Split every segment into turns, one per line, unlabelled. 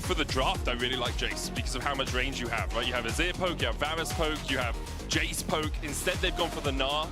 for the draft, I really like Jace because of how much range you have, right? You have Azir poke, you have Varus poke, you have Jace poke. Instead, they've gone for the Gnar.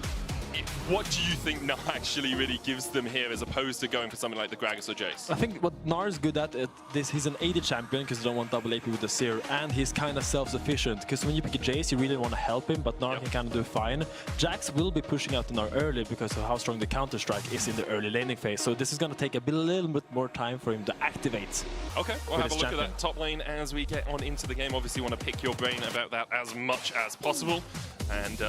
What do you think Gnar actually really gives them here as opposed to going for something like the Gragas or Jace?
I think what Gnar is good at, he's an AD champion because you don't want double AP with the Azir, and he's kind of self-sufficient because when you pick a Jace, you really want to help him, but Gnar can kind of do fine. Jax will be pushing out the Gnar early because of how strong the counter-strike is in the early laning phase, so this is going to take a little bit more time for him to activate.
Okay, we'll have a look at that top lane as we get on into the game. Obviously, want to pick your brain about that as much as possible, and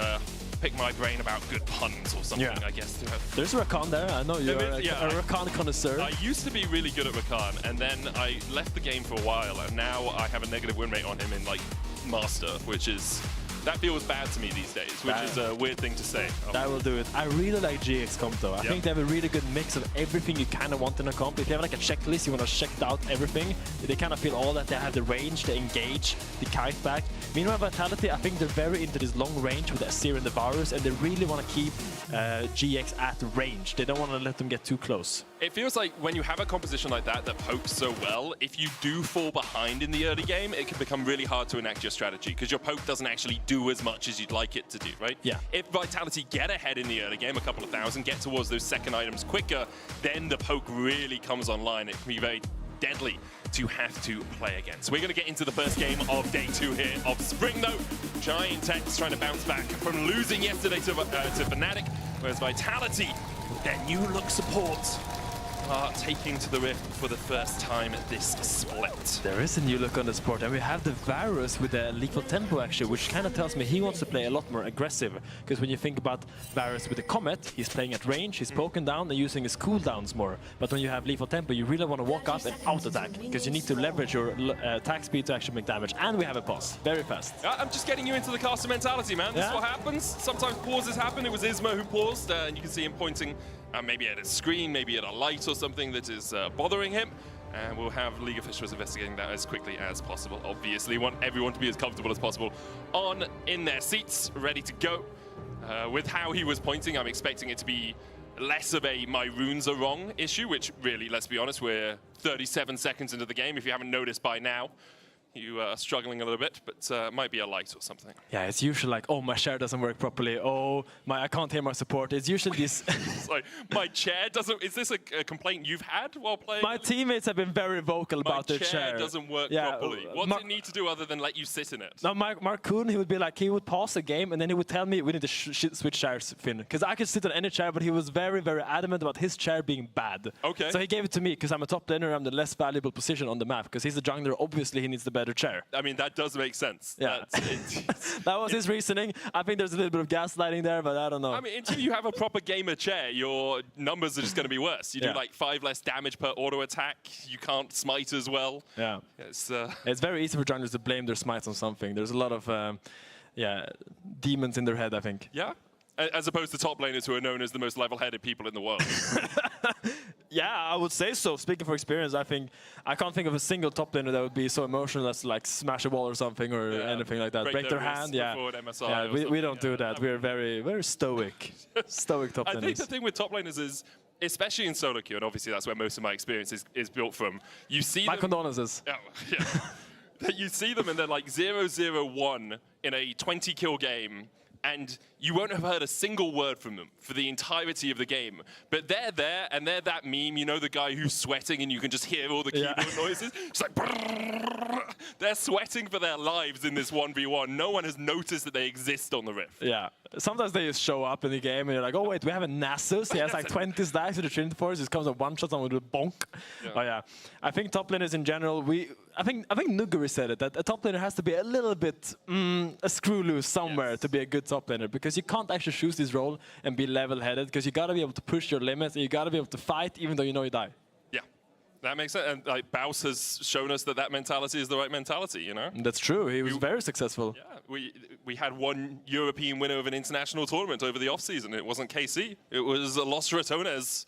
pick my brain about good puns or something, I guess.
There's Rakan there. I know you're a Rakan connoisseur.
I used to be really good at Rakan, and then I left the game for a while, and now I have a negative win rate on him in, like, Master, which is... That feels bad to me these days, which is a weird thing to say.
That will do it. I really like GX comp though. I think they have a really good mix of everything you kind of want in a comp. If you have like a checklist, you want to check out everything. They kind of feel all that. They have the range, they engage, the kite back. Meanwhile, Vitality, I think they're very into this long range with the Azir and the Varus, and they really want to keep GX at range. They don't want to let them get too close.
It feels like when you have a composition like that that pokes so well, if you do fall behind in the early game, it can become really hard to enact your strategy because your poke doesn't actually do as much as you'd like it to do, right?
Yeah.
If Vitality get ahead in the early game, a couple of thousand, get towards those second items quicker, then the poke really comes online. It can be very deadly to have to play against. So we're going to get into the first game of day 2 here of Spring, though. Giant Tech's trying to bounce back from losing yesterday to Fnatic, whereas Vitality, their new look support, are taking to the Rift for the first time this split.
There is a new look on the sport, and we have the Varus with the lethal tempo actually, which kind of tells me he wants to play a lot more aggressive. Because when you think about Varus with the Comet, he's playing at range, he's poking down and using his cooldowns more. But when you have lethal tempo, you really want to walk up and out-attack, because you need to leverage your attack speed to actually make damage. And we have a pause, very fast.
I'm just getting you into the caster mentality, man. This is what happens. Sometimes pauses happen. It was Isma who paused, and you can see him pointing maybe at a screen, maybe at a light or something that is bothering him. And we'll have League officials investigating that as quickly as possible. Obviously, want everyone to be as comfortable as possible in their seats, ready to go. With how he was pointing, I'm expecting it to be less of a my runes are wrong issue, which really, let's be honest, we're 37 seconds into the game. If you haven't noticed by now, you are struggling a little bit, but might be a light or something.
Yeah, it's usually like, oh, my share doesn't work properly. Oh, I can't hear my support. It's usually this.
It's like, my chair doesn't. Is this a complaint you've had while playing?
My teammates have been very vocal about their chair.
My chair doesn't work properly. What does it need to do other than let you sit in it?
No, Mark Kuhn, he would be like, he would pause the game and then he would tell me we need to switch chairs, Finn. Because I could sit on any chair, but he was very, very adamant about his chair being bad.
Okay.
So he gave it to me because I'm a top laner. I'm the less valuable position on the map. Because he's a jungler, obviously he needs the better chair.
I mean, that does make sense.
Yeah. That was his reasoning. I think there's a little bit of gaslighting there, but I don't know.
I mean, until you have a proper gamer chair, your numbers are just going to be worse. You do like 5 less damage per auto attack. You can't smite as well.
Yeah. It's very easy for junglers to blame their smites on something. There's a lot of demons in their head, I think.
Yeah. As opposed to top laners who are known as the most level-headed people in the world.
Yeah, I would say so. Speaking from experience, I can't think of a single top laner that would be so emotional as to like smash a wall or something or anything like that. Break their hand, we don't do that. We're very, very stoic. Stoic top laners.
I think the thing with top laners is, especially in solo queue, and obviously that's where most of my experience is built from, you see
my condolences.
Oh, yeah. You see them and they're like 0-0-1 in a 20-kill game, and you won't have heard a single word from them for the entirety of the game. But they're there, and they're that meme, you know, the guy who's sweating and you can just hear all the keyboard noises? It's like, brrr. They're sweating for their lives in this 1v1. No one has noticed that they exist on the Rift.
Yeah. Sometimes they just show up in the game and you're like, oh wait, we have a Nasus. He has like 20 stacks with the Trinity Force. He comes at one-shot and with a bonk. Yeah. Oh yeah. I think top laners in general, I think Nuguri said it, that a top laner has to be a little bit a screw loose somewhere to be a good top laner, because you can't actually choose this role and be level-headed, because you gotta be able to push your limits and you gotta be able to fight even though you know you die.
Yeah, that makes sense. And like Baus has shown us that mentality is the right mentality, you know?
That's true. He was very successful.
Yeah, we had one European winner of an international tournament over the off-season. It wasn't KC. It was Los Ratones.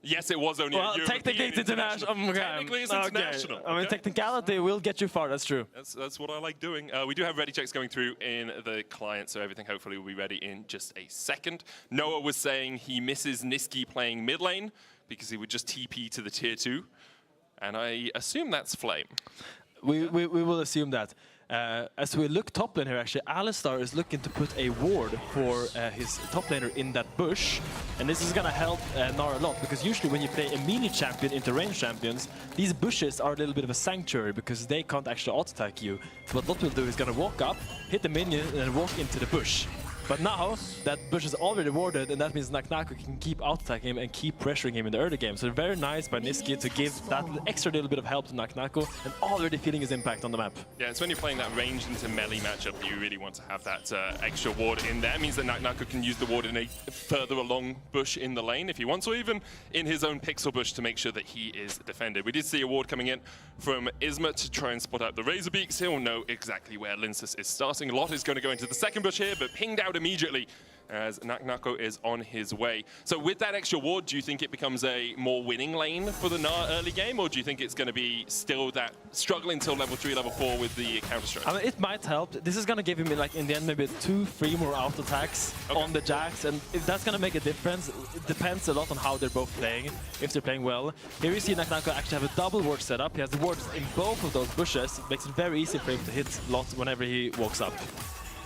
Yes, it was only a European
technically it's international.
Technically it's international.
I mean, technicality will get you far, that's true.
That's what I like doing. We do have ready checks going through in the client, so everything hopefully will be ready in just a second. Noah was saying he misses Niski playing mid lane because he would just TP to the tier 2. And I assume that's Flame.
we will assume that. As we look top lane here, actually, Alistar is looking to put a ward for his top laner in that bush. And this is going to help Gnar a lot, because usually when you play a melee champion into ranged champions, these bushes are a little bit of a sanctuary, because they can't actually auto-attack you. So what Lot will do is going to walk up, hit the minion, and then walk into the bush. But now, that bush is already warded, and that means NACL can keep out-attacking him and keep pressuring him in the early game. So very nice by Nisqy to give that extra little bit of help to NACL, and already feeling his impact on the map. Yeah,
it's when you're playing that ranged into melee matchup that you really want to have that extra ward in there. It means that NACL can use the ward in a further along bush in the lane if he wants, or even in his own pixel bush to make sure that he is defended. We did see a ward coming in from Isma to try and spot out the Razorbeaks. He'll know exactly where Linsus is starting. Lot is going to go into the second bush here, but pinged out immediately as NACL is on his way. So with that extra ward, do you think it becomes a more winning lane for the Gnar early game, or do you think it's going to be still that struggling till level 3, level 4 with the counter-strike?
I mean, it might help. This is going to give him, like, in the end, maybe 2-3 more auto-attacks on the Jax, and if that's going to make a difference, it depends a lot on how they're both playing, if they're playing well. Here we see NACL actually have a double ward setup. He has the wards in both of those bushes. It makes it very easy for him to hit Lot whenever he walks up.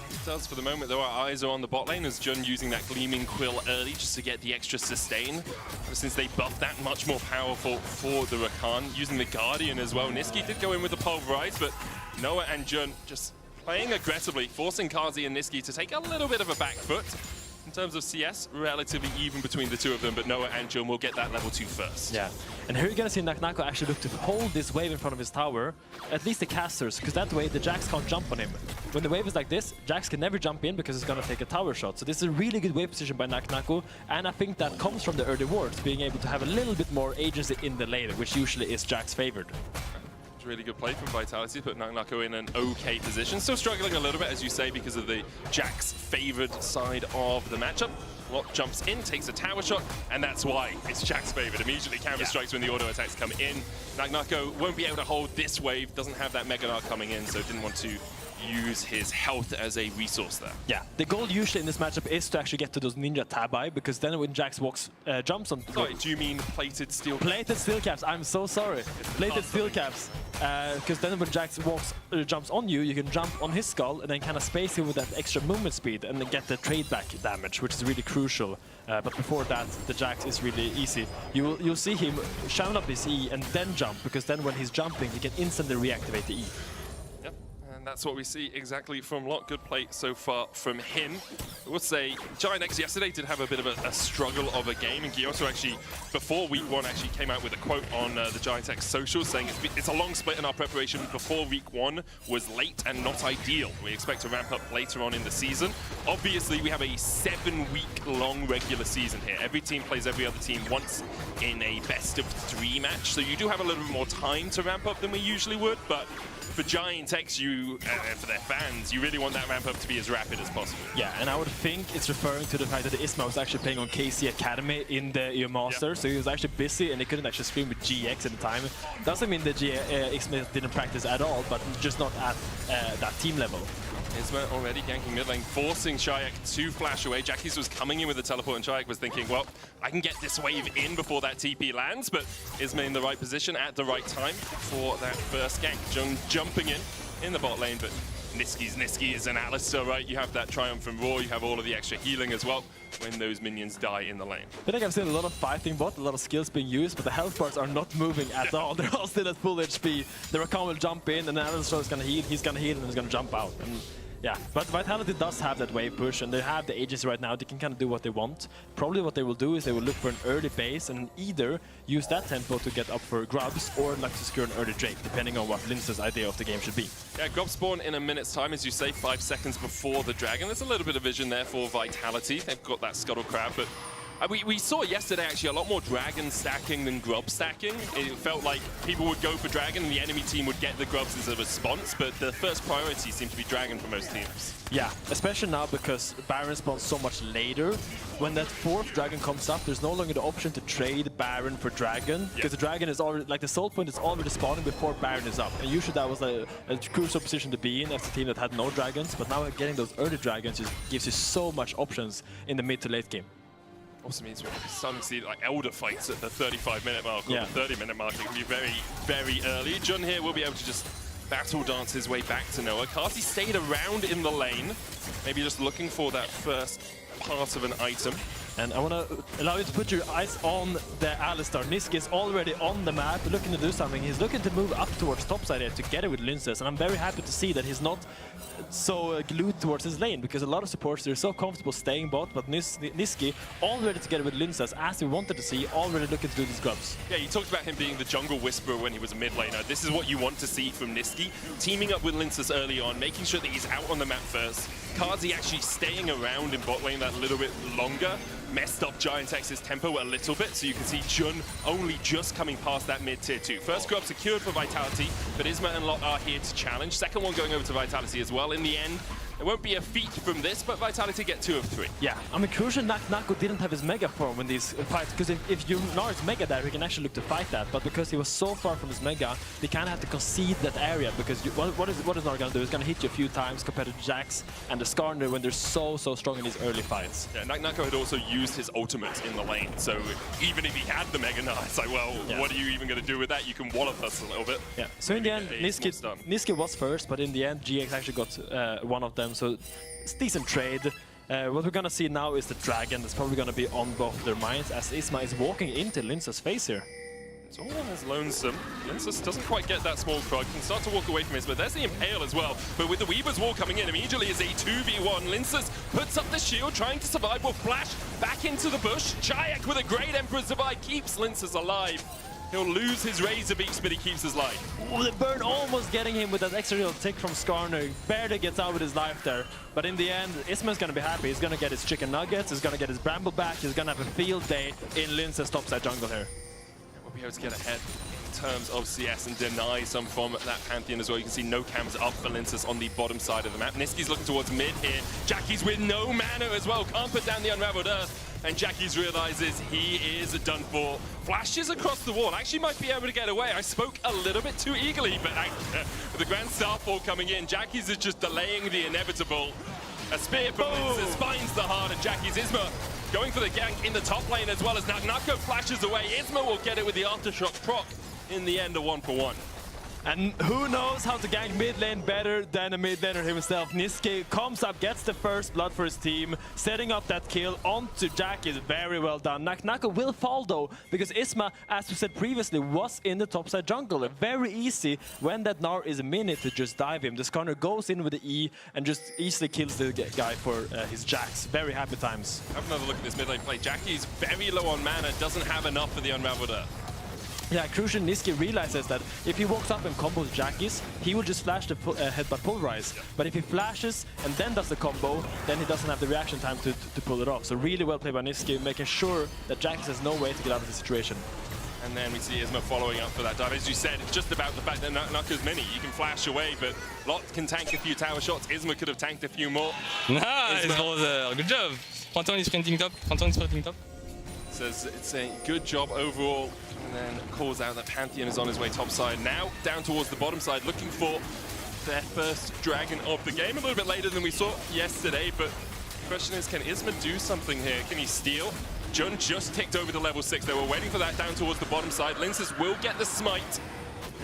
It does for the moment, though. Our eyes are on the bot lane as Jun using that Gleaming Quill early just to get the extra sustain. Since they buffed that much more powerful for the Rakan, using the Guardian as well. Nisqy did go in with the Pulverize, but Noah and Jun just playing aggressively, forcing Kazi and Nisqy to take a little bit of a back foot. In terms of CS, relatively even between the two of them, but Noah and Jun will get that level 2 first.
Yeah, and here you're going to see NACL actually look to hold this wave in front of his tower, at least the casters, because that way the Jax can't jump on him. When the wave is like this, Jax can never jump in because it's going to take a tower shot. So this is a really good wave position by NACL, and I think that comes from the early wards, being able to have a little bit more agency in the lane, which usually is Jax favored.
Really good play from Vitality, put NACL in an okay position. Still struggling a little bit, as you say, because of the Jax favored side of the matchup. Lot jumps in, takes a tower shot, and that's why it's Jax favored. Immediately counter strikes when the auto attacks come in. NACL won't be able to hold this wave, doesn't have that Mega Gnar coming in, so didn't want to use his health as a resource there.
Yeah, the goal usually in this matchup is to actually get to those Ninja Tabi, because then when Jax walks, jumps on...
Sorry, do you mean plated steel caps?
Plated steel caps, I'm so sorry. Plated steel caps. Because then when Jax walks, jumps on you, you can jump on his skull and then kind of space him with that extra movement speed and then get the trade back damage, which is really crucial. But before that, the Jax is really easy. You'll see him shine up his E and then jump, because then when he's jumping, he can instantly reactivate the E.
That's what we see exactly from Lot. Good play so far from him. I would say GiantX yesterday did have a bit of a struggle of a game, and Gyoto actually, before week 1, actually came out with a quote on the GiantX socials saying it's a long split in our preparation. Before week 1 was late and not ideal. We expect to ramp up later on in the season. Obviously, we have a 7-week-long regular season here. Every team plays every other team once in a best-of-3 match, so you do have a little bit more time to ramp up than we usually would, but for GiantX, for their fans, you really want that ramp up to be as rapid as possible.
Yeah, and I would think it's referring to the fact that Isma was actually playing on KC Academy in the EU Master, so he was actually busy and he couldn't actually stream with GX at the time. Doesn't mean that Isma didn't practice at all, but just not at that team level.
Isma already ganking mid lane, forcing Shayak to flash away. Jackie's was coming in with the teleport, and Shayak was thinking, well, I can get this wave in before that TP lands, but Isma in the right position at the right time for that first gank. Jung jumping in the bot lane, but Nisqy is an Alistar, right? You have that Triumph from Raw, you have all of the extra healing as well when those minions die in the lane.
I think I've seen a lot of fighting bot, a lot of skills being used, but the health bars are not moving at all. They're all still at full HP. The Rakan will jump in, and Alistar is going to heal, he's going to heal, and he's going to jump out. And yeah, but Vitality does have that wave push, and they have the agency right now. They can kind of do what they want. Probably what they will do is they will look for an early base and either use that tempo to get up for grubs or like to secure an early Drake, depending on what Lince's idea of the game should be.
Yeah, grub spawn in a minute's time, as you say, 5 seconds before the dragon. There's a little bit of vision there for Vitality. They've got that Scuttle Crab, but we saw yesterday actually a lot more dragon stacking than grub stacking. It felt like people would go for dragon and the enemy team would get the grubs as a response, but the first priority seemed to be dragon for most teams.
Yeah, especially now because Baron spawns so much later. When that 4th dragon comes up, there's no longer the option to trade Baron for dragon, because the dragon is already, like the soul point is already spawning before Baron is up. And usually that was a crucial position to be in as a team that had no dragons, but now getting those early dragons just gives you so much options in the mid to late game.
Also means we're starting to see like elder fights at the 35-minute mark or the 30-minute mark. It can be very, very early. Jun here will be able to just battle dance his way back to Noah. Kasi stayed around in the lane, maybe just looking for that first part of an item.
And I want to allow you to put your eyes on the Alistar. Niski is already on the map, looking to do something. He's looking to move up towards topside here together with Linces. And I'm very happy to see that he's not so glued towards his lane, because a lot of supporters are so comfortable staying bot, but Niski already together with Linces, as we wanted to see, already looking to do these grubs.
Yeah, you talked about him being the jungle whisperer when he was a mid laner. This is what you want to see from Niski, teaming up with Linces early on, making sure that he's out on the map first. Kazi actually staying around in bot lane that little bit longer, messed up Giant X's tempo a little bit, so you can see Jun only just coming past that mid tier 2. First grub secured for Vitality, but Isma and Lot are here to challenge. Second one going over to Vitality as well. In the end, there won't be a feat from this, but Vitality get 2 of 3.
Yeah, I mean, crucial NACL didn't have his Mega form in these fights, because if you know his Mega there, he can actually look to fight that, but because he was so far from his Mega, they kind of have to concede that area, because what is Nara going to do? He's going to hit you a few times compared to Jax and the Skarner when they're so strong in these early fights.
Yeah, NACL had also used his ultimate in the lane, so even if he had the Mega Knight, it's like, well, yeah, what are you even going to do with that? You can wallop us a little bit. Yeah,
so in the end, Niski was first, but in the end, GX actually got one of them, so it's a decent trade. What we're gonna see now is the dragon that's probably gonna be on both their minds, as Isma is walking into Lince's face here.
It's all as lonesome. Linces doesn't quite get that small frog, can start to walk away from his, but there's the Impale as well. But with the Weaver's Wall coming in, immediately is a 2v1. Linces puts up the shield, trying to survive, will flash back into the bush. Jayak with a great Emperor's Divide keeps Linces alive. He'll lose his Razor Beaks, but he keeps his life.
Oh, the burn almost getting him with that extra little tick from Skarner. Barely gets out with his life there. But in the end, Isma's gonna be happy. He's gonna get his chicken nuggets, he's gonna get his bramble back, he's gonna have a field day in Lince's topside jungle here.
We'll be able to get ahead in terms of CS and deny some from that Pantheon as well. You can see no cams up for Linces on the bottom side of the map. Niski's looking towards mid here. Jackie's with no mana as well. Can't put down the Unraveled Earth. And Jackie's realizes he is done for. Flashes across the wall. Actually might be able to get away. I spoke a little bit too eagerly, but with the Grand Starfall coming in, Jackie's is just delaying the inevitable. A spear from Linces finds the heart of Jackie's. Isma going for the gank in the top lane as well as NACL flashes away. Isma will get it with the Aftershock proc. In the end, a 1-for-1.
And who knows how to gank mid lane better than a mid laner himself. Niski comes up, gets the first blood for his team, setting up that kill onto Jack is very well done. NACL will fall though, because Isma, as we said previously, was in the topside jungle. Very easy when that Gnar is a minute to just dive him. The Skarner goes in with the E and just easily kills the guy for his Jax. Very happy times.
Have another look at this mid lane play. Jackie's very low on mana, doesn't have enough for the Unraveled Earth.
Yeah, crucial Niski realizes that if he walks up and combos Jackie's, he will just flash the headbutt pulverize. But if he flashes and then does the combo, then he doesn't have the reaction time to pull it off. So really well played by Niski, making sure that Jackie's has no way to get out of the situation.
And then we see Isma following up for that dive. As you said, it's just about the fact that NACL's mini. You can flash away, but Lot can tank a few tower shots. Isma could have tanked a few more.
Nice, brother. Good job. Fronton is sprinting top. Fronton is sprinting top.
Says it's a good job overall. And then calls out that Pantheon is on his way topside. Now down towards the bottom side, looking for their first dragon of the game. A little bit later than we saw yesterday, but the question is, can Isma do something here? Can he steal? Jun just ticked over to level 6. They were waiting for that down towards the bottom side. Linces will get the smite.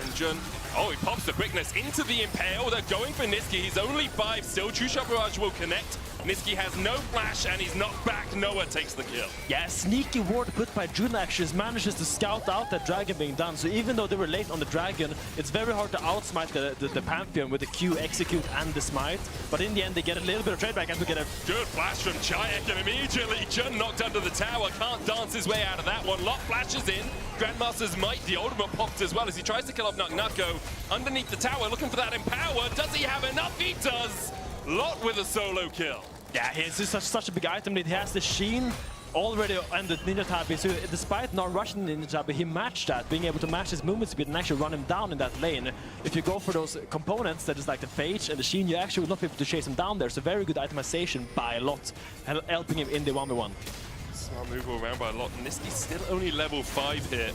And Jun, oh, he pops the quickness into the Impale. They're going for Niski. He's only 5 still. True Shot Barrage will connect. Niski has no flash and he's knocked back. Noah takes the kill.
Yeah, sneaky ward put by Jun actually manages to scout out that dragon being done. So even though they were late on the dragon, it's very hard to outsmite the Pantheon with the Q, execute, and the smite. But in the end, they get a little bit of trade back and we get a
good flash from Chayak, and immediately Jun knocked under the tower. Can't dance his way out of that one. Lot flashes in. Grandmaster's Might, the ultimate popped as well as he tries to kill off NACL underneath the tower, looking for that Empower. Does he have enough? He does. Lot with a solo kill.
Yeah, he's just such a big item that he has the Sheen already and the Ninja Tabi. So despite not rushing the Ninja Tabi, he matched that, being able to match his movement speed and actually run him down in that lane. If you go for those components that is like the Phage and the Sheen, you actually will not be able to chase him down there. So very good itemization by Lot, helping him in the 1v1.
Smart move all around by Lot. Niski's still only level 5 here.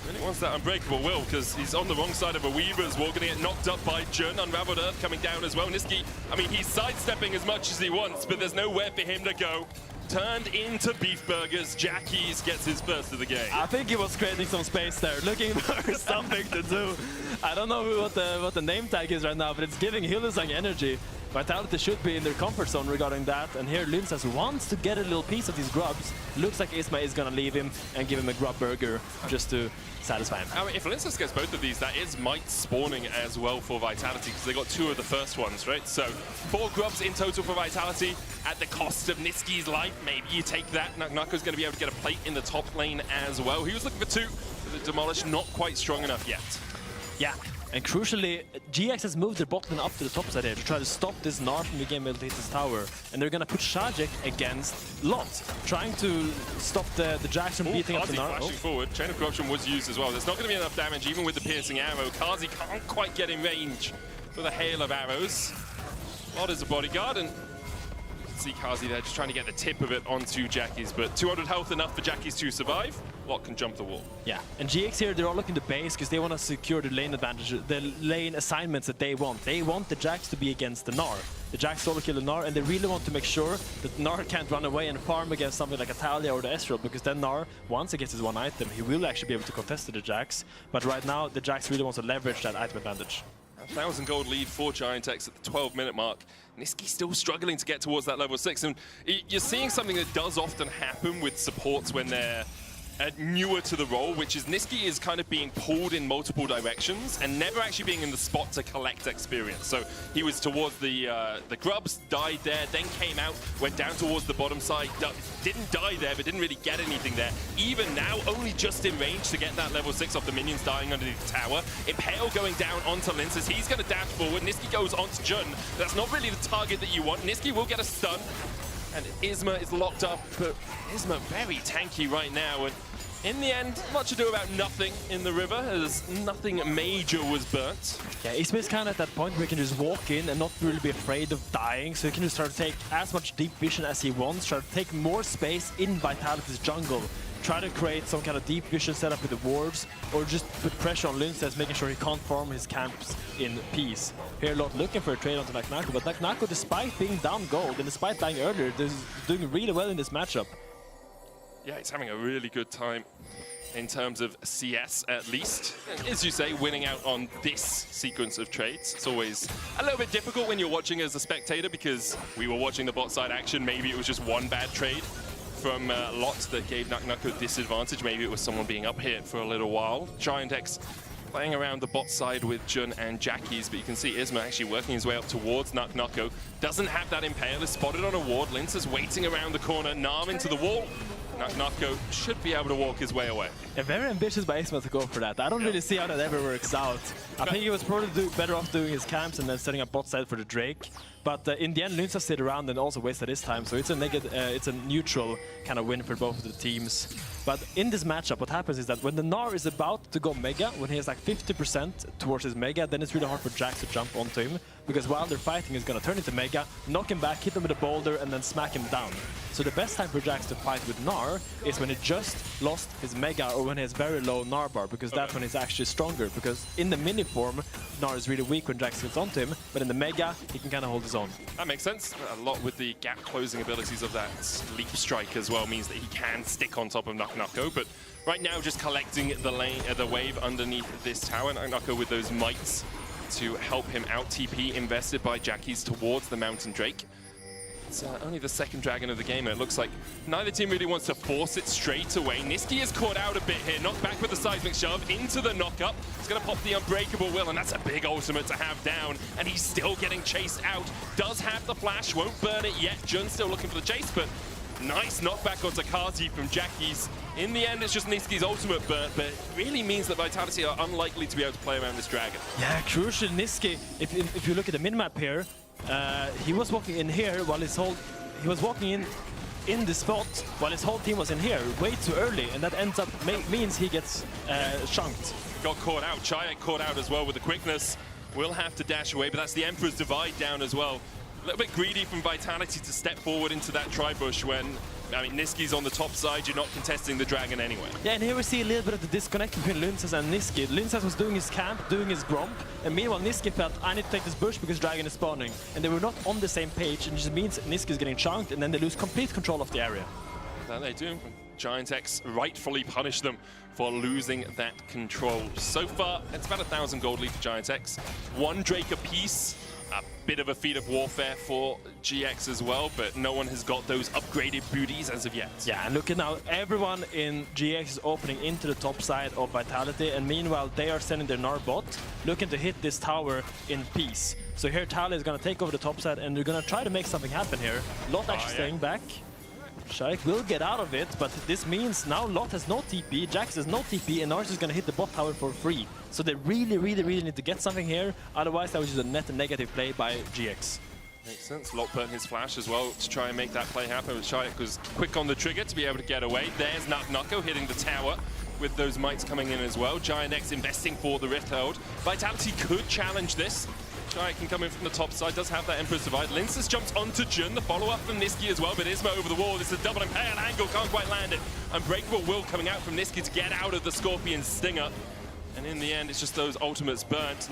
Really wants that unbreakable will, because he's on the wrong side of a Weaver's Wall, gonna get knocked up by Jun. Unraveled Earth coming down as well. Niski, I mean, he's sidestepping as much as he wants, but there's nowhere for him to go. turned into beef burgers. Jackies gets his first of the game.
I think he was creating some space there, looking for something to do. I don't know what the name tag is right now, but it's giving Hylissang energy. Vitality should be in their comfort zone regarding that, and here Linsas wants to get a little piece of these grubs. Looks like Isma is gonna leave him and give him a grub burger just to satisfy him.
I mean, if Linsas gets both of these, that is might spawning as well for Vitality, because they got 2 of the first ones, right? So 4 grubs in total for Vitality at the cost of Niski's life. Maybe you take that. NACL's going to be able to get a plate in the top lane as well. He was looking for 2, but the Demolish not quite strong enough yet.
Yeah. And crucially, GX has moved their bot lane up to the top side here to try to stop this Gnar from being able to hit his tower. And they're gonna put Shajek against Lot, trying to stop the Jax from beating up the Gnar.
Flashing forward. Chain of Corruption was used as well. There's not gonna be enough damage even with the piercing arrow. Kazi can't quite get in range with a hail of arrows. Lot is a bodyguard, and you can see Kazi there just trying to get the tip of it onto Jackies, but 200 health enough for Jackies to survive. Lot can jump the wall.
Yeah, and GX here, they're all looking to base because they want to secure the lane advantage, the lane assignments that they want. They want the Jax to be against the Gnar. The Jax solo kill the Gnar, and they really want to make sure that Gnar can't run away and farm against something like a Talia or the Ezreal, because then Gnar, once he gets his one item, he will actually be able to contest the Jax. But right now, the Jax really wants to leverage that item advantage.
1,000 gold lead for Giantex at the 12-minute mark. Niski still struggling to get towards that level 6, and you're seeing something that does often happen with supports when they're newer to the role, which is Niski is kind of being pulled in multiple directions and never actually being in the spot to collect experience. So he was towards the grubs, died there, then came out, went down towards the bottom side, didn't die there, but didn't really get anything there. Even now, only just in range to get that level 6 off the minions dying underneath the tower. Impale going down onto Linsas. He's going to dash forward. Niski goes onto Jun. That's not really the target that you want. Niski will get a stun. And Isma is locked up, but Isma very tanky right now. And in the end, much ado about nothing in the river, as nothing major was burnt.
Yeah, Isma is kind of at that point where he can just walk in and not really be afraid of dying, so he can just start to take as much deep vision as he wants, try to take more space in Vitality's jungle, try to create some kind of deep vision setup with the wards, or just put pressure on Linsas, making sure he can't farm his camps in peace. Here, Lot looking for a trade onto NACL, but NACL, despite being down gold and despite dying earlier, is doing really well in this matchup.
Yeah, he's having a really good time in terms of CS at least. And as you say, winning out on this sequence of trades. It's always a little bit difficult when you're watching as a spectator, because we were watching the bot side action. Maybe it was just one bad trade from Lot that gave NACL disadvantage. Maybe it was someone being up here for a little while. Giantex playing around the bot side with Jun and Jackies, but you can see Isma actually working his way up towards NACL. Doesn't have that Impale, is spotted on a ward. Linsas waiting around the corner, Nam into the wall. NACL should be able to walk his way away.
Yeah, very ambitious by Isma to go for that. I don't really see how that ever works out. I think he was probably better off doing his camps and then setting up bot side for the Drake. But in the end, Linsas stayed around and also wasted his time, so it's a neutral kind of win for both of the teams. But in this matchup, what happens is that when the Gnar is about to go Mega, when he has like 50% towards his Mega, then it's really hard for Jax to jump onto him, because while they're fighting, he's gonna turn into Mega, knock him back, hit him with a boulder, and then smack him down. So the best time for Jax to fight with Gnar is when he just lost his Mega, or when he has very low Gnar bar, because that's when he's actually stronger. Because in the mini form, Gnar is really weak when Jax gets onto him, but in the Mega, he can kind of hold his own.
That makes sense. A lot with the gap closing abilities of that leap strike as well means that he can stick on top of NACL. But right now, just collecting the wave underneath this tower, NACL with those mites to help him out. TP invested by Jackies towards the Mountain Drake. It's only the second dragon of the game, and it looks like neither team really wants to force it straight away. Niski is caught out a bit here, knocked back with the seismic shove into the knockup. It's going to pop the Unbreakable Will, and that's a big ultimate to have down, and he's still getting chased out. Does have the flash, won't burn it yet. Jun's still looking for the chase, but nice knockback onto Kazi from Jackies. In the end, it's just Niski's ultimate burn, but it really means that Vitality are unlikely to be able to play around this dragon.
Yeah, crucial. Niski, if you look at the minmap here, he was walking in here while he was walking in this spot while his whole team was in here way too early, and that ends up means he gets chunked.
Got caught out. Chayek caught out as well with the quickness. Will have to dash away, but that's the Emperor's Divide down as well. A little bit greedy from Vitality to step forward into that tri-bush when, I mean, Niski's on the top side, you're not contesting the Dragon anyway.
Yeah, and here we see a little bit of the disconnect between Linces and Niski. Linces was doing his camp, doing his Gromp, and meanwhile Niski felt, I need to take this bush because Dragon is spawning. And they were not on the same page, and it just means Niski is getting chunked, and then they lose complete control of the area.
That they do. Giant X rightfully punish them for losing that control. So far, it's about 1,000 gold lead for Giant X. 1 Drake apiece. A bit of a feat of warfare for GX as well, but no one has got those upgraded booties as of yet.
Yeah, and look at now, everyone in GX is opening into the top side of Vitality, and meanwhile they are sending their Gnar bot, looking to hit this tower in peace. So here Tally is going to take over the top side, and they're going to try to make something happen here. Lot actually staying back. Shaik will get out of it, but this means now Lot has no TP, Jax has no TP, and Nars is going to hit the bot tower for free. So they really need to get something here, otherwise that was just a net negative play by GX.
Makes sense. Lot putting his flash as well to try and make that play happen. Shaik was quick on the trigger to be able to get away. There's NACL hitting the tower with those mites coming in as well. Giant X investing for the Rift Herald. Vitality could challenge this. Shaik can come in from the top side, does have that Emperor's Divide. Linces jumps onto Jun, the follow-up from Niski as well, but Ismo over the wall. This is a double impale angle, can't quite land it. Unbreakable will coming out from Niski to get out of the Scorpion Stinger. And in the end, it's just those ultimates burnt.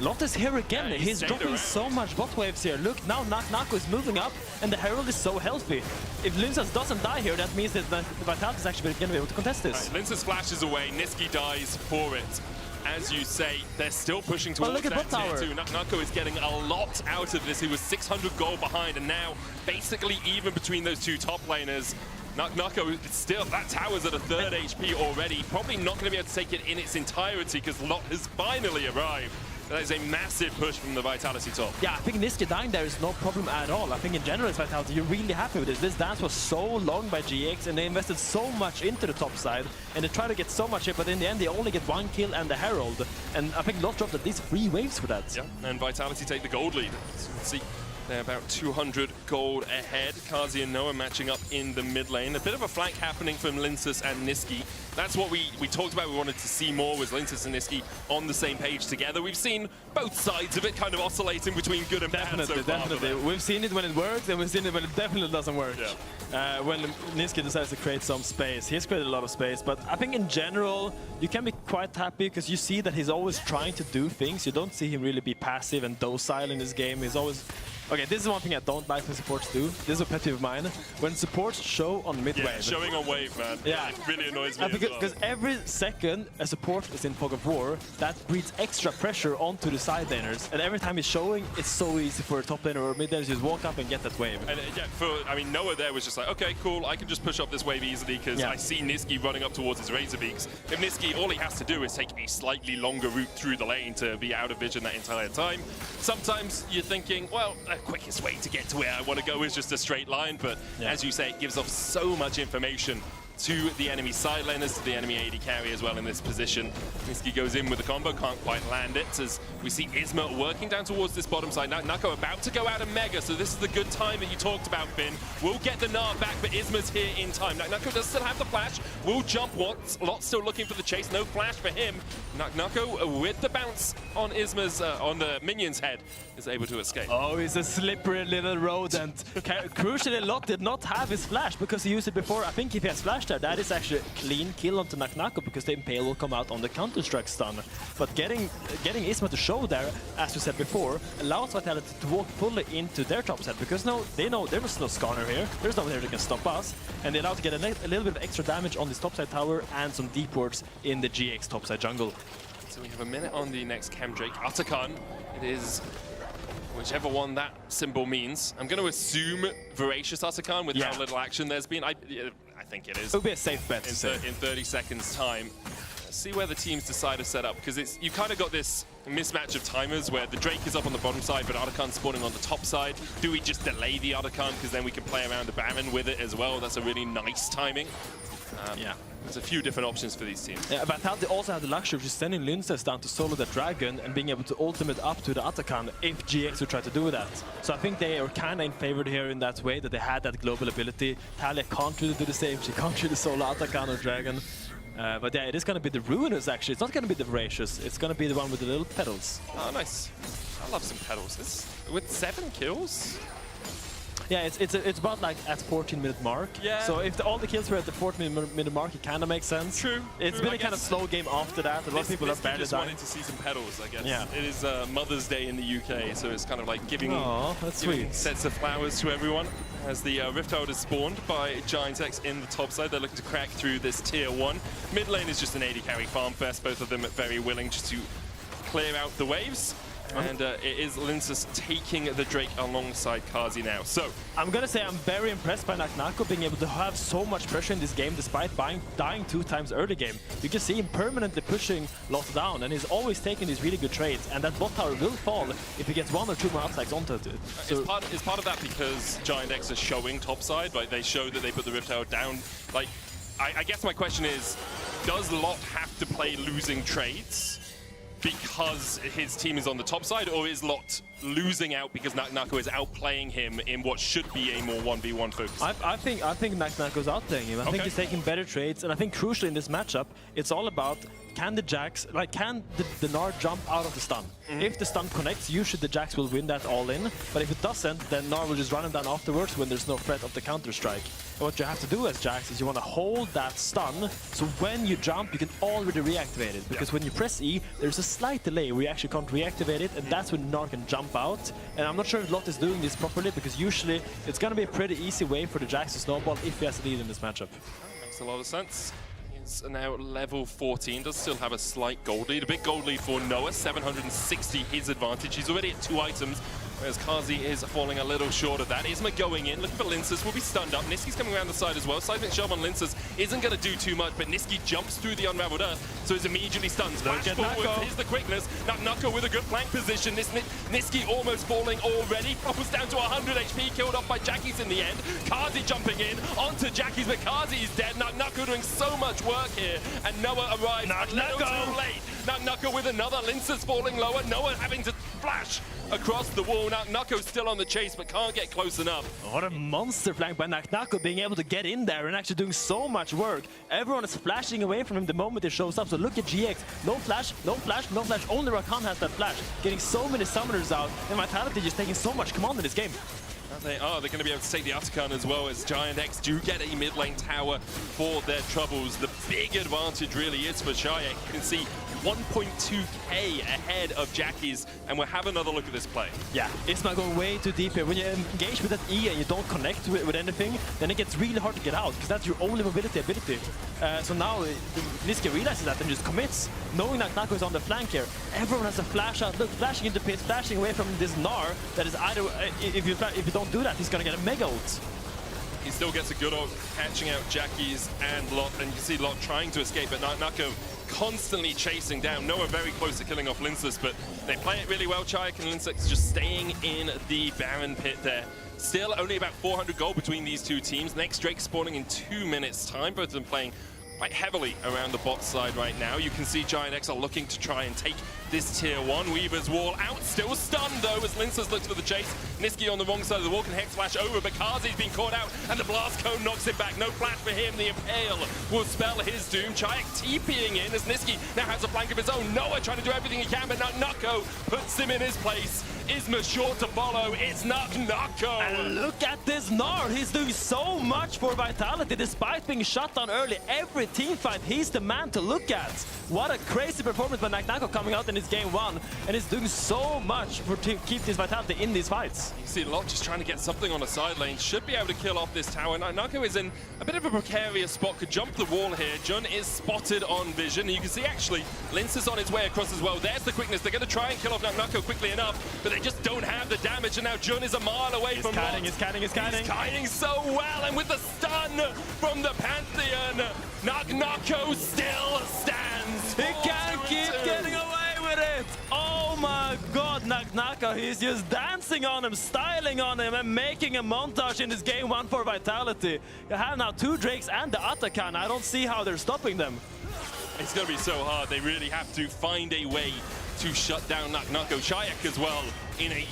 Lot is here again.
Yeah,
he's dropping so much bot waves here. Look, now NACL is moving up, and the Herald is so healthy. If Linces doesn't die here, that means that Vitality is actually going to be able to contest this.
Right, Linces flashes away, Niski dies for it. As you say, they're still pushing towards
look at
that
bot tower.
tier 2. NACL is getting a lot out of this. He was 600 gold behind, and now basically even between those two top laners. NACL still, that tower's at a 3rd HP already. Probably not going to be able to take it in its entirety because Lot has finally arrived. That is a massive push from the Vitality top.
Yeah, I think Niski dying there is no problem at all. I think in general, as Vitality, you're really happy with this. This dance was so long by GX, and they invested so much into the top side, and they try to get so much hit, but in the end, they only get 1 kill and the Herald. And I think Lot dropped at least 3 waves for that.
Yeah, and Vitality take the gold lead. As you can see, they're about 200 gold ahead. Kazi and Noah matching up in the mid lane. A bit of a flank happening from Linces and Niski. That's what we talked about. We wanted to see more, was Linces and Niski on the same page together. We've seen both sides of it kind of oscillating between good and bad so far.
Definitely. We've seen it when it works, and we've seen it when it definitely doesn't work. Yeah. When Niski decides to create some space. He's created a lot of space, but I think in general, you can be quite happy because you see that he's always trying to do things. You don't see him really be passive and docile in this game. He's always... Okay, this is one thing I don't like when supports do. This is a pet peeve of mine. When supports show on mid-wave.
Yeah, showing on wave, man.
Yeah.
It really annoys me
Because every second a support is in fog of war, that breeds extra pressure onto the side laners. And every time he's showing, it's so easy for a top laner or mid laner to just walk up and get that wave.
And I mean, Noah there was just like, okay, cool, I can just push up this wave easily because I see Niski running up towards his Razor Beaks. If Niski, all he has to do is take a slightly longer route through the lane to be out of vision that entire time. Sometimes you're thinking, well, the quickest way to get to where I want to go is just a straight line, but as you say, it gives off so much information to the enemy side laners, to the enemy AD carry as well in this position. Niski goes in with the combo, can't quite land it, as we see Isma working down towards this bottom side. Now NACL about to go out of Mega, so this is the good time that you talked about, Finn. We'll get the Gnar back, but Isma's here in time. Now NACL does still have the flash, will jump once. Lot's still looking for the chase, no flash for him. NACL with the bounce on Isma's, on the minion's head, is able to escape.
Oh, he's a slippery little rodent. Crucially, Lot did not have his flash because he used it before. I think if he has flash there, that is actually a clean kill onto NACL because the Impale will come out on the Counter-Strike stun. But getting Isma to show there, as we said before, allows Vitality to walk fully into their top side because they know there was no Skarner here. There's no one here that can stop us. And they're allowed to get a little bit of extra damage on this topside tower and some deep wards in the GX topside jungle.
So we have a minute on the next Chem Drake. Atakan, it is whichever one that symbol means. I'm going to assume Voracious Atakan with how little action there's been. I think it is.
It would be a safe bet to say.
In 30 seconds time. See where the teams decide to set up, because you kind of got this mismatch of timers where the Drake is up on the bottom side, but Atakan's spawning on the top side. Do we just delay the Atakan, because then we can play around the Baron with it as well? That's a really nice timing. There's a few different options for these teams.
Yeah, Vitality also have the luxury of just sending Linces down to solo the Dragon and being able to ultimate up to the Atakan if GX would try to do that. So I think they are kind of in favor here in that way, that they had that global ability. Talia can't really do the same. She can't really solo Atakan or Dragon. But yeah, it is going to be the Ruinous, actually. It's not going to be the Voracious. It's going to be the one with the little pedals.
Oh, nice. I love some pedals. With 7 kills?
Yeah, it's about like at 14-minute mark.
Yeah.
So if all the kills were at the 14-minute mark, it kind of makes sense.
True.
It's been a kind of slow game after that. A lot of people are barely
just
dying.
wanted to see some pedals, I guess.
Yeah.
It is Mother's Day in the UK, so it's kind of like giving
That's sweet.
sets of flowers to everyone. As the Rift Herald is spawned by Giant X in the top side, they're looking to crack through this tier 1. Mid lane is just an AD carry farm fest. Both of them very willing just to clear out the waves. And it is Linsus taking the Drake alongside Kazi now. So
I'm gonna say I'm very impressed by NACL being able to have so much pressure in this game despite dying 2 times early game. You can see him permanently pushing Lot down, and he's always taking these really good trades. And that bot tower will fall if he gets 1 or 2 more outstacks onto it. So
is part of that because Giant X is showing topside, like they show that they put the Rift Herald down. Like, I guess my question is, does Lot have to play losing trades because his team is on the top side, or is Lot losing out because NACL is outplaying him in what should be a more 1v1 focus?
I think NACL is outplaying him. I think he's taking better trades, and I think crucially in this matchup, it's all about can the Jax, like can the Gnar jump out of the stun? If the stun connects, usually the Jax will win that all in, but if it doesn't, then Gnar will just run him down afterwards when there's no threat of the counter strike. And what you have to do as Jax is you want to hold that stun, so when you jump, you can already reactivate it, because when you press E, there's a slight delay where you actually can't reactivate it, and that's when Gnar can jump out. And I'm not sure if Lot is doing this properly, because usually it's going to be a pretty easy way for the Jax to snowball if he has a lead in this matchup.
Makes a lot of sense. He's now level 14, does still have a slight gold lead. A big gold lead for Noah, 760 his advantage. He's already at 2 items, whereas Kazi is falling a little short of that. Isma going in, looking for Linsus, will be stunned up. Niski's coming around the side as well. Seismic Shove on Linsus isn't going to do too much, but Niski jumps through the Unraveled Earth, so he's immediately stunned. Flash forward, here's the quickness. NACL with a good flank position. This Niski almost falling already. Falls down to 100 HP, killed off by Jackies in the end. Kazi jumping in onto Jackies, but Kazi is dead. NACL doing so much work here, and Noah arrives a little too late. NACL with another. Linsus falling lower. Noah having to flash across the wall. NACL still on the chase, but can't get close enough.
What a monster flank by NACL, being able to get in there and actually doing so much work. Everyone is flashing away from him the moment he shows up. So look at GX. No flash, no flash, no flash. Only Rakan has that flash. Getting so many summoners out, and Vitality just taking so much command in this game.
They are. They're going to be able to take the Atakan as well, as Giant X do get a mid lane tower for their troubles. The big advantage really is for Shayak. You can see 1.2k ahead of Jackies, and we'll have another look at this play.
Yeah, it's not going way too deep here. When you engage with that E and you don't connect with anything, then it gets really hard to get out, because that's your only mobility ability. So now Niski realizes that and just commits, knowing that NACL is on the flank here. Everyone has a flash out. Look, flashing into pit, flashing away from this Gnar. That is either, if you don't do that, he's going to get a mega ult.
He still gets a good ult, catching out Jackies and Lot, and you can see Lot trying to escape, but NACL constantly chasing down. Noah very close to killing off Linsus, but they play it really well. Chayak and Linsus just staying in the Baron pit there. Still only about 400 gold between these two teams. Next Drake spawning in 2 minutes time. Both of them playing quite heavily around the bot side right now. You can see Giant X are looking to try and take this tier 1. Weaver's wall out, still stunned though as Linsus looks for the chase. Niski on the wrong side of the wall can hex flash over, but Kazi's been caught out and the blast cone knocks it back. No flash for him. The Impale will spell his doom. Chayak TPing in as Niski now has a flank of his own. Noah trying to do everything he can, but NACL puts him in his place. Isma short to follow. It's NACL.
And look at this Gnar. He's doing so much for Vitality despite being shut down early. Every team fight, he's the man to look at. What a crazy performance by NACL coming out in his game 1, and he's doing so much to keep this Vitality in these fights.
You see Lot just trying to get something on the side lane. Should be able to kill off this tower. NACL is in a bit of a precarious spot. Could jump the wall here. Jun is spotted on vision. And you can see actually Linsus on his way across as well. There's the quickness. They're going to try and kill off NACL quickly enough, but they just don't have the damage, and now Jun is a mile away from Lot.
He's kiting. He's
kiting so well, and with the stun from the Pantheon, NACL still stands.
He can't keep getting away with it. Oh my god, NACL, he's just dancing on him, styling on him, and making a montage in this game 1 for Vitality. You have now 2 Drakes and the Atakan. I don't see how they're stopping them.
It's going to be so hard. They really have to find a way to shut down NACL. Chayak as well in a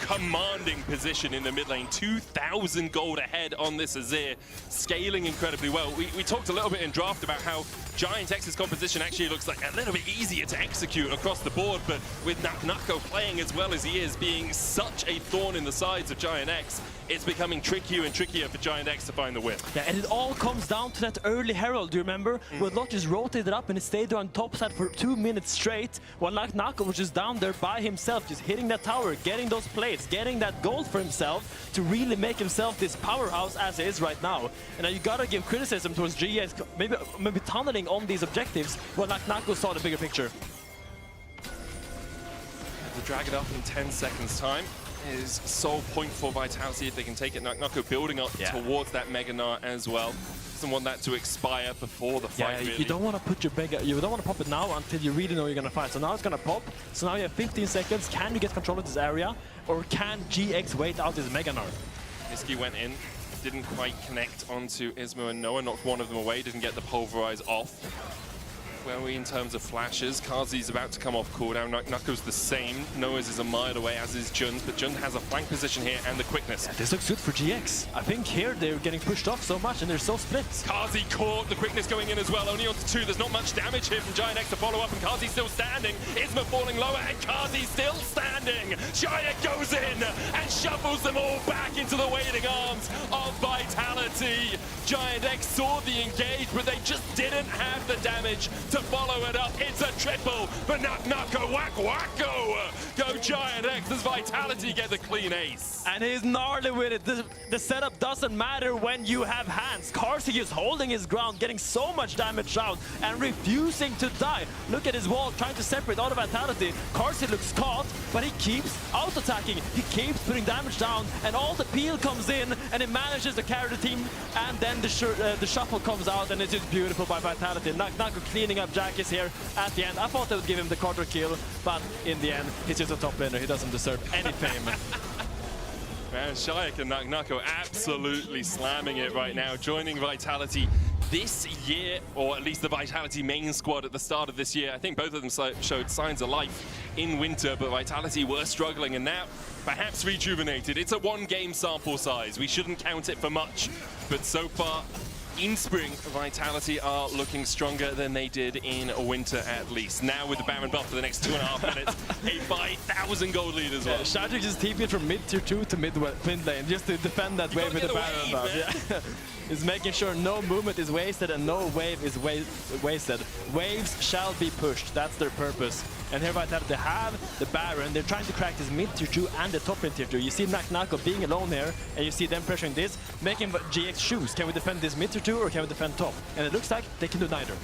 commanding position in the mid lane. 2,000 gold ahead on this Azir, scaling incredibly well. We talked a little bit in draft about how Giant X's composition actually looks like a little bit easier to execute across the board, but with NACL playing as well as he is, being such a thorn in the sides of Giant X, it's becoming trickier and trickier for Giant X to find the win.
Yeah, and it all comes down to that early Herald, do you remember? Where Lot just rotated up and he stayed there on top side for 2 minutes straight, while NACL was just down there by himself, just hitting that tower, getting those plates, getting that gold for himself to really make himself this powerhouse as he is right now. And now you gotta give criticism towards GX, maybe tunneling on these objectives, while NACL saw the bigger picture.
To drag it up in 10 seconds time is sole point for Vitality if they can take it. NACL building up towards that Mega Gnar as well. Doesn't want that to expire before the fight, really.
You don't want to put your Mega, you don't want to pop it now until you really know you're going to fight. So now it's going to pop. So now you have 15 seconds. Can you get control of this area? Or can GX wait out his Mega Gnar?
Nisqy went in, didn't quite connect onto Ismo and Noah, knocked one of them away, didn't get the Pulverize off. Where are we in terms of flashes? Kazi's about to come off cooldown. NACL's the same. Noah's is a mile away, as is Jun's, but Jun has a flank position here and the quickness.
Yeah, this looks good for GX. I think here they're getting pushed off so much and they're so split.
Kazi caught the quickness going in as well, only onto 2. There's not much damage here from Giant X to follow up, and Kazi's still standing. Isma falling lower, and Kazi's still standing. Giant goes in and shuffles them all back into the waiting arms of Vitality. Giant X saw the engage, but they just didn't have the damage to follow it up. It's a triple, but NACL whack-wacko. Go Giant X as Vitality get the clean ace.
And he's gnarly with it. The setup doesn't matter when you have hands. Carsey is holding his ground, getting so much damage out and refusing to die. Look at his wall, trying to separate out of Vitality. Carsey looks caught, but he keeps out-attacking. He keeps putting damage down, and all the peel comes in, and he manages to carry the team. And then the shuffle comes out, and it's just beautiful by Vitality. NACL cleaning up Jack is here at the end. I thought they would give him the quarter kill, but in the end, he's just a top laner. He doesn't deserve any fame.
Man, Shayak and NACL absolutely slamming it right now, joining Vitality this year, or at least the Vitality main squad at the start of this year. I think both of them showed signs of life in winter, but Vitality were struggling, and now perhaps rejuvenated. It's a 1-game sample size. We shouldn't count it for much, but so far, in spring, Vitality are looking stronger than they did in winter at least. Now with the Baron buff for the next 2.5 minutes, a 5,000 gold lead as well.
Shadrick just TP'd from mid tier 2 to mid lane just to defend that wave with the Baron buff. Yeah. He's making sure no movement is wasted and no wave is wasted. Waves shall be pushed, that's their purpose. And here Vitality have the Baron, they're trying to crack this mid tier 2 and the top lane tier 2. You see NACL being alone here, and you see them pressuring this, making GX choose. Can we defend this mid tier 2 or can we defend top? And it looks like they can do neither.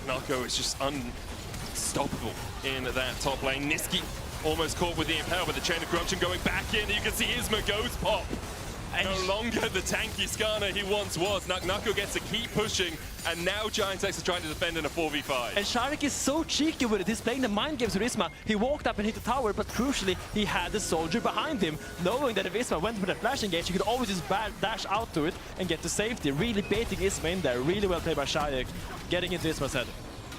NACL is just unstoppable in that top lane. Nisqy almost caught with the Impale, but the Chain of Corruption going back in. You can see Isma goes pop. No longer the tanky Skarner he once was. NACL gets to keep pushing, and now Giant X is trying to defend in a 4v5.
And Sharik is so cheeky with it. He's playing the mind games with Isma. He walked up and hit the tower, but crucially, he had the soldier behind him, knowing that if Isma went for the flash engage, he could always just dash out to it and get to safety. Really baiting Isma in there. Really well played by Sharik, getting into Isma's head.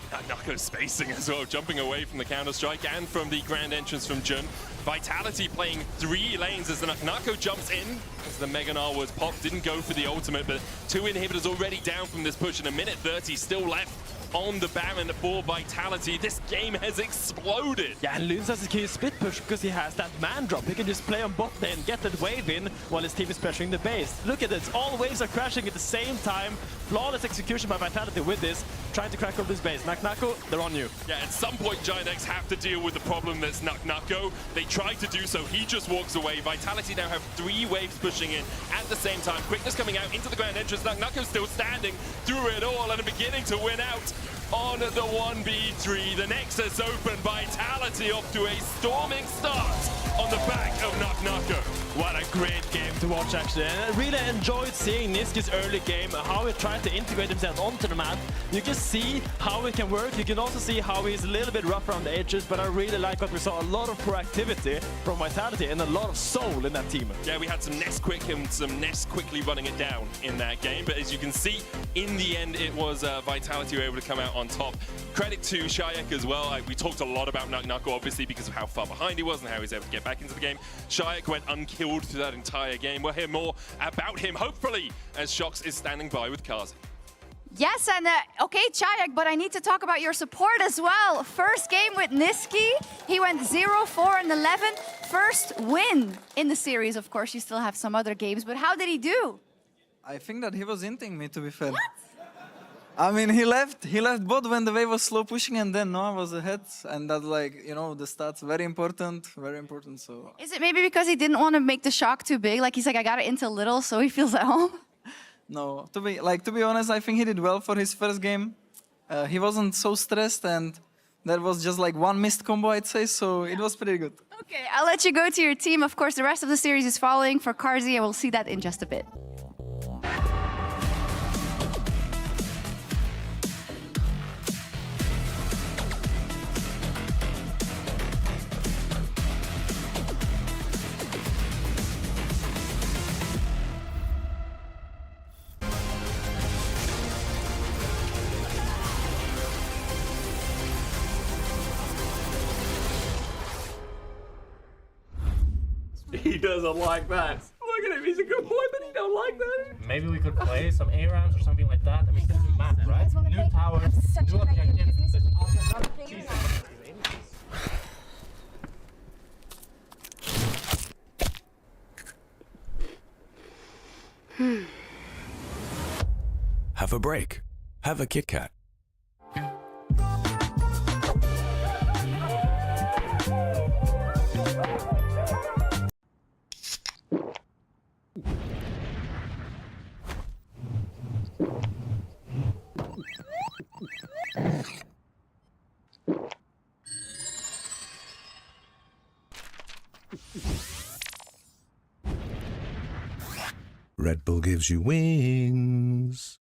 NACL spacing as well, jumping away from the counter-strike and from the grand entrance from Jun. Vitality playing 3 lanes as the NACL jumps in as the Mega Gnar was popped, didn't go for the ultimate, but 2 inhibitors already down from this push and a minute 30 still left on the Baron for Vitality. This game has exploded.
Yeah, and Lunes has a key split push because he has that man drop. He can just play on bot lane, get that wave in while his team is pressuring the base. Look at this, all waves are crashing at the same time. Flawless execution by Vitality with this, trying to crack over this base. NACL, they're on you.
Yeah, at some point Giant X have to deal with the problem that's NACL. They try to do so, he just walks away. Vitality now have 3 waves pushing in at the same time. Quickness coming out into the grand entrance. NACL still standing through it all and beginning to win out on the 1v3. The Nexus open, Vitality off to a storming start on the back of NACL.
What a great game to watch, actually. And I really enjoyed seeing Nisqy's early game, how he tried to integrate himself onto the map. You can see how it can work. You can also see how he's a little bit rough around the edges, but I really like what we saw. A lot of proactivity from Vitality and a lot of soul in that team.
Yeah, we had some Nest quick and some Nest quickly running it down in that game, but as you can see, in the end, it was Vitality who were able to come out on top. Credit to Shayak as well. We talked a lot about NACL, obviously, because of how far behind he was and how he was able to get back into the game. Shayak went unkilled through that entire game. We'll hear more about him, hopefully, as Shox is standing by with Kazi.
Yes, and okay, Chayak, but I need to talk about your support as well. First game with Niski, he went 0-4 and 11. First win in the series. Of course, you still have some other games, but how did he do?
I think that he was hinting me, to be fair. What? I mean, he left bot when the wave was slow pushing, and then Noah was ahead, and that, like, you know, the stats very important, so.
Is it maybe because he didn't want to make the shock too big? Like, he's like, I got it into little, so he feels at home?
No, to be honest, I think he did well for his first game. He wasn't so stressed, and there was just like one missed combo, I'd say, so it was pretty good.
Okay, I'll let you go to your team. Of course, the rest of the series is following for Carzzy, and we'll see that in just a bit.
He doesn't like that. Look at him, he's a good boy, but he don't like that.
Maybe we could play some A rounds or something like that. I mean, this is map, right? New tower, new objective.
Have a break. Have a Kit Kat. Red Bull gives you wings.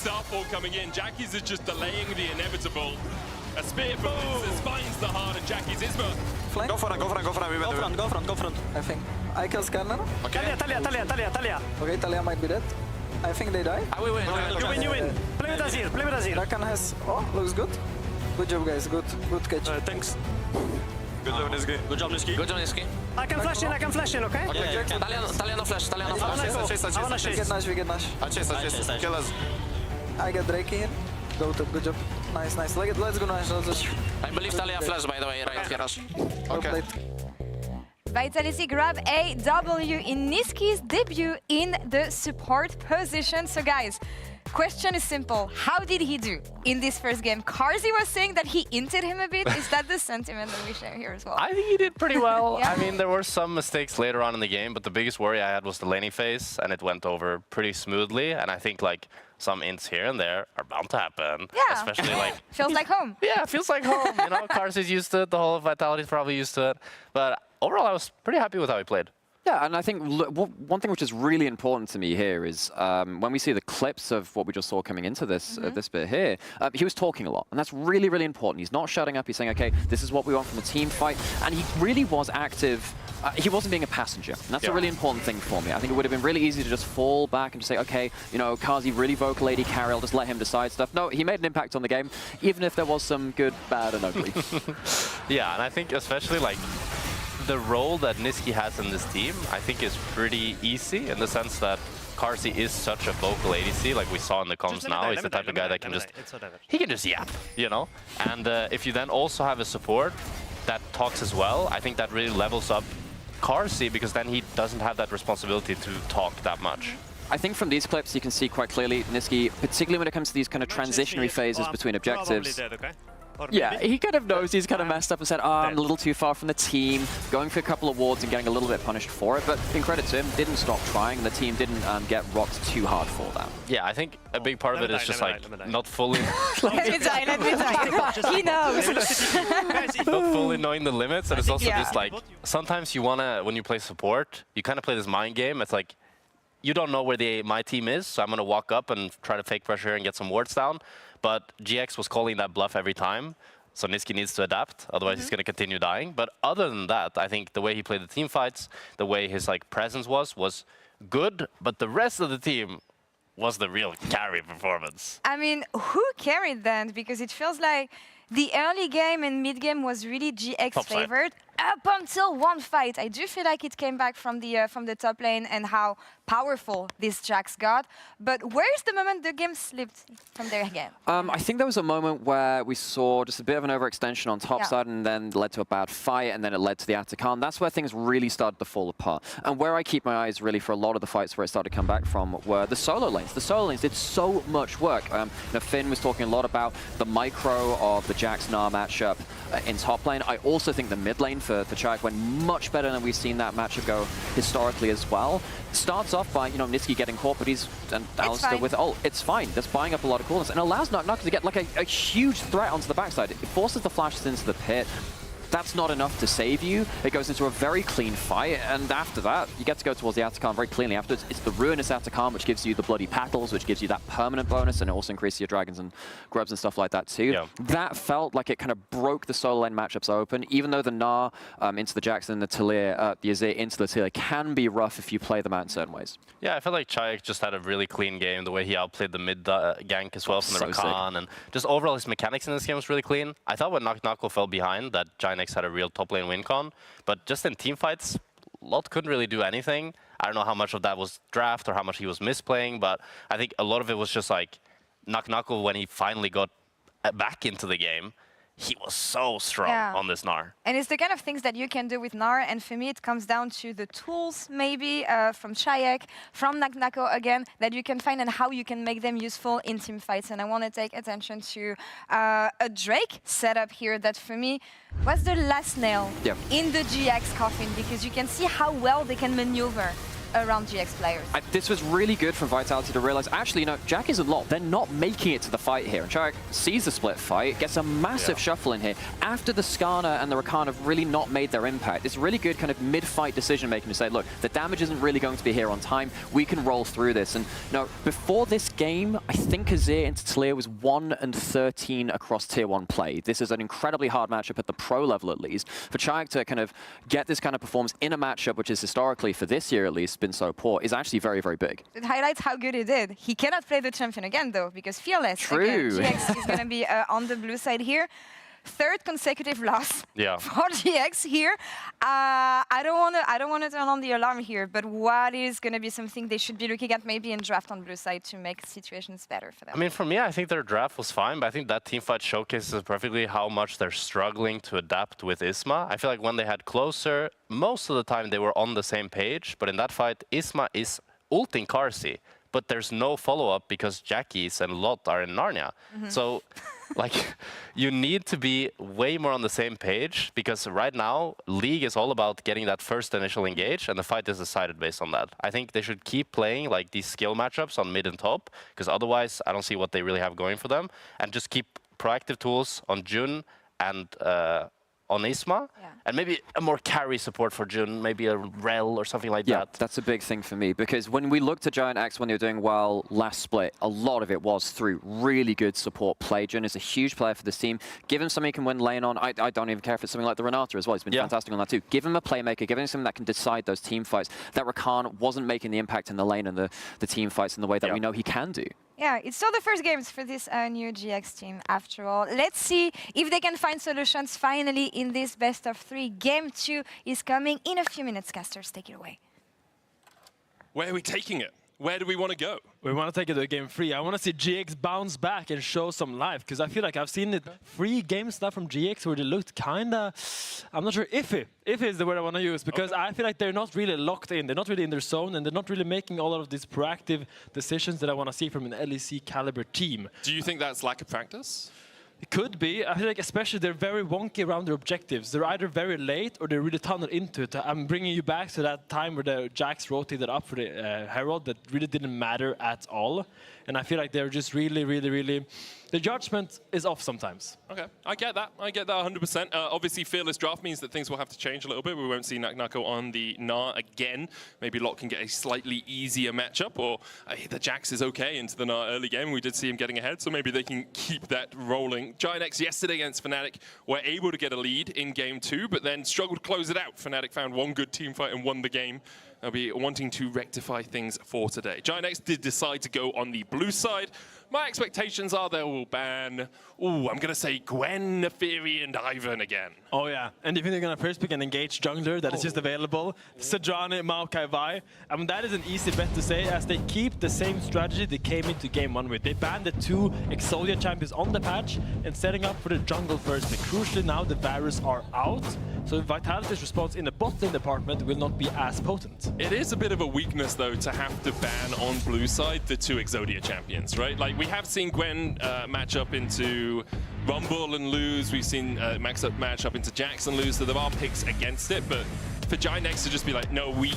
Starfall coming in. Jackie's is just delaying the inevitable. A spear from Princess finds the heart, and Jackie's Isma.
Flank.
Go front.
Go front. I think. I kill Scanner.
Okay.
Talia.
Okay, Talia might be dead. I think they die.
We win.
You win. Play with Azir.
Rakan has... Oh, looks good. Good job, guys. Good catch.
Thanks.
Good job, Niski.
Good job, Niski.
I can flash in, okay?
Talia no flash.
We get Nash.
I chase. Kill us.
I get Drake here. Go to good job. Nice. Let's go Nash.
I believe Talia flash, by the way, right here.
Okay.
Vitality grab a W in Niski's debut in the support position. So guys, question is simple. How did he do in this first game? Carzy was saying that he inted him a bit. Is that the sentiment that we share here as well?
I think he did pretty well.
Yeah.
I mean, there were some mistakes later on in the game, but the biggest worry I had was the laning phase, and it went over pretty smoothly. And I think like some ints here and there are bound to happen.
Yeah.
Especially like...
Feels like home.
Yeah, it feels like home. You know, Carzy's used to it. The whole Vitality's probably used to it. But overall, I was pretty happy with how he played.
Yeah, and I think one thing which is really important to me here is when we see the clips of what we just saw coming into this this bit here, he was talking a lot, and that's really, really important. He's not shutting up. He's saying, okay, this is what we want from a team fight, and he really was active. He wasn't being a passenger, and that's a really important thing for me. I think it would have been really easy to just fall back and just say, okay, you know, Carzy really vocal AD carry, I'll just let him decide stuff. No, he made an impact on the game, even if there was some good, bad, and ugly.
Yeah, and I think especially like the role that Niski has in this team, I think is pretty easy in the sense that Carzy is such a vocal ADC, like we saw in the comms now. He's the type of guy that can just, he can just yap, you know? And if you then also have a support that talks as well, I think that really levels up Carzy, because then he doesn't have that responsibility to talk that much.
I think from these clips you can see quite clearly Niski, particularly when it comes to these kind of transitionary phases between objectives. Yeah, he kind of knows he's kind of messed up and said, oh, I'm a little too far from the team, going for a couple of wards and getting a little bit punished for it. But in credit to him, didn't stop trying, and the team didn't get rocked too hard for that.
Yeah, I think a big part of it is just like not fully...
Let me die. He knows.
Not fully knowing the limits, and it's also just like, sometimes you want to, when you play support, you kind of play this mind game. It's like, you don't know where my team is, so I'm going to walk up and try to fake pressure and get some wards down. But GX was calling that bluff every time, so Niski needs to adapt, otherwise he's going to continue dying. But other than that, I think the way he played the team fights, the way his like presence was good, but the rest of the team was the real carry performance.
I mean, who carried then? Because it feels like the early game and mid game was really GX favored. Up until one fight, I do feel like it came back from the top lane and how powerful this Jax got. But where's the moment the game slipped from there again?
I think there was a moment where we saw just a bit of an overextension on top side, and then led to a bad fight, and then it led to the Atakan. That's where things really started to fall apart. And where I keep my eyes really for a lot of the fights where it started to come back from were the solo lanes. The solo lanes did so much work. You know, Finn was talking a lot about the micro of the Jax-Gnar matchup in top lane. I also think the mid lane for Chayek went much better than we've seen that matchup go historically as well. Starts off by, you know, Niski getting caught, but he's Alistair with ult. It's fine. That's buying up a lot of coolness and allows NACL to get like a huge threat onto the backside. It forces the flashes into the pit. That's not enough to save you. It goes into a very clean fight, and after that, you get to go towards the Atakan very cleanly. Afterwards, it's the Ruinous Atakan, which gives you the Bloody Paddles, which gives you that permanent bonus, and it also increases your dragons and grubs and stuff like that too. Yeah. That felt like it kind of broke the solo lane matchups open, even though the Gnar into the Jax and the Talia, the Azir into the Talia can be rough if you play them out in certain ways.
Yeah, I felt like Chayek just had a really clean game, the way he outplayed the mid gank as well from the Rakan, and just overall his mechanics in this game was really clean. I thought when NACL fell behind that Ginex had a real top lane win con, but just in team fights, Lot couldn't really do anything. I don't know how much of that was draft or how much he was misplaying, but I think a lot of it was just like NACL when he finally got back into the game, he was so strong on this Gnar.
And it's the kind of things that you can do with Gnar, and for me it comes down to the tools maybe from Chayek, from NACL again, that you can find and how you can make them useful in team fights. And I want to take attention to a Drake setup here that for me was the last nail in the GX coffin, because you can see how well they can maneuver
around GX players.
This was really good from Vitality to realize, actually, you know, Jack is a lot. They're not making it to the fight here. And Chayek sees the split fight, gets a massive shuffle in here. After the Skarner and the Rakan have really not made their impact, it's really good kind of mid-fight decision-making to say, look, the damage isn't really going to be here on time. We can roll through this. And you know, before this game, I think Azir into Talia was 1-13 across Tier 1 play. This is an incredibly hard matchup at the pro level, at least. For Chayek to kind of get this kind of performance in a matchup, which is historically, for this year at least, been so poor, is actually very, very big.
It highlights how good he did. He cannot play the champion again, though, because Fearless again, GX is going to be on the blue side here. Third consecutive loss for GX here. I don't want to turn on the alarm here, but what is going to be something they should be looking at maybe in draft on blue side to make situations better for them?
I mean, for me, I think their draft was fine, but I think that teamfight showcases perfectly how much they're struggling to adapt with Isma. I feel like when they had closer, most of the time they were on the same page, but in that fight, Isma is ulting Karsi. But there's no follow-up because Jackies and Lot are in Narnia. So, like, you need to be way more on the same page because right now, League is all about getting that first initial engage, and the fight is decided based on that. I think they should keep playing like these skill matchups on mid and top, because otherwise, I don't see what they really have going for them, and just keep proactive tools on Jun and on Isma, and maybe a more carry support for Jun, maybe a Rel or something like that.
That's a big thing for me, because when we looked at Giant X when they were doing well last split, a lot of it was through really good support play. Jun is a huge player for this team. Give him something he can win lane on. I don't even care if it's something like the Renata as well. He's been fantastic on that too. Give him a playmaker, give him something that can decide those team fights. That Rakan wasn't making the impact in the lane and the team fights in the way that we know he can do.
Yeah, it's still the first games for this new GX team, after all. Let's see if they can find solutions finally in this best of 3. Game 2 is coming in a few minutes. Casters, take it away.
Where are we taking it? Where do we want to go?
We want to take it to game 3. I want to see GX bounce back and show some life, because I feel like I've seen it 3 games now from GX where they looked kind of, I'm not sure, iffy. Iffy is the word I want to use, because I feel like they're not really locked in. They're not really in their zone, and they're not really making all of these proactive decisions that I want to see from an LEC caliber team.
Do you think that's lack of practice?
It could be. I feel like especially they're very wonky around their objectives. They're either very late or they're really tunneled into it. I'm bringing you back to that time where the Jax rotated up for the Herald that really didn't matter at all. And I feel like they're just really... The judgment is off sometimes.
Okay, I get that 100%. Obviously, Fearless draft means that things will have to change a little bit. We won't see NACL on the Gnar again. Maybe Lot can get a slightly easier matchup, or the Jax is okay into the Gnar early game. We did see him getting ahead, so maybe they can keep that rolling. Giant X yesterday against Fnatic were able to get a lead in game 2, but then struggled to close it out. Fnatic found one good team fight and won the game. They'll be wanting to rectify things for today. Giant X did decide to go on the blue side. My expectations are they will ban, I'm going to say Gwen, Neferi, and Ivan again.
Oh, yeah. And if they're going to first pick an engaged jungler that is just available, Sejuani, Maokai, Vi, I mean, that is an easy bet to say, as they keep the same strategy they came into game 1 with. They banned the 2 Exodia champions on the patch and setting up for the jungle first. But crucially now, the Varus are out, so Vitality's response in the bot lane department will not be as potent.
It is a bit of a weakness, though, to have to ban on blue side the 2 Exodia champions, right? Like, we have seen Gwen match up into Rumble and lose. We've seen match up into Jax and lose, so there are picks against it, but for Giant X to just be like, no, we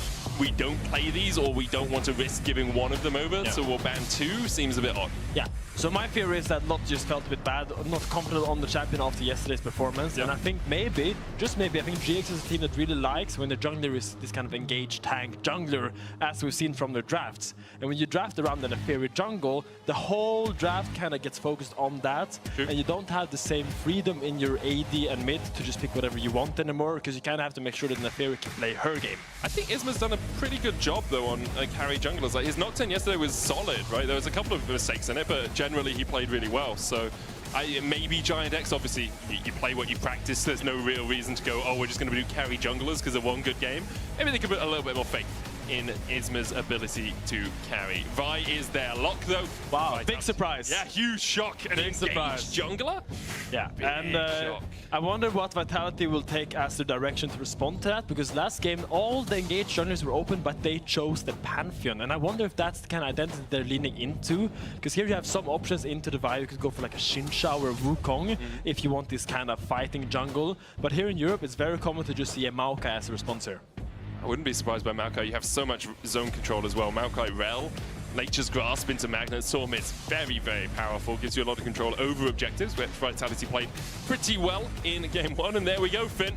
don't play these, or we don't want to risk giving one of them over, so we'll ban 2, seems a bit odd.
Yeah, so my fear is that Lot just felt a bit bad, not confident on the champion after yesterday's performance, and I think maybe, just maybe, I think GX is a team that really likes when the jungler is this kind of engaged tank jungler, as we've seen from their drafts. And when you draft around an Neferi jungle, the whole draft kind of gets focused on that, and you don't have the same freedom in your AD and mid to just pick whatever you want anymore, because you kind of have to make sure that Neferi can play her game.
I think Isma's done a pretty good job, though, on carry junglers. Like, his Nocturne yesterday was solid, right? There was a couple of mistakes in it, but generally he played really well. So maybe Giant X, obviously, you play what you practice. There's no real reason to go, we're just going to do carry junglers because of one good game. Maybe they could put a little bit more faith in Isma's ability to carry. Vi is their lock, though.
Wow, big surprise.
Yeah, huge shock. An engaged jungler?
Yeah, and I wonder what Vitality will take as the direction to respond to that, because last game all the engaged junglers were open, but they chose the Pantheon, and I wonder if that's the kind of identity they're leaning into, because here you have some options into the Vi. You could go for like a Xinshao or a Wukong if you want this kind of fighting jungle, but here in Europe it's very common to just see a Maokai as a response here.
wouldn't be surprised by Maokai. You have so much zone control as well. Maokai Rel, Nature's Grasp into Magnet Storm. It's very, very powerful. Gives you a lot of control over objectives, which Vitality played pretty well in game 1. And there we go, Finn.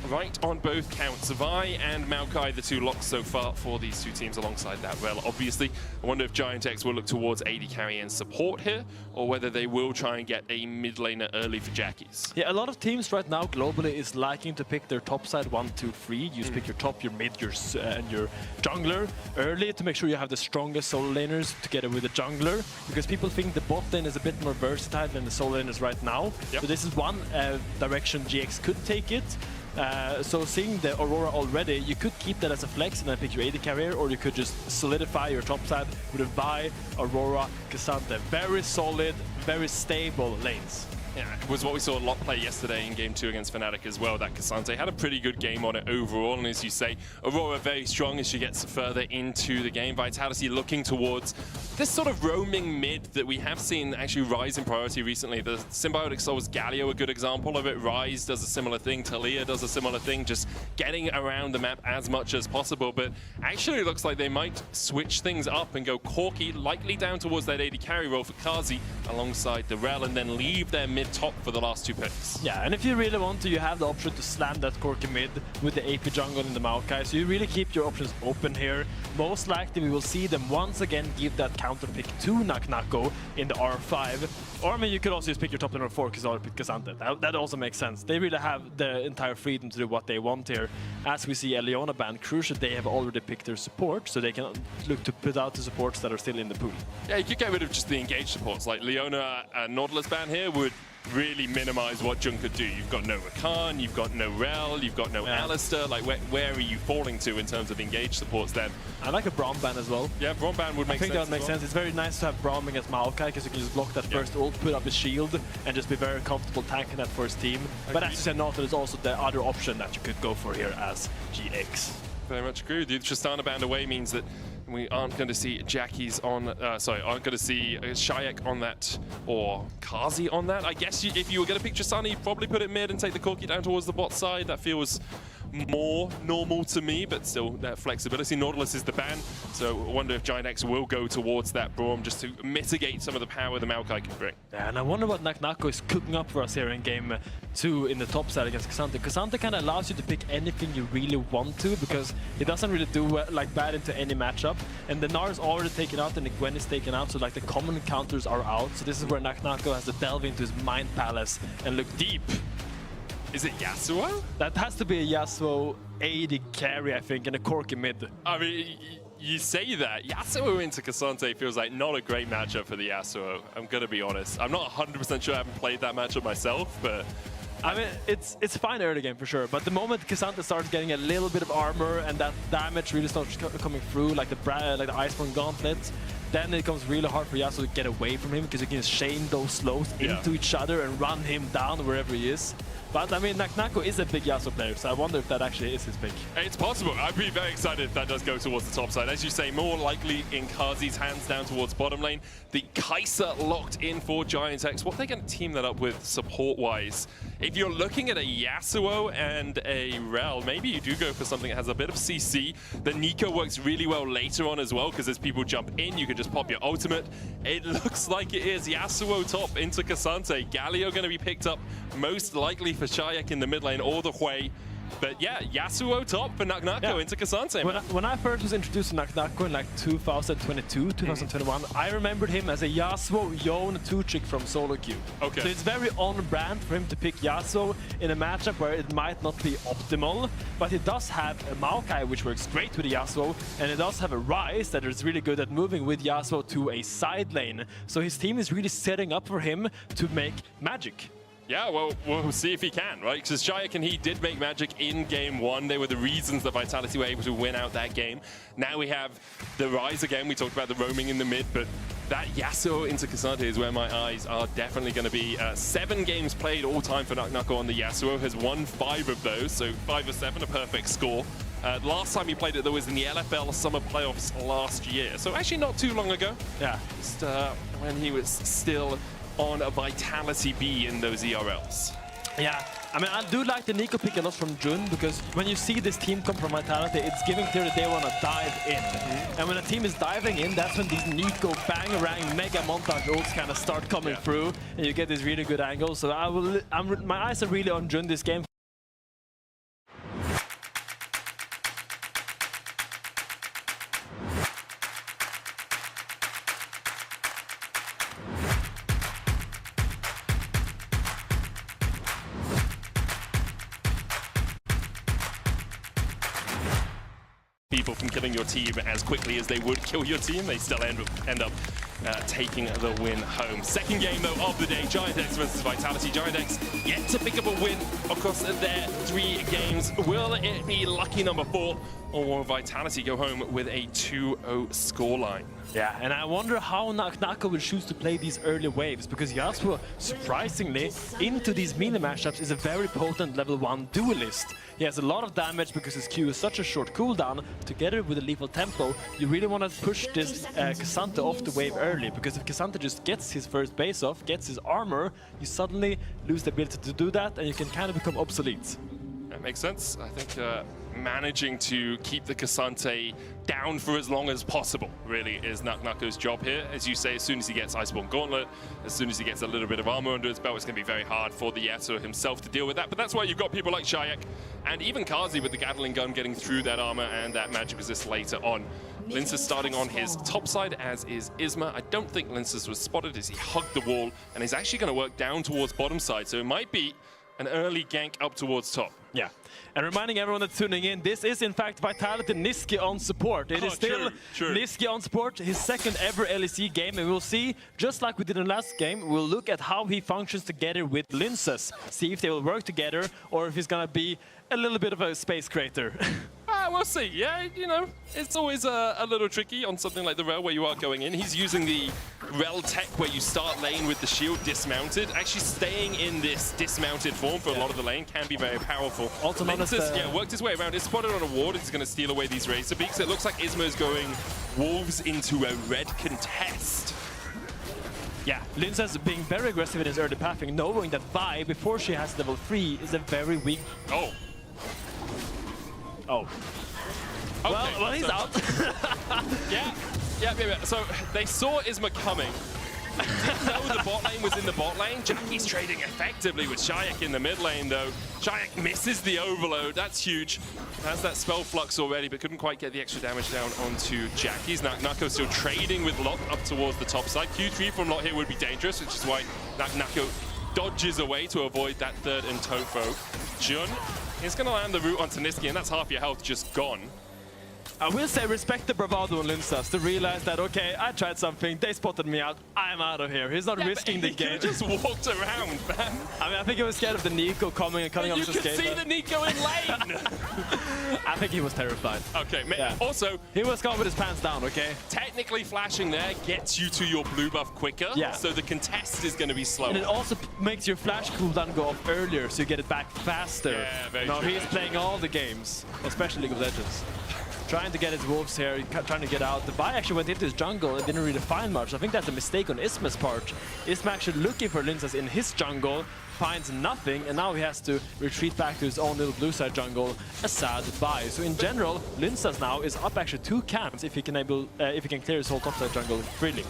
Right on both counts. Vi and Maokai, the two locks so far for these two teams alongside that Rel. Obviously, I wonder if Giant X will look towards AD carry and support here, or whether they will try and get a mid laner early for Jackies.
Yeah, a lot of teams right now globally is liking to pick their top side 1, 2, 3. You just pick your top, your mid, and your jungler early to make sure you have the strongest solo laners together with the jungler, because people think the bot lane is a bit more versatile than the solo laners right now.
Yep.
So this is one direction GX could take it. So seeing the Aurora already, you could keep that as a flex and then pick your AD carrier, or you could just solidify your top side with a Vi, Aurora, Cassandra. Very solid, very stable lanes.
Yeah, it was what we saw a lot play yesterday in game 2 against Fnatic as well. That Cassandra had a pretty good game on it overall, and as you say, Aurora very strong as she gets further into the game. Vitality looking towards this sort of roaming mid that we have seen actually rise in priority recently. The Symbiotic Souls Galio, a good example of it. Ryze does a similar thing. Talia does a similar thing, just getting around the map as much as possible. But actually it looks like they might switch things up and go Corki, likely down towards that AD carry role for Kazi alongside the Rel, and then leave their mid top for the last 2 picks.
Yeah, and if you really want to, you have the option to slam that Corki mid with the AP jungle in the Maokai, so you really keep your options open here. Most likely we will see them once again give that counter pick to NACL in the R5. Or I mean, you could also just pick your top laner 4 because pick Cassandra. That also makes sense. They really have the entire freedom to do what they want here. As we see Leona ban Crucial, they have already picked their support, so they can look to put out the supports that are still in the pool.
Yeah, you could get rid of just the engaged supports. Like Leona and Nautilus ban here would really minimize what Jung could do. You've got no Rakan, you've got no Rel, you've got no Alistair. Like, where are you falling to in terms of engaged supports then?
I like a Braum ban as well.
Yeah, Braum ban would make sense.
I think that would make sense. It's very nice to have Braum against Maokai because you can just block that first ult, put up his shield, and just be very comfortable tanking that first team. But as you said, Nautilus is also the other option that you could go for here as GX.
Very much agree with you. Tristana band away means that we aren't going to see Jackie's on, aren't going to see Shayak on that, or Kazi on that. I guess if you were going to pick Tristana, you'd probably put it mid and take the Corki down towards the bot side. That feels more normal to me, but still that flexibility. Nautilus is the ban, so I wonder if Giant X will go towards that Braum just to mitigate some of the power the Maokai can bring.
Yeah, and I wonder what NACL is cooking up for us here in game 2 in the top side against Cassandra. Cassandra kind of allows you to pick anything you really want to, because it doesn't really do like bad into any matchup. And the Gnar is already taken out and the Gwen is taken out, so like the common counters are out. So this is where NACL has to delve into his mind palace and look deep.
Is it Yasuo?
That has to be a Yasuo AD carry, I think, and a Corki mid.
I mean, you say that. Yasuo into Cassandra feels like not a great matchup for the Yasuo. I'm going to be honest. I'm not 100% sure I haven't played that matchup myself, but...
I mean, it's fine early game for sure, but the moment Cassandra starts getting a little bit of armor and that damage really starts coming through, like the Iceborne Gauntlet, then it becomes really hard for Yasuo to get away from him because you can chain those slows into each other and run him down wherever he is. But I mean, NACL is a big Yasuo player, so I wonder if that actually is his pick.
It's possible. I'd be very excited if that does go towards the top side. As you say, more likely in Kazi's hands down towards bottom lane. The Kai'Sa locked in for Giant X. What are they going to team that up with support-wise? If you're looking at a Yasuo and a Rel, maybe you do go for something that has a bit of CC. The Nico works really well later on as well, because as people jump in, you can just pop your ultimate. It looks like it is Yasuo top into Cassandra. Galio going to be picked up most likely for Shayak in the mid lane or the Hui. But yeah, Yasuo top for NACL into Cassandra.
When I first was introduced to NACL in like 2022, 2021, I remembered him as a Yasuo Yone 2-trick from solo queue.
Okay.
So it's very on brand for him to pick Yasuo in a matchup where it might not be optimal, but he does have a Maokai which works great with Yasuo, and it does have a Ryze that is really good at moving with Yasuo to a side lane. So his team is really setting up for him to make magic.
Yeah, well, we'll see if he can, right? Because Shayak and he did make magic in game 1. They were the reasons that Vitality were able to win out that game. Now we have the Ryze again. We talked about the roaming in the mid, but that Yasuo into Cassandra is where my eyes are definitely going to be. 7 games played all time for NACL on the Yasuo. Has won 5 of those, so 5 or 7, a perfect score. Last time he played it, though, was in the LFL Summer Playoffs last year. So actually not too long ago.
Yeah.
Just when he was still on a Vitality B in those ERLs.
Yeah, I mean, I do like the NACL pick a lot from Jun, because when you see this team come from Vitality, it's giving clear that they want to dive in. And when a team is diving in, that's when these NACL bang-a-rang mega montage ults kind of start coming through, and you get this really good angle. So my eyes are really on Jun this game.
People from killing your team as quickly as they would kill your team, they still end up taking the win home. Second game though of the day, GiantX versus Vitality. GiantX yet to pick up a win across their 3 games. Will it be lucky number 4, or will Vitality go home with a 2-0 scoreline?
Yeah, and I wonder how NACL will choose to play these early waves, because Yasuo, surprisingly, into these melee matchups is a very potent level 1 duelist. He has a lot of damage because his Q is such a short cooldown. Together with a lethal tempo, you really want to push this K'Sante off the wave early, because if K'Sante just gets his first base off, gets his armor, you suddenly lose the ability to do that, and you can kind of become obsolete.
That makes sense. I think managing to keep the K'Sante down for as long as possible really is NACL's job here. As you say, as soon as he gets Iceborne Gauntlet, as soon as he gets a little bit of armor under his belt, it's going to be very hard for the Yasuo himself to deal with that. But that's why you've got people like Shayak and even Kazi with the Gatling gun getting through that armor and that magic resist later on. Linces starting on his top side, as is Isma. I don't think Linces was spotted as he hugged the wall, and he's actually going to work down towards bottom side, so it might be an early gank up towards top.
Yeah, and reminding everyone that's tuning in, this is in fact Vitality Niski on support. It is still Niski on support, his second ever LEC game, and we'll see, just like we did in the last game, we'll look at how he functions together with Linces. See if they will work together, or if he's gonna be a little bit of a space crater.
We'll see. Yeah, you know, it's always a little tricky on something like the Rel where you are going in. He's using the Rel tech where you start lane with the shield dismounted. Actually staying in this dismounted form for a lot of the lane can be very powerful.
Also
Linces, worked his way around. It's spotted on a ward. He's going to steal away these Razor Beaks. It looks like Isma is going Wolves into a red contest.
Yeah, Linces being very aggressive in his early pathing, knowing that Vi, before she has level 3, is a very weak... Oh.
Okay,
well, he's out.
Yeah. So they saw Isma coming. Didn't know the bot lane was in the bot lane. Jackie's trading effectively with Shayak in the mid lane, though. Shayak misses the overload. That's huge. Has that spell flux already, but couldn't quite get the extra damage down onto Jackie's. NACL still trading with Lot up towards the top side. Q3 from Lot here would be dangerous, which is why NACL dodges away to avoid that third and Tofo. Jun is going to land the root onto Niski, and that's half your health just gone.
I will say respect the bravado on Linces to realize that, okay, I tried something, they spotted me out, I'm out of here. He's not risking the game.
He just walked around, man.
I mean, I think he was scared of the NACL coming and cutting off his skate.
You can see the NACL in lane!
I think he was terrified.
Okay, also...
He was caught with his pants down, okay?
Technically flashing there gets you to your blue buff quicker, so the contest is going to be slower.
And it also makes your flash cooldown go off earlier, so you get it back faster.
Yeah, very
true. He's
very
playing
true.
all the games, especially League of Legends. Trying to get his wolves here, trying to get out. The Vi actually went into his jungle and didn't really find much. I think that's a mistake on Isma's part. Isma actually looking for Linces in his jungle, finds nothing, and now he has to retreat back to his own little blue side jungle. A sad Vi. So in general, Linces now is up actually 2 camps if he can clear his whole top side jungle freely.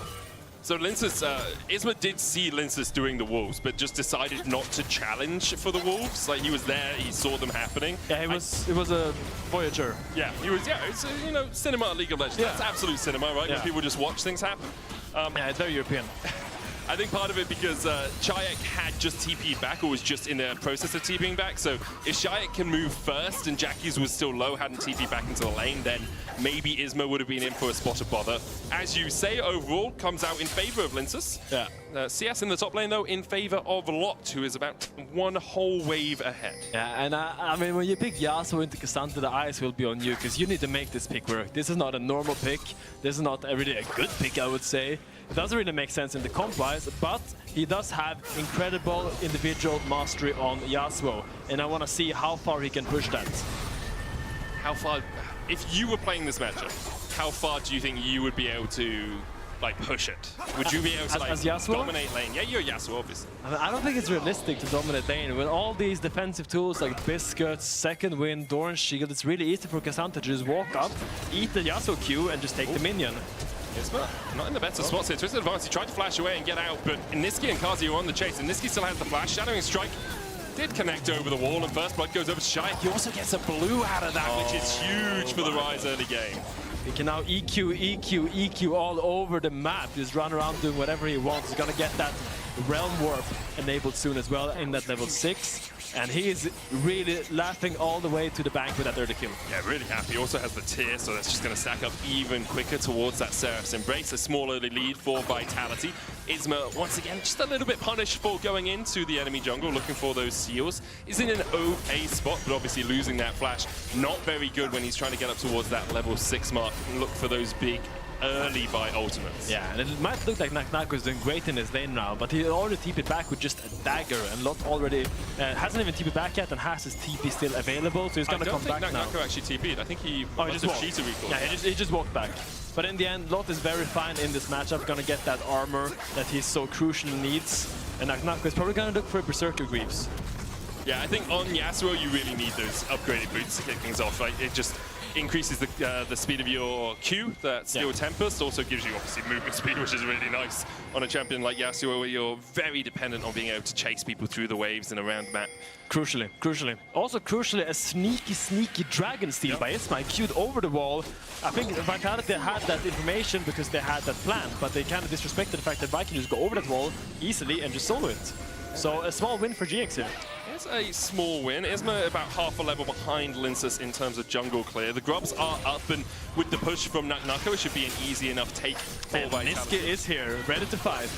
So Linces, Isma did see Linces doing the wolves, but just decided not to challenge for the wolves. Like, he was there, he saw them happening.
Yeah, it was a Voyager.
Yeah, he was. Yeah, it's cinema at League of Legends. Yeah. That's absolute cinema, right?
Yeah.
Where people just watch things happen.
Yeah, it's very European.
I think part of it because Shayak had just TP'd back, or was just in the process of TPing back. So if Shayak can move first and Jackie's was still low, hadn't TP'd back into the lane, then maybe Isma would have been in for a spot of bother. As you say, overall, comes out in favor of Linces.
Yeah.
CS in the top lane, though, in favor of Lot, who is about 1 whole wave ahead.
Yeah, and I mean, when you pick Yasuo into K'Sante, the eyes will be on you, because you need to make this pick work. This is not a normal pick. This is not really a good pick, I would say. It doesn't really make sense in the comp-wise, but he does have incredible individual mastery on Yasuo, and I want to see how far he can push that.
How far, if you were playing this matchup, how far do you think you would be able to like push it? Would you be able to like dominate lane? Yeah, you're Yasuo, obviously.
I don't think it's realistic to dominate lane. With all these defensive tools like Biscuits, Second Wind, Doran Shield, it's really easy for Cassandra to just walk up, eat the Yasuo Q, and just take the minion.
Isma not in the better spot here. Twisted Advance, he tried to flash away and get out, but Niski and Kazi are on the chase, and Niski still has the flash. Shadowing Strike did connect over the wall, and first blood goes over to Shayak. He also gets a blue out of that, which is huge for the Rise early game.
He can now EQ all over the map. Just run around doing whatever he wants. He's gonna get that Realm Warp enabled soon as well in that level 6. And he is really laughing all the way to the bank with that early kill.
Yeah, really happy. He also has the tier, so that's just going to stack up even quicker towards that Seraph's Embrace. A small early lead for Vitality. Isma, once again, just a little bit punished for going into the enemy jungle, looking for those seals. Is in an okay spot, but obviously losing that flash. Not very good when he's trying to get up towards that level 6 mark and look for those big early by ultimates.
Yeah, and it might look like NACL is doing great in his lane now, but he already TP'd back with just a dagger, and Lot already hasn't even TP'd back yet and has his TP still available, so he's gonna come back now.
I don't think NACL actually TP'd. I think he
just walked.
cheated recall.
Yeah, he just walked back. But in the end, Lot is very fine in this matchup, gonna get that armor that he so crucially needs, and NACL is probably gonna look for Berserker Greaves.
Yeah, I think on Yasuo you really need those upgraded boots to kick things off. Like, it just increases the speed of your Q, that Steel Tempest, also gives you obviously movement speed, which is really nice on a champion like Yasuo, where you're very dependent on being able to chase people through the waves and around the map.
Crucially. Also crucially, a sneaky Dragon Steal by Isma. He queued over the wall. I think Vitality had that information because they had that plan, but they kind of disrespected the fact that Vi can just go over that wall easily and just solo it. So a small win for GX here.
It's a small win. Isma about half a level behind Linsus in terms of jungle clear. The Grubs are up, and with the push from NACL, it should be an easy enough take for Vitality.
Niski is here, ready to fight.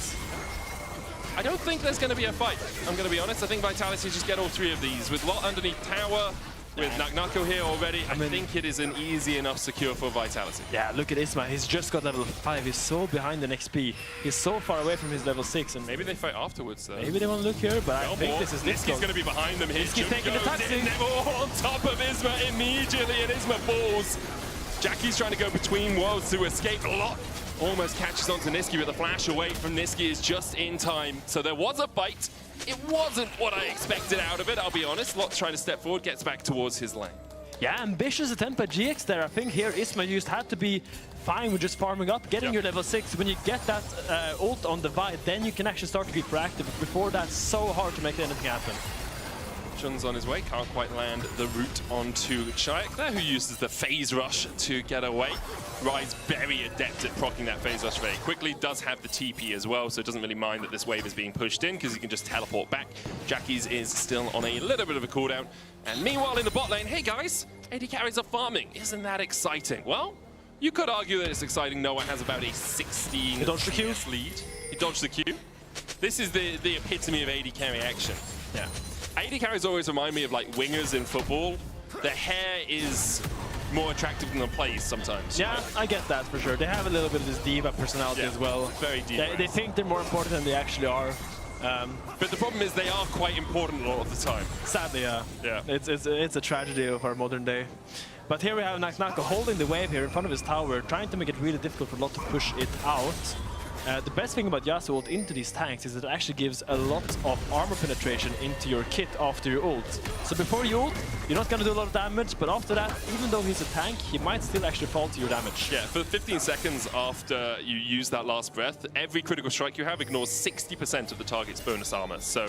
I don't think there's going to be a fight, I'm going to be honest. I think Vitality just get all 3 of these. With Lot underneath tower, with NACL here already, I think it is an easy enough secure for Vitality.
Yeah, look at Isma. He's just got level 5. He's so behind in XP. He's so far away from his level 6. And
maybe they fight afterwards, though.
Maybe they want to look here, but I think this is
Niski's going to be behind them. His
Niski's taking the taxi.
On top of Isma immediately, and Isma falls. Jackie's trying to go between worlds to escape. A lot. Almost catches onto Niski, but the flash away from Niski is just in time. So there was a fight. It wasn't what I expected out of it, I'll be honest. Lot's trying to step forward, gets back towards his lane.
Yeah, ambitious attempt by GX there. I think here Isma just had to be fine with just farming up, getting your level 6. When you get that ult on the Vi, then you can actually start to be proactive. Before that, so hard to make anything happen.
Jun's on his way, can't quite land the route onto Shayak there, who uses the phase rush to get away. Rise very adept at proccing that phase rush very quickly, does have the TP as well, so it doesn't really mind that this wave is being pushed in because he can just teleport back. Jackie's is still on a little bit of a cooldown. And meanwhile in the bot lane, hey guys, AD carries are farming. Isn't that exciting? Well, you could argue that it's exciting. Noah has about a 16 CS lead. He dodged the Q. This is the epitome of AD carry action.
Yeah.
AD carries always remind me of like wingers in football. The hair is more attractive than the plays sometimes.
Yeah, I get that for sure. They have a little bit of this diva personality as well.
Very diva.
They think they're more important than they actually are.
But the problem is they are quite important a lot of the time.
Sadly, yeah.
Yeah.
It's a tragedy of our modern day. But here we have NACL holding the wave here in front of his tower, trying to make it really difficult for Lot to push it out. The best thing about Yasuo ult into these tanks is that it actually gives a lot of armor penetration into your kit after your ult. So before you ult, you're not going to do a lot of damage, but after that, even though he's a tank, he might still actually fall to your damage.
Yeah, for 15 seconds after you use that last breath, every critical strike you have ignores 60% of the target's bonus armor. So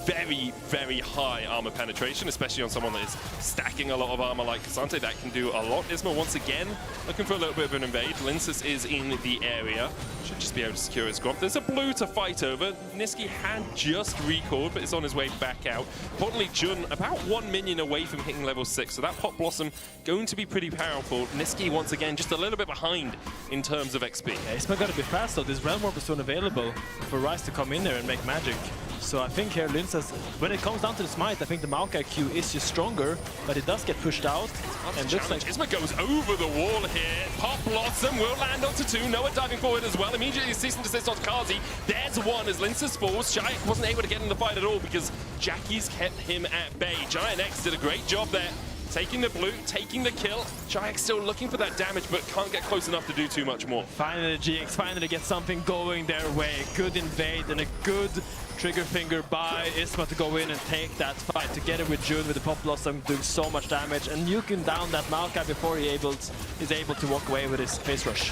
very, very high armor penetration, especially on someone that is stacking a lot of armor like Cassante. That can do a lot. Isma, once again, looking for a little bit of an invade. Linsus is in the area. Should just be able to secure his grab. There's a blue to fight over. Niski had just recalled, but is on his way back out. Importantly, Jun about 1 minion away from hitting level 6, so that Pop Blossom going to be pretty powerful. Niski, once again, just a little bit behind in terms of XP.
Yeah, he's got to be fast though. This Realm Warp is soon available for Rise to come in there and make magic. So I think here Linsus, when it comes down to the smite, I think the Maokai Q is just stronger, but it does get pushed out.
And looks like Isma goes over the wall here. Pop Blossom will land onto 2. Noah diving forward as well. Immediately cease and desist on Kazi. There's 1 as Linsus falls. Shayak wasn't able to get in the fight at all because Jackie's kept him at bay. Giant X did a great job there. taking the blue, taking the kill. Jayak still looking for that damage, but can't get close enough to do too much more.
Finally, GX finally get something going their way. Good invade and a good trigger finger by Isma to go in and take that fight together with Jun with the Pop Blossom doing so much damage and nuking down that Maokai before he is able to walk away with his face rush.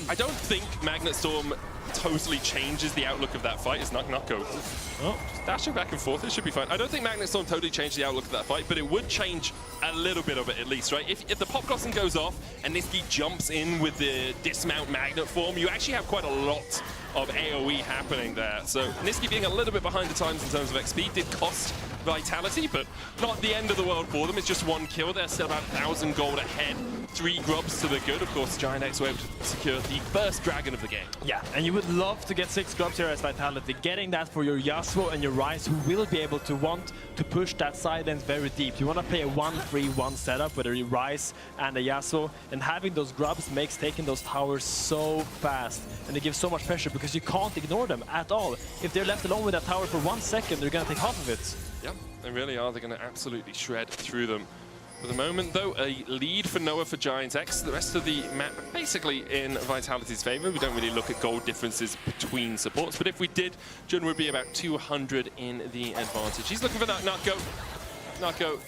I don't think Magnet Storm totally changes the outlook of that fight. It's NACL. Oh, just dashing back and forth, it should be fine. I don't think Magnet Storm totally changed the outlook of that fight, but it would change a little bit of it at least, right? If the Pop Blossom goes off and Nisqy jumps in with the dismount Magnet form, you actually have quite a lot of AoE happening there. So Nisqy being a little bit behind the times in terms of XP did cost Vitality, but not the end of the world for them. It's just one kill. They're still about 1,000 gold ahead. 3 grubs to the good. Of course, Giant X were able to secure the first dragon of the game.
Yeah, and you would love to get 6 grubs here as Vitality. Getting that for your Yasuo and your Ryze, who will be able to want to push that side end very deep. You want to play a 1-3-1 setup with a Ryze and a Yasuo, and having those grubs makes taking those towers so fast. And they give so much pressure because you can't ignore them at all. If they're left alone with that tower for 1 second, they're going to take half of it.
Yeah, they really are. They're going to absolutely shred through them. For the moment, though, a lead for Noah for Giant X. The rest of the map basically in Vitality's favor. We don't really look at gold differences between supports, but if we did, Jun would be about 200 in the advantage. He's looking for that NACL. NACL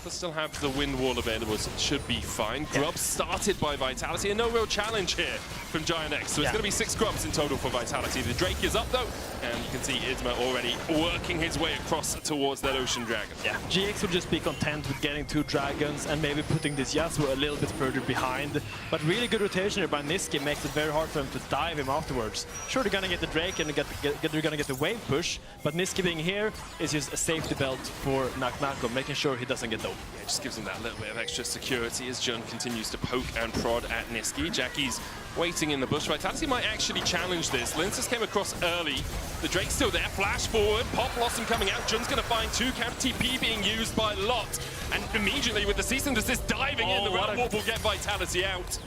does still have the wind wall available, so it should be fine. Grubs started by Vitality, and no real challenge here from Giant X. So it's going to be 6 grubs in total for Vitality. The Drake is up, though, and you can see Isma already working his way across towards that Ocean Dragon.
Yeah, GX will just be content with getting 2 dragons and maybe putting this Yasuo a little bit further behind. But really good rotation here by Nisqy makes it very hard for him to dive him afterwards. Sure, they're gonna get the Drake and they're gonna get the wave push, but Nisqy being here is just a safety belt for NACL, making sure he doesn't get low.
Yeah, it just gives him that little bit of extra security as Jun continues to poke and prod at Nisqy. Jackie's waiting in the bush. Vitality might actually challenge this. Linsus came across early. The Drake's still there. Flash forward. Pop Blossom coming out. Jun's going to find 2 camp. TP being used by Lot. And immediately with the Cease and Desist diving in, the Realm Warp will get Vitality out.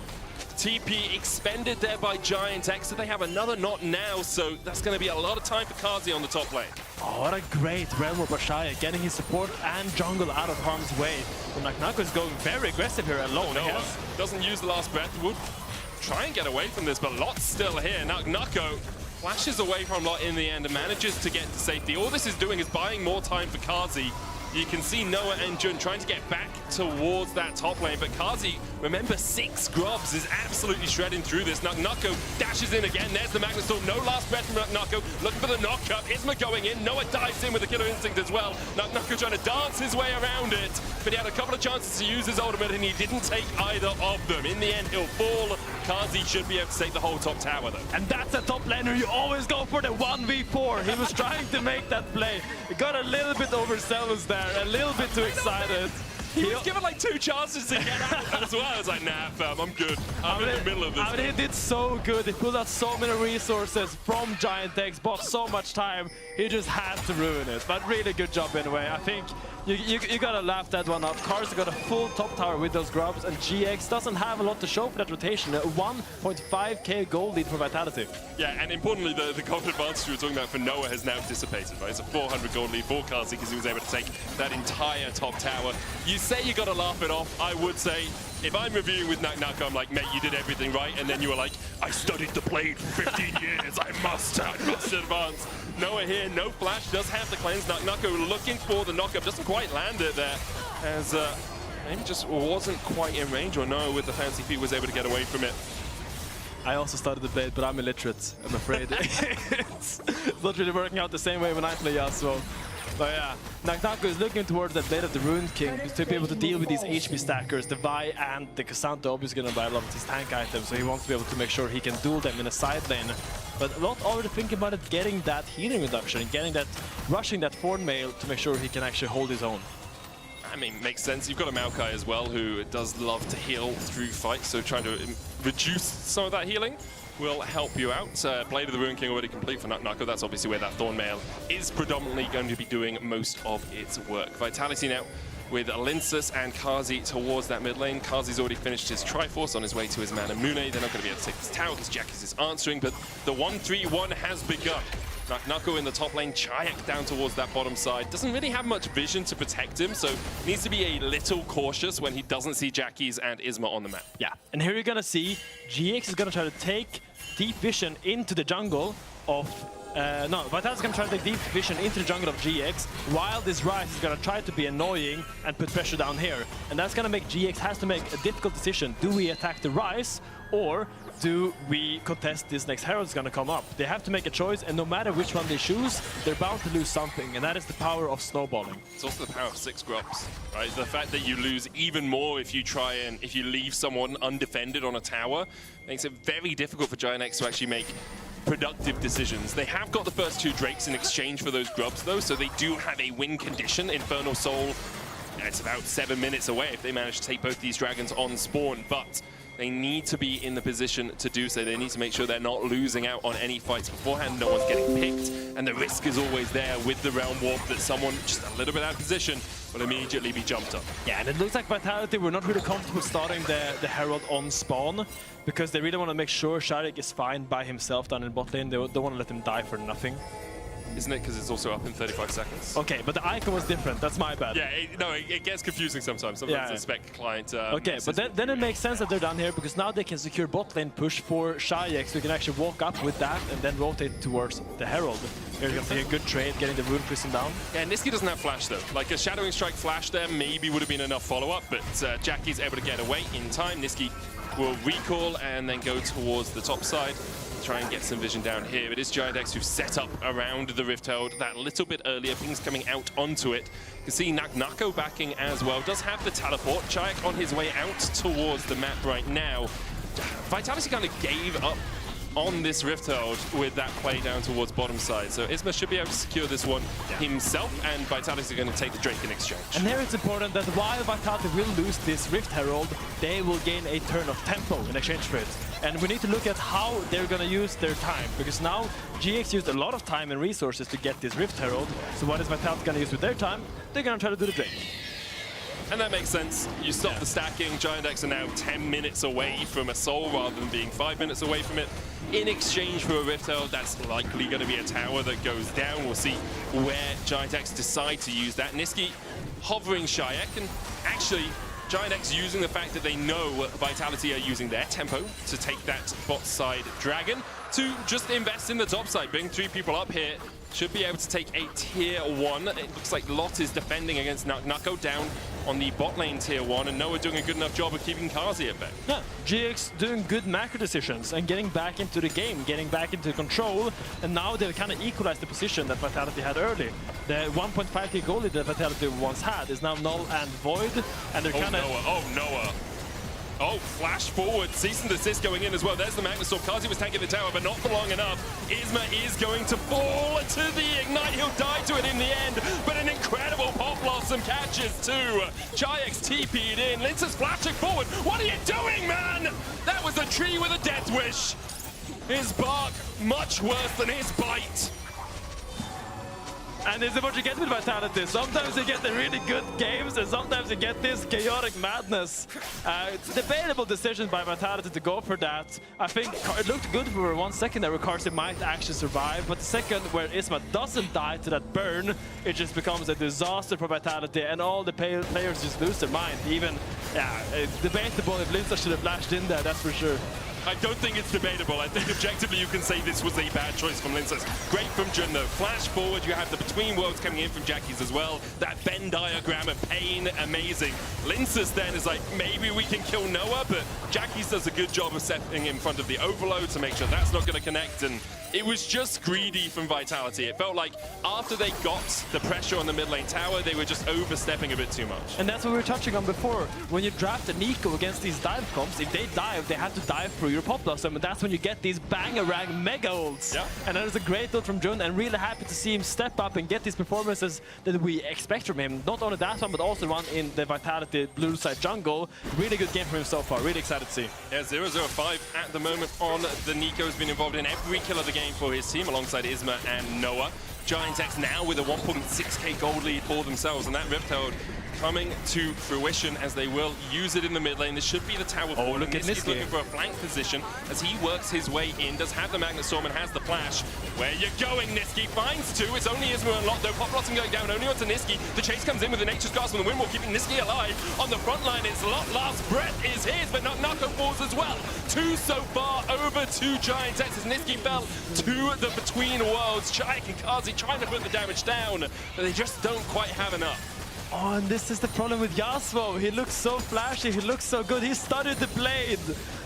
TP expended there by Giant X. So they have another not now. So that's going to be a lot of time for Kazi on the top lane.
Oh, what a great Realm Warp by Shia, getting his support and jungle out of harm's way. But NACL is going very aggressive here alone.
Noah doesn't use the last breath. Would try and get away from this, but Lot's still here. NACL flashes away from Lot in the end and manages to get to safety. All this is doing is buying more time for Kazi. You can see Noah and Jun trying to get back towards that top lane, but Kazi, remember, 6 grubs is absolutely shredding through this. NACL dashes in again. There's the Magnet Storm. No last breath from NACL. Looking for the knock-up. Isma going in. Noah dives in with the Killer Instinct as well. NACL trying to dance his way around it, but he had a couple of chances to use his ultimate, and he didn't take either of them. In the end, he'll fall. Kazi should be able to take the whole top tower, though.
And that's a top laner. You always go for the 1v4. He was trying to make that play. He got a little bit overzealous there, a little bit too excited.
He was given like 2 chances to get out as well. I was like, nah, fam, I'm good. I'm in the middle of this.
I mean, he did so good. He pulled out so many resources from Giant X, bought so much time. He just had to ruin it. But really good job anyway. I think you gotta laugh that one up. Cars got a full top tower with those grubs, and GX doesn't have a lot to show for that rotation. A 1.5k gold lead for Vitality.
Yeah, and importantly, the gold advantage we were talking about for Noah has now dissipated, right? It's a 400 gold lead for Kazi because he was able to take that entire top tower. You say you gotta laugh it off. I would say, if I'm reviewing with NACL, I'm like, mate, you did everything right, and then you were like, I studied the blade for 15 years, I must advance. Noah here, no flash, does have the cleanse. NACL looking for the knockup, doesn't quite land it there, as maybe just wasn't quite in range, or Noah with the fancy feet was able to get away from it.
I also studied the blade, but I'm illiterate, I'm afraid. It's not really working out the same way when I play Yasuo. But yeah, NACL is looking towards that Blade of the Ruined King to be able to deal with these HP stackers. The Vi and the Cassandra obviously going to buy a lot of these tank items, so he wants to be able to make sure he can duel them in a side lane. But a lot already thinking about it, getting that healing reduction, getting that, rushing that Thorn Mail to make sure he can actually hold his own.
I mean, makes sense. You've got a Maokai as well who does love to heal through fights, so trying to reduce some of that healing will help you out. Blade of the Ruined King already complete for NACL. That's obviously where that Thorn Mail is predominantly going to be doing most of its work. Vitality now with Linsus and Kazi towards that mid lane. Kazi's already finished his Triforce on his way to his Mana Mune. They're not going to be able to take this tower because Jackie's is answering, but the 1-3-1 has begun. NACL in the top lane, Chayak down towards that bottom side. Doesn't really have much vision to protect him, so needs to be a little cautious when he doesn't see Jackies and Isma on the map.
Yeah, and here you're gonna see GX is gonna try to take deep vision into the jungle of no, Vital's gonna try to take deep vision into the jungle of GX, while this Ryze is gonna try to be annoying and put pressure down here. And that's gonna make GX has to make a difficult decision. Do we attack the Ryze, or do we contest this next Herald is gonna come up? They have to make a choice, and no matter which one they choose, they're bound to lose something, and that is the power of snowballing.
It's also the power of 6 grubs, right? The fact that you lose even more if you try and if you leave someone undefended on a tower makes it very difficult for GIANTX to actually make productive decisions. They have got the first 2 Drakes in exchange for those grubs though, so they do have a win condition. Infernal Soul, it's about 7 minutes away if they manage to take both these dragons on spawn, but they need to be in the position to do so. They need to make sure they're not losing out on any fights beforehand. No one's getting picked, and the risk is always there with the Realm Warp that someone just a little bit out of position will immediately be jumped up.
Yeah, and it looks like Vitality were not really comfortable starting the Herald on spawn, because they really want to make sure Sharik is fine by himself down in bot lane. They don't want to let him die for nothing.
Isn't it? Because it's also up in 35 seconds.
Okay, but the icon was different. That's my bad.
Yeah, it gets confusing sometimes. Sometimes the spec client...
okay, but then it makes sense that they're down here, because now they can secure bot lane push for Shayak, so you can actually walk up with that and then rotate towards the Herald. You're going to see a good trade, getting the Rune Prison down.
Yeah, Nisqy doesn't have flash though. Like a Shadowing Strike flash there maybe would have been enough follow-up, but Jackie's able to get away in time. Nisqy will recall and then go towards the top side. Try and get some vision down here. It is GIANTX who've set up around the Rift Herald that little bit earlier. Ping's coming out onto it. You can see NACL backing as well. Does have the teleport. Chayak on his way out towards the map right now. Vitality kind of gave up on this Rift Herald with that play down towards bottom side. So Isma should be able to secure this one himself, and Vitality are going to take the Drake in exchange.
And here it's important that while Vitality will lose this Rift Herald, they will gain a turn of tempo in exchange for it. And we need to look at how they're going to use their time, because now GX used a lot of time and resources to get this Rift Herald. So what is Vitality going to use with their time? They're going to try to do the Drake.
And that makes sense. You stop the stacking. GIANTX are now 10 minutes away from a soul rather than being 5 minutes away from it. In exchange for a Rift Herald, that's likely going to be a tower that goes down. We'll see where GIANTX decide to use that. Nisqy hovering Shayak, and actually GIANTX using the fact that they know Vitality are using their tempo to take that bot side dragon to just invest in the top side. Bring 3 people up here. Should be able to take a tier 1. It looks like Lot is defending against NACL down on the bot lane tier 1, and Noah doing a good enough job of keeping Kazi at bay.
Yeah, GX doing good macro decisions and getting back into the game, getting back into control, and now they've kind of equalized the position that Vitality had early. The 1.5k goalie that Vitality once had is now null and void, and they're kind of...
Noah. Oh, flash forward. Cease and desist going in as well. There's the Magnet Storm. Kazi was tanking the tower, but not for long enough. Isma is going to fall to the Ignite. He'll die to it in the end, but an incredible Pop Blossom catches too. Chayax TP'd in. Lince's flashing forward. What are you doing, man? That was a tree with a death wish. His bark, much worse than his bite.
And this is what you get with Vitality. Sometimes you get the really good games, and sometimes you get this chaotic madness. It's a debatable decision by Vitality to go for that. I think it looked good for 1 second there where Karsi might actually survive, but the second where Isma doesn't die to that burn, it just becomes a disaster for Vitality, and all the players just lose their mind. Even, it's debatable if Lince should have flashed in there, that's for sure.
I don't think it's debatable. I think objectively you can say this was a bad choice from Lince. Great from Jun though. Flash forward, you have the Between Worlds coming in from Jackie's as well. That Venn diagram of pain, amazing. Lince's then is like, maybe we can kill Noah, but Jackie's does a good job of stepping in front of the Overload to make sure that's not going to connect, and it was just greedy from Vitality. It felt like after they got the pressure on the mid lane tower, they were just overstepping a bit too much.
And that's what we were touching on before. When you draft a NACL against these dive comps, if they dive, they have to dive through your Pop Blossom, and that's when you get these bangarang mega ults.
Yeah.
And that is a great ult from Jun, and really happy to see him step up and get these performances that we expect from him. Not only that one, but also one in the Vitality blue side jungle. Really good game for him so far. Really excited to see.
Yeah, 0-0-5 at the moment on the Nico. Has been involved in every kill of the game for his team alongside Isma and Noah. GIANTX now with a 1.6k gold lead for themselves, and that Rift Herald coming to fruition as they will use it in the mid lane. This should be the tower.
Oh, look at
Niski's
Niski.
looking for a flank position as he works his way in. Does have the Magnet Storm and has the flash. Where you going, Niski? Finds two. It's only Ismu and Lot though. Pop Blossom going down only onto Niski. The chase comes in with the Nature's Grasp on the Windwall, keeping Niski alive. On the front line, it's Lot. Last breath is his, but NACL falls as well. Two so far over to Giant X as Niski fell to the Between Worlds. Chayek and Kazi trying to put the damage down, but they just don't quite have enough.
Oh, and this is the problem with Yasuo. He looks so flashy, he looks so good. He studied the blade,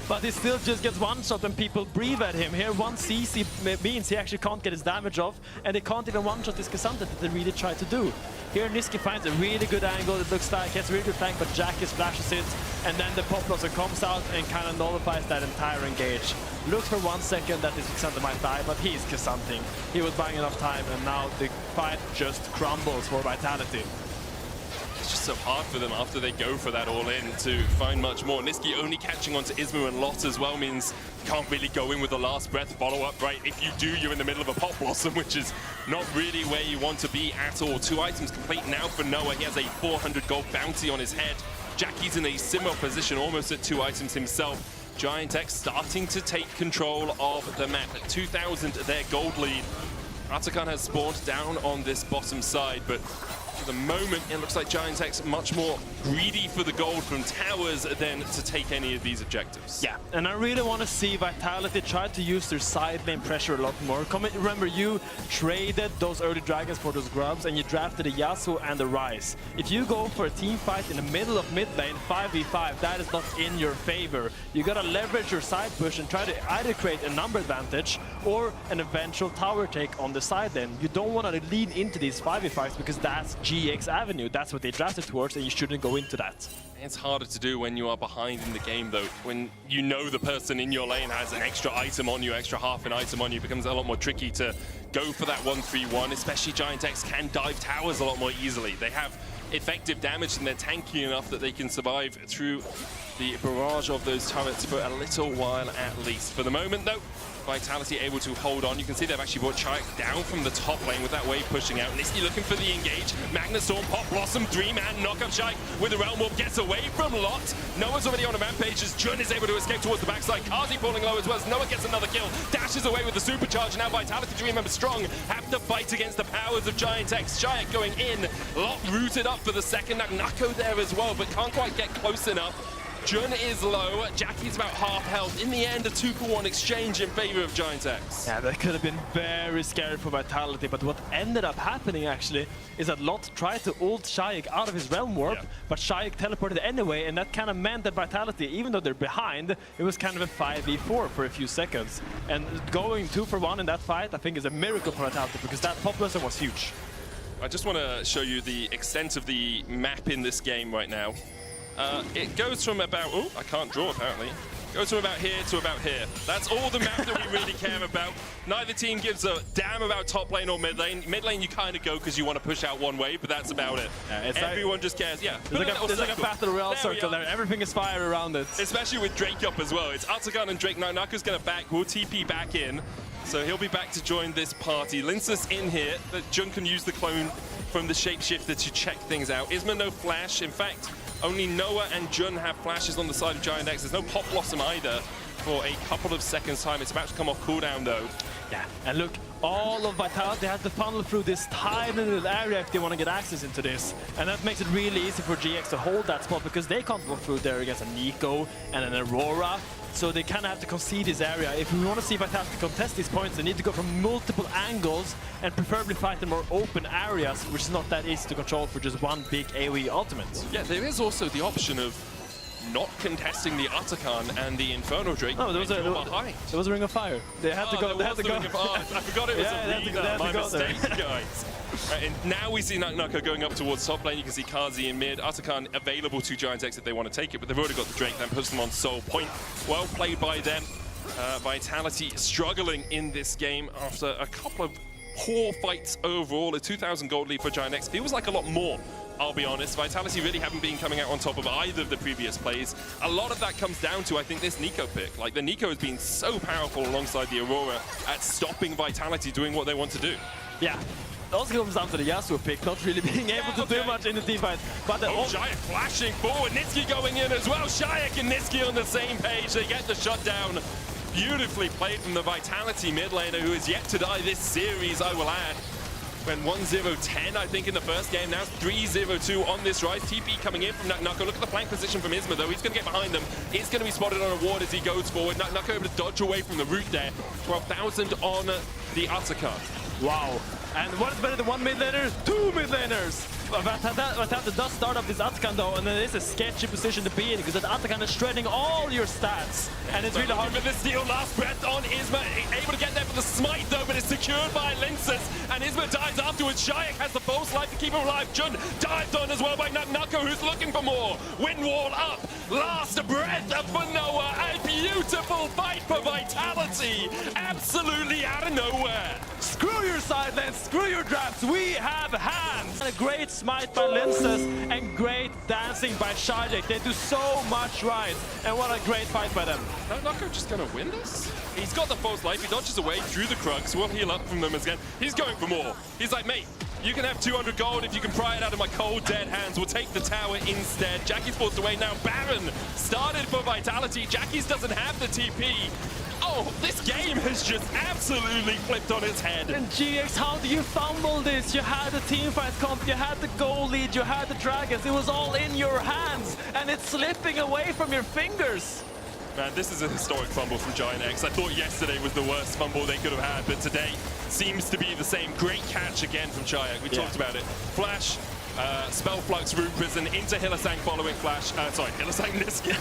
but he still just gets one shot when people breathe at him. Here, one CC means he actually can't get his damage off, and they can't even one-shot this Cassandra that they really try to do. Here, Niski finds a really good angle. It looks like he has a really good flank, but Jackis flashes it, and then the Pop Blossom comes out and kind of nullifies that entire engage. Looks for 1 second that this Cassandra might die, but he's Cassanting. He was buying enough time, and now the fight just crumbles for Vitality.
It's just so hard for them after they go for that all-in to find much more. Niski only catching onto Ismu and Lot as well means you can't really go in with the last breath follow-up, right? If you do, you're in the middle of a Pop Blossom, which is not really where you want to be at all. 2 items complete now for Noah. He has a 400 gold bounty on his head. Jackie's in a similar position, almost at 2 items himself. Giant X starting to take control of the map. At 2,000, their gold lead. Atakan has spawned down on this bottom side, but for the moment, it looks like Giant X much more greedy for the gold from towers than to take any of these objectives.
Yeah, and I really want to see Vitality try to use their side lane pressure a lot more. Remember, you traded those early dragons for those grubs, and you drafted a Yasuo and a Ryze. If you go for a team fight in the middle of mid lane, 5v5, that is not in your favor. You gotta leverage your side push and try to either create a number advantage or an eventual tower take on the side lane. You don't want to lean into these 5v5s because that's GX Avenue. That's what they drafted towards, and you shouldn't go into that.
It's harder to do when you are behind in the game, though. When you know the person in your lane has an extra item on you, extra half an item on you, it becomes a lot more tricky to go for that 1-3-1, especially Giant X can dive towers a lot more easily. They have effective damage and they're tanky enough that they can survive through the barrage of those turrets for a little while at least. For the moment, though, Vitality able to hold on. You can see they've actually brought Chayek down from the top lane with that wave pushing out. Niski looking for the engage. Magnet Storm, Pop Blossom, Dream-Man, knock up Chayek with the Realm Warp, gets away from Lot. Noah's already on a rampage as Jun is able to escape towards the backside. Kazi falling low as well as Noah gets another kill. Dashes away with the supercharge. Now Vitality, to remember, strong. Have to fight against the powers of Giant X. Chayek going in. Lot rooted up for the second. Now Nako there as well, but can't quite get close enough. Jun is low, Jackie's about half health. In the end, a 2-for-1 exchange in favor of Giant X.
Yeah, that could have been very scary for Vitality, but what ended up happening actually is that Lot tried to ult Chayek out of his Realm Warp, but Chayek teleported anyway, and that kind of meant that Vitality, even though they're behind, it was kind of a 5v4 for a few seconds. And going 2-for-1 in that fight, I think is a miracle for Vitality, because that Pop Blossom was huge.
I just want to show you the extent of the map in this game right now. It goes from about, oh, I can't draw apparently. Goes from about here to about here. That's all the map that we really care about. Neither team gives a damn about top lane or mid lane. Mid lane you kind of go because you want to push out one wave, but that's about it. Everyone just cares. Yeah,
there's like a battle royale circle there. Everything is fire around it.
Especially with Drake up as well. It's Atakan and Drake. Now Nako's going to back. We'll TP back in. So he'll be back to join this party. Linsus in here. Jun can use the clone from the shapeshifter to check things out. Isma no flash. In fact, only Noah and Jun have flashes on the side of Giant X. There's no Pop Blossom either for a couple of seconds time. It's about to come off cooldown though.
Yeah, and look, all of Vitality has to funnel through this tiny little area if they want to get access into this. And that makes it really easy for GX to hold that spot because they can't go through there against a Nico and an Aurora. So they kind of have to concede this area. If we want to see Vitality contest these points, they need to go from multiple angles and preferably fight in more open areas, which is not that easy to control for just one big AoE ultimate.
Yeah, there is also the option of not contesting the Atakan and the Inferno Drake.
No, there was a Ring of Fire. They had to go. They had to go.
I forgot it was a Ring. My mistake, guys. Right, and now we see Nako going up towards top lane. You can see Kazi in mid. Atakan available to Giant X if they want to take it, but they've already got the Drake. Then puts them on Soul Point. Well played by them. Vitality struggling in this game after a couple of poor fights overall. A 2,000 gold lead for Giant X feels like a lot more. I'll be honest, Vitality really haven't been coming out on top of either of the previous plays. A lot of that comes down to, I think, this Nico pick. Like, the Nico has been so powerful alongside the Aurora at stopping Vitality doing what they want to do.
Yeah, also comes down to the Yasuo pick, not really being able to do much in the team fight. But
Shayak flashing forward, Niski going in as well. Shayak and Niski on the same page. They get the shutdown. Beautifully played from the Vitality mid laner, who is yet to die this series, I will add. Went 1-0-10, I think, in the first game. Now 3-0-2 on this rise. TP coming in from NACL. Look at the flank position from Isma, though. He's going to get behind them. He's going to be spotted on a ward as he goes forward. NACL able to dodge away from the root there. 12,000 on the Ataka.
Wow. And what is better than one mid laner? Two mid laners! Vitality does start off this Atakan though, and it is a sketchy position to be in because that Atakan is shredding all your stats. And it's really hard.
For the steal, last breath on Isma, able to get there for the smite though, but it's secured by Linces. And Isma dies afterwards. Shayak has the false life to keep him alive. Jun dived on as well by NACL, who's looking for more. Wind wall up. Last breath for Noah. A beautiful fight for Vitality. Absolutely out of nowhere.
Screw your side lanes, screw your drafts, we have hands! And a great smite by Linces and great dancing by Shajek. They do so much right, and what a great fight by them.
Is NACL just gonna win this? He's got the false life, he dodges away through the Krugs, will heal up from them again. He's going for more. He's like, mate, you can have 200 gold if you can pry it out of my cold, dead hands. We'll take the tower instead. Jackie's forced away now. Baron started for Vitality. Jackie's doesn't have the TP. Oh, this game has just absolutely flipped on its head.
And GX, how do you fumble this? You had the teamfight comp, you had the goal lead, you had the dragons. It was all in your hands, and it's slipping away from your fingers.
Man, this is a historic fumble from Giant X. I thought yesterday was the worst fumble they could have had, but today seems to be the same. Great catch again from Chayak. We talked about it. Flash, Spell Flux, Root Prison, into Hylissang following Flash. Sorry, Hylissang Niski.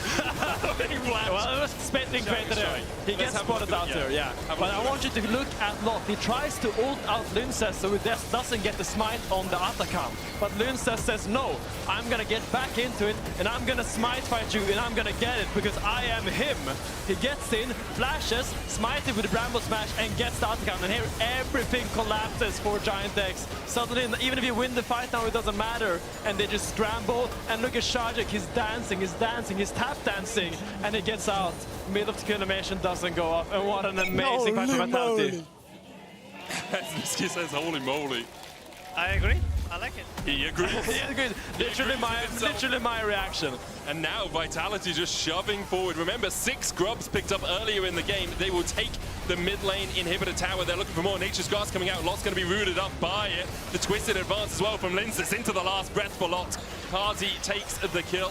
Well, it was spending greater there. He gets spotted out there, yeah. But I want you to look at Lot. He tries to ult out Linces so he doesn't get the smite on the Atakan. But Linces says, no, I'm gonna get back into it and I'm gonna smite fight you and I'm gonna get it because I am him. He gets in, flashes, smites it with the Bramble Smash and gets the Atakan. And here everything collapses for Giant X. Suddenly, even if you win the fight now, it doesn't matter. And they just scramble. And look at Shajek, he's dancing, he's tap dancing. And he gets out. Mid of the kill animation doesn't go off. And what an amazing fight for Vitality.
Niski says, holy moly.
I agree. I like it.
He agrees.
He agrees. Literally my reaction.
And now Vitality just shoving forward. Remember, 6 grubs picked up earlier in the game. They will take the mid lane inhibitor tower. They're looking for more. Nature's Grass coming out. Lot's going to be rooted up by it. The twisted advance as well from Linces into the last breath for Lot. Kazi takes the kill.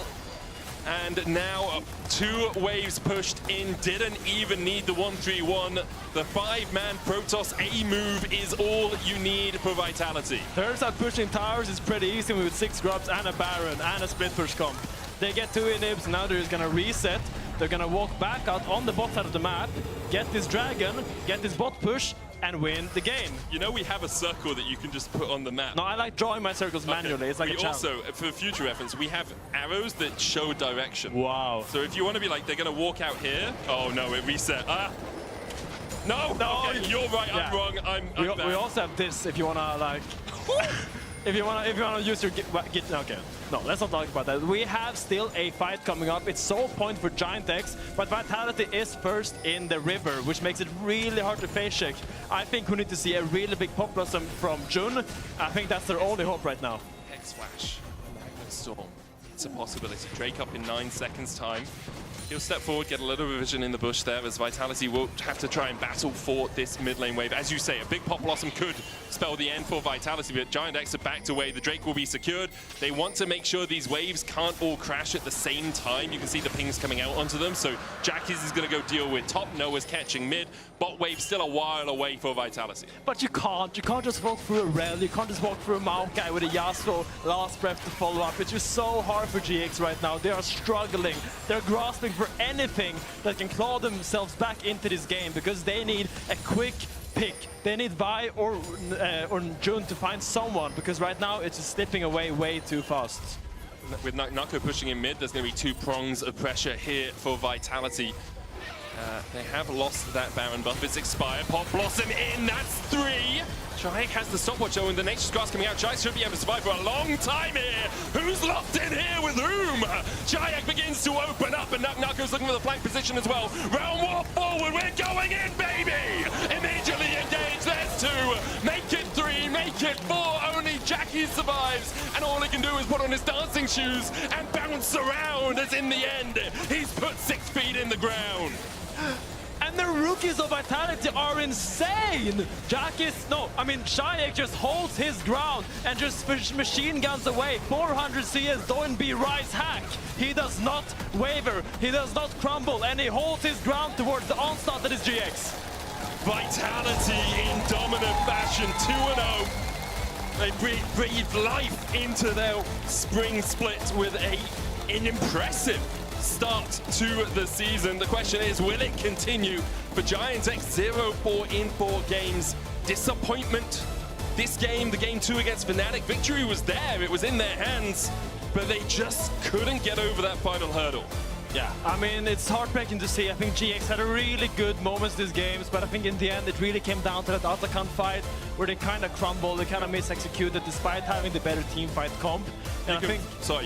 And now 2 waves pushed in, didn't even need the 1-3-1. The 5-man Protoss A move is all you need for Vitality.
Turns out pushing towers is pretty easy with 6 grubs and a Baron and a split push comp. They get 2 inhibs, now they're just gonna reset. They're gonna walk back out on the bot side of the map, get this dragon, get this bot push, and win the game.
You know we have a circle that you can just put on the map.
No, I like drawing my circles manually. It's like
we also, for future reference, we have arrows that show direction.
Wow.
So if you want to be like, they're going to walk out here. Oh no, it reset. No, okay, you're right, yeah. I'm wrong. I'm
we also have this if you want to like... If you wanna use your okay, no, let's not talk about that. We have still a fight coming up. It's sole point for Giant X, but Vitality is first in the river, which makes it really hard to face check. I think we need to see a really big pop blossom from Jun. I think that's their only hope right now.
Hex Flash, Magnet Storm. It's a possibility. Drake up in 9 seconds time. He'll step forward, get a little revision in the bush there, as Vitality will have to try and battle for this mid lane wave. As you say, a big Pop Blossom could spell the end for Vitality, but Giant X are backed away. The Drake will be secured. They want to make sure these waves can't all crash at the same time. You can see the pings coming out onto them, so Jackie's is going to go deal with top. Noah's catching mid. Bot wave still a while away for Vitality.
But you can't just walk through a Rel. You can't just walk through a Maokai with a Yasuo last breath to follow up. It's just so hard for GX right now. They are struggling. They're grasping for anything that can claw themselves back into this game because they need a quick pick. They need Vi or Jun to find someone because right now it's just slipping away way too fast.
With NACL pushing in mid, there's going to be 2 prongs of pressure here for Vitality. They have lost that Baron buff. It's expired. Pop Blossom in. That's 3. Shayak has the stopwatch though, and the Nature's Grass coming out. Shayak should be able to survive for a long time here. Who's locked in here with whom? Shayak begins to open up, and NACL's looking for the flank position as well. Realm War forward. We're going in, baby! Immediately engaged. There's 2. Make it 3. Make it 4. all he can do is put on his dancing shoes and bounce around, as in the end, he's put 6 feet in the ground.
And the rookies of Vitality are insane! Shayak just holds his ground and just machine guns away. 400 CS, Doinb Rise hack. He does not waver, he does not crumble, and he holds his ground towards the onslaught that is GX.
Vitality in dominant fashion, 2-0. They breathe life into their spring split with an impressive start to the season. The question is, will it continue for Giants X? 0-4 in 4 games. Disappointment. This game, the game 2 against Fnatic, victory was there, it was in their hands, but they just couldn't get over that final hurdle.
Yeah, I mean, it's heartbreaking to see. I think GX had a really good moments these games, but I think in the end it really came down to that Atakan fight where they kind of crumbled, they kind of misexecuted despite having the better team fight comp. And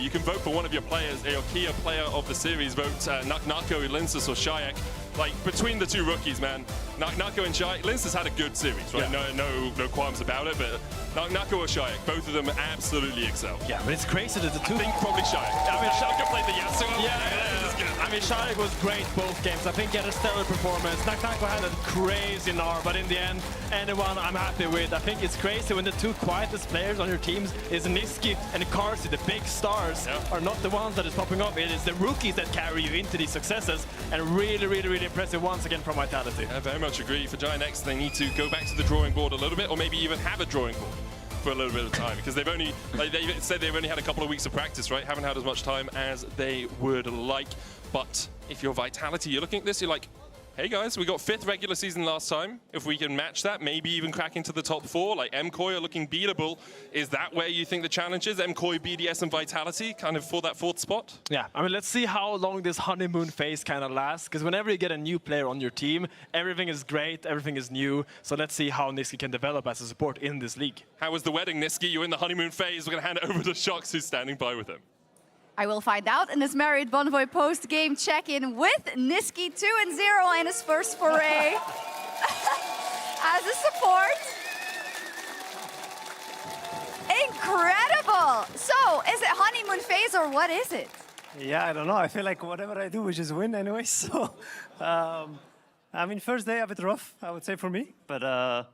you can vote for one of your players, your key player of the series. Vote NACL, Linsus, or Shayak. Like, between the 2 rookies, man, NACL and Shayak, Linsus had a good series, right?
Yeah.
No qualms about it, but NACL or Shayak, both of them absolutely excel.
Yeah, but it's crazy that the 2...
I think probably Shayak. I mean, Shayak played the Yasuo.
Yeah. I mean, Shayak was great both games. I think he had a stellar performance. NACL had a crazy gnar, but in the end, anyone I'm happy with. I think it's crazy when the 2 quietest players on your teams is Nisqy and Carzzy, the big stars, are not the ones that is popping up. It is the rookies that carry you into these successes, and really impressive once again from Vitality.
I very much agree. For Giant X, they need to go back to the drawing board a little bit, or maybe even have a drawing board for a little bit of time, because they've only, like they said, they've only had a couple of weeks of practice, right? Haven't had as much time as they would like. But if you're Vitality, you're looking at this, you're like, hey guys, we got 5th regular season last time. If we can match that, maybe even crack into the top 4, like MKOI are looking beatable. Is that where you think the challenge is? MKOI, BDS, and Vitality kind of for that 4th spot?
Yeah, I mean, let's see how long this honeymoon phase kind of lasts, because whenever you get a new player on your team, everything is great, everything is new. So let's see how Nisqy can develop as a support in this league.
How was the wedding, Nisqy? You're in the honeymoon phase. We're going to hand it over to Shox, who's standing by with him.
I will find out in this Married Bonvoy post-game check-in with Nisqy 2-0 in his first foray as a support. Incredible! So, is it honeymoon phase or what is it?
Yeah, I don't know. I feel like whatever I do, we just win anyway. So, I mean, first day a bit rough, I would say, for me. But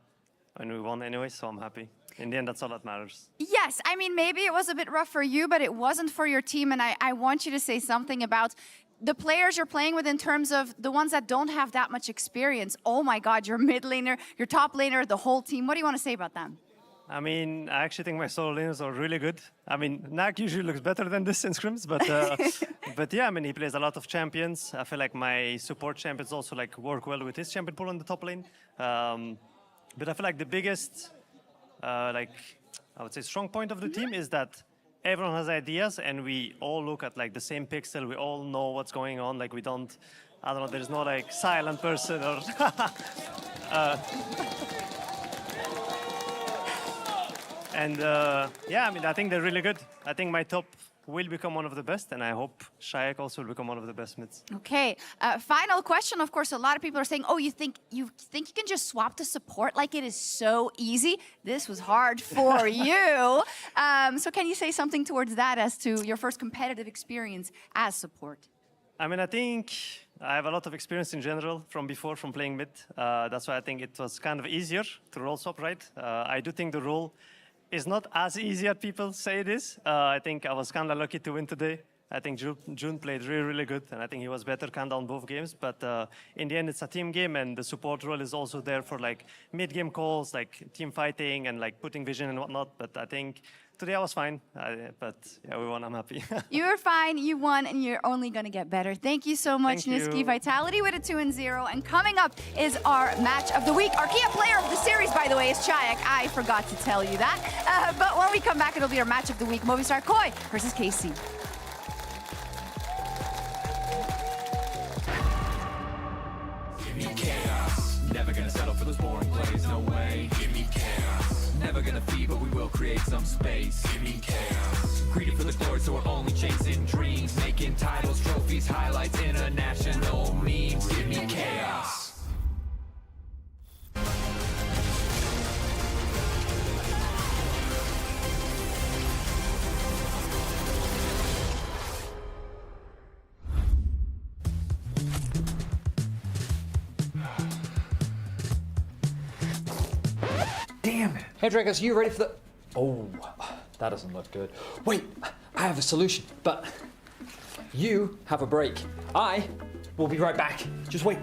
when we won anyway, so I'm happy. In the end, that's all that matters.
Yes, I mean, maybe it was a bit rough for you, but it wasn't for your team. And I want you to say something about the players you're playing with in terms of the ones that don't have that much experience. Oh my God, your mid laner, your top laner, the whole team. What do you want to say about them?
I mean, I actually think my solo laners are really good. I mean, Nak usually looks better than this in scrims, but but yeah, I mean, he plays a lot of champions. I feel like my support champions also like work well with his champion pool on the top lane. But I feel like the biggest I would say strong point of the team is that everyone has ideas and we all look at like the same pixel. We all know what's going on. Like we don't, I don't know, there's no like silent person or and yeah, I mean, I think they're really good. I think my top will become one of the best, and I hope Shayak also will become one of the best mids.
Okay, final question. Of course, a lot of people are saying, oh, you think you can just swap to support like it is so easy? This was hard for you. So can you say something towards that as to your first competitive experience as support?
I mean, I think I have a lot of experience in general from before, from playing mid. That's why I think it was kind of easier to role swap, right? I do think the role is not as easy as people say it is. I think I was kind of lucky to win today. I think June played really, really good, and I think he was better kind of on both games. But in the end, it's a team game, and the support role is also there for like mid-game calls, like team fighting and like putting vision and whatnot. But I think today I was fine. But yeah, we won. I'm happy.
You were fine. You won, and you're only going to get better. Thank you so much, Nisqy. Vitality with a 2-0. And coming up is our match of the week. Our key player of the series, by the way, is Shayak. I forgot to tell you that. But when we come back, it'll be our match of the week. Movistar Koi versus KC.
Chaos. Never gonna settle for those boring plays, no way. Give me chaos. Never gonna feed, but we will create some space. Give me chaos. Greedy for the glory, so we're only chasing dreams. Making titles, trophies, highlights, international memes. Give me chaos.
Damn it. Hey, Dragos, you ready for the... Oh, that doesn't look good. Wait, I have a solution, but you have a break. I will be right back. Just wait.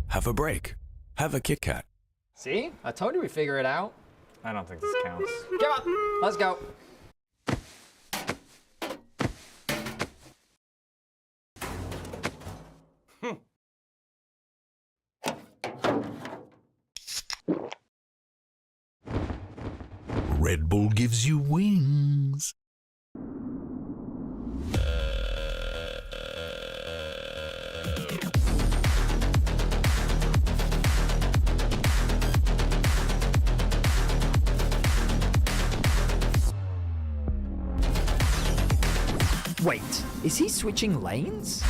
Have a break. Have a Kit Kat.
See? I told you we'd figure it out.
I don't think this counts.
Come on, let's go.
Red Bull gives you wings.
Wait, is he switching lanes?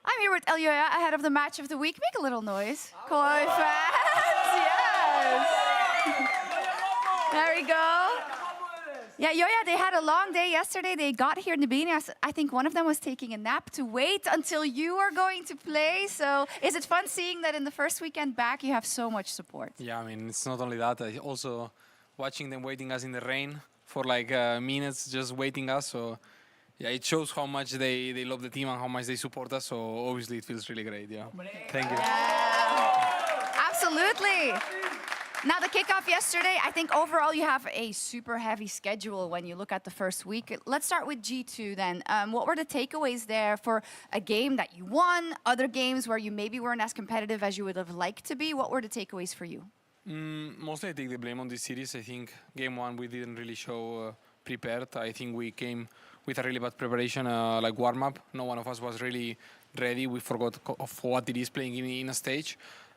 I'm here with Elioya ahead of the match of the week. Make a little noise. Koi fans, yes. There we go. Yeah, Yoya, they had a long day yesterday. They got here in the beginning. I think one of them was taking a nap to wait until you are going to play. So is it fun seeing that in the first weekend back you have so much support?
Yeah, I mean, it's not only that. Also watching them waiting us in the rain for like minutes, just waiting us. So yeah, it shows how much they love the team and how much they support us. So obviously it feels really great, yeah. Thank you.
Yeah. Absolutely. Now, the kickoff yesterday, I think overall you have a super heavy schedule when you look at the first week. Let's start with G2 then. What were the takeaways there for a game that you won, other games where you maybe weren't as competitive as you would have liked to be? What were the takeaways for you?
Mostly I take the blame on this series. I think game one we didn't really show prepared. I think we came with a really bad preparation, like warm-up. No one of us was really ready. We forgot of what it is playing in a stage.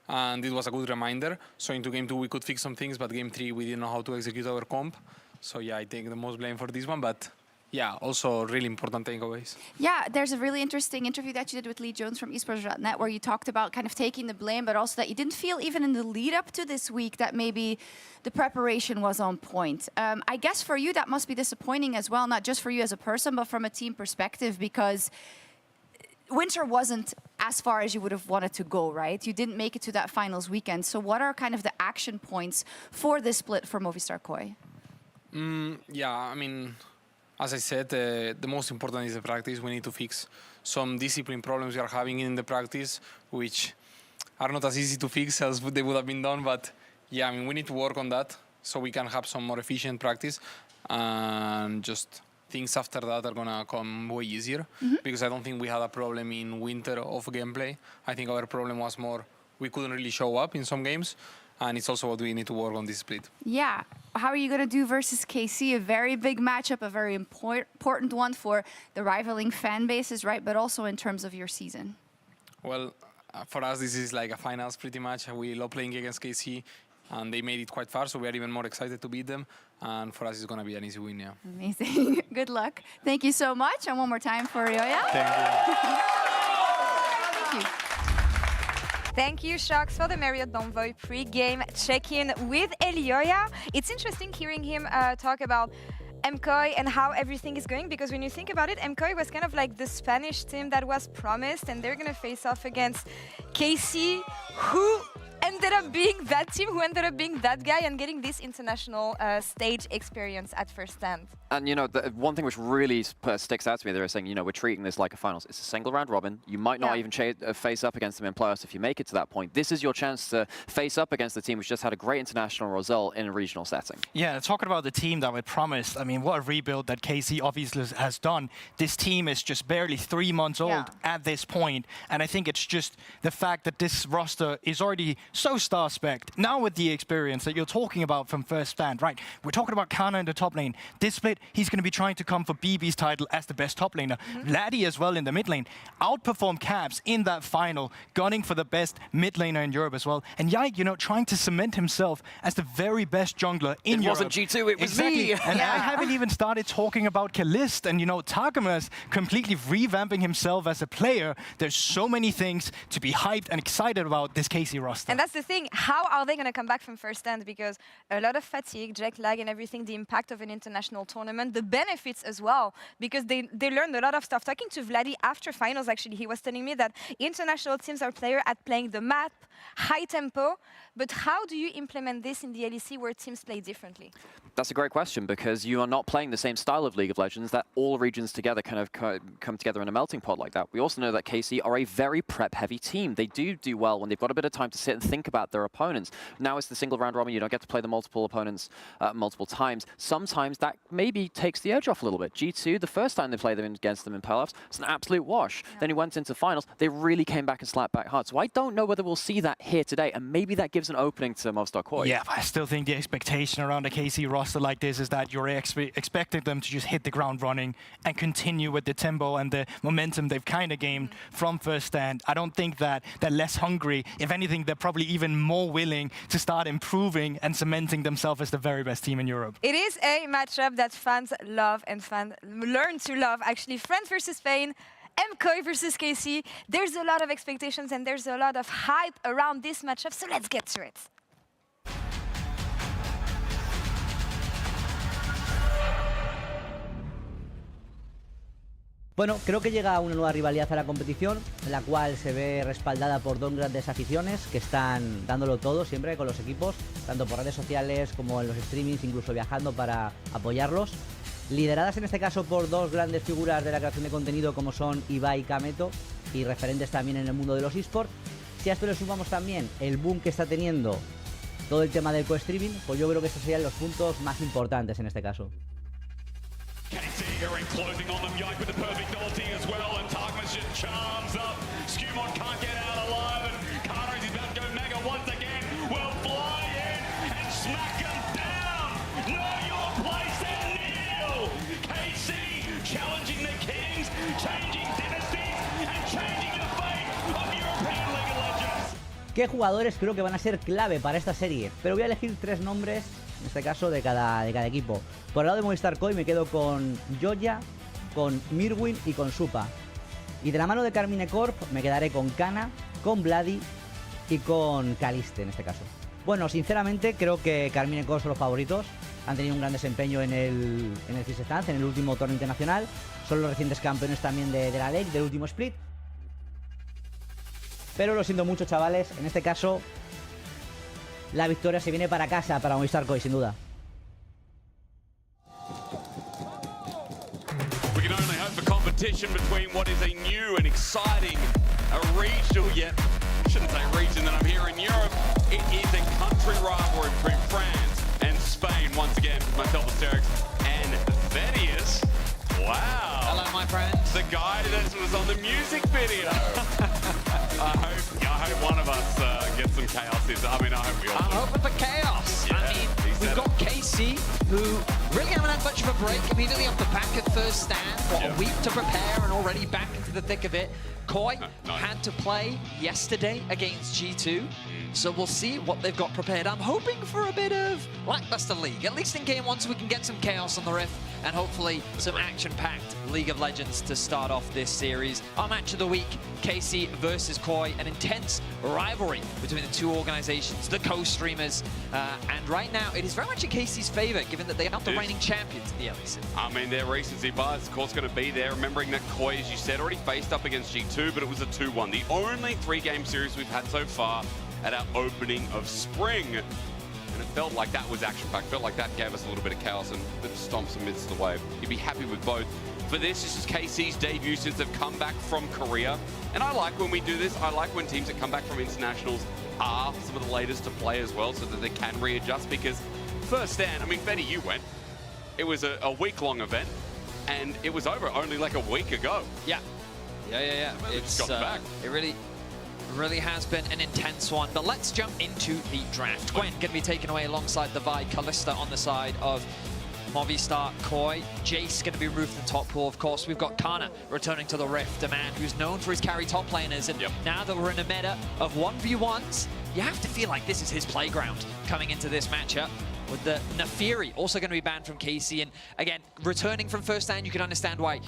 And it was a good reminder. So into game two, we could fix some things, but game three, we didn't know how to execute our comp. So yeah, I take the most blame for this one, but yeah, also really important takeaways.
Yeah, there's a really interesting interview that you did with Lee Jones from esports.net where you talked about kind of taking the blame, but also that you didn't feel even in the lead up to this week that maybe the preparation was on point. I guess for you, that must be disappointing as well, not just for you as a person, but from a team perspective, because winter wasn't as far as you would have wanted to go, right? You didn't make it to that finals weekend. So what are kind of the action points for this split for Movistar KOI?
Yeah, I mean, as I said, the most important is the practice. We need to fix some discipline problems we are having in the practice, which are not as easy to fix as they would have been done. But yeah, I mean, we need to work on that so we can have some more efficient practice and just things after that are gonna come way easier because I don't think we had a problem in winter of gameplay. I think our problem was more we couldn't really show up in some games, and it's also what we need to work on this split.
Yeah, how are you gonna do versus KC? A very big matchup, a very important one for the rivaling fan bases, right? But also in terms of your season.
Well, for us this is like a finals pretty much. We love playing against KC. And they made it quite far, so we are even more excited to beat them. And for us, it's going to be an easy win, yeah.
Amazing. Good luck. Thank you so much. And one more time for Ryoya.
Thank you.
Thank you.
Thank you, Shocks, for the Marriott Bonvoy pre-game check-in with Elioya. It's interesting hearing him talk about MKOI and how everything is going, because when you think about it, MKOI was kind of like the Spanish team that was promised, and they're going to face off against KC, who ended up being that team, who ended up being that guy and getting this international stage experience at first stand.
And, you know, the one thing which really sticks out to me, they're saying, you know, we're treating this like a finals. It's a single round robin. You might not even face up against them in playoffs if you make it to that point. This is your chance to face up against the team which just had a great international result in a regional setting.
Yeah, talking about the team that we promised, I mean, what a rebuild that KC obviously has done. This team is just barely 3 months old at this point, and I think it's just the fact that this roster is already so star-specced. Now with the experience that you're talking about from first stand, right? We're talking about Kana in the top lane. This split, he's going to be trying to come for BB's title as the best top laner. Vladdy as well in the mid lane. Outperformed Caps in that final, gunning for the best mid laner in Europe as well. And Yike, you know, trying to cement himself as the very best jungler in Europe.
It wasn't G2, it was me!
And I haven't even started talking about Kalist and, you know, Takema's completely revamping himself as a player. There's so many things to be hyped and excited about this KC roster.
And that's the thing, how are they going to come back from first stand? Because a lot of fatigue, jet lag and everything, the impact of an international tournament, the benefits as well, because they learned a lot of stuff. Talking to Vladdy after finals, actually, he was telling me that international teams are player at playing the map, high tempo, but how do you implement this in the LEC where teams play differently?
That's a great question, because you are not playing the same style of League of Legends that all regions together kind of come together in a melting pot like that. We also know that KC are a very prep-heavy team. They do well when they've got a bit of time to sit and think about their opponents. Now it's the single round robin, you don't get to play the multiple opponents multiple times. Sometimes that maybe takes the edge off a little bit. G2, the first time they played against them in playoffs, it's an absolute wash. Then he went into finals, they really came back and slapped back hard. So I don't know whether we'll see that here today, and maybe that gives an opening to Movistar KOI.
Yeah, but I still think the expectation around a KC roster like this is that you're expecting them to just hit the ground running and continue with the tempo and the momentum they've kind of gained from first stand. I don't think that they're less hungry. If anything, they're probably even more willing to start improving and cementing themselves as the very best team in Europe.
It is a matchup that fans love and fans learn to love. Actually, France versus Spain, MKOI versus KC. There's a lot of expectations and there's a lot of hype around this matchup, so let's get to it.
Bueno, creo que llega una nueva rivalidad a la competición, en la cual se ve respaldada por dos grandes aficiones que están dándolo todo siempre con los equipos, tanto por redes sociales como en los streamings, incluso viajando para apoyarlos. Lideradas en este caso por dos grandes figuras de la creación de contenido como son Ibai y Kameto, y referentes también en el mundo de los eSports. Si a esto le sumamos también el boom que está teniendo todo el tema del co-streaming, pues yo creo que estos serían los puntos más importantes en este caso.
Challenging the kings, changing dynasties, and changing the fate of European League of Legends.
¿Qué jugadores creo que van a ser clave para esta serie? Pero voy a elegir 3 nombres, en este caso de cada equipo. Por el lado de Movistar Koi me quedo con Joya, con Mirwin y con Supa. Y de la mano de Carmine Corp me quedaré con Kana, con Vladi y con Caliste en este caso. Bueno, sinceramente creo que Carmine Corp son los favoritos. Han tenido un gran desempeño en el Six Stance, en el último torneo internacional. Son los recientes campeones también de la LEC, del último split. Pero lo siento mucho, chavales. En este caso, la victoria se viene para casa, para Movistar Koi, sin duda.
We can only hope for competition between what is a new and exciting regional, yet I shouldn't say region that I'm here in Europe. It is a country rivalry between France and Spain once again. Myself, Asterix, and Venius. Wow.
Hello, my friends.
The guy that was on the music video. I hope one of us gets some chaos here. I mean, I hope we all
I'm
do.
hoping for chaos.
Yeah,
I mean, we've got KC, who really haven't had much of a break immediately off the back at first stand. What, a week to prepare and already back into the thick of it. Koi had to play yesterday against G2, so we'll see what they've got prepared. I'm hoping for a bit of lackluster League, at least in Game 1, so we can get some chaos on the Rift and hopefully some action-packed League of Legends to start off this series. Our match of the week, KC versus Koi, an intense rivalry between the two organizations, the co-streamers, and right now it is very much in KC's favor, given that they are the reigning champions in the LEC.
I mean, their recency bias, of course, going to be there. Remembering that Koi, as you said, already faced up against G2, but it was a 2-1. The only 3-game series we've had so far at our opening of spring. And it felt like that was action-packed. Felt like that gave us a little bit of chaos and a bit of stomps amidst the wave. You'd be happy with both. For this is KC's debut since they've come back from Korea. And I like when we do this. I like when teams that come back from internationals are some of the latest to play as well, so that they can readjust. Because first stand, I mean, Betty, you went. It was a week-long event, and it was over only like a week ago.
Yeah. It's
back.
It really has been an intense one. But let's jump into the draft. Gwen going to be taken away alongside the Vi. Callista on the side of Movistar Koi. Jace going to be removed from the top pool, of course. We've got Kana returning to the Rift, a man who's known for his carry top laners. And now that we're in a meta of 1v1s, you have to feel like this is his playground coming into this matchup. With the Nafiri also going to be banned from KC. And again, returning from first stand, you can understand why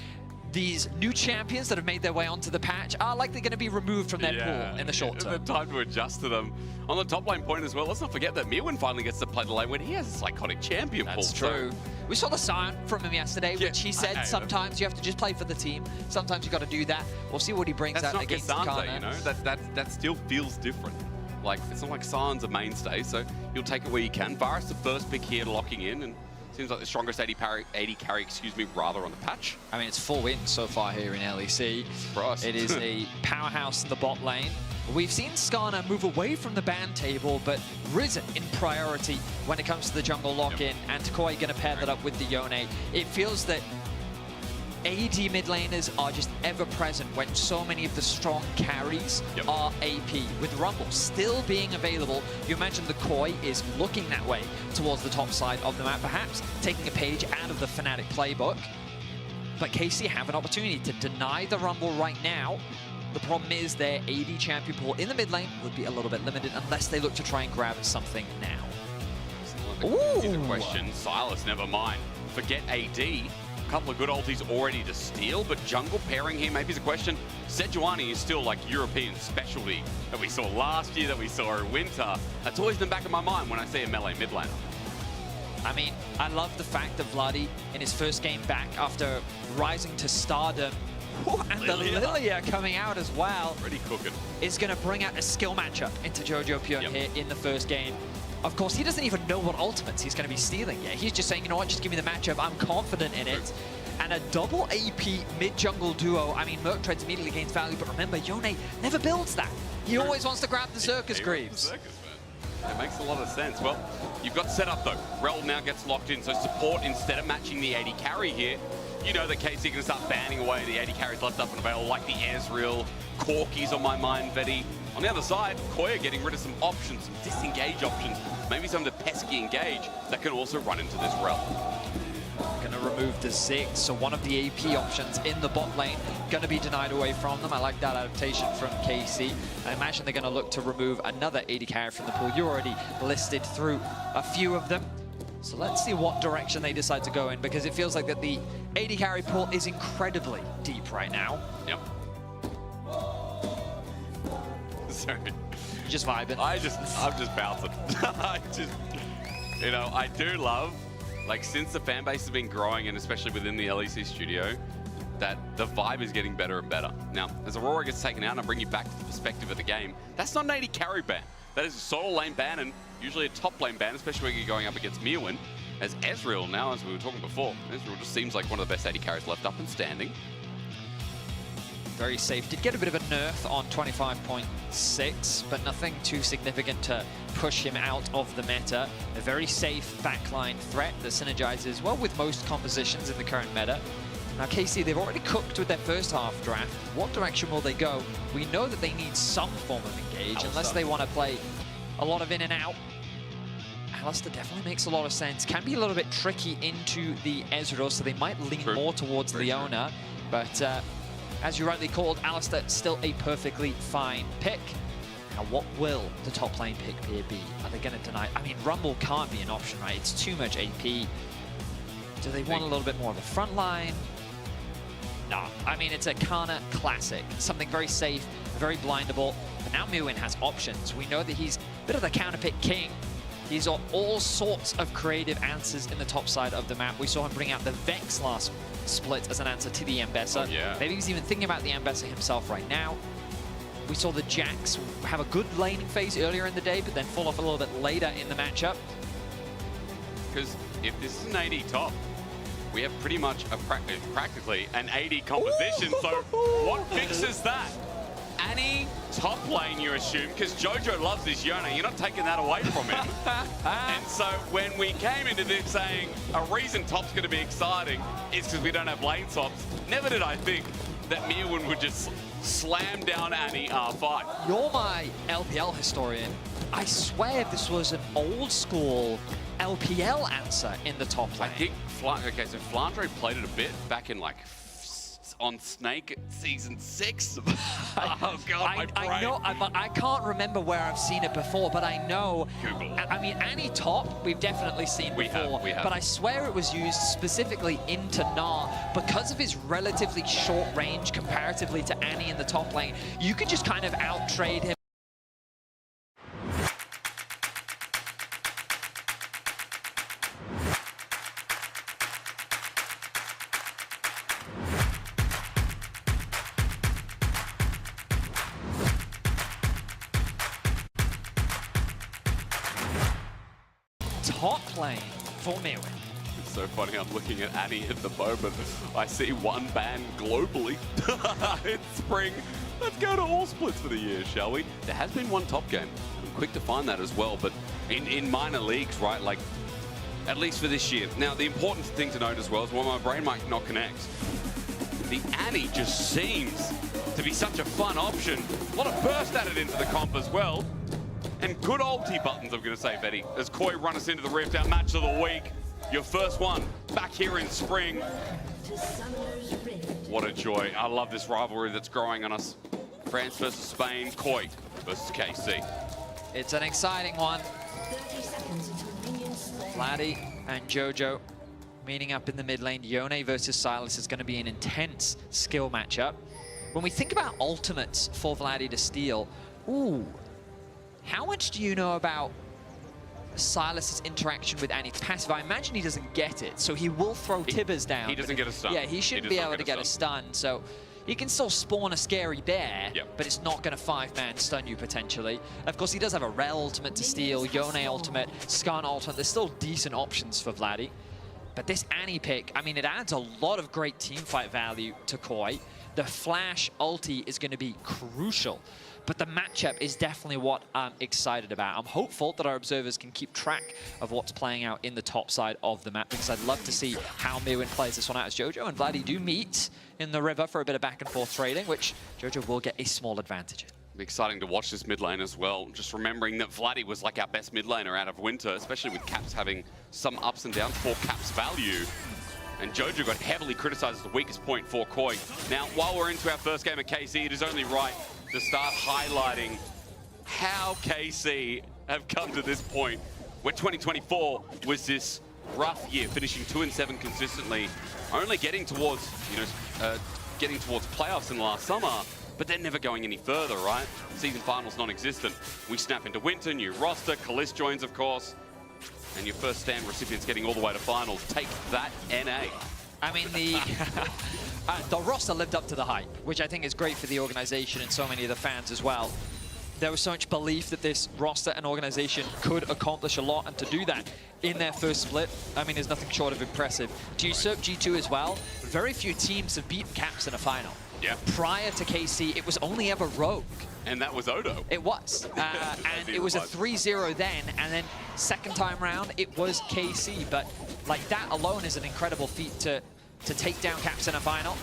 these new champions that have made their way onto the patch are likely going to be removed from their pool in the short term.
The time to adjust to them. On the top lane point as well, let's not forget that Mirwin finally gets to play the lane when he has a psychotic champion pool.
That's true. We saw the sign from him yesterday, which he said sometimes you have to just play for the team. Sometimes you got to do that. We'll see what he brings out against Kana.
You know, that still feels different. Like, it's not like San's a mainstay, so you'll take it where you can. Varus the first pick here, locking in, and seems like the strongest 80 carry, rather, on the patch.
I mean, it's 4 wins so far here in LEC.
Christ.
It is a powerhouse in the bot lane. We've seen Skarner move away from the ban table, but risen in priority when it comes to the jungle lock-in, and Koi going to pair that up with the Yone. It feels that AD mid laners are just ever present when so many of the strong carries are AP. With Rumble still being available, you imagine the Koi is looking that way towards the top side of the map, perhaps taking a page out of the Fnatic playbook. But KC have an opportunity to deny the Rumble right now. The problem is their AD champion pool in the mid lane would be a little bit limited unless they look to try and grab something now.
Ooh! The question, Silas, never mind. Forget AD. Couple of good ultis already to steal, but jungle pairing here maybe is a question. Sejuani is still like European specialty that we saw last year, that we saw in winter. That's always in the back of my mind when I see a melee mid laner.
I mean, I love the fact that Vladi, in his first game back after rising to stardom, and the Lilia coming out as well,
already cooking,
is going to bring out a skill matchup into Jojo Pyon here in the first game. Of course, he doesn't even know what ultimates he's going to be stealing yet. He's just saying, you know what, just give me the matchup. I'm confident in it. And a double AP mid-jungle duo. I mean, Merc Treads immediately gains value, but remember, Yone never builds that. He always wants to grab the Circus Greaves.
It makes a lot of sense. Well, you've got set up though. Rel now gets locked in, so support instead of matching the AD carry here, you know that KC are going to start banning away the AD carries left up and available, like the Ezreal, Corki's on my mind, Veti. On the other side, Koya getting rid of some options, some disengage options, maybe some of the pesky engage that can also run into this Rel.
Going to remove the Ziggs, so one of the AP options in the bot lane going to be denied away from them. I like that adaptation from KC. I imagine they're going to look to remove another AD carry from the pool. You already listed through a few of them. So let's see what direction they decide to go in, because it feels like that the AD carry pool is incredibly deep right now.
Yep. Sorry.
You're just vibing.
I'm just bouncing. I do love, like, since the fan base has been growing, and especially within the LEC studio, that the vibe is getting better and better. Now, as Aurora gets taken out, and I bring you back to the perspective of the game, that's not an AD carry ban. That is a solo lane ban, and usually a top lane ban, especially when you're going up against Mirwin. As Ezreal now, as we were talking before, Ezreal just seems like one of the best AD carries left up and standing.
Very safe. Did get a bit of a nerf on 25.6, but nothing too significant to push him out of the meta. A very safe backline threat that synergizes well with most compositions in the current meta. Now KC, they've already cooked with their first half draft. What direction will they go? We know that they need some form of engage, unless they want to play a lot of in and out. Alistair definitely makes a lot of sense. Can be a little bit tricky into the Ezreal, so they might lean more towards Leona. But as you rightly called, Alistair still a perfectly fine pick. Now, what will the top lane pick here be? Are they going to deny? I mean, Rumble can't be an option, right? It's too much AP. Do they want a little bit more of a front line? No. I mean, it's a Kana classic. Something very safe, very blindable. But now Mirwin has options. We know that he's a bit of the counterpick king. He's got all sorts of creative answers in the top side of the map. We saw him bring out the Vex last split as an answer to the Ambessa.
Oh, yeah.
Maybe he's even thinking about the Ambessa himself right now. We saw the Jax have a good laning phase earlier in the day, but then fall off a little bit later in the matchup.
Because if this is an AD top, we have pretty much practically an AD composition. So what fixes that? Annie top lane, you assume, because Jojo loves this Yone. You're not taking that away from him. And so when we came into this saying a reason top's going to be exciting is because we don't have lane swaps, never did I think that Mirwin would just slam down Annie R5.
You're my LPL historian. I swear this was an old school LPL answer in the top lane.
I think, okay, so Flandre played it a bit back in like on Snake season 6. Oh God, my brain.
I know, I can't remember where I've seen it before, but I know.
Google.
I mean, Annie top, we've definitely seen before.
We have.
But I swear it was used specifically into Gnar because of his relatively short range comparatively to Annie in the top lane. You could just kind of out-trade him. Top lane for Mirwin.
It's so funny, I'm looking at Annie at the moment. I see one ban globally. It's spring. Let's go to all splits for the year, shall we? There has been one top game. I'm quick to find that as well, but in minor leagues, right, like, at least for this year. Now, the important thing to note as well is while my brain might not connect, the Annie just seems to be such a fun option. A lot of burst added into the comp as well. And good ulti buttons, I'm going to say, Veti, as Koi run us into the Rift, our match of the week. Your first one back here in spring. What a joy. I love this rivalry that's growing on us. France versus Spain, Koi versus KC.
It's an exciting one. Vladdy and Jojo meeting up in the mid lane. Yone versus Silas is going to be an intense skill matchup. When we think about ultimates for Vladdy to steal, ooh, how much do you know about Silas's interaction with Annie's passive? I imagine he doesn't get it, so he will throw Tibbers down.
He doesn't get a stun.
Yeah, he shouldn't be able to get a stun, so he can still spawn a scary bear, but it's not going to 5-man stun you potentially. Of course, he does have a Rel ultimate to steal, Yone ultimate, Skarn ultimate. There's still decent options for Vladdy. But this Annie pick, I mean, it adds a lot of great teamfight value to Koi. The flash ulti is going to be crucial. but the matchup is definitely what I'm excited about. I'm hopeful that our observers can keep track of what's playing out in the top side of the map, because I'd love to see how Mewin plays this one out, as Jojo and Vladdy do meet in the river for a bit of back and forth trading, which Jojo will get a small advantage in.
Exciting to watch this mid lane as well. Just remembering that Vladdy was like our best mid laner out of winter, especially with Caps having some ups and downs for Caps value. And Jojo got heavily criticized as the weakest point for Koi. Now, while we're into our first game of KC, it is only right to start highlighting how KC have come to this point, where 2024 was this rough year, finishing 2-7 consistently, only getting towards, getting towards playoffs in the last summer, but then never going any further, right? Season finals non-existent. We snap into winter, new roster, Kalist joins, of course, and your first stand recipients getting all the way to finals. Take that, NA.
I mean, the roster lived up to the hype, which I think is great for the organization and so many of the fans as well. There was so much belief that this roster and organization could accomplish a lot, and to do that in their first split, I mean, is nothing short of impressive. To usurp G2 as well, very few teams have beaten Caps in a final.
Yeah.
Prior to KC, it was only ever Rogue.
And that was Odo.
It was. And it was a 3-0 then, and then second time round, it was KC. But like that alone is an incredible feat to take down Caps in a final.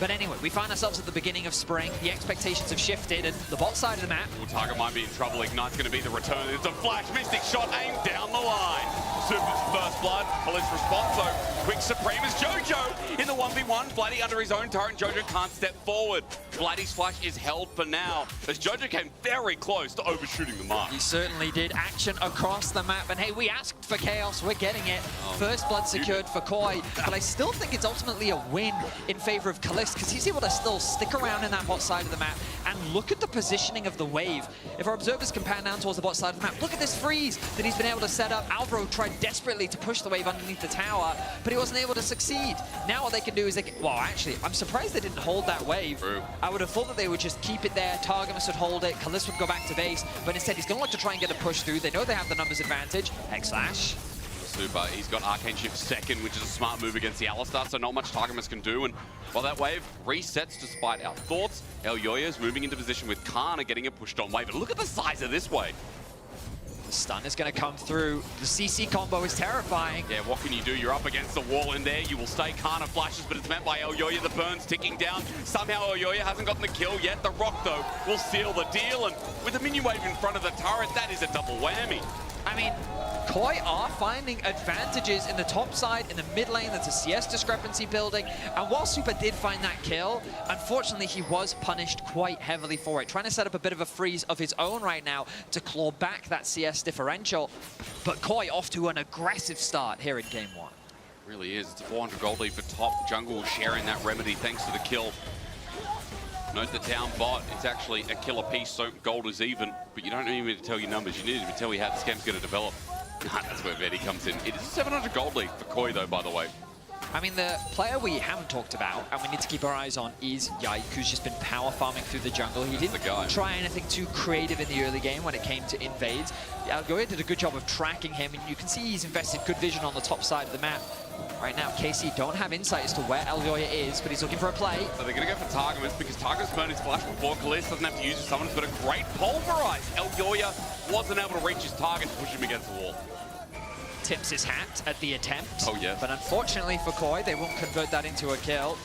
But anyway, we find ourselves at the beginning of spring. The expectations have shifted, and the bot side of the map.
Target might be in trouble. Ignite's going to be the return. It's a flash Mystic shot aimed down the line. Super's first blood. Police response, so quick Supreme is Jojo in the 1v1. Vladdy under his own turret. Jojo can't step forward. Vladdy's flash is held for now, as Jojo came very close to overshooting the mark.
He certainly did. Action across the map, and hey, we asked for chaos. We're getting it. First blood secured for Koi, but I still think it's ultimately a win in favor of Kalist, because he's able to still stick around in that bot side of the map. And look at the positioning of the wave. If our observers can pan down towards the bot side of the map, look at this freeze that he's been able to set up. Alvaro tried desperately to push the wave underneath the tower, but he wasn't able to succeed. Now what they can do is well, actually, I'm surprised they didn't hold that wave.
True.
I would have thought that they would just keep it there. Targamas would hold it. Kalist would go back to base, but instead he's going to look to try and get a push through. They know they have the numbers advantage. X-Slash.
Super. He's got Arcane Shift second, which is a smart move against the Alistar, so not much Targamas can do. And while that wave resets despite our thoughts, Elyoya's moving into position with Kana getting a pushed on wave. But look at the size of this wave.
The stun is going to come through. The CC combo is terrifying.
Yeah, what can you do? You're up against the wall in there. You will stay. Kana flashes, but it's met by Elyoya. The burn's ticking down. Somehow Elyoya hasn't gotten the kill yet. The rock, though, will seal the deal. And with a minion wave in front of the turret, that is a double whammy.
I mean, Koi are finding advantages in the top side, in the mid lane. There's a CS discrepancy building. And while Super did find that kill, unfortunately, he was punished quite heavily for it. Trying to set up a bit of a freeze of his own right now to claw back that CS differential. But Koi off to an aggressive start here in game one.
Really is. It's a 400 gold lead for top. Jungle sharing that remedy thanks to the kill. Note that down bot, it's actually a kill apiece, so gold is even, but you don't need me to tell you numbers. You need me to tell you how this game's going to develop. That's where Vetti comes in. It is a 700 gold lead for Koi, though, by the way.
I mean, the player we haven't talked about, and we need to keep our eyes on, is Yike, who's just been power farming through the jungle. He didn't try anything too creative in the early game when it came to invades. Algoya did a good job of tracking him, and you can see he's invested good vision on the top side of the map. Right now, KC don't have insight as to where Elyoya is, but he's looking for a play.
So they're going to go for Targamas because Targamas burned his flash before. Kalist doesn't have to use it. Someone's got a great pulverize. Elyoya wasn't able to reach his target to push him against the wall.
Tips his hat at the attempt.
Oh, yeah.
But unfortunately for Koi, they won't convert that into a kill.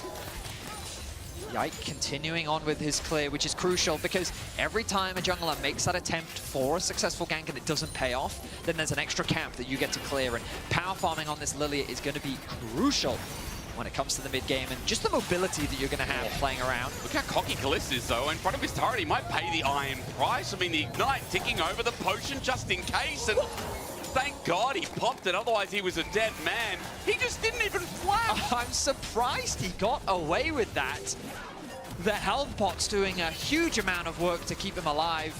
Yike continuing on with his clear, which is crucial because every time a jungler makes that attempt for a successful gank and it doesn't pay off, then there's an extra camp that you get to clear, and power farming on this Lilia is going to be crucial when it comes to the mid game and just the mobility that you're going to have playing around.
Look how cocky Kalist is, though. In front of his turret, he might pay the iron price. I mean, the Ignite ticking over the potion just in case, and thank God he popped it, otherwise he was a dead man. He just didn't even flash.
I'm surprised he got away with that. The health pot's doing a huge amount of work to keep him alive.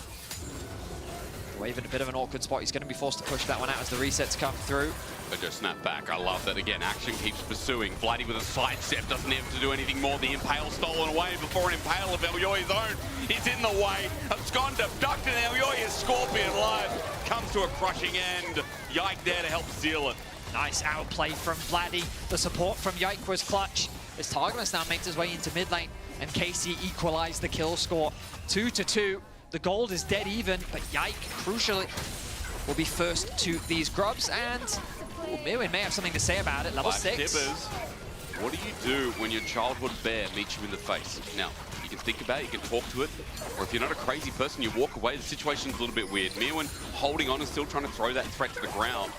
Wave in a bit of an awkward spot. He's going to be forced to push that one out as the resets come through.
But just snap back. I love that again. Action keeps pursuing. Vladdy with a sidestep doesn't have to do anything more. The Impale stolen away before an Impale of Elyoya's own is in the way. Abscond abducted, and Elyoya's Scorpion live comes to a crushing end. Yike there to help seal it.
Nice outplay from Vladdy. The support from Yike was clutch. As Targamas now makes his way into mid lane. and KC equalize the kill score 2-2. The gold is dead even, but Yike, crucially, will be first to these grubs, and Mirwin may have something to say about it. Level 6.
Tibbers, what do you do when your childhood bear meets you in the face? Now, you can think about it, you can talk to it, or if you're not a crazy person, you walk away. The situation's a little bit weird. Mirwin holding on and still trying to throw that threat to the ground.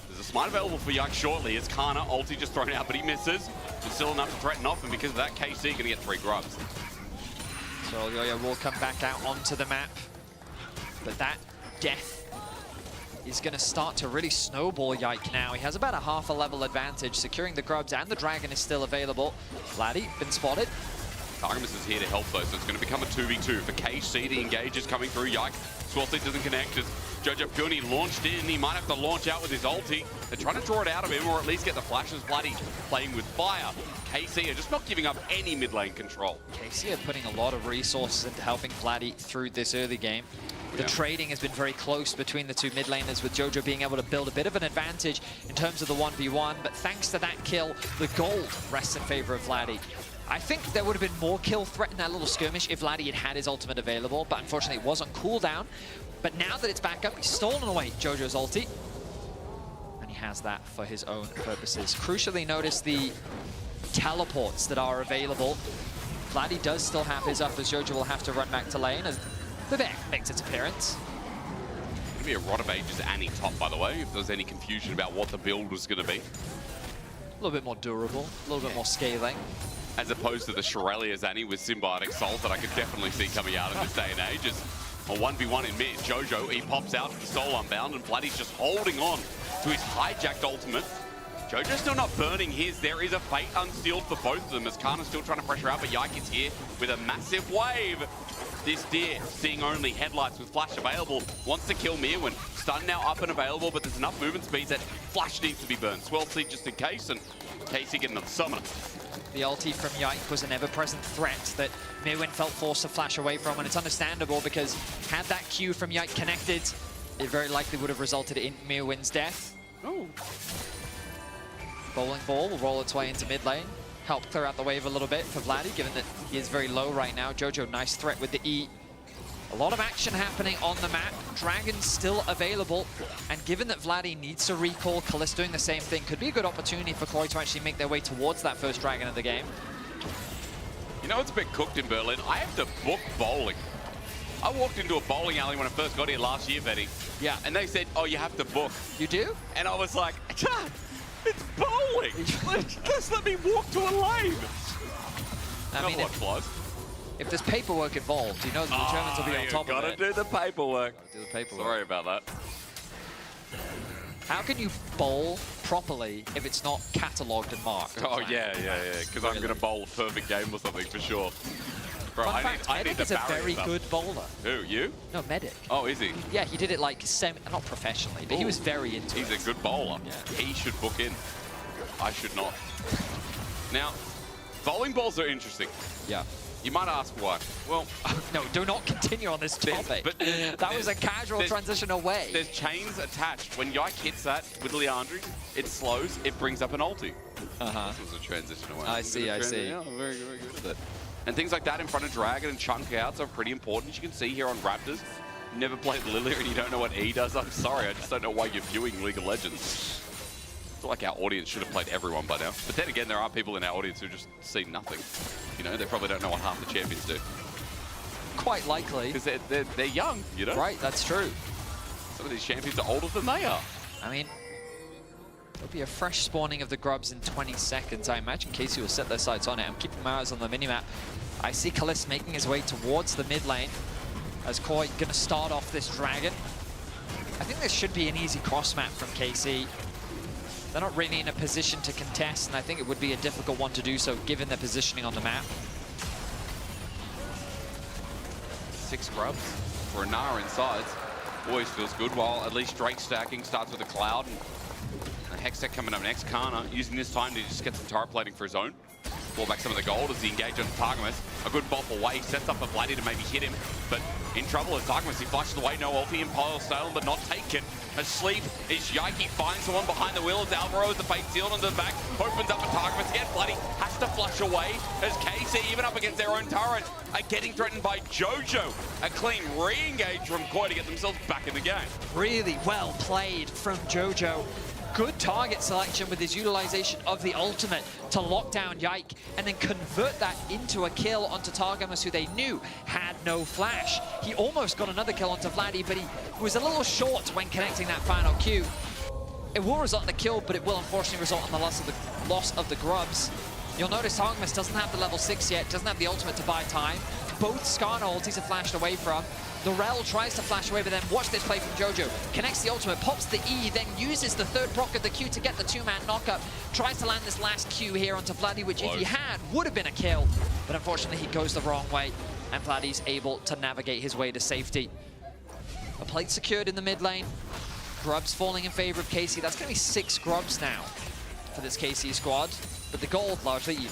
There's a smite available for Yike shortly. It's Kana, ulti just thrown out, but he misses. It's still enough to threaten off, and because of that, KC gonna get 3 grubs.
So Yo-Yo will come back out onto the map, but that death is going to start to really snowball Yike now. He has about a half a level advantage, securing the grubs, and the dragon is still available. Vladdy, been spotted.
Artemis is here to help though, so it's going to become a 2v2 for KC. The engage is coming through. Yike, Swellseed doesn't connect as Jojo Puni launched in. He might have to launch out with his ulti. They're trying to draw it out of him, or at least get the flashes. Vladdy playing with fire. KC are just not giving up any mid lane control.
KC are putting a lot of resources into helping Vladdy through this early game. The trading has been very close between the two mid laners, with Jojo being able to build a bit of an advantage in terms of the 1v1, but thanks to that kill, the gold rests in favor of Vladdy. I think there would have been more kill threat in that little skirmish if Vladdy had had his ultimate available, but unfortunately it was on cooldown. But now that it's back up, he's stolen away Jojo's ulti, and he has that for his own purposes. Crucially, notice the teleports that are available. Vladdy does still have his up, as Jojo will have to run back to lane as the bear makes its appearance.
It's going to be a Rod of Ages Annie top, by the way, if there was any confusion about what the build was going to be.
A little bit more durable, a little bit more scaling.
As opposed to the Shirelia's Annie with Symbiotic Souls that I could definitely see coming out in this day and age. As a 1v1 in mid, Jojo, he pops out for the Soul Unbound, and Vladdy's just holding on to his hijacked ultimate. Jojo's still not burning his. There is a fate unsealed for both of them, as Kana's still trying to pressure out, but Yike is here with a massive wave. This deer, seeing only headlights with flash available, wants to kill Mirwin. Stun now up and available, but there's enough movement speed that flash needs to be burned. Swellseed just in case, and KC getting another summoner.
The ulti from Yike was an ever-present threat that Mirwin felt forced to flash away from, and it's understandable because had that Q from Yike connected, it very likely would have resulted in Mirwin's death.
Oh.
Bowling ball will roll its way into mid lane. Help clear out the wave a little bit for Vladdy, given that he is very low right now. Jojo, nice threat with the E. A lot of action happening on the map. Dragon's still available. And given that Vladdy needs to recall, Kaliss doing the same thing, could be a good opportunity for Koi to actually make their way towards that first dragon of the game.
You know, it's a bit cooked in Berlin. I have to book bowling. I walked into a bowling alley when I first got here last year, Betty.
Yeah.
And they said, oh, you have to book.
You do?
And I was like, it's bowling. Just let me walk to a lane.
I mean, if there's paperwork involved, you know that the Germans will be on top of it.
Gotta do the paperwork.
Do the paperwork.
Sorry about that.
How can you bowl properly if it's not catalogued and marked?
Oh, yeah. Because I'm going to bowl a perfect game or something for sure. Bro,
Fun fact, Medic is a very good bowler.
Who, you?
No, Medic.
Oh, is he?
Yeah, he did it like not professionally, but he was very into it.
He's a good bowler.
Yeah.
He should book in. I should not. Now, bowling balls are interesting.
Yeah.
You might ask why. Well,
no, do not continue on this topic. That was a casual transition away.
There's chains attached. When Yike hits that with Leandri, it slows, it brings up an ulti. This was a transition away.
I see.
Yeah, very good at that. And things like that in front of Dragon and chunk outs are pretty important. As you can see here on Raptors, you never played Lilia and you don't know what E does. I'm sorry, I just don't know why you're viewing League of Legends. I feel like our audience should have played everyone by now. But then again, there are people in our audience who just see nothing. You know, they probably don't know what half the champions do.
Quite likely.
Because they're young, you know?
Right, that's true.
Some of these champions are older than they are.
I mean, there'll be a fresh spawning of the grubs in 20 seconds. I imagine KC will set their sights on it. I'm keeping my eyes on the minimap. I see Kaliss making his way towards the mid lane as Koi going to start off this dragon. I think this should be an easy cross map from KC. They're not really in a position to contest, and I think it would be a difficult one to do so given their positioning on the map.
6 grubs for a Nara inside. Always feels good, while at least Drake stacking starts with a Cloud. And a Hextech coming up next. Kana using this time to just get some turret plating for his own. claw back some of the gold as he engages on Targamas. A good bop away, sets up for Vladdy to maybe hit him, but in trouble as Targamas, he flashes away, no ulti, Impale Stalen, but not taken. Asleep is Yike, finds someone behind the wheel as Alvaro is the fake sealed on the back, opens up for Targamas again, Vladdy has to flush away as KC, even up against their own turret, are getting threatened by Jojo. A clean re-engage from Koi to get themselves back in the game.
Really well played from Jojo. Good target selection with his utilization of the ultimate to lock down Yike and then convert that into a kill onto Targamas, who they knew had no flash. He almost got another kill onto Vladdy, but he was a little short when connecting that final Q. It will result in a kill, but it will unfortunately result in the loss of the grubs. You'll notice Targamas doesn't have the level 6 yet, doesn't have the ultimate to buy time. Both Skarner ultis are flashed away from. The Rel tries to flash away, but then watch this play from Jojo. Connects the ultimate, pops the E, then uses the third proc of the Q to get the two-man knockup. Tries to land this last Q here onto Vladdy, which if he had, would have been a kill. But unfortunately, he goes the wrong way, and Vladdy's able to navigate his way to safety. A plate secured in the mid lane. Grubs falling in favor of KC. That's going to be 6 grubs now for this KC squad, but the gold largely even.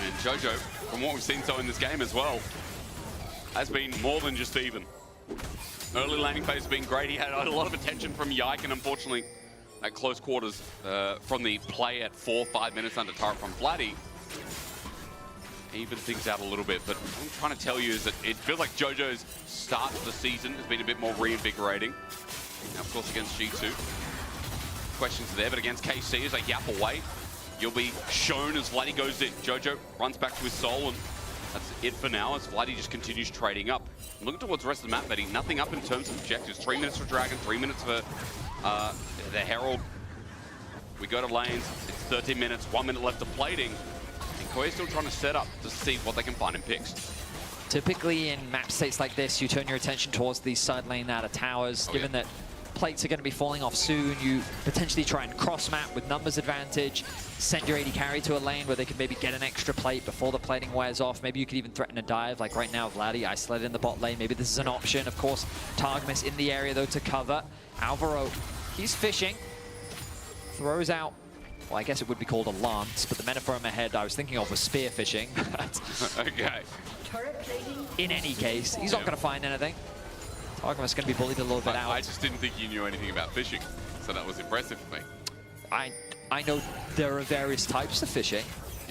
And Jojo, from what we've seen so in this game as well, has been more than just even. Early laning phase has been great. He had a lot of attention from Yike, and unfortunately, at close quarters from the play at 4-5 minutes under turret from Vladdy, even things out a little bit. But what I'm trying to tell you is that it feels like Jojo's start of the season has been a bit more reinvigorating. Now, of course, against G2, questions are there, but against KC, as they yap away, you'll be shown as Vladdy goes in. Jojo runs back to his soul, and that's it for now, as Vladdy just continues trading up. I'm looking towards the rest of the map, Betty. Nothing up in terms of objectives. 3 minutes for Dragon, 3 minutes for the Herald. We go to lanes, it's 13 minutes, 1 minute left of plating. And Koi's still trying to set up to see what they can find in picks.
Typically in map states like this, you turn your attention towards the side lane out of towers, given that plates are going to be falling off soon. You potentially try and cross map with numbers advantage, send your AD carry to a lane where they can maybe get an extra plate before the plating wears off. Maybe you could even threaten a dive, like right now Vladdy isolated in the bot lane. Maybe this is an option. Of course, Targamas in the area though to cover. Alvaro, he's fishing, throws out, well, I guess it would be called a lance, but the metaphor in my head I was thinking of was spear fishing.
Okay.
In any case, he's not going to find anything. Targamas going to be bullied a little bit out.
I just didn't think you knew anything about fishing, so that was impressive for me.
I know there are various types of fishing,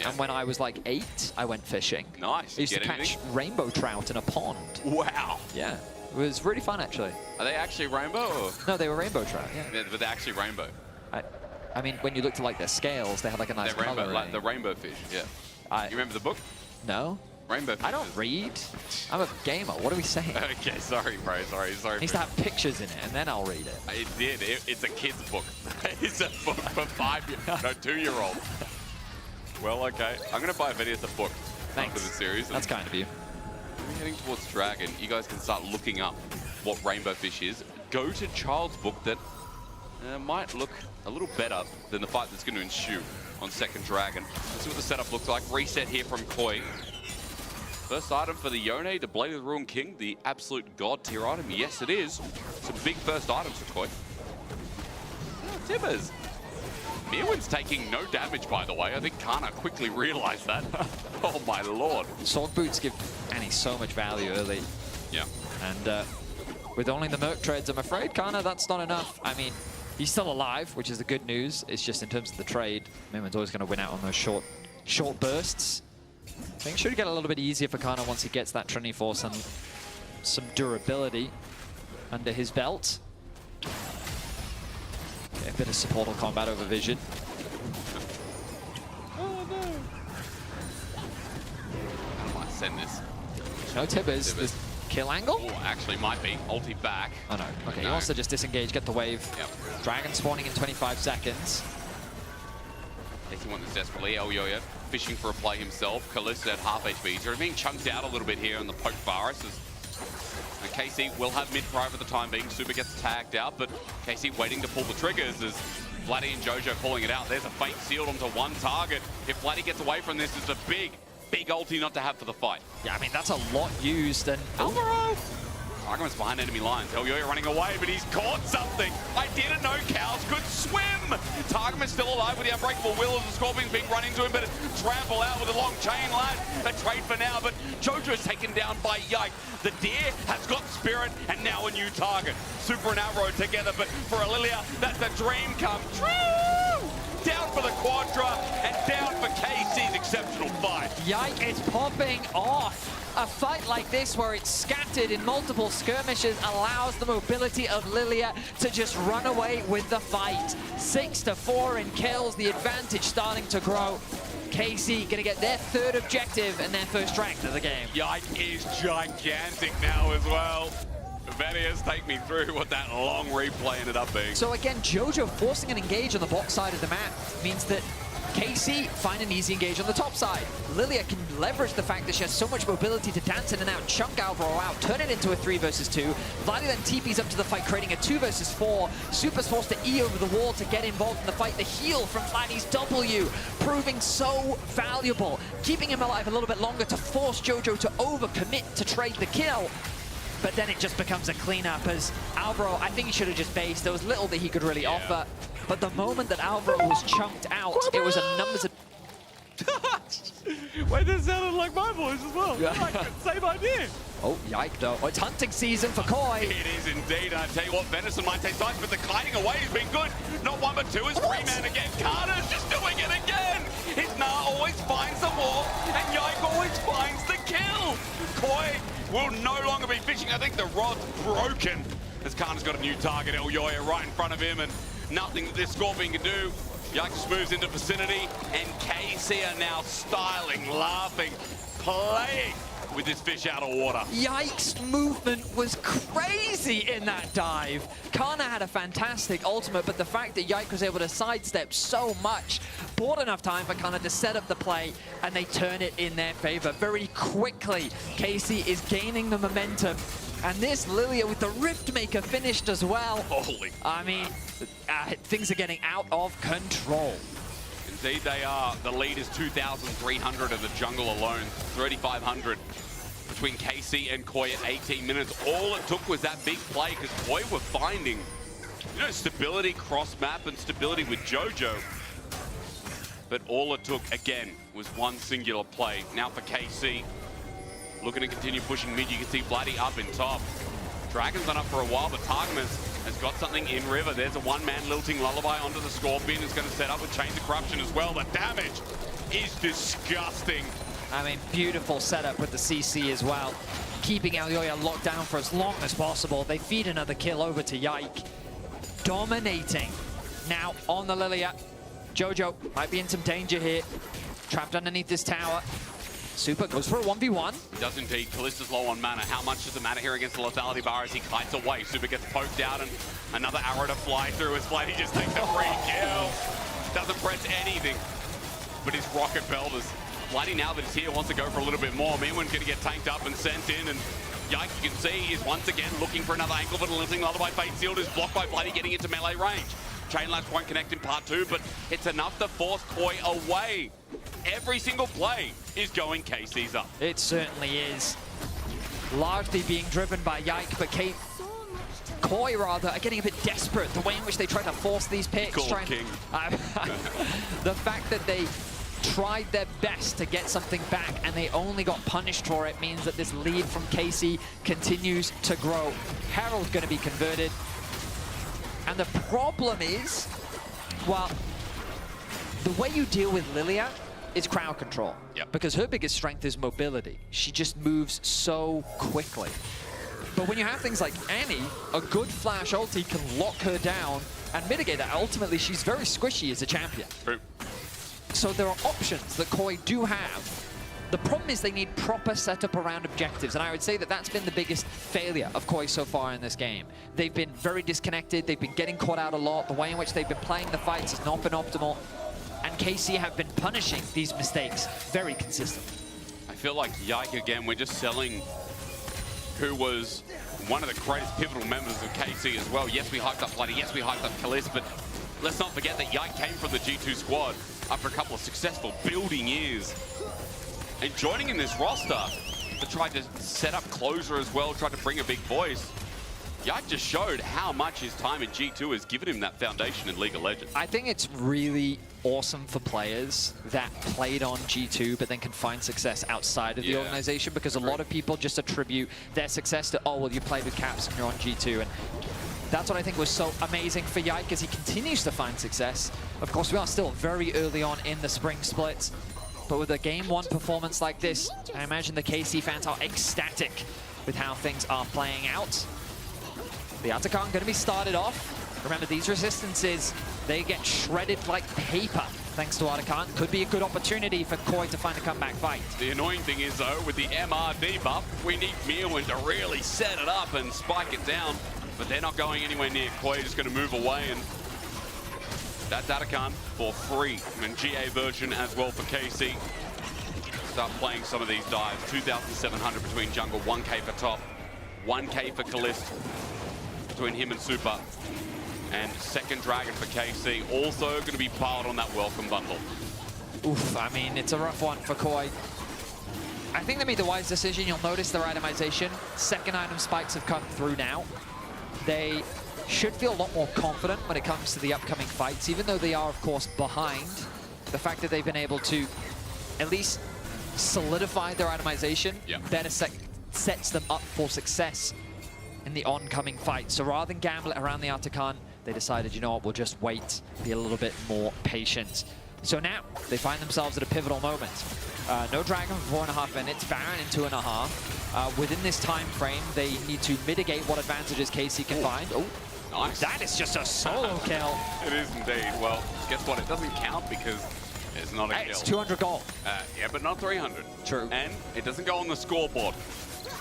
and when I was like 8, I went fishing.
Nice.
I used to catch rainbow trout in a pond.
Wow.
Yeah, it was really fun actually.
Are they actually rainbow? Or?
No, they were rainbow trout. Yeah.
But they're actually rainbow.
I mean, when you looked at like their scales, they had like a nice color.
Rainbow, like the rainbow fish. Yeah. You remember the book?
No.
Rainbow fish.
I don't read. I'm a gamer. What are we saying?
Okay, sorry, bro. Sorry.
It needs to have pictures in it, and then I'll read it.
It did. It's a kid's book. It's a book for 2-year-old. Well, okay. I'm going to buy Venius a book after the series.
That's kind of you.
We're heading towards Dragon. You guys can start looking up what rainbow fish is. Go to Child's book that might look a little better than the fight that's going to ensue on second Dragon. Let's see what the setup looks like. Reset here from Koi. First item for the Yone, the Blade of the Ruined King, the absolute god tier item. Yes, it is. Some big first items for Koi. Oh, Tibbers. Mirwin's taking no damage, by the way. I think Kana quickly realized that. Oh, my lord.
Sword boots give Annie so much value early.
Yeah.
And with only the Merc Treads, I'm afraid, Kana, that's not enough. I mean, he's still alive, which is the good news. It's just in terms of the trade, Mirwin's always going to win out on those short bursts. Things should get a little bit easier for Kana once he gets that Trinity Force and some durability under his belt. Okay, a bit of supportal combat over Vision.
Oh no! I might send this.
No Tibbers. This kill angle?
Oh, actually might be. Ulti back.
Oh no. Okay, he wants to just disengage, get the wave.
Yep.
Dragon spawning in 25 seconds.
He wants this desperately. Elyoya fishing for a play himself. Kalista at half HP. He's already being chunked out a little bit here on the poke Varus. And KC will have mid-prio for the time being. Super gets tagged out, but KC waiting to pull the triggers as Vladdy and Jojo pulling it out. There's a fake sealed onto one target. If Vladdy gets away from this, it's a big ulti not to have for the fight.
Yeah, I mean, that's a lot used. And Alvaro
Targamas behind enemy lines. Elyoya running away, but he's caught something. I didn't know cows could swim. Targamas still alive with the unbreakable will as the Scorpion's being run into him, but trample out with a long chain line. A trade for now, but Jojo's taken down by Yike. The deer has got spirit, and now a new target. Super and Alvaro together, but for Lilia, that's a dream come true. Down for the Quadra, and down for KC's exceptional fight.
Yike is popping off. A fight like this, where it's scattered in multiple skirmishes, allows the mobility of Lilia to just run away with the fight. 6-4 in kills, the advantage starting to grow. KC gonna get their third objective and their first rank of the game.
Yike is gigantic now as well. Venius, take me through what that long replay ended up being.
So again, Jojo forcing an engage on the bot side of the map means that KC find an easy engage on the top side. Lilia can leverage the fact that she has so much mobility to dance in and out, chunk Alvaro out, turn it into a 3 versus 2. Vladdy then TPs up to the fight, creating a 2 versus 4. Super's forced to E over the wall to get involved in the fight. The heal from Vladdy's W, proving so valuable, keeping him alive a little bit longer to force Jojo to overcommit to trade the kill. But then it just becomes a cleanup as Alvaro, I think he should have just based. There was little that he could really offer. But the moment that Alvaro was chunked out, it was a numbers of...
Wait, this sounded like my voice as well. Like, same idea.
Oh, yike though. Oh, it's hunting season for Koi.
It is indeed. I tell you what, Venison might take sides, but the gliding away has been good. Not one but two is Freeman again. Carter's just doing it again. His Na always finds the wall, and Yike always finds the kill. Koi will no longer be fishing. I think the rod's broken as Khan's got a new target, Elyoya, right in front of him, and nothing that this Scorpion can do. Yike just moves into vicinity, and KC are now styling, laughing, playing with this fish out of water.
Yike's movement was crazy in that dive. Kana had a fantastic ultimate, but the fact that Yike was able to sidestep so much bought enough time for Kana to set up the play, and they turn it in their favor very quickly. KC is gaining the momentum, and this Lilia with the Riftmaker finished as well.
Holy.
I mean, things are getting out of control.
Indeed they are. The lead is 2,300 in the jungle alone, 3,500 between KC and Koi at 18 minutes. All it took was that big play, because Koi were finding, you know, stability cross-map and stability with Jojo. But all it took, again, was one singular play. Now for KC, looking to continue pushing mid. You can see Vladdy up in top. Dragon's been up for a while, but Targamas has got something in river. There's a one-man lilting lullaby onto the Scorpion. It's going to set up with Chains of Corruption as well. The damage is disgusting.
I mean, beautiful setup with the CC as well. Keeping Elyoya locked down for as long as possible. They feed another kill over to Yike. Dominating now on the Lilia. Jojo might be in some danger here. Trapped underneath this tower. Super goes for a 1v1.
He does indeed. Kallista's low on mana. How much does it matter here against the lethality bar as he kites away? Super gets poked out, and another arrow to fly through as Vladdy just takes a free kill. Doesn't press anything, but his rocket pelters. Vladdy, now that he's here, wants to go for a little bit more. Minwin's going to get tanked up and sent in, and Yike, you can see, is once again looking for another ankle, but lilting lullaby fate sealed is blocked by Vladdy getting into melee range. Chain Lash won't connect in part 2, but it's enough to force Koi away. Every single play is going KC's up.
It certainly is. Largely being driven by Yike, but Koi rather are getting a bit desperate. The way in which they try to force these picks.
King.
The fact that they tried their best to get something back and they only got punished for it means that this lead from KC continues to grow. Herald's going to be converted. And the problem is, well, the way you deal with Lilia is crowd control.
Yep.
Because her biggest strength is mobility. She just moves so quickly. But when you have things like Annie, a good flash ulti can lock her down and mitigate that. Ultimately, she's very squishy as a champion.
True.
So there are options that Koi do have. The problem is they need proper setup around objectives, and I would say that that's been the biggest failure of Koi so far in this game. They've been very disconnected, they've been getting caught out a lot, the way in which they've been playing the fights has not been optimal, and KC have been punishing these mistakes very consistently.
I feel like Yike again, we're just selling who was one of the greatest pivotal members of KC as well. Yes, we hyped up Vladdy, yes, we hyped up Kalista, but let's not forget that Yike came from the G2 squad after a couple of successful building years. And joining in this roster, that tried to set up closer as well, tried to bring a big voice. Yike just showed how much his time in G2 has given him that foundation in League of Legends.
I think it's really awesome for players that played on G2 but then can find success outside of the organization, because a lot of people just attribute their success to, oh, well, you played with Caps and you're on G2. And that's what I think was so amazing for Yike as he continues to find success. Of course, we are still very early on in the spring split, but with a Game 1 performance like this, I imagine the KC fans are ecstatic with how things are playing out. The Atakan going to be started off. Remember, these resistances, they get shredded like paper thanks to Atakan. Could be a good opportunity for Koi to find a comeback fight.
The annoying thing is, though, with the MRD buff, we need Mirwin to really set it up and spike it down. But they're not going anywhere near. Koi just going to move away, and that's Atakan for free. And GA version as well for KC. Start playing some of these dives. 2,700 between jungle, 1K for top, 1K for Kalist between him and Super. And second Dragon for KC, also going to be piled on that welcome bundle.
Oof, I mean, it's a rough one for Koi. I think they made the wise decision. You'll notice their itemization. Second item spikes have come through now. They should feel a lot more confident when it comes to the upcoming fights, even though they are, of course, behind. The fact that they've been able to at least solidify their itemization better sets them up for success in the oncoming fight. So rather than gamble it around the Atakan, they decided, you know what, we'll just wait, be a little bit more patient. So now they find themselves at a pivotal moment. No Dragon for 4.5 minutes, Baron in 2.5. Within this time frame, they need to mitigate what advantages KC can find. Oh,
nice.
That is just a solo kill.
It is indeed. Well, guess what? It doesn't count because it's not a kill.
It's 200 gold.
Yeah, but not 300.
True.
And it doesn't go on the scoreboard.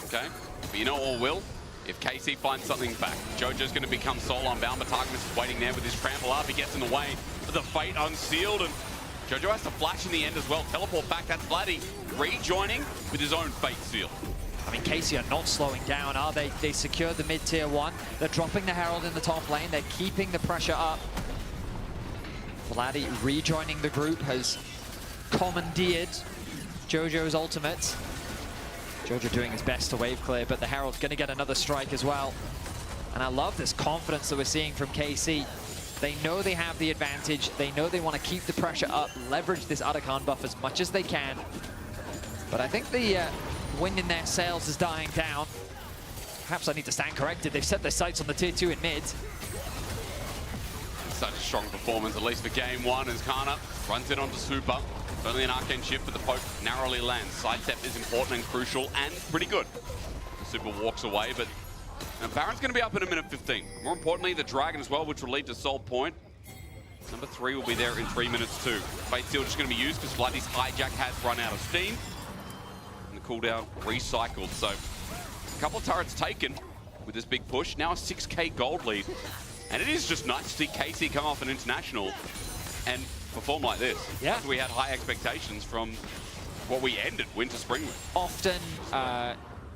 Okay? But you know what will? If KC finds something back. Jojo's going to become solo unbound, but Targamas is waiting there with his trample up. He gets in the way of the Fate unsealed, and Jojo has to flash in the end as well. Teleport back, that's Vladdy rejoining with his own Fate seal.
I mean, KC are not slowing down, are they? They secured the mid-tier 1. They're dropping the Herald in the top lane. They're keeping the pressure up. Vladdy rejoining the group has commandeered Jojo's ultimate. Jojo doing his best to wave clear, but the Herald's going to get another strike as well. And I love this confidence that we're seeing from KC. They know they have the advantage. They know they want to keep the pressure up, leverage this Atakan buff as much as they can. But I think the wind in their sails is dying down. Perhaps I need to stand corrected. They've set their sights on the tier 2 in mid.
Such a strong performance, at least for game 1, as Kana runs it onto Super. Only an arcane shift, but the poke narrowly lands. Sidestep is important and crucial and pretty good. Super walks away, but Baron's going to be up in a minute 15. More importantly, the Dragon as well, which will lead to Soul Point. Number 3 will be there in 3 minutes too. Fate Seal just going to be used because Vladdy's hijack has run out of steam. And the cooldown recycled. So a couple of turrets taken with this big push. Now a 6k gold lead. And it is just nice to see KC come off an international and perform like this.
Yeah.
We had high expectations from what we ended Winter Spring with.
Often,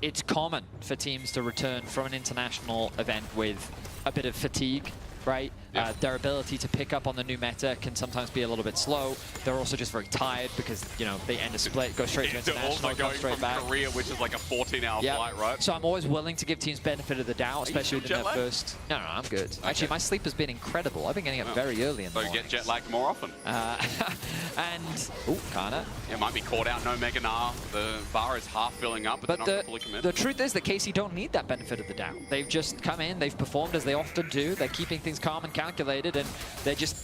it's common for teams to return from an international event with a bit of fatigue, right? Yeah. Their ability to pick up on the new meta can sometimes be a little bit slow. They're also just very tired because, you know, they end a split, go straight to international,
also
go straight
from
back.
Korea, which is like a 14-hour flight, right?
So I'm always willing to give teams benefit of the doubt, especially within their first. No, I'm good. Okay. Actually, my sleep has been incredible. I've been getting up very early in the morning.
So you get jet lagged more often.
And Kana.
It might be caught out. No Mega Gnar. The bar is half filling up, but they're not fully committed.
The truth is that KC don't need that benefit of the doubt. They've just come in. They've performed as they often do. They're keeping things calm and calculated, and they're just.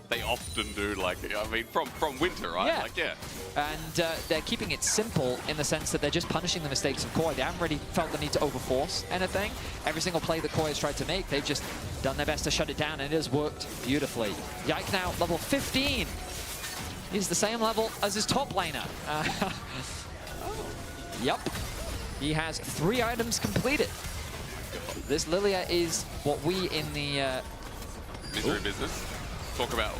They often do, like, I mean, from Winter, right?
Yeah.
Like, yeah.
And they're keeping it simple in the sense that they're just punishing the mistakes of Koi. They haven't really felt the need to overforce anything. Every single play that Koi has tried to make, they've just done their best to shut it down, and it has worked beautifully. Yike now, level 15. He's the same level as his top laner. Yep. He has 3 items completed. This Lilia is what we in the...
Misery business. Talk about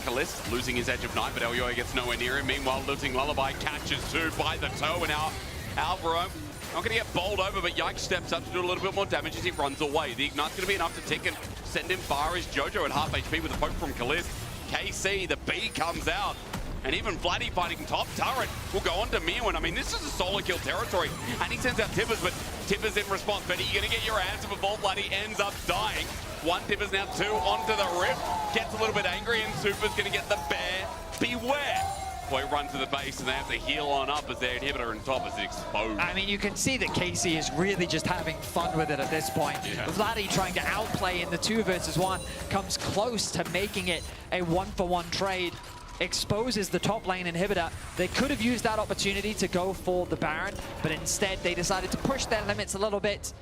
Kalist losing his Edge of Night, but Elyoya gets nowhere near him. Meanwhile, losing Lullaby catches 2 by the toe, and now Alvaro not going to get bowled over, but Yike steps up to do a little bit more damage as he runs away. The Ignite's going to be enough to tick and send him far as Jojo at half HP with a poke from Kalist. KC, the B comes out. And even Vladdy fighting top turret will go on to Mirwin. I mean, this is a solo kill territory. And he sends out Tibbers, but Tibbers in response. But you're going to get your answer before Vladdy ends up dying. One Tibbers now, two onto the Rift. Gets a little bit angry, and Super's going to get the bear. Beware. Boy, run to the base, and they have to heal on up as their inhibitor on top is exposed.
I mean, you can see that KC is really just having fun with it at this point.
Yeah.
Vladdy trying to outplay in the 2 versus 1, comes close to making it a 1-for-1 trade. Exposes the top lane inhibitor. They could have used that opportunity to go for the Baron, but instead they decided to push their limits a little bit,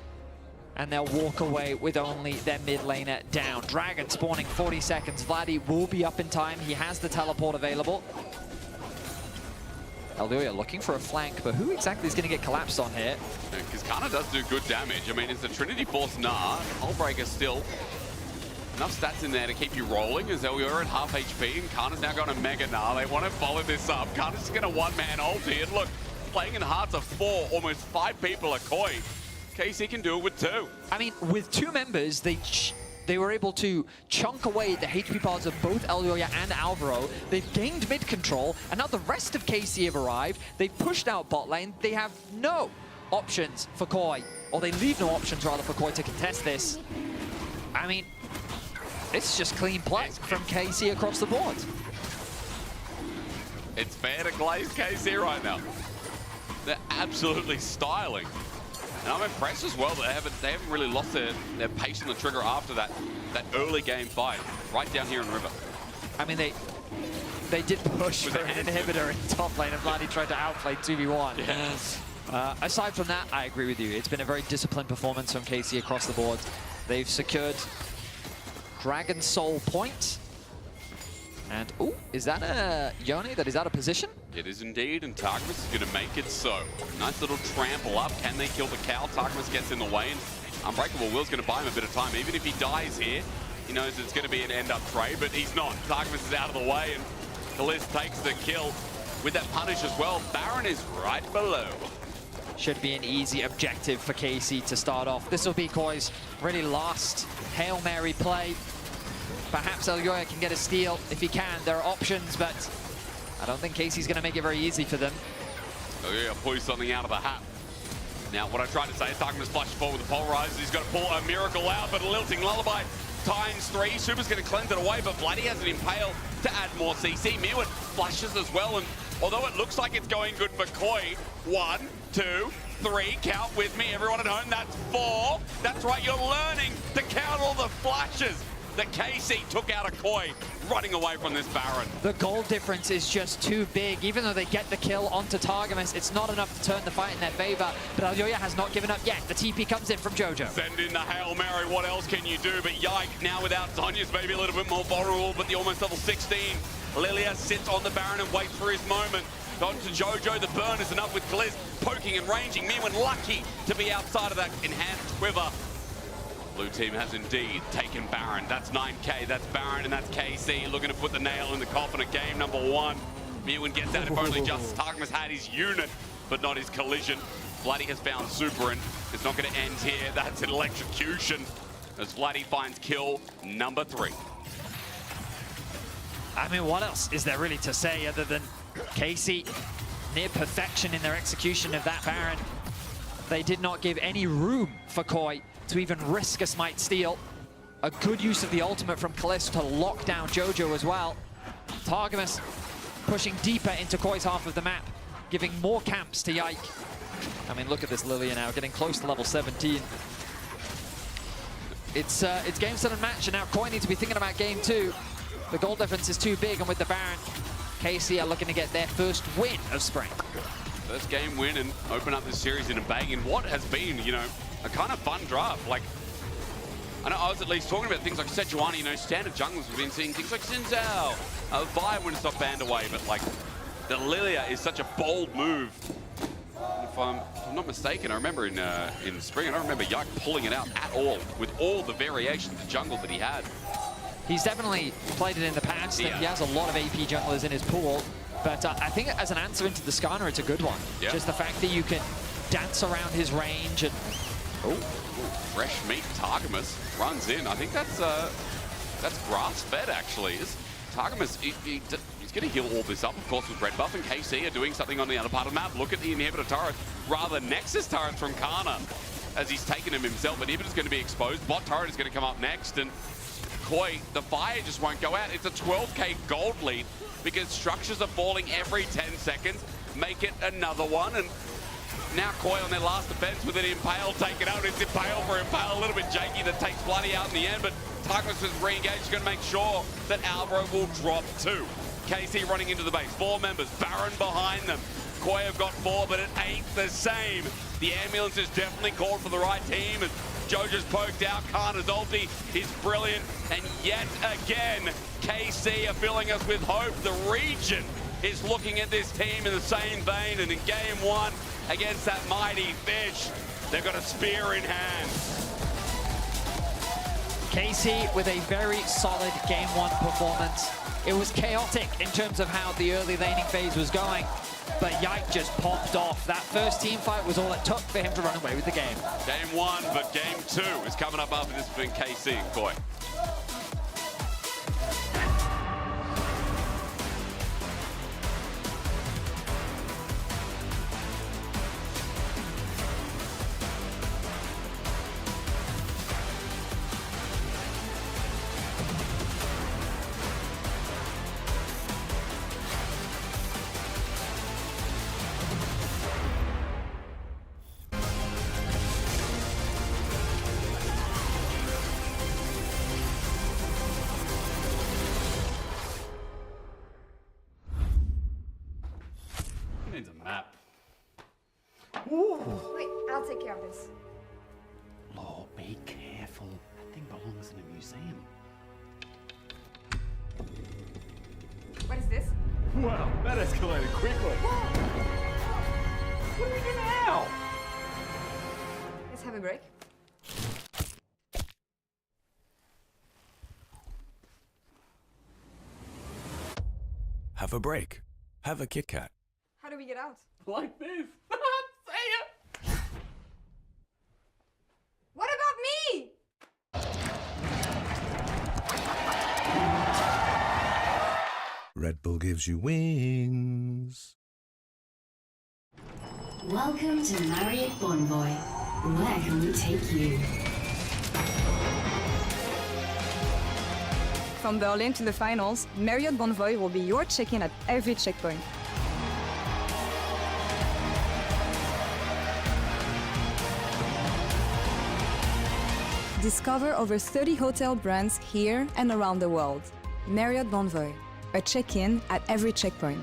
and they'll walk away with only their mid laner down. Dragon spawning 40 seconds. Vladdy will be up in time. He has the teleport available. Eldoya looking for a flank, but who exactly is going to get collapsed on here?
Because Kana does do good damage. I mean, it's a Trinity Force Nah. Hullbreaker still. Enough stats in there to keep you rolling as Eldoya at half HP, and Kana's now going to Mega Nah. They want to follow this up. Kana's just going to one-man ulti, and look, playing in hearts of 4, almost 5 people are Koi. KC can do it with 2.
I mean, with 2 members, they were able to chunk away the HP pods of both Eldoya and Alvaro. They've gained mid control, and now the rest of KC have arrived. They've pushed out bot lane. They have no options for Koi, or they leave no options rather for Koi to contest this. I mean, it's just clean play from KC across the board.
It's fair to glaze KC right now. They're absolutely styling. And I'm impressed as well that they haven't really lost their pace on the trigger after that early game fight, right down here in River.
I mean, they did push for an inhibitor in top lane, and Vladdy tried to outplay 2v1.
Yes.
Aside from that, I agree with you. It's been a very disciplined performance from KC across the board. They've secured Dragon Soul point. And, ooh, is that a Yone that is out of position?
It is indeed, and Targamas is going to make it so. Nice little trample up. Can they kill the cow? Targamas gets in the way, and Unbreakable Will's going to buy him a bit of time. Even if he dies here, he knows it's going to be an end-up trade, but he's not. Targamas is out of the way, and Kalist takes the kill with that punish as well. Baron is right below.
Should be an easy objective for KC to start off. This will be Koi's really last Hail Mary play. Perhaps Eldoya can get a steal if he can. There are options, but I don't think KC's going to make it very easy for them.
Eldoya pulls something out of the hat. Now, what I tried to say is Targamas flashes forward with the Polarizer. He's got to pull a miracle out, but a lilting lullaby ×3. Super's going to cleanse it away, but Vladdy has an impale to add more CC. Mirwin flashes as well, and although it looks like it's going good for Koi, 1, 2, 3, count with me, everyone at home, that's 4. That's right, you're learning to count all the flashes that KC took out of Koi, running away from this Baron.
The goal difference is just too big. Even though they get the kill onto Targamas, it's not enough to turn the fight in their favor. But Eldoya has not given up yet. The TP comes in from Jojo.
Send in the Hail Mary, what else can you do? But Yike, now without Zonya's maybe a little bit more vulnerable, but the almost level 16. Lilia sits on the Baron and waits for his moment. On to Jojo, the burn is enough with Gliz poking and ranging. Mirwin lucky to be outside of that enhanced quiver. Blue team has indeed taken Baron. That's 9K, that's Baron, and that's KC looking to put the nail in the coffin at game number 1. Mirwin gets out if only just Targamas had his unit, but not his collision. Vladdy has found Super, and it's not going to end here. That's an electrocution as Vladdy finds kill number 3.
I mean, what else is there really to say other than KC near perfection in their execution of that Baron? They did not give any room for Koi to even risk a smite steal. A good use of the ultimate from Kalist to lock down Jojo as well. Targamas pushing deeper into Koi's half of the map, giving more camps to Yike. I mean, look at this Lilia now, getting close to level 17. It's game, set, and match, and now Koi needs to be thinking about game 2. The goal difference is too big, and with the Baron, KC are looking to get their first win of spring.
First game win and open up this series in a bang in what has been, you know, a kind of fun draft. Like, I know I was at least talking about things like Sejuani, you know, standard junglers. We've been seeing things like Sinzao, Vi when it's not banned away, but like, the Lilia is such a bold move. If I'm not mistaken, I remember in spring, I don't remember Yike pulling it out at all with all the variations of jungle that he had.
He's definitely played it in the past, and he has a lot of AP junglers in his pool. But I think as an answer into the Skarner, it's a good one. Yeah. Just the fact that you can dance around his range and...
Oh, fresh meat Targamas runs in. I think that's grass-fed, actually. Targamas, he's going to heal all this up, of course, with Red Buff, and KC are doing something on the other part of the map. Look at the inhibitor turret, rather Nexus turrets from Kana, as he's taken him himself. Inhibitor's going to be exposed. Bot turret is going to come up next, and Koi, the fire just won't go out. It's a 12k gold lead because structures are falling every 10 seconds. Make it another one, and now Koi on their last defense with an Impale taken out. It's Impale for Impale, a little bit janky that takes Bloody out in the end, but Tarkus is re-engaged. He's going to make sure that Alvaro will drop 2. KC running into the base, 4 members, Baron behind them. Koi have got 4, but it ain't the same. The ambulance is definitely called for the right team, and Jojo's poked out. Kana's ulti is brilliant, and yet again, KC are filling us with hope. The region is looking at this team in the same vein, and in game 1 against that mighty fish, they've got a spear in hand.
KC with a very solid game 1 performance. It was chaotic in terms of how the early laning phase was going, but Yike just popped off. That first team fight was all it took for him to run away with the game.
Game 1, but game 2 is coming up after this between KC and Koi. Needs a map.
Wait, I'll take care of this.
Oh, be careful. That thing belongs in a museum.
What is this?
Wow, that escalated quickly. What do we do now?
Let's have a break.
Have a break. Have a Kit Kat.
How do we get out?
Like this.
Say it! What about me?
Red Bull gives you wings.
Welcome to Marriott Bonvoy. Where can we take you?
From Berlin to the finals, Marriott Bonvoy will be your check-in at every checkpoint. Discover over 30 hotel brands here and around the world. Marriott Bonvoy, a check-in at every checkpoint.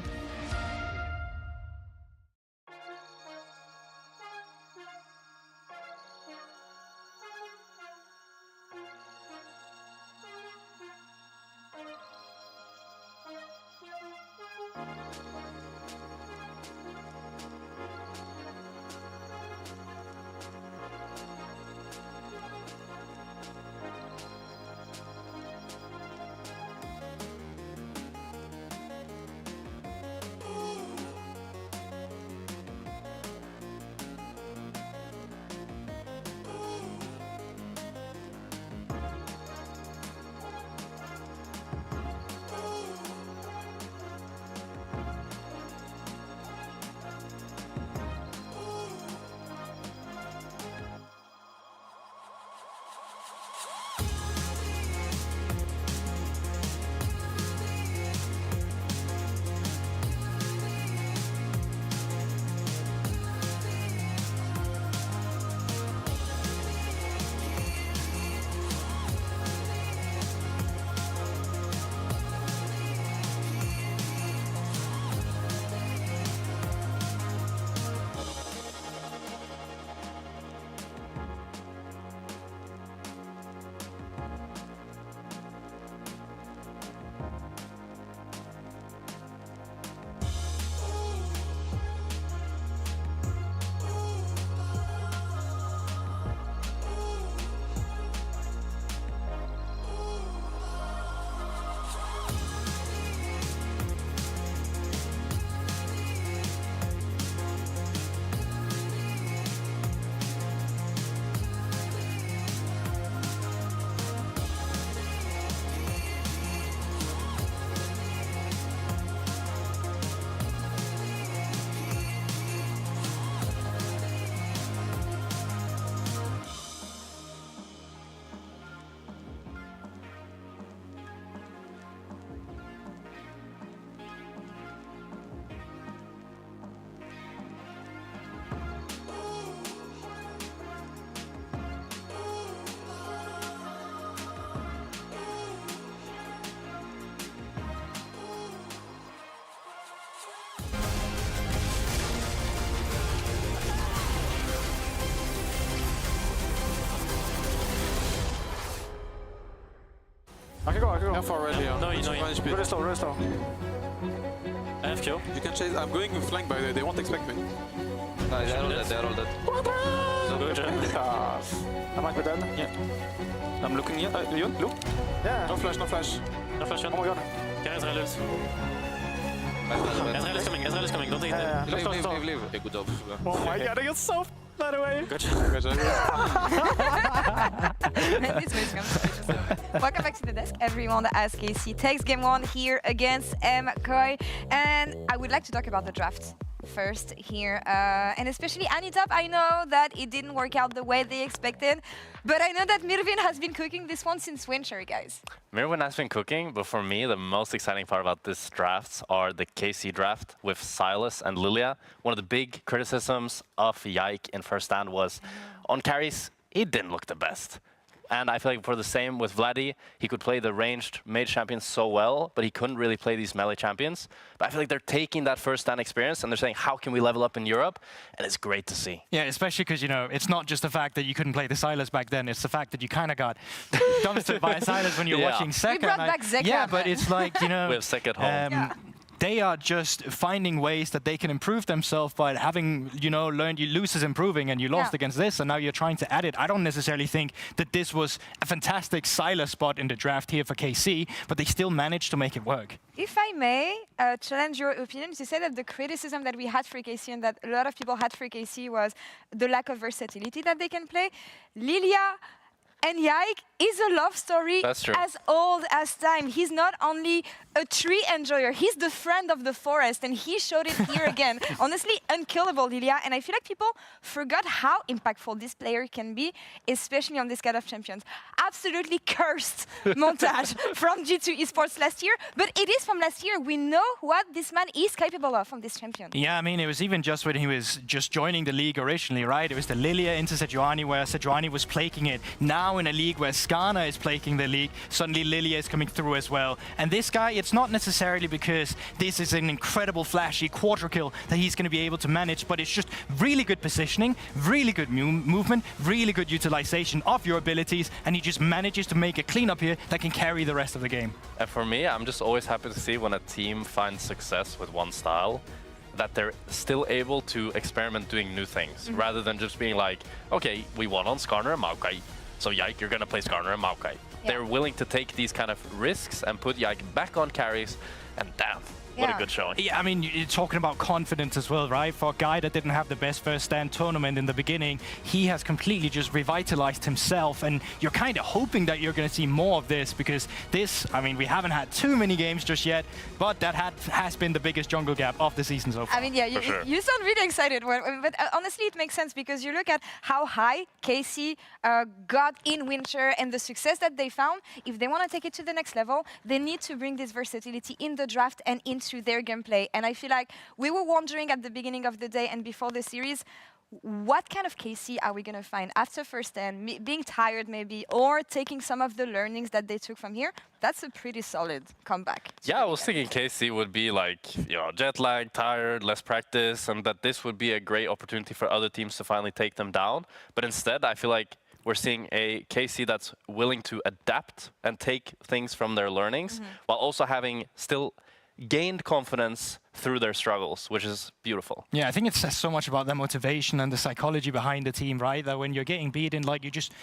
bro.
Careful already.
No, you know. Really slow, really slow. I have kill.
You can chase. I'm going with flank by the way. They won't expect me.
No, they're all dead. They're all dead.
Good job. I might be dead. Yeah. I'm looking here. You? Look? Yeah.
No flash, no flash.
No flash. Oh my god. Can Ezreal lives. Ezreal is coming. Ezreal is coming. Don't take it.
Leave. Okay, good job.
Oh my god, I got so by the way.
Good job.
Welcome back to the desk, everyone, as KC takes game 1 here against MKOI. And I would like to talk about the draft first here. And especially Anitop, I know that it didn't work out the way they expected, but I know that Mirvin has been cooking this one since winter, guys.
Mirvin has been cooking, but for me, the most exciting part about this drafts are the KC draft with Silas and Lilia. One of the big criticisms of Yike in first stand was on carries, he didn't look the best. And I feel like for the same with Vladdy, he could play the ranged mage champions so well, but he couldn't really play these melee champions. But I feel like they're taking that first stand experience and they're saying, how can we level up in Europe? And it's great to see.
Yeah, especially because, you know, it's not just the fact that you couldn't play the Silas back then, it's the fact that you kind of got dumpstered by a Silas when you're watching Zeka.
We brought back Zeka.
Yeah, but it's like, you know...
We have Zeka at home.
They are just finding ways that they can improve themselves by having, you know, learned you lose is improving and you lost against this and now you're trying to add it. I don't necessarily think that this was a fantastic Silas spot in the draft here for KC, but they still managed to make it work.
If I may challenge your opinion, you said that the criticism that we had for KC and that a lot of people had for KC was the lack of versatility that they can play. Lilia and Yike is a love story as old as time. He's not only a tree enjoyer, he's the friend of the forest, and he showed it here again. Honestly, unkillable, Lilia, and I feel like people forgot how impactful this player can be, especially on this kind of champions. Absolutely cursed montage from G2 Esports last year, but it is from last year. We know what this man is capable of on this champion.
Yeah, I mean, it was even just when he was just joining the league originally, right? It was the Lilia into Sejuani, where Sejuani was plaking it. Now in a league where Skana is plaking the league, suddenly Lilia is coming through as well. And this guy, it's not necessarily because this is an incredible flashy quarter kill that he's going to be able to manage, but it's just really good positioning, really good movement, really good utilization of your abilities, and he just manages to make a cleanup here that can carry the rest of the game.
And for me, I'm just always happy to see when a team finds success with one style, that they're still able to experiment doing new things, rather than just being like, okay, we won on Skarner and Maokai, so Yike, you're gonna play Skarner and Maokai. They're willing to take these kind of risks and put Yike back on carries, and damn, what a good showing.
Yeah, I mean, you're talking about confidence as well, right? For a guy that didn't have the best first stand tournament in the beginning, he has completely just revitalized himself, and you're kind of hoping that you're going to see more of this, because this, I mean, we haven't had too many games just yet, but that has been the biggest jungle gap of the season so far.
I mean, yeah, you sound really excited, but honestly, it makes sense because you look at how high KC got in winter and the success that they found. If they want to take it to the next level, they need to bring this versatility in the draft and into their gameplay. And I feel like we were wondering at the beginning of the day and before the series, what kind of KC are we going to find after first stand, being tired maybe, or taking some of the learnings that they took from here? That's a pretty solid comeback.
Yeah, I was thinking KC would be like, you know, jet lag, tired, less practice, and that this would be a great opportunity for other teams to finally take them down. But instead, I feel like we're seeing a KC that's willing to adapt and take things from their learnings, while also having still gained confidence through their struggles, which is beautiful.
Yeah, I think it says so much about the motivation and the psychology behind the team, right? That when you're getting beaten, like you just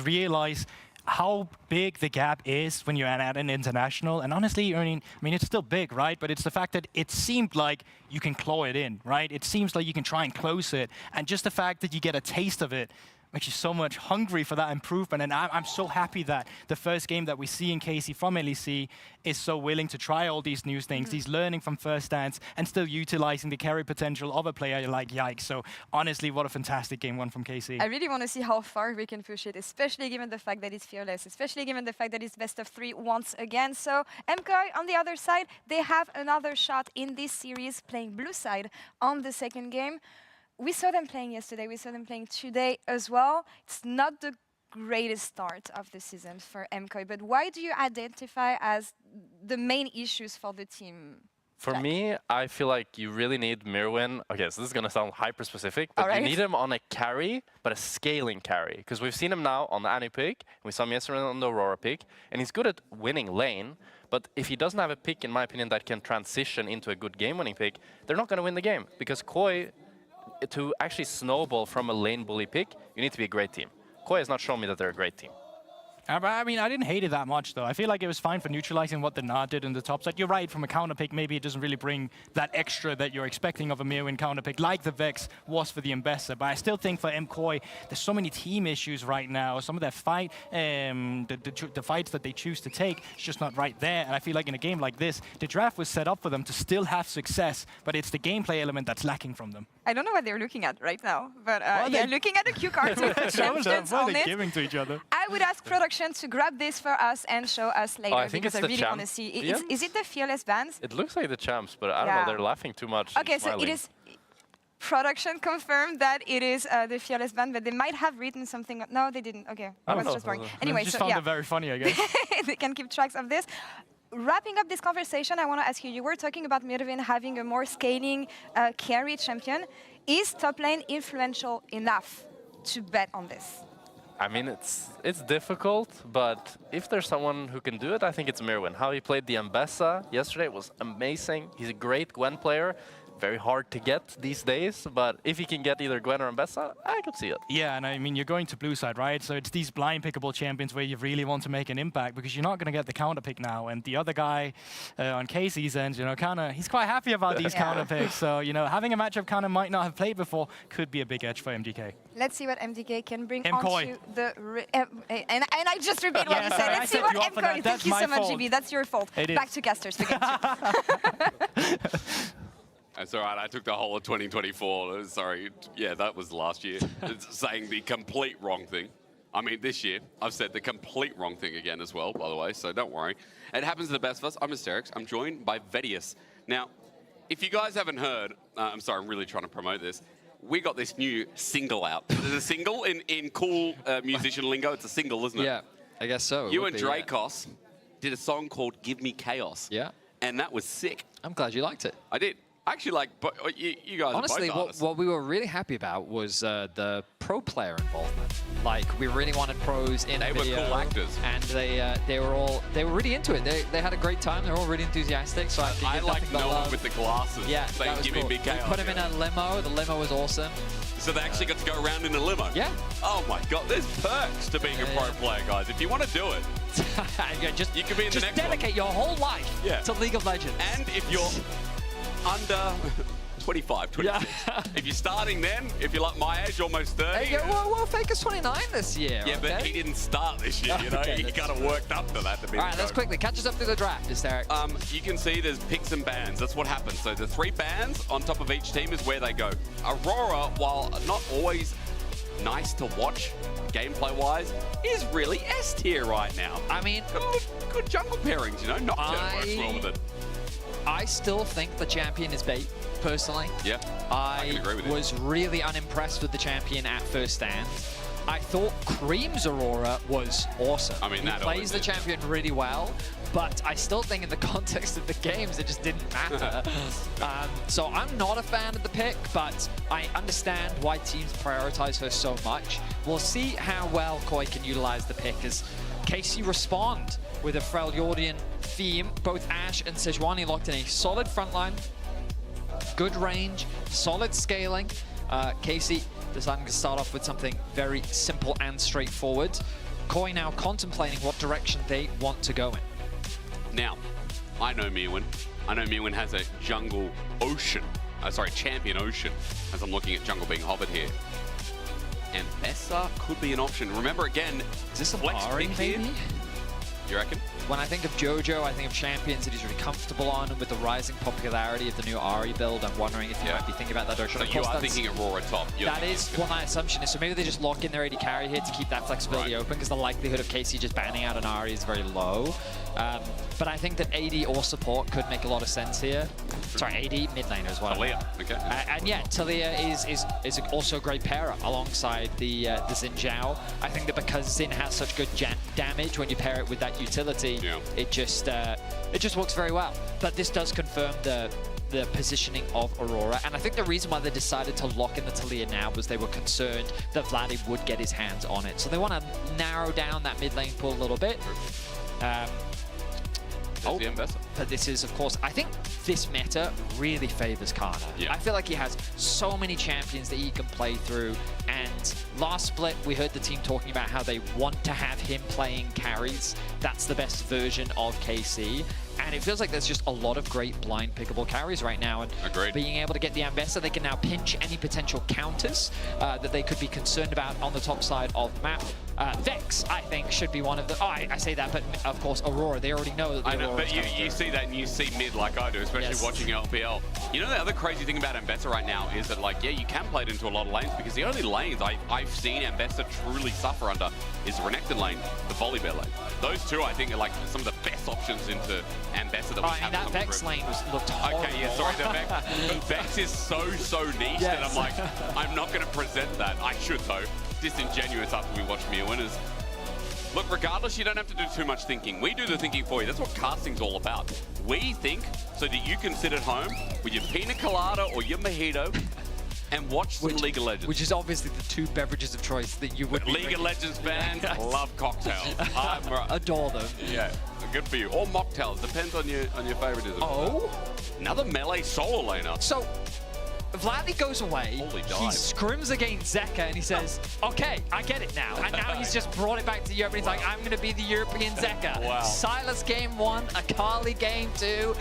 realize how big the gap is when you're at an international. And honestly, I mean, it's still big, right? But it's the fact that it seemed like you can claw it in, right? It seems like you can try and close it. And just the fact that you get a taste of it makes you so much hungry for that improvement. And I'm so happy that the first game that we see in KC from LEC is so willing to try all these new things. He's learning from first stands and still utilizing the carry potential of a player like Yike. So honestly, what a fantastic game one from KC.
I really want to see how far we can push it, especially given the fact that it's fearless, especially given the fact that it's best of 3 once again. So MKOI on the other side, they have another shot in this series playing blue side on the second game. We saw them playing yesterday, we saw them playing today as well. It's not the greatest start of the season for MKOI, but why do you identify as the main issues for the team?
For me, I feel like you really need Mirwin. Okay, so this is going to sound hyper-specific, but you need him on a carry, but a scaling carry. Because we've seen him now on the Annie pick, we saw him yesterday on the Aurora pick, and he's good at winning lane, but if he doesn't have a pick, in my opinion, that can transition into a good game-winning pick, they're not going to win the game. Because Koi, to actually snowball from a lane bully pick, you need to be a great team. Koi has not shown me that they're a great team.
I mean, I didn't hate it that much, though. I feel like it was fine for neutralizing what the Nard did in the top side. You're right, from a counter pick, maybe it doesn't really bring that extra that you're expecting of a Mirwin counter pick, like the Vex was for the Ambessa. But I still think for MKoi, there's so many team issues right now. Some of their fight, the fights that they choose to take, is just not right there. And I feel like in a game like this, the draft was set up for them to still have success, but it's the gameplay element that's lacking from them.
I don't know what they're looking at right now, but yeah, looking at the cue cards with the champions on it.
Giving to each other.
I would ask production to grab this for us and show us later,
I think
because
it's
I really want to see. Is it the Fearless bands?
It looks like the champs, but I don't know, they're laughing too much.
Okay, so it is production confirmed that it is the Fearless band, but they might have written something. No, they didn't. Okay, I was just boring. Anyway,
just
so
found
yeah.
it very funny, I guess.
They can keep tracks of this. Wrapping up this conversation, I want to ask you, you were talking about Mirwin having a more scaling carry champion. Is top lane influential enough to bet on this?
I mean, it's difficult, but if there's someone who can do it, I think it's Mirwin. How he played the Ambessa yesterday was amazing. He's a great Gwen player. Very hard to get these days, but if he can get either Gwen or Ambessa, I could see it.
Yeah, and I mean, you're going to blue side, right? So it's these blind pickable champions where you really want to make an impact, because you're not going to get the counter pick now. And the other guy on Casey's end, you know, he's quite happy about these counter picks. So, you know, having a matchup Kana might not have played before could be a big edge for MDK.
Let's see what MDK can bring
MKoi.
onto the... and I just repeat what you said. Let's see what MKoi... Thank you so much, GB. That's your fault. Back to casters again.
That's all right. I took the whole of 2024. Sorry. Yeah, that was last year. It's saying the complete wrong thing. I mean, this year, I've said the complete wrong thing again as well, by the way, so don't worry. It happens to the best of us. I'm Mysterix. I'm joined by Vedius. Now, if you guys haven't heard, I'm sorry, I'm really trying to promote this. We got this new single out. There's a single in cool musician lingo. It's a single, isn't it?
Yeah, I guess so.
You and Dracos did a song called Give Me Chaos.
Yeah.
And that was sick.
I'm glad you liked it.
I did. Actually, like, but you guys
honestly,
are both artists.
what we were really happy about was the pro player involvement. Like, we really wanted pros in video.
They were cool actors.
And they were really into it. They had a great time. They were all really enthusiastic. So I
like Noah with the glasses.
Yeah,
saying,
that was
Give
cool.
me chaos.
We put him in a limo. The limo was awesome.
So they actually got to go around in a limo?
Yeah.
Oh my God, there's perks to being a pro player, guys. If you want to do it, you can be in the next one.
Just dedicate your whole life to League of Legends.
And if you're under 25, 26. If you're starting then, if you're like my age, almost 30.
Hey, well, Faker's 29 this year.
Yeah, but he didn't start this year, you know? He kind of worked up to that to be
All right, let's quickly catch us up through the draft, Hysteric.
You can see there's picks and bans. That's what happens. So the 3 bans on top of each team is where they go. Aurora, while not always nice to watch gameplay-wise, is really S tier right now.
I mean,
good jungle pairings, you know? Nocturne works well with it.
I still think the champion is bait, personally.
Yeah, I can agree with you.
was really unimpressed with the champion at first stand. I thought Cream's Aurora was awesome.
I mean,
he plays the champion really well, but I still think in the context of the games, it just didn't matter. So I'm not a fan of the pick, but I understand why teams prioritize her so much. We'll see how well Koi can utilize the pick as Casey respond with a Freljordian theme. Both Ashe and Sejuani locked in a solid front line, good range, solid scaling. Casey deciding to start off with something very simple and straightforward. Koi now contemplating what direction they want to go in.
Now, I know Mirwin. I know Mirwin has a jungle ocean. Champion ocean, as I'm looking at jungle being hovered here. And Bessa could be an option. Remember again,
is this a
flex
Mari,
pick
maybe?
here? You reckon?
When I think of JoJo, I think of champions that he's really comfortable on, and with the rising popularity of the new Ahri build, I'm wondering if you might be thinking about that direction.
So you are thinking Aurora top.
That is what my assumption is. So maybe they just lock in their AD carry here to keep that flexibility open, because the likelihood of Casey just banning out an Ahri is very low. But I think that AD or support could make a lot of sense here. Sorry, AD, mid laner as well.
Talia, okay.
And yeah, Talia is also a great pair alongside the Xin Zhao. I think that because Xin has such good damage when you pair it with that utility, it just works very well. But this does confirm the positioning of Aurora, and I think the reason why they decided to lock in the Talia now was they were concerned that Vladdy would get his hands on it. So they want to narrow down that mid lane pool a little bit. But this is, of course, I think this meta really favors Kana. I feel like he has so many champions that he can play through, and last split we heard the team talking about how they want to have him playing carries. That's the best version of KC. And it feels like there's just a lot of great blind pickable carries right now. And being able to get the Ambessa, they can now pinch any potential counters that they could be concerned about on the top side of the map. Vex, I think, should be one of the... Oh, I say that, but of course, Aurora, they already know that the Aurora.
But you see that and you see mid like I do, especially watching LPL. You know, the other crazy thing about Ambessa right now is that, like, yeah, you can play it into a lot of lanes, because the only lanes I've seen Ambessa truly suffer under is the Renekton lane, the Volibear lane. Those two, I think, are like some of the best options into Ambessa that we have.
That Vex lane looked horrible.
Okay, yeah, sorry, the Vex is so niche that I'm like, I'm not going to present that. I should, though. Disingenuous after we watch Mere Winners. Look, regardless, you don't have to do too much thinking. We do the thinking for you. That's what casting's all about. We think so that you can sit at home with your pina colada or your mojito and watch some League of Legends.
Which is obviously the two beverages of choice that you would
League of Legends fans love cocktails.
Adore them.
Yeah, good for you. Or mocktails, depends on your favoritism. Oh, another melee solo laner.
So Vladdy goes away, he scrims against Zeka, and he says, okay, I get it now. And now he's just brought it back to Europe, and he's like, I'm going to be the European Zeka. Silas game 1, Akali game 2.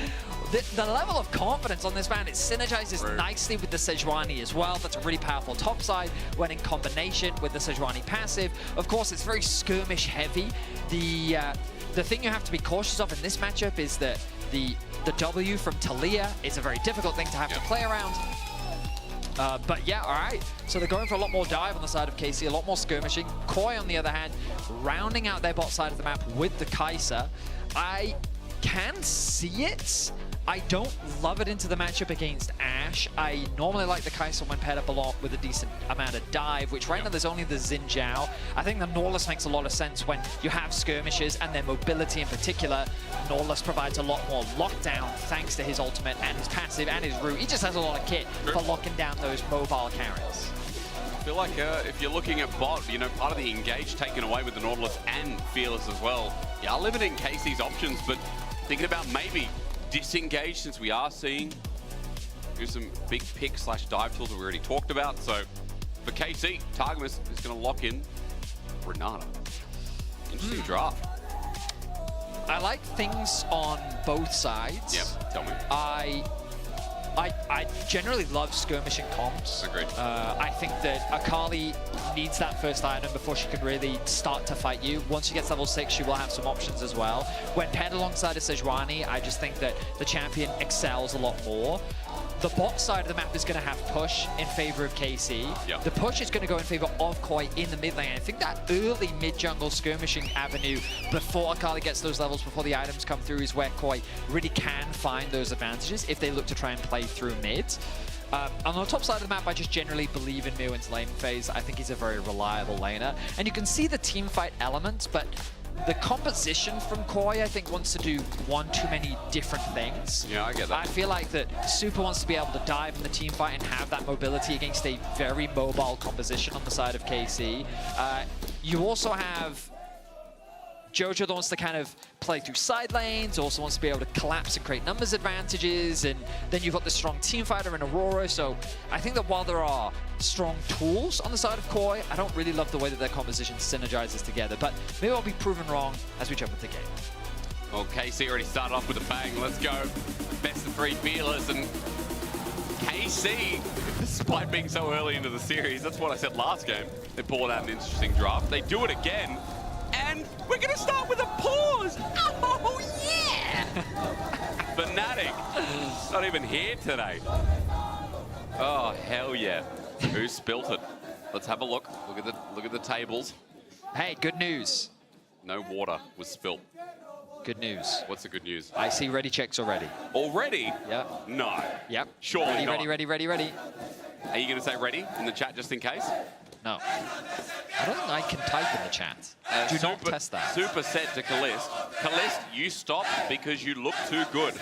The level of confidence on this man, it synergizes nicely with the Sejuani as well. That's a really powerful topside when in combination with the Sejuani passive. Of course, it's very skirmish heavy. The thing you have to be cautious of in this matchup is that the W from Talia is a very difficult thing to have to play around. But yeah, all right. So they're going for a lot more dive on the side of KC, a lot more skirmishing. Koi, on the other hand, rounding out their bot side of the map with the Kai'Sa. I can see it. I don't love it into the matchup against Ashe. I normally like the Kai'Sa when paired up a lot with a decent amount of dive, which right now there's only the Xin Zhao. I think the Nautilus makes a lot of sense when you have skirmishes and their mobility in particular. Nautilus provides a lot more lockdown thanks to his ultimate and his passive and his root. He just has a lot of kit for locking down those mobile carriers.
I feel like if you're looking at bot, you know, part of the engage taken away with the Nautilus and Fearless as well. Yeah, limiting KC's options, but thinking about maybe disengage, since we are seeing do some big pick / dive tools that we already talked about. So for KC, Targamas is going to lock in Renata. Interesting draft.
I like things on both sides.
Yep, tell me.
I generally love skirmishing comps.
Agreed.
I think that Akali needs that first item before she can really start to fight you. Once she gets level 6, she will have some options as well. When paired alongside a Sejuani, I just think that the champion excels a lot more. The bot side of the map is going to have push in favor of KC.
Yep.
The push is going to go in favor of Koi in the mid lane. I think that early mid-jungle skirmishing avenue before Akali gets those levels, before the items come through, is where Koi really can find those advantages if they look to try and play through mid. On the top side of the map, I just generally believe in Mirwin's lane phase. I think he's a very reliable laner. And you can see the team fight elements, but the composition from Koi, I think, wants to do one too many different things.
Yeah, I get that.
I feel like that Super wants to be able to dive in the team fight and have that mobility against a very mobile composition on the side of KC. You also have Jojo that wants to kind of play through side lanes, also wants to be able to collapse and create numbers advantages, and then you've got the strong team fighter in Aurora. So I think that while there are strong tools on the side of Koi, I don't really love the way that their composition synergizes together, but maybe I'll be proven wrong as we jump into the game.
Well, KC already started off with a bang. Let's go. Best of 3 Fearless, and KC, despite being so early into the series, that's what I said last game, they pulled out an interesting draft. They do it again. And we're going to start with a pause. Oh, yeah! Fnatic, not even here today. Oh, hell yeah. Who spilt it? Let's have a look. Look at the tables.
Hey, good news.
No water was spilt.
Good news.
What's the good news?
I see ready checks already.
Already?
Yep.
No.
Yep.
Surely
ready,
not.
Ready.
Are you going to say ready in the chat just in case?
No. I don't think I can type in the chat. Do not test that.
Super set to Kalist. Kalist, you stopped because you look too good.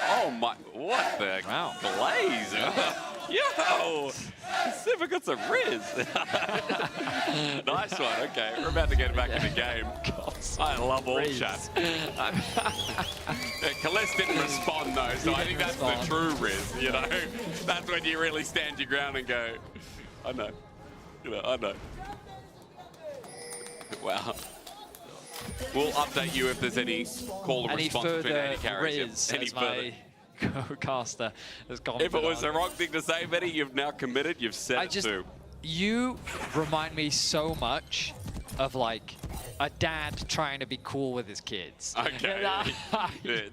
Oh my, what the glaze? Yo! Super got some Riz. Nice one, okay. We're about to get back in the game. I love all chat. Kalist didn't respond though, so I think that's the true Riz, you know? That's when you really stand your ground and go, I know. You know, I know. Wow. We'll update you if there's any call and response between AD carries. Any further.
Co-caster has gone.
If it was the wrong thing to say, Betty, you've now committed. You've said it too.
You remind me so much of like a dad trying to be cool with his kids.
Okay.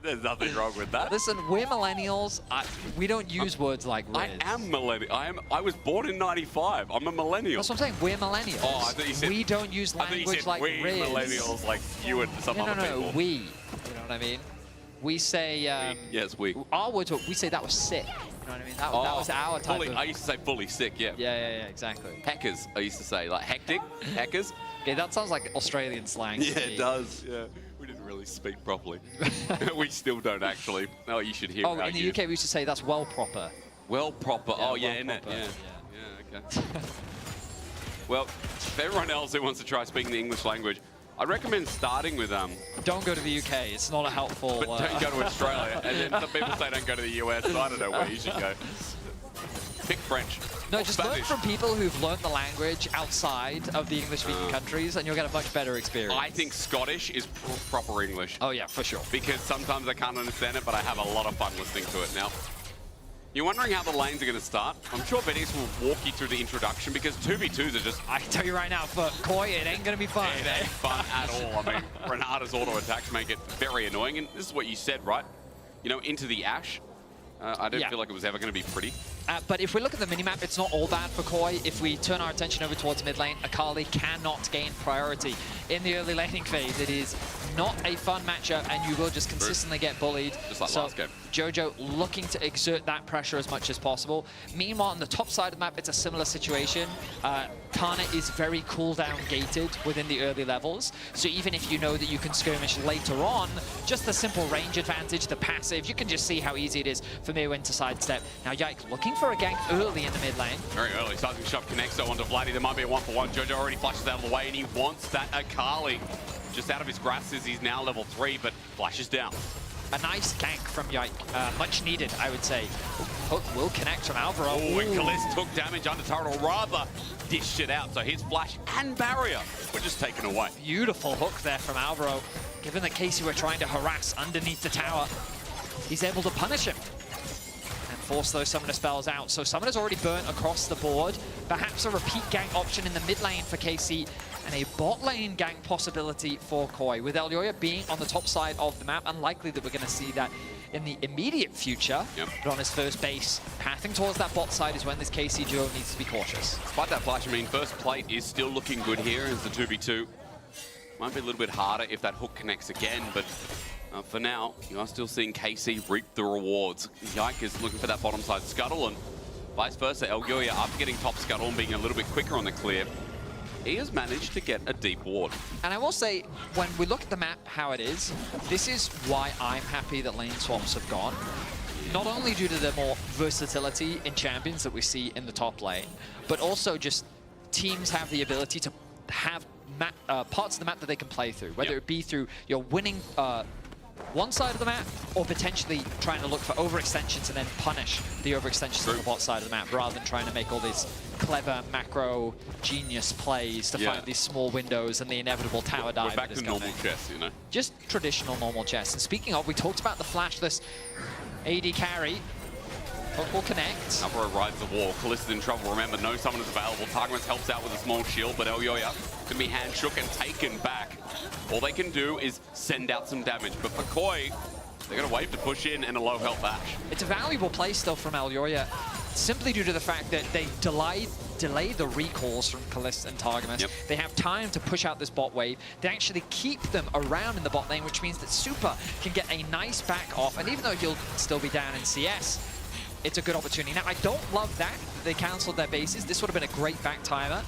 There's nothing wrong with that.
Listen, we're millennials. We don't use words like Riz.
I am millennial. I was born in '95. I'm a millennial.
That's what I'm saying. We're millennials.
Oh, I thought you said,
we don't use language like
we
Riz.
millennials, like you and some other people.
No, we. You know what I mean? We say.
Yes, we.
Our words. We say that was sick. You know what I mean? That was our type of.
I used to say fully sick. Yeah.
Yeah, exactly.
Hackers. I used to say like hectic. Hackers.
Okay, that sounds like Australian slang.
Yeah, it does. Yeah. We didn't really speak properly. We still don't actually. No, you should hear.
Oh, in the UK we used to say that's well proper.
Well proper.
Yeah,
oh yeah,
well
isn't it?
proper.
Yeah. Okay. Well, for everyone else who wants to try speaking the English language, I recommend starting with
Don't go to the UK. It's not a helpful.
But don't go to Australia. And then some people say don't go to the US. So I don't know where you should go. Pick French.
No, just
Spanish.
learn from people who've learned the language outside of the English-speaking countries, and you'll get a much better experience.
I think Scottish is proper English.
Oh yeah, for sure.
Because sometimes I can't understand it, but I have a lot of fun listening to it now. You're wondering how the lanes are going to start? I'm sure Benix will walk you through the introduction because 2v2s are just...
I can tell you right now, for Koi, it ain't going to be fun.
It ain't fun at all. I mean, Renata's auto attacks make it very annoying, and this is what you said, right? You know, into the Ash. I don't feel like it was ever going to be pretty.
But if we look at the minimap, it's not all bad for Koi. If we turn our attention over towards mid lane, Akali cannot gain priority in the early laning phase. It is not a fun matchup, and you will just consistently get bullied.
Just like last game.
Jojo looking to exert that pressure as much as possible. Meanwhile, on the top side of the map, it's a similar situation. Tana is very cooldown gated within the early levels. So even if you know that you can skirmish later on, just the simple range advantage, the passive, you can just see how easy it is for Mirwin to sidestep. Now, Yike looking for a gank early in the mid lane.
Very early. Sizing shot connects though onto Vladdy. There might be a 1-for-1. Jojo already flashes out of the way, and he wants that Akali. Just out of his grasp as he's now level 3, but flashes down.
A nice gank from Yike. Much needed, I would say. Hook will connect from Alvaro.
Oh, and Kalist took damage under turret, or rather dished it out. So his flash and barrier were just taken away.
Beautiful hook there from Alvaro. Given that Casey were trying to harass underneath the tower, he's able to punish him and force those summoner spells out. So summoner's already burnt across the board. Perhaps a repeat gank option in the mid lane for Casey, and a bot lane gank possibility for Koi. With Elyoya being on the top side of the map, unlikely that we're going to see that in the immediate future. But on his first base, pathing towards that bot side is when this KC duo needs to be cautious.
Despite that flash, I mean, first plate is still looking good here as the 2v2. Might be a little bit harder if that hook connects again, but for now, you are still seeing KC reap the rewards. Yike is looking for that bottom side scuttle, and vice versa. Elyoya, after getting top scuttle and being a little bit quicker on the clear, he has managed to get a deep ward.
And I will say, when we look at the map, how it is, this is why I'm happy that lane swaps have gone. Not only due to the more versatility in champions that we see in the top lane, but also just teams have the ability to have parts of the map that they can play through, whether it be through your winning one side of the map, or potentially trying to look for overextensions and then punish the overextensions on the bot side of the map, rather than trying to make all these clever macro genius plays to find these small windows and the inevitable tower dive.
We're back to normal chess, you know?
Just traditional normal chess. And speaking of, we talked about the flashless AD carry. Hook will connect.
Alvaro rides the wall. Kalist in trouble. Remember, no summoners available. Targamas helps out with a small shield, but Elyoya can be hand shook and taken back. All they can do is send out some damage. But for Koi, they're going to wave to push in and a low health Ash.
It's a valuable play still from Elyoya. simply due to the fact that they delay the recalls from Kalist and Targamas.
Yep.
They have time to push out this bot wave. They actually keep them around in the bot lane, which means that Super can get a nice back off. And even though he'll still be down in CS, it's a good opportunity. Now, I don't love that they cancelled their bases. This would have been a great back timer.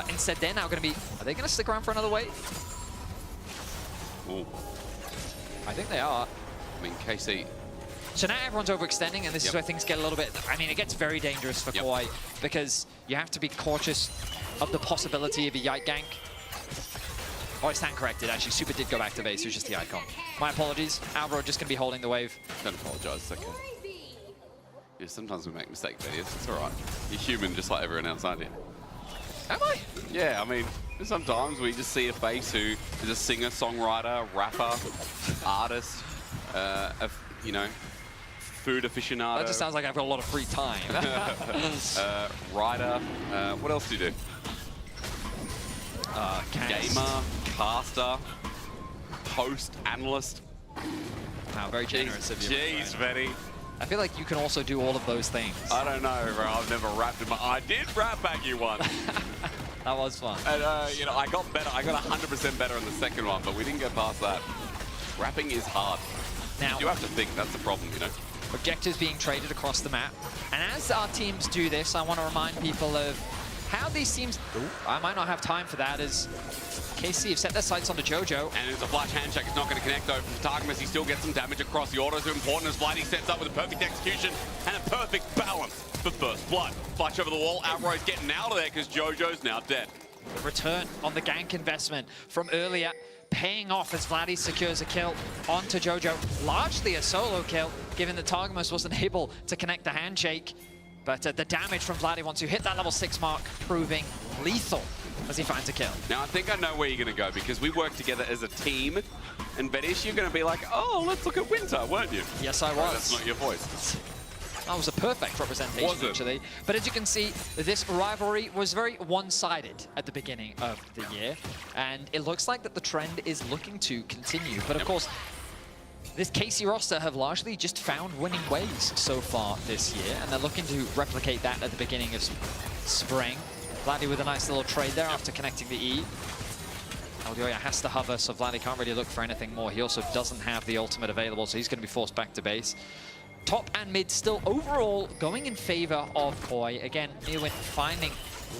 Instead, they're now going to be... Are they going to stick around for another wave?
Ooh.
I think they are.
I mean, KC...
So now everyone's overextending, and this is where things get a little bit... I mean, it gets very dangerous for Koi, because you have to be cautious of the possibility of a Yike gank. Oh, I stand corrected, actually. Super did go back to base, it was just the icon. My apologies. Alvaro just going to be holding the wave.
Don't apologize, it's okay. Yeah, sometimes we make mistakes, idiots. It's all right. You're human just like everyone else, aren't you?
Am I?
Yeah, I mean, sometimes we just see a face who is a singer, songwriter, rapper, artist, you know, food aficionado.
That just sounds like I've got a lot of free time.
Writer. What else do you do? Gamer, caster, host, analyst.
Wow, very generous of you.
Jeez, Betty.
I feel like you can also do all of those things.
I don't know, bro. I've never rapped in my... I did rap back you once.
That was fun.
And, you know, I got better. I got 100% better in the second one, but we didn't get past that. Rapping is hard.
Now,
you have to think. That's the problem, you know.
Objectives being traded across the map. And as our teams do this, I want to remind people of how these teams... Ooh, I might not have time for that, as KC have set their sights on the Jojo.
And it's a flash handshake. It's not going to connect, though, from Targamas. He still gets some damage across. The autos are important as Blighty sets up with a perfect execution and a perfect balance for first blood. Flash over the wall. Outro's getting out of there because Jojo's now dead.
Return on the gank investment from earlier, paying off as Vladdy secures a kill onto Jojo. Largely a solo kill, given that Targamas wasn't able to connect the handshake. But the damage from Vladdy once you hit that level 6 mark, proving lethal as he finds a kill.
Now, I think I know where you're going to go, because we work together as a team. And Betish, you're going to be like, oh, let's look at Winter, weren't you?
Yes, I was.
Oh, that's not your voice.
That was a perfect representation, actually. But as you can see, this rivalry was very one-sided at the beginning of the year. And it looks like that the trend is looking to continue. But of course, this KC roster have largely just found winning ways so far this year, and they're looking to replicate that at the beginning of spring. Vladdy with a nice little trade there after connecting the E. Eldioya has to hover, so Vladdy can't really look for anything more. He also doesn't have the ultimate available, so he's going to be forced back to base. Top and mid still overall going in favor of Koi. Again, Neowin finding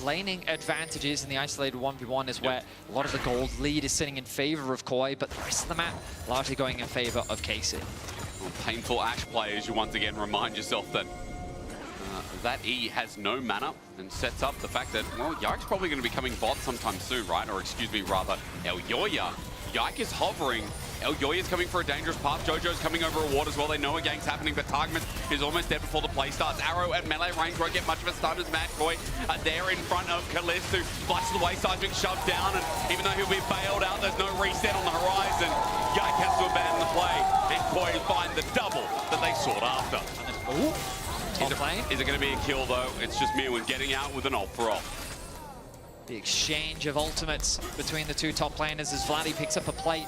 laning advantages in the isolated 1v1 is where a lot of the gold lead is sitting in favor of Koi, but the rest of the map largely going in favor of KC.
Well, painful Ash players, you once again remind yourself that that E has no mana, and sets up the fact that, well, Yike's probably going to be coming bot sometime soon, right? Or excuse me, rather, Eldioya. Yike is hovering. Eldioya's coming for a dangerous path. Jojo's coming over a ward as well. They know a gang's happening, but Targamas is almost dead before the play starts. Arrow at melee range won't get much of a stun as Mad Koi there in front of Kalist, who flashes away, Seismic shoved down, and even though he'll be bailed out, there's no reset on the horizon. Yike has to abandon the play, and Koi find the double that they sought after.
Ooh.
Is it going to be a kill, though? It's just Mirwin getting out with an ult for ult.
The exchange of ultimates between the two top laners as Vladdy picks up a plate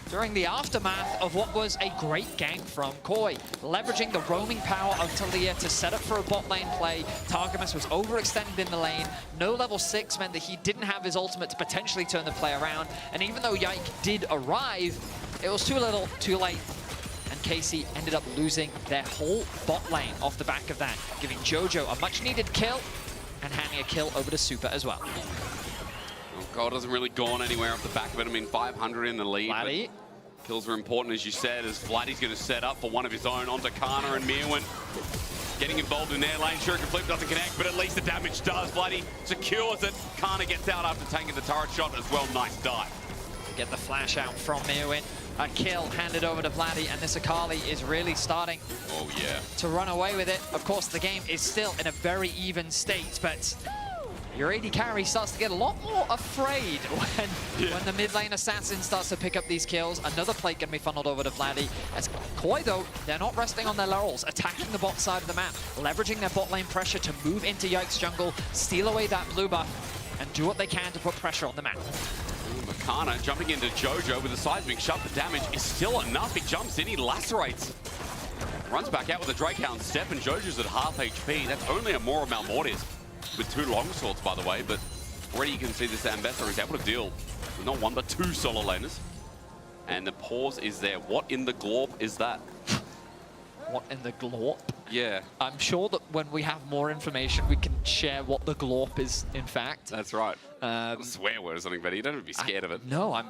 during the aftermath of what was a great gank from Koi. Leveraging the roaming power of Talia to set up for a bot lane play. Targamas was overextended in the lane. No level 6 meant that he didn't have his ultimate to potentially turn the play around. And even though Yike did arrive, it was too little, too late. And KC ended up losing their whole bot lane off the back of that, giving Jojo a much-needed kill and handing a kill over to Super as well.
Well, Gold hasn't really gone anywhere off the back of it. I mean, 500 in the lead.
Vladdy.
Kills are important, as you said, as Vladdy's going to set up for one of his own onto Kana and Mirwin. Getting involved in their lane. Shuriken Flip doesn't connect, but at least the damage does. Vladdy secures it. Kana gets out after taking the turret shot as well. Nice dive.
Get the flash out from Mirwin. A kill handed over to Vladdy, and this Akali is really starting to run away with it. Of course, the game is still in a very even state, but your AD carry starts to get a lot more afraid when the mid lane assassin starts to pick up these kills. Another plate going to be funneled over to Vladdy. As Koi, though, they're not resting on their laurels, attacking the bot side of the map, leveraging their bot lane pressure to move into Yike's jungle, steal away that blue buff, and do what they can to put pressure on the map.
Kana jumping into Jojo with a seismic shot. The damage is still enough. He jumps in, he lacerates Runs back out with a Drakehound step, and Jojo's at half HP. That's only a more of Malmortis with 2 longswords, by the way, but already you can see this Ambassador is able to deal with not 1 but 2 solo laners. And the pause is there. What in the glorp is that?
What in the glorp?
Yeah.
I'm sure that when we have more information, we can share what the glorp is, in fact.
That's right. A swear word or something, but you don't have to be scared of it.
No, I'm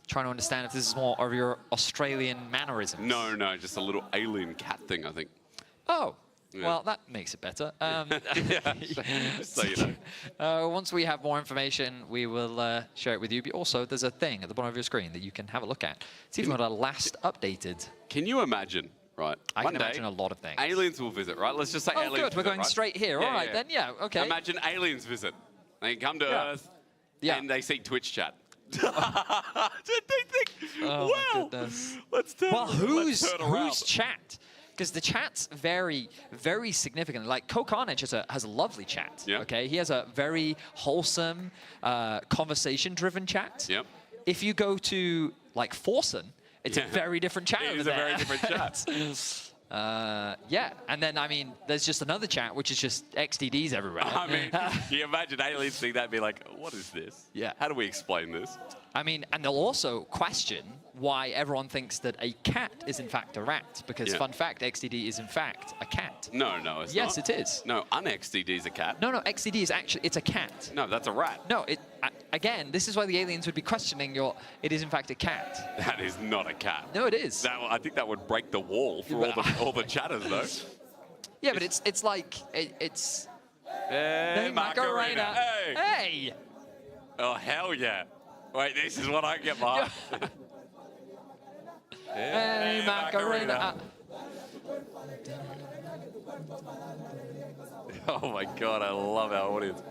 trying to understand if this is more of your Australian mannerisms.
No, just a little alien cat thing, I think.
Oh.
Yeah.
Well, that makes it better.
Yeah, just so you know.
Once we have more information, we will share it with you. But also, there's a thing at the bottom of your screen that you can have a look at. It's even got a last updated.
Can you imagine, right?
I
One
can
day,
imagine a lot of things.
Aliens will visit, right? Let's just say aliens
good. We're
visit,
going
right?
straight here. All right, then, yeah, okay.
Imagine aliens visit. They come to Earth, and they see Twitch chat. Did they think,
oh,
well,
my goodness.
let's turn
whose
around.
chat? Because the chats vary very significantly. Like, Carnage has a lovely chat, okay? He has a very wholesome, conversation-driven chat.
Yep.
If you go to, like, Forsen, it's a very different chat over there.
It is a very different chat.
Yeah, and then, I mean, there's just another chat, which is just XDDs everywhere.
I mean, can you imagine aliens seeing that and be like, what is this?
Yeah.
How do we explain this?
I mean, and they'll also question why everyone thinks that a cat is in fact a rat, because fun fact, XDD is in fact a cat.
No, it's not.
Yes, it is.
No, un-XDD is a cat.
No, XDD is actually, it's a cat.
No, that's a rat.
No, again, this is why the aliens would be questioning it is in fact a cat.
That is not a cat.
No, it is.
I think that would break the wall for all the chatters, though.
Yeah, but it's like, it's...
Hey, Macarena.
Hey!
Oh, hell yeah. Wait, this is what I get behind.
Hey, Macarena.
Oh my God, I love our audience.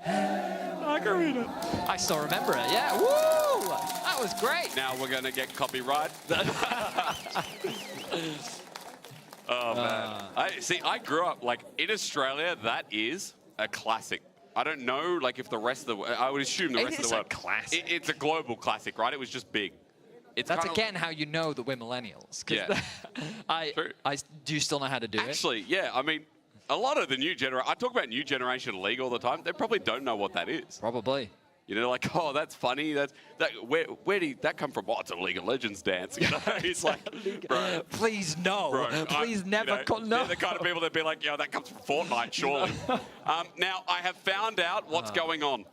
Macarena.
I still remember it, yeah. Woo! That was great.
Now we're going to get copyright. Oh, man. I grew up, like, in Australia, that is a classic. I don't know, like, if the rest of the world, I would assume the rest of the world.
It's a classic.
It's a global classic, right? It was just big.
That's again how you know that we're millennials.
Yeah.
Do you still know how to do it?
Actually, yeah. I mean, a lot of the new generation, I talk about new generation league all the time. They probably don't know what that is.
Probably.
You know, like, oh, that's funny. Where did that come from? Oh, it's a League of Legends dance. You know, he's like, bro.
Please no.
Bro,
please never.
No. They're the kind of people that be like, that comes from Fortnite, surely. Now, I have found out what's going on.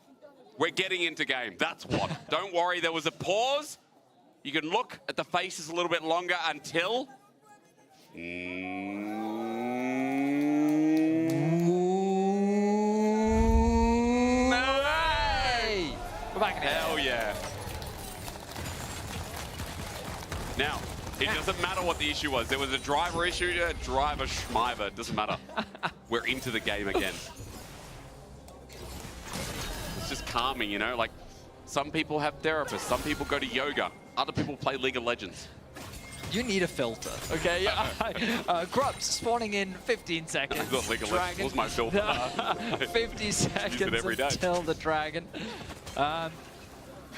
We're getting into game. That's what. Don't worry. There was a pause. You can look at the faces a little bit longer until. Hell yeah. Now, it doesn't matter what the issue was. There was a driver issue, driver schmiver. It doesn't matter. We're into the game again. It's just calming, you know? Like, some people have therapists. Some people go to yoga. Other people play League of Legends.
You need a filter, okay? Grubs spawning in 15 seconds.
I thought League of Legends was my filter.
50 seconds until the dragon.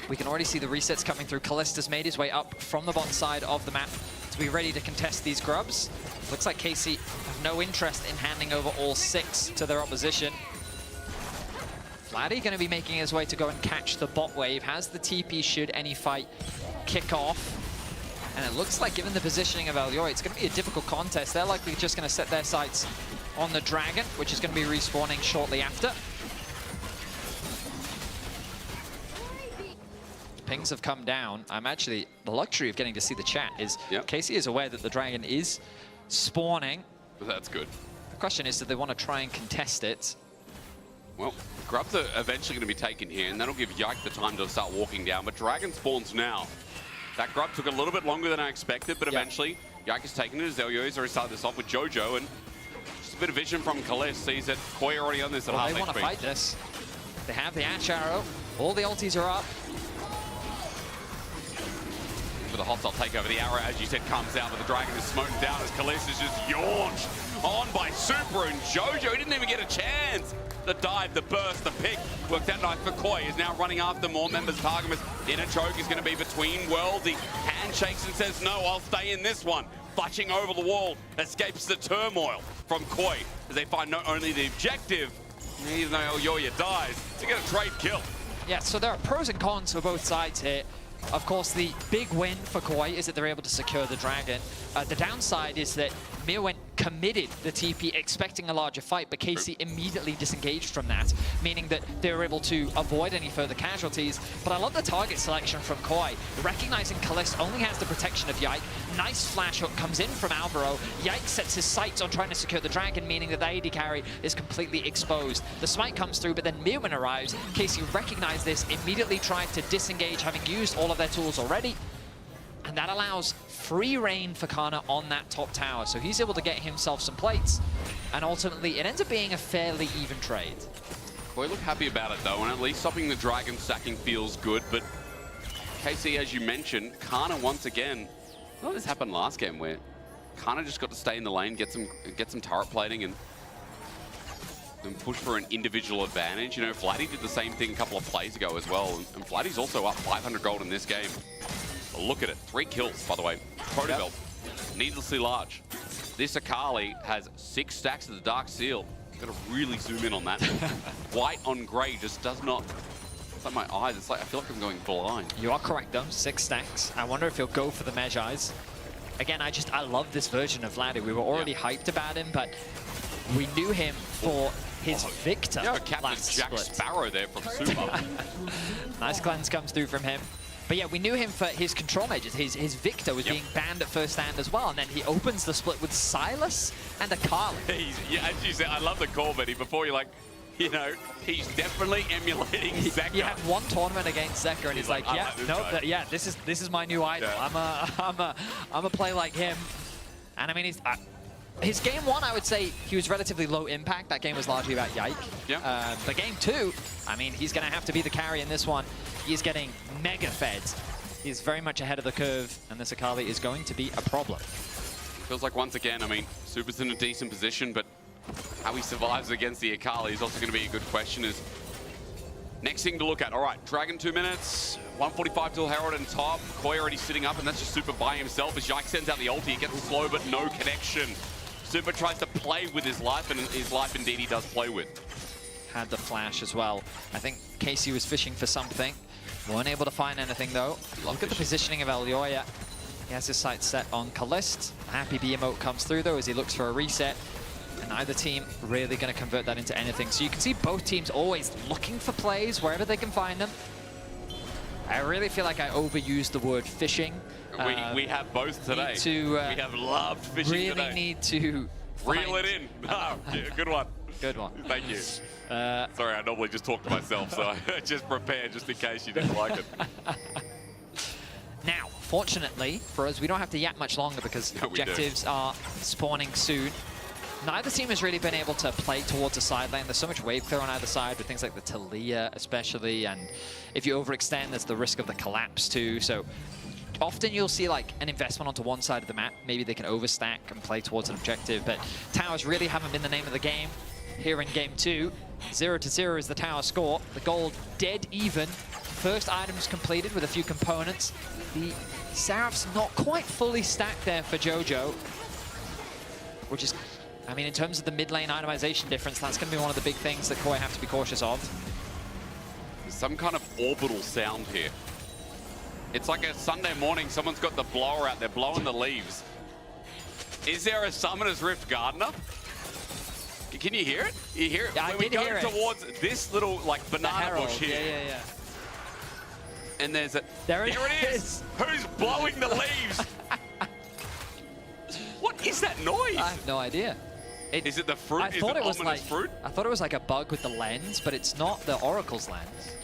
We can already see the resets coming through. Callista's made his way up from the bottom side of the map to be ready to contest these grubs. Looks like KC have no interest in handing over all 6 to their opposition. Vladdy going to be making his way to go and catch the bot wave. Has the TP should any fight kick off. And it looks like, given the positioning of Alioy, it's going to be a difficult contest. They're likely just going to set their sights on the dragon, which is going to be respawning shortly after. Pings have come down. I'm actually, the luxury of getting to see the chat is Casey is aware that the dragon is spawning.
That's good.
The question is, do they want to try and contest it?
Well, grubs are eventually going to be taken here, and that'll give Yike the time to start walking down, but dragon spawns now. That grub took a little bit longer than I expected, but eventually Yike has taken it. Zelio's already started this off with Jojo, and just a bit of vision from Kalist sees that Koi already on this at half HP.
They want to fight this. They have the Ash Arrow. All the ultis are up.
For the hostile takeover, the arrow, as you said, comes out, but the dragon is smoking down as Kalist is just yaunched on by Super and Jojo. He didn't even get a chance. The dive, the burst, the pick worked out nice for Koi. Is now running after more members. Targamas in a choke is going to be between worlds. He handshakes and says, no, I'll stay in this one. flashing over the wall, escapes the turmoil from Koi as they find not only the objective, even though Yoya dies, to get a trade kill.
Yeah, so there are pros and cons for both sides here. Of course, the big win for Koi is that they're able to secure the dragon. The downside is that Mirwin committed the TP expecting a larger fight, but KC immediately disengaged from that, meaning that they were able to avoid any further casualties. But I love the target selection from Koi, recognizing Kalist only has the protection of Yike. Nice flash hook comes in from Alvaro. Yike sets his sights on trying to secure the dragon, meaning that the AD carry is completely exposed. The smite comes through, but then Mirwin arrives. KC recognized this, immediately tried to disengage, having used all of their tools already. And that allows free reign for Kana on that top tower. So he's able to get himself some plates. And ultimately, it ends up being a fairly even trade.
Koi look happy about it, though, and at least stopping the dragon stacking feels good. But KC, as you mentioned, Kana once again, well, this happened last game where Kana just got to stay in the lane, get some turret plating, and push for an individual advantage. You know, Vladdy did the same thing a couple of plays ago as well. And Vladdy's also up 500 gold in this game. Look at it, 3 kills, by the way. Protobelt, needlessly large. This Akali has 6 stacks of the Dark Seal. Gotta really zoom in on that. White on grey just does not, it's like my eyes, it's like I feel like I'm going blind.
You are correct though, 6 stacks. I wonder if he'll go for the Magi. Again, I love this version of Vladdy. We were already hyped about him, but we knew him for his Victor.
Yeah, Captain Jack
split.
Sparrow there from Super.
Nice cleanse comes through from him. But yeah, we knew him for his control mages. His Victor was being banned at first stand as well, and then he opens the split with Silas and Akali.
Yeah, as you said, I love the call, Betty. Before you're like, you know, he's definitely emulating Zeka.
You had one tournament against Zeka, and he's like, yeah,
like
yeah, this is my new idol. Yeah. I'm a play like him. And I mean, his game 1, I would say he was relatively low impact. That game was largely about Yike.
Yeah.
But game 2, I mean, he's going to have to be the carry in this one. He's getting mega fed. He's very much ahead of the curve, and this Akali is going to be a problem.
Feels like once again, I mean, Super's in a decent position, but how he survives against the Akali is also going to be a good question. Is next thing to look at. All right, Dragon 2 minutes, 145 till Herald and top. Koi already sitting up, and that's just Super by himself as Yike sends out the ulti. He gets slow, but no connection. Super tries to play with his life, and his life indeed he does play with.
Had the flash as well. I think Casey was fishing for something. Weren't able to find anything though. Look at the positioning of Elyoya. He has his sights set on Kalist. Happy B emote comes through though as he looks for a reset. And neither team really going to convert that into anything. So you can see both teams always looking for plays wherever they can find them. I really feel like I overused the word fishing.
We have both today. We have loved fishing
really
today.
Really need to
reel it in. Oh, yeah, good one.
Good one.
Thank you. Sorry, I normally just talk to myself, so I just prepare just in case you didn't like it.
Now, fortunately for us, we don't have to yap much longer because objectives are spawning soon. Neither team has really been able to play towards the side lane. There's so much wave clear on either side with things like the Talia especially, and if you overextend, there's the risk of the collapse too. So often you'll see like an investment onto one side of the map. Maybe they can overstack and play towards an objective, but towers really haven't been the name of the game. Here in game 2, 0-0 is the tower score. The gold dead even. First items completed with a few components. The Seraph's not quite fully stacked there for Jojo, which is, I mean, in terms of the mid lane itemization difference, that's going to be one of the big things that Koi have to be cautious of.
There's some kind of orbital sound here. It's like a Sunday morning, someone's got the blower out there blowing the leaves. Is there a Summoner's Rift Gardener? Can you hear it? You hear it?
Yeah,
when we go towards this little like banana bush here.
Yeah.
And there's a...
There it
is. Who's blowing the leaves? What is that noise?
I have no idea.
Is it the fruit?
I thought it was
ominous
like
fruit?
I thought it was like a bug with the lens, but it's not the Oracle's lens.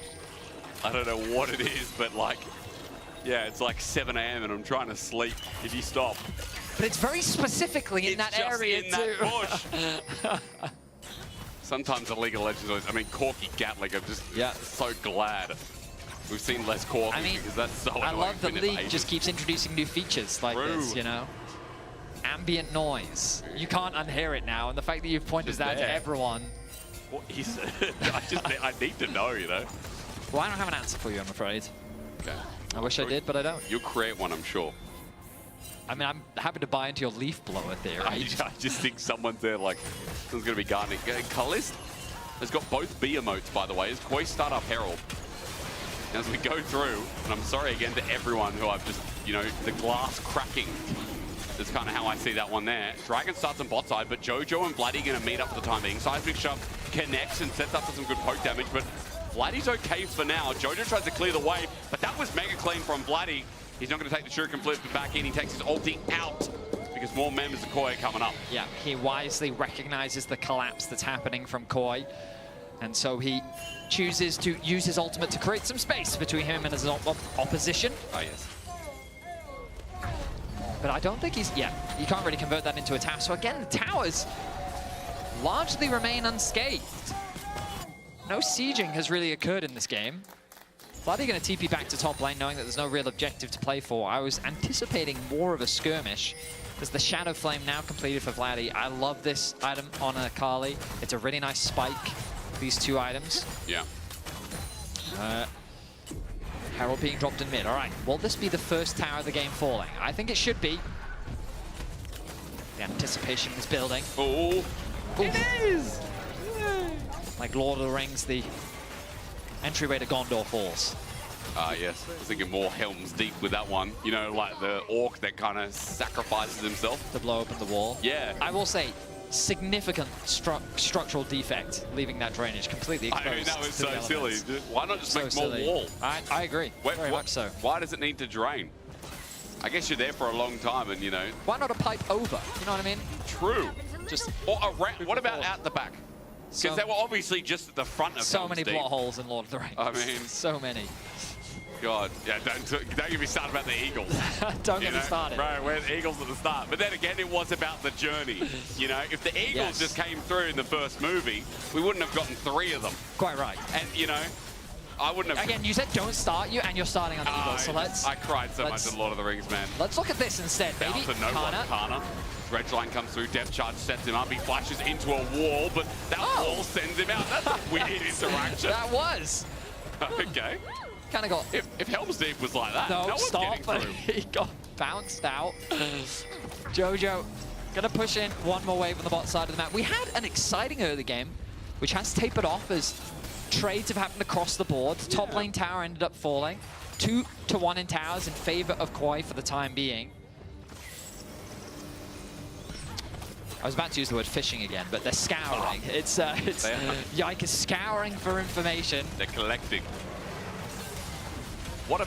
I don't know what it is, but like, yeah, it's like 7 AM and I'm trying to sleep. Can you stop?
But it's very specifically in that area
in
too.
That bush. Sometimes the League of Legends always, I mean, Corky Gatling, I'm just so glad we've seen less Corky because that's so annoying.
I love that League just keeps introducing new features like this, you know? Ambient noise. You can't unhear it now, and the fact that you've pointed that out to everyone.
What is it? I need to know, you know?
Well, I don't have an answer for you, I'm afraid.
Okay.
I wish I did, but I don't.
You'll create one, I'm sure.
I mean, I'm happy to buy into your leaf blower theory.
I just think someone's there, like, someone's going to be gardening. Kalist has got both B emotes, by the way, as Koi Startup Herald. As we go through, and I'm sorry again to everyone who I've just, you know, the glass cracking. That's kind of how I see that one there. Dragon starts on bot side, but Jojo and Vladdy going to meet up for the time being. Seismic Shove connects and sets up for some good poke damage, but Vladdy's okay for now. Jojo tries to clear the way, but that was mega clean from Vladdy. He's not going to take the shuriken flip back in. He takes his ulti out because more members of Koi are coming up.
Yeah, he wisely recognizes the collapse that's happening from Koi. And so he chooses to use his ultimate to create some space between him and his opposition.
Oh, yes.
But I don't think he's... Yeah, you can't really convert that into a tower. So again, the towers largely remain unscathed. No sieging has really occurred in this game. Vladdy going to TP back to top lane, knowing that there's no real objective to play for. I was anticipating more of a skirmish. There's the Shadow Flame now completed for Vladdy. I love this item on Akali. It's a really nice spike, these two items.
Yeah.
Herald being dropped in mid. All right, will this be the first tower of the game falling? I think it should be. The anticipation is building.
Oh,
it is! Like Lord of the Rings, the entryway to Gondor falls.
Yes. I was thinking more Helm's Deep with that one. You know, like the orc that kind of sacrifices himself.
To blow open the wall.
Yeah.
I will say, significant structural defect, leaving that drainage completely exposed.
I mean, that was so silly. Why not just
So
make more
silly.
wall?
I agree, very much so.
Why does it need to drain? I guess you're there for a long time and, you know...
Why not a pipe over? You know what I mean?
True.
Just...
Or what about out the back? Because they were obviously just at the front of
so many
Deep.
plot holes in Lord of the Rings.
I mean...
So many.
God, yeah, don't get me started about the Eagles.
Don't get me started.
Right, we're the Eagles at the start. But then again, it was about the journey. You know, if the Eagles just came through in the first movie, we wouldn't have gotten 3 of them.
Quite right.
And, you know, I wouldn't have...
Again, you said don't start you, and you're starting on the Eagles, so let's...
I cried so much in Lord of the Rings, man.
Let's look at this instead, baby.
Down to no one, Kana. Dredgeline comes through, depth charge sets him up, he flashes into a wall, but that wall sends him out. That's a weird interaction.
That was.
Okay.
Kind of got...
If Helm's Deep was like that, no one's getting through.
He got bounced out. Jojo gonna push in one more wave on the bot side of the map. We had an exciting early game, which has tapered off as trades have happened across the board. Top lane tower ended up falling. 2-1 in towers in favor of Koi for the time being. I was about to use the word fishing again, but they're scouring. It's Yike is scouring for information.
They're collecting. What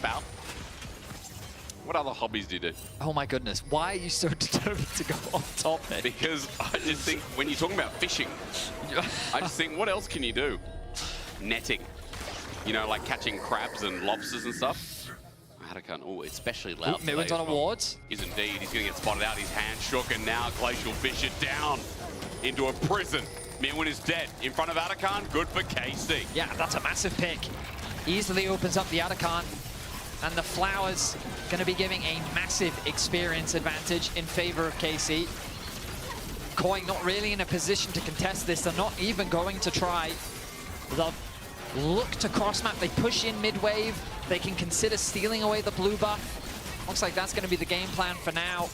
other hobbies do you do?
Oh my goodness, why are you so determined to go off topic?
Because I just think, when you're talking about fishing, I just think, what else can you do? Netting. You know, like catching crabs and lobsters and stuff. Atacon, oh, especially loud.
Midwin's on awards.
Is indeed, he's going to get spotted out, his hand shook, and now Glacial Fish it down into a prison. Midwin is dead. In front of Atacon, good for KC.
Yeah, that's a massive pick. Easily opens up the Atacon. And the Flowers going to be giving a massive experience advantage in favor of KC. Koi not really in a position to contest this. They're not even going to try. They'll look to cross-map. They push in mid-wave. They can consider stealing away the blue buff. Looks like that's going to be the game plan for now.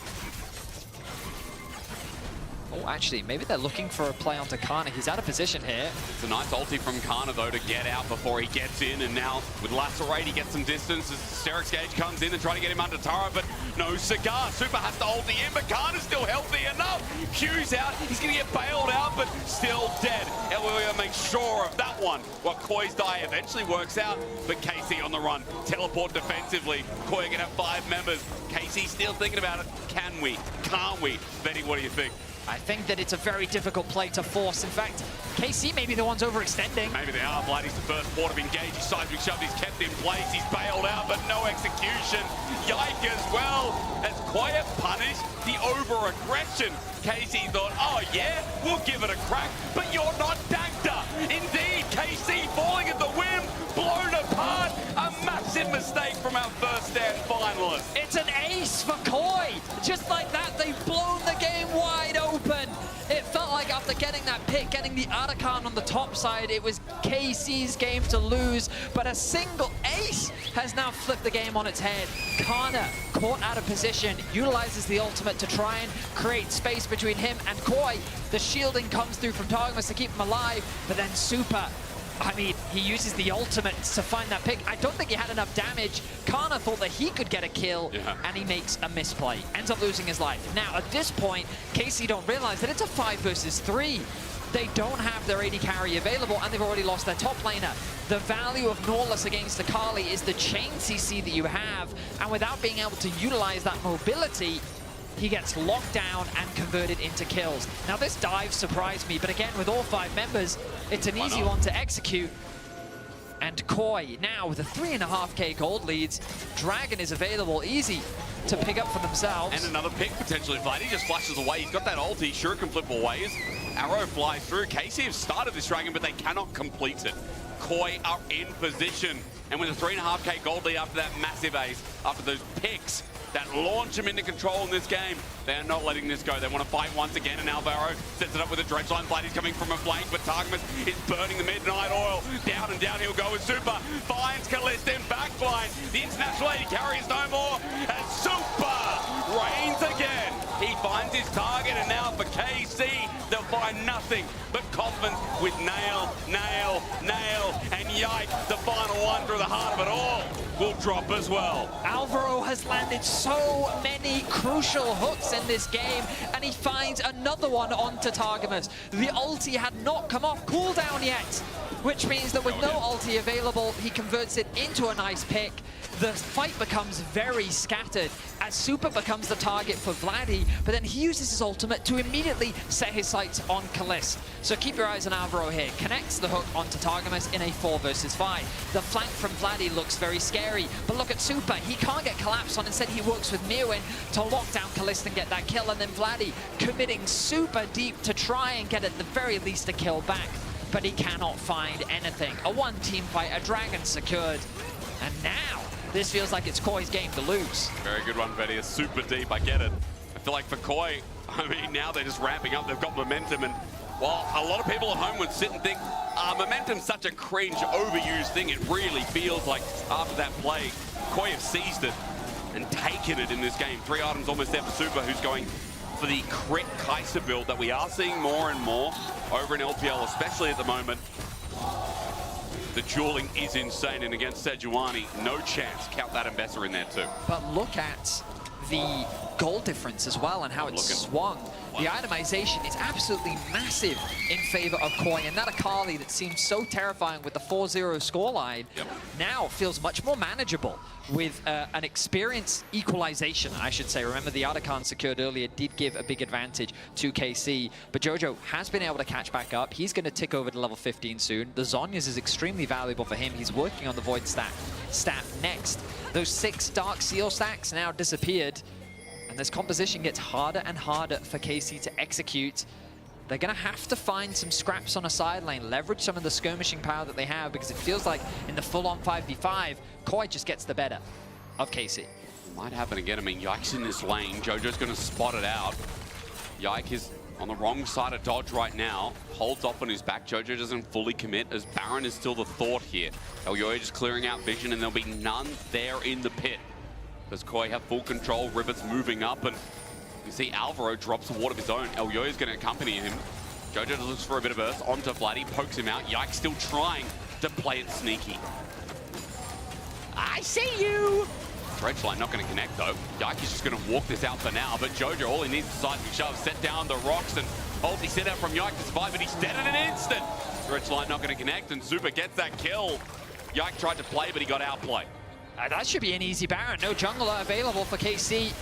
Oh, actually, maybe they're looking for a play onto Kana. He's out of position here.
It's a nice ulti from Kana, though, to get out before he gets in. And now, with Lacerate, he gets some distance as Sterix Gauge comes in and try to get him under Tara, but no cigar. Super has to ulti in, but Kana's still healthy enough. Q's out. He's going to get bailed out, but still dead. And we're going to make sure of that one. Well, Koi's die eventually works out, but KC on the run. Teleport defensively. Koi going to have 5 members. KC still thinking about it. Can we? Can't we? Betty, what do you think?
I think that it's a very difficult play to force. In fact, KC may be the ones overextending.
Maybe they are. Vladdy's the first port of engage. He's seismic shoved. He's kept in place. He's bailed out, but no execution. Yike as well. As Quiet punished the over-aggression. KC thought, oh yeah, we'll give it a crack, but you're not Dagda. Indeed, KC falling at the whim, blown apart. A massive mistake from our first stand finalist.
It's an ace for Koi. Just like that, they've blown the game wide open. It felt like a after getting that pick, getting the Arakan on the top side, it was KC's game to lose, but a single ace has now flipped the game on its head. Kana, caught out of position, utilizes the ultimate to try and create space between him and Koi. The shielding comes through from Targamas to keep him alive, but then Super, I mean, he uses the ultimate to find that pick. I don't think he had enough damage. Kana thought that he could get a kill, and he makes a misplay. Ends up losing his life. Now, at this point, KC don't realize that it's a 5 versus 3. They don't have their AD carry available, and they've already lost their top laner. The value of Norless against Akali is the chain CC that you have, and without being able to utilize that mobility, he gets locked down and converted into kills. Now this dive surprised me, but again, with all 5 members, it's an easy one to execute. And Koi, now with a 3.5k gold leads, Dragon is available, easy to pick up for themselves.
And another pick potentially. Vladi just flashes away. He's got that ulti, sure can flip ways. Arrow flies through. KC have started this Dragon, but they cannot complete it. Koi are in position. And with a 3.5k gold lead after that massive ace, after those picks that launch them into control in this game, they are not letting this go. They want to fight once again, and Alvaro sets it up with a dredge line. Vladi's coming from a flank, but Targamas is burning the midnight oil. Down and down he'll go with Super. Finds Kalista in backline. The international AD carry is no more, and Super reigns again. He finds his target, and now for KC, they'll find nothing but confidence with Nail, and Yike, the final one through the heart of it all, will drop as well.
Alvaro has landed so many crucial hooks in this game, and he finds another one onto Targamas. The ulti had not come off cooldown yet, which means that with no ulti available, he converts it into a nice pick. The fight becomes very scattered as Super becomes the target for Vladi, but then he uses his ultimate to immediately set his sights on Kalist. So keep your eyes on Alvaro here. Connects the hook onto Targamas in a 4 versus 5. The flank from Vladi looks very scary, but look at Super. He can't get collapsed on. Instead, he works with Mirwin to lock down Kalist and get that kill, and then Vladi committing super deep to try and get at the very least a kill back, but he cannot find anything. A 1-team fight, a Dragon secured, and now this feels like it's Koi's game to lose.
Very good one, Vetty. It's super deep, I get it. I feel like for Koi, I mean, now they're just ramping up. They've got momentum, and while a lot of people at home would sit and think, momentum's such a cringe, overused thing, it really feels like after that play, Koi have seized it and taken it in this game. 3 items almost there for Super, who's going for the crit Kai'Sa build that we are seeing more and more over in LPL, especially at the moment. The dueling is insane, and against Sejuani, no chance. Count that Ambessa in there too.
But look at the goal difference as well and how it's swung. The itemization is absolutely massive in favor of Koi, and that Akali that seemed so terrifying with the 4-0 scoreline now feels much more manageable with an experience equalization, I should say. Remember, the Arakan secured earlier did give a big advantage to KC, but Jojo has been able to catch back up. He's going to tick over to level 15 soon. The Zhonya's is extremely valuable for him. He's working on the Void stat next. Those 6 Dark Seal stacks now disappeared, and this composition gets harder and harder for KC to execute. They're going to have to find some scraps on a side lane, leverage some of the skirmishing power that they have, because it feels like in the full-on 5v5, Koi just gets the better of KC.
Might happen again. I mean, Yike's in this lane. Jojo's going to spot it out. Yike is on the wrong side of dodge right now. Holds off on his back. Jojo doesn't fully commit, as Baron is still the thought here. Elyoya just clearing out vision, and there'll be none there in the pit. Does Koi have full control? Rivet's moving up, and you see Alvaro drops a ward of his own. Elyoya's going to accompany him. Jojo looks for a bit of earth onto Vladi, pokes him out. Yike still trying to play it sneaky. I see you! Dredge line not going to connect though. Yike is just going to walk this out for now, but Jojo, all he needs is a seismic shove, set down the rocks, and ulti set out from Yike to survive, but he's dead in an instant. Dredge line not going to connect, and Super gets that kill. Yike tried to play, but he got outplayed.
That should be an easy Baron. No jungler available for KC.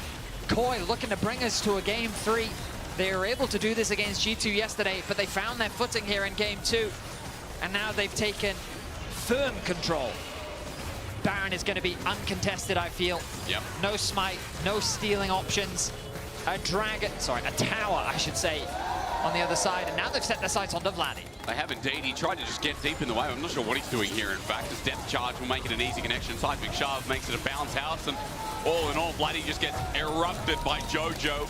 Koi looking to bring us to a game 3. They were able to do this against G2 yesterday, but they found their footing here in game 2. And now they've taken firm control. Baron is going to be uncontested, I feel.
Yep.
No smite, no stealing options. A tower, I should say, on the other side. And now they've set their sights onto Vladi.
They have indeed. He tried to just get deep in the way. I'm not sure what he's doing here, in fact. His depth charge will make it an easy connection. Seismic shove makes it a bounce house, and all in all, Vladi just gets erupted by Jojo.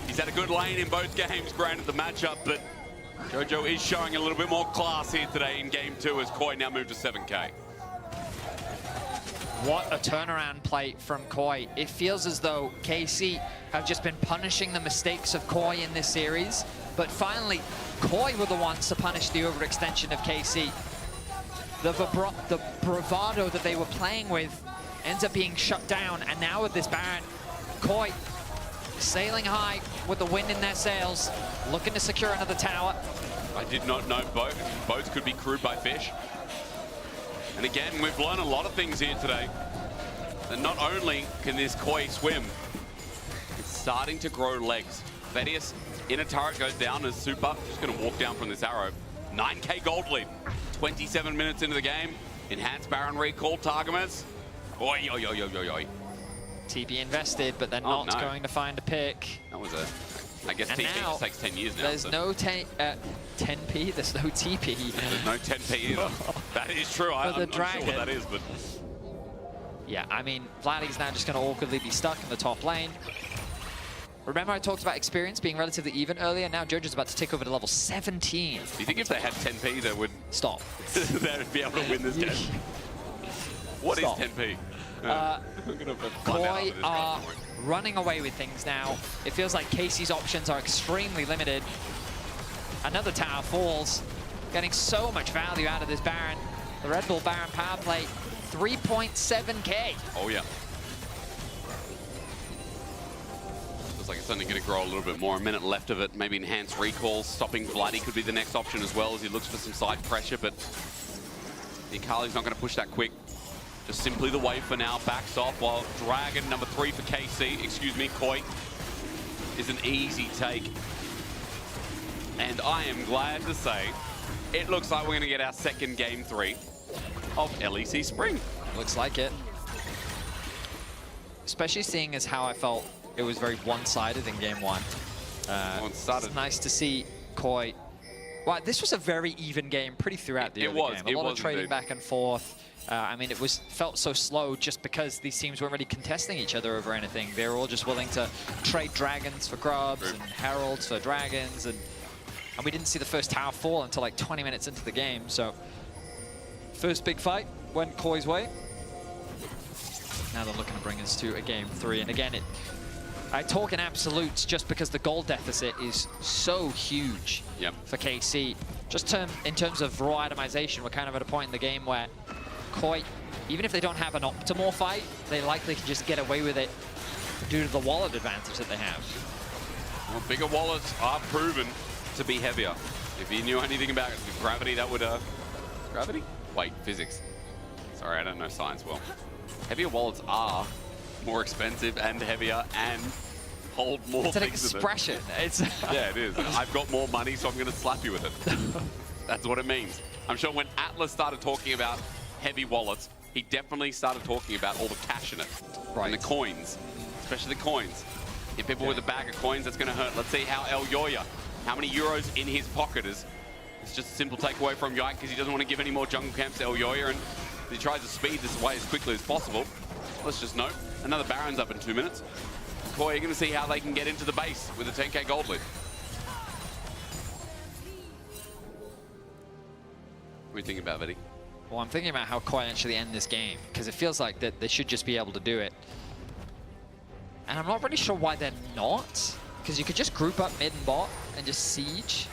He's had a good lane in both games, granted the matchup, but Jojo is showing a little bit more class here today in game 2 as Koi now moved to 7K.
What a turnaround play from Koi. It feels as though KC have just been punishing the mistakes of Koi in this series, but finally, Koi were the ones to punish the overextension of KC. The bravado that they were playing with ends up being shut down, and now with this Baron, Koi sailing high with the wind in their sails, looking to secure another tower.
I did not know boats could be crewed by fish. And again, we've learned a lot of things here today. And not only can this Koi swim, it's starting to grow legs. Vedius in a turret goes down as Super, just gonna walk down from this arrow. 9K gold lead, 27 minutes into the game. Enhanced Baron recall, Targamas. Oi, oi, oi, oi, oi, oi.
TP invested, but they're not going to find a pick.
That was I guess
and
TP just takes 10 years now.
There's no 10p, there's no TP.
There's no 10p either. That is true. I'm not sure what that is, but...
Yeah, I mean, Vladdy's now just going to awkwardly be stuck in the top lane. Remember I talked about experience being relatively even earlier? Now Jojo's about to tick over to level 17.
Do you think if they had 10p, they would...
Stop.
they would be able to win this game? What is 10p?
Koi are running away with things now. It feels like Casey's options are extremely limited. Another tower falls, getting so much value out of this Baron. The Red Bull Baron power play, 3.7k.
Oh yeah. Looks like it's only going to grow a little bit more. A minute left of it. Maybe enhanced recall. Stopping Vladdy could be the next option as well as he looks for some side pressure, but Nikali's not going to push that quick. Just simply the wave for now, backs off while Dragon, number 3 for KC, excuse me, Koi, is an easy take. And I am glad to say, it looks like we're gonna get our second game 3 of LEC Spring.
Looks like it. Especially seeing as how I felt it was very one-sided in game 1.
One-sided.
It's nice to see Koi. Wow, this was a very even game pretty throughout the early game. A lot of trading back and forth. I mean, it felt so slow just because these teams weren't really contesting each other over anything. They were all just willing to trade dragons for grubs and heralds for dragons, and we didn't see the first tower fall until like 20 minutes into the game. So, first big fight went Koi's way. Now they're looking to bring us to a game 3, and again, I talk in absolutes just because the goal deficit is so huge for KC. Just in terms of raw itemization, we're kind of at a point in the game where Koi, even if they don't have an optimal fight, they likely can just get away with it due to the wallet advantage that they have.
Well, bigger wallets are proven to be heavier. If you knew anything about gravity, that would... Gravity? Wait, physics. Sorry, I don't know science well. Heavier wallets are more expensive and heavier and hold more things.
It's an expression.
Yeah, it is. I've got more money, so I'm going to slap you with it. That's what it means. I'm sure when Atlas started talking about heavy wallets, he definitely started talking about all the cash in it. Right. And the coins, especially the coins. If people with a bag of coins, that's going to hurt. Let's see how El Yoya, how many euros in his pocket is. It's just a simple takeaway from Yike because he doesn't want to give any more jungle camps to El Yoya, and he tries to speed this away as quickly as possible. Let's just note, another Baron's up in 2 minutes. Koi, you're going to see how they can get into the base with a 10k gold lead. What are you thinking about, Vedi?
Well, I'm thinking about how Koi actually end this game, because it feels like that they should just be able to do it. And I'm not really sure why they're not, because you could just group up mid and bot and just siege.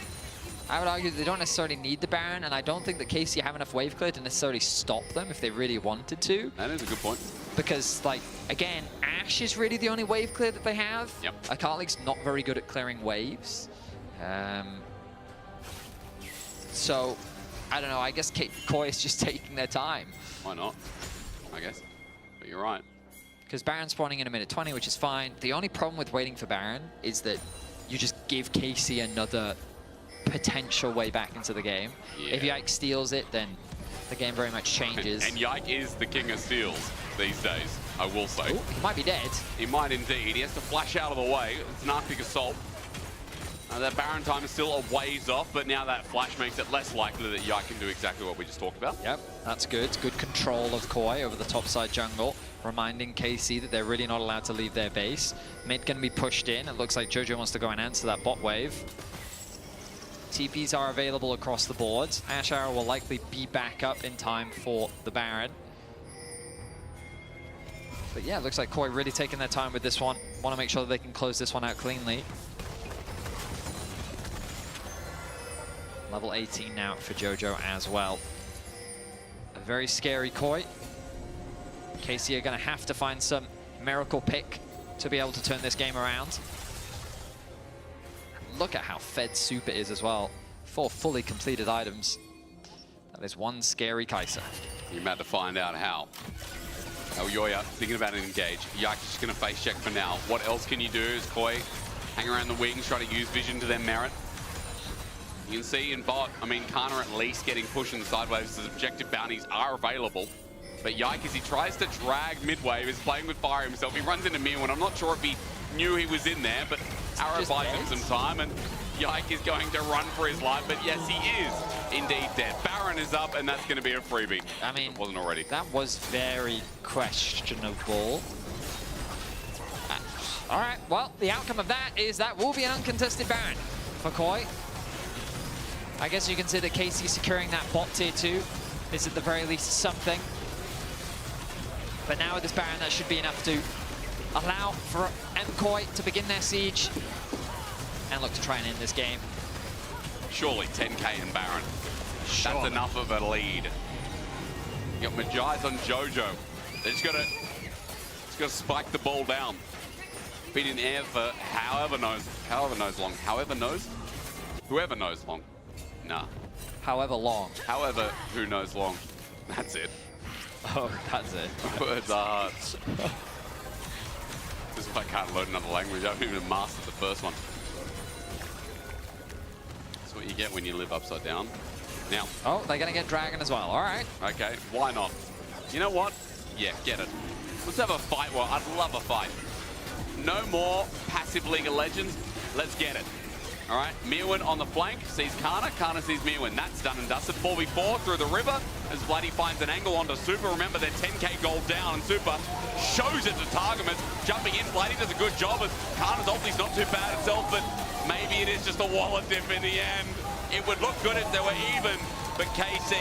I would argue that they don't necessarily need the Baron, and I don't think that KC have enough wave clear to necessarily stop them if they really wanted to.
That is a good point.
Because, like, again, Ashe is really the only wave clear that they have.
Yep.
Akali's not very good at clearing waves. So, I don't know, I guess Koi is just taking their time.
Why not? I guess. But you're right.
Because Baron's spawning in a minute 20, which is fine. The only problem with waiting for Baron is that you just give KC another potential way back into the game.
Yeah.
If Yike steals it, then the game very much changes.
And Yike is the king of steals these days, I will say.
Ooh, he might be dead.
He might indeed. He has to flash out of the way. It's an Arctic Assault. That Baron time is still a ways off, but now that flash makes it less likely that Yike can do exactly what we just talked about.
Yep, that's good. Good control of Koi over the top side jungle, reminding KC that they're really not allowed to leave their base. Mid can be pushed in. It looks like Jojo wants to go and answer that bot wave. TPs are available across the boards. Ash Arrow will likely be back up in time for the Baron. But yeah, it looks like Koi really taking their time with this one. Want to make sure that they can close this one out cleanly. Level 18 now for Jojo as well. A very scary Koi. KC are going to have to find some miracle pick to be able to turn this game around. Look at how fed Super is as well. 4 fully completed items. That is one scary Kai'Sa.
You're about to find out how. Yoya thinking about an engage. Yike's just going to face check for now. What else can you do as Koi hang around the wings, try to use vision to their merit? You can see in bot, I mean, Kana at least getting pushed in the sideways. His objective bounties are available. But Yike, as he tries to drag midway, is playing with fire himself. He runs into Mew, and I'm not sure if he knew he was in there, but Arrow buys him some time, and Yike is going to run for his life. But yes, he is indeed dead. Baron is up, and that's going to be a freebie.
I mean,
it wasn't already.
That was very questionable. All right, well, the outcome of that is that will be an uncontested Baron for Koi. I guess you can say that KC securing that bot tier 2 is at the very least something. But now with this Baron, that should be enough to allow for Koi to begin their siege and look to try and end this game.
Surely 10k in Baron. Sure. That's enough of a lead. You got Magi's on Jojo. They just gotta spike the ball down. Been in air for whoever knows long. Nah.
However long.
However, who knows long. That's it.
Oh, that's it.
Words are hard. This is why I can't learn another language. I haven't even mastered the first one. That's what you get when you live upside down. Now.
Oh, they're going to get Dragon as well. All right.
Okay, why not? You know what? Yeah, get it. Let's have a fight. Well, I'd love a fight. No more passive League of Legends. Let's get it. All right, Mirwin on the flank, sees Kana, Kana sees Mirwin. That's done and dusted. 4v4 through the river as Vladdy finds an angle onto Super. Remember, they're 10k gold down, and Super shows it to Targamas. Jumping in, Vladdy does a good job, as Kana's ulti's not too bad itself, but maybe it is just a wallet dip in the end. It would look good if they were even, but KC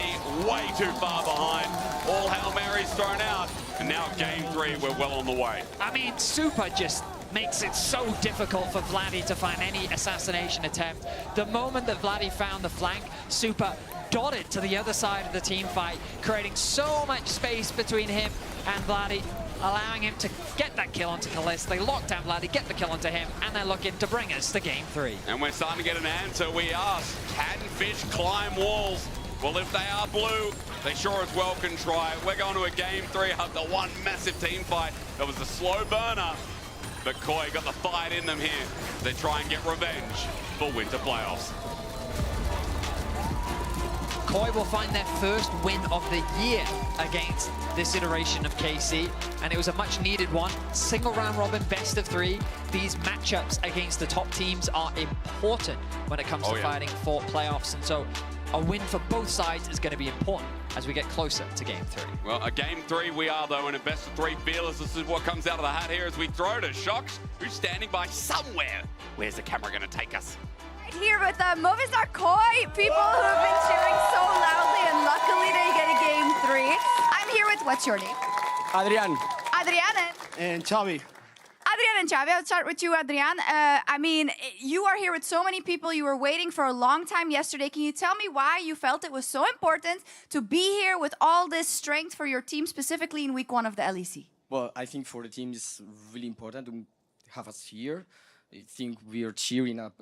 way too far behind. All Hail Marys thrown out, and now game 3, we're well on the way.
I mean, Super just makes it so difficult for Vladdy to find any assassination attempt. The moment that Vladdy found the flank, Super dotted to the other side of the team fight, creating so much space between him and Vladdy, allowing him to get that kill onto Kalista. They lock down Vladdy, get the kill onto him, and they're looking to bring us to game 3.
And we're starting to get an answer. We ask, can fish climb walls? Well, if they are blue, they sure as well can try. We're going to a game 3 after one massive team fight. That was a slow burner. But Koi got the fight in them here. They try and get revenge for winter playoffs.
Koi will find their first win of the year against this iteration of KC, and it was a much needed one. Single round robin, best of 3. These matchups against the top teams are important when it comes to fighting for playoffs, and so a win for both sides is going to be important as we get closer to game 3.
Well, a game 3 we are, though, and a best of 3 fearless. This is what comes out of the hat here as we throw to Shox, who's standing by somewhere. Where's the camera going to take us?
Right here with Movistar Koi, people who have been cheering so loudly, and luckily they get a game 3. I'm here with, what's your name?
Adrian.
Adrian.
And Xavi.
Adrian and Xavi, I'll start with you, Adrian. I mean, you are here with so many people. You were waiting for a long time yesterday. Can you tell me why you felt it was so important to be here with all this strength for your team, specifically in week 1 of the LEC?
Well, I think for the team it's really important to have us here. I think we are cheering up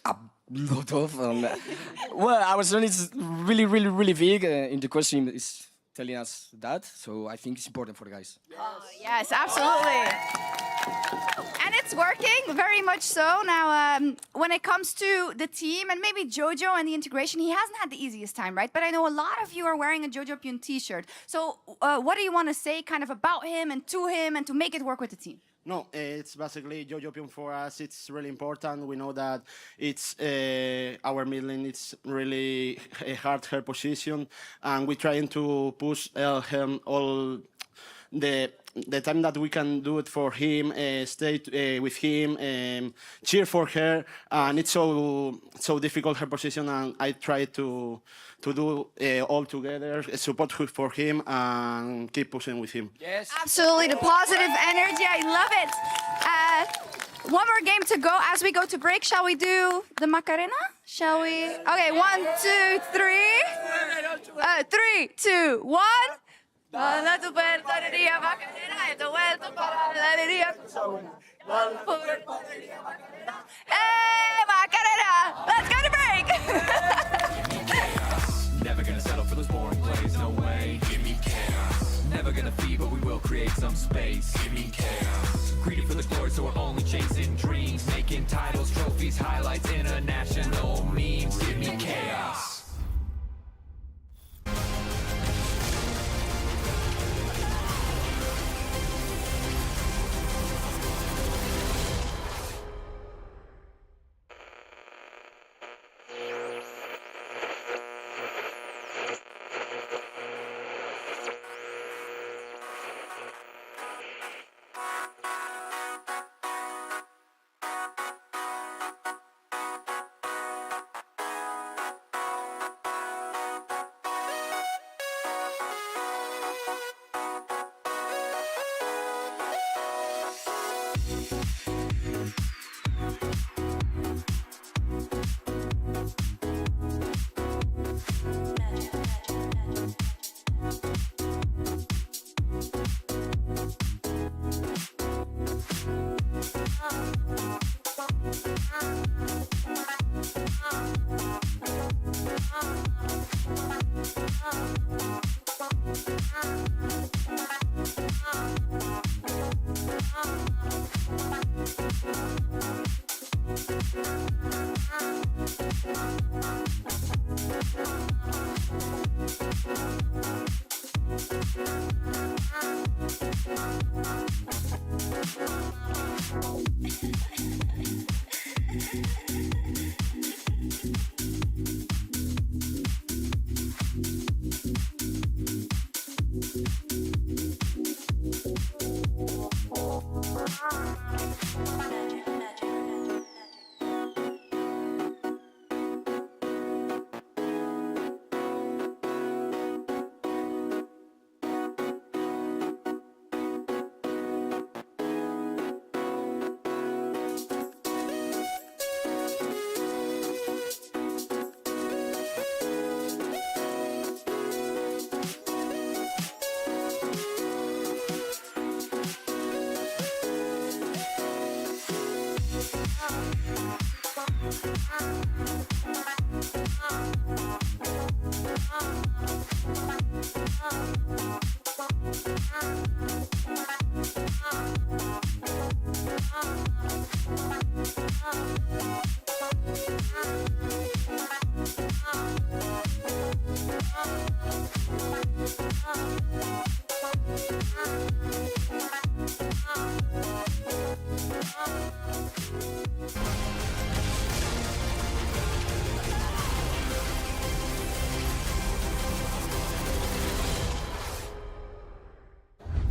a lot of. Well, our strength is really, really, really big. In the question is telling us that, so I think it's important for the guys.
Yes, absolutely. And it's working, very much so. Now, when it comes to the team, and maybe Jojo and the integration, he hasn't had the easiest time, right? But I know a lot of you are wearing a Jojo Pyun t-shirt. So what do you want to say kind of about him and to make it work with the team?
No, it's basically Jojo Pyun for us. It's really important. We know that it's our mid lane. It's really a hard position, and we're trying to push him all
the time that we can do it for him, stay with him, cheer for her, and it's so difficult her position, and I try to do all together, support for him, and keep pushing with him.
Yes, absolutely, the positive energy, I love it. One more game to go as we go to break. Shall we do the Macarena? Shall we? Okay, 1, 2, 3. 3, 2, 1. Dale tu puerta alegría Macarena, he vuelto para la alegría. Hey, Macarena! Let's go to break!
Never gonna settle for those boring plays, no way. Give me chaos. Never gonna feed, but we will create some space. Give me chaos. Greedy for the glory, so we're only chasing dreams. Making titles, trophies, highlights, international memes. Give me chaos.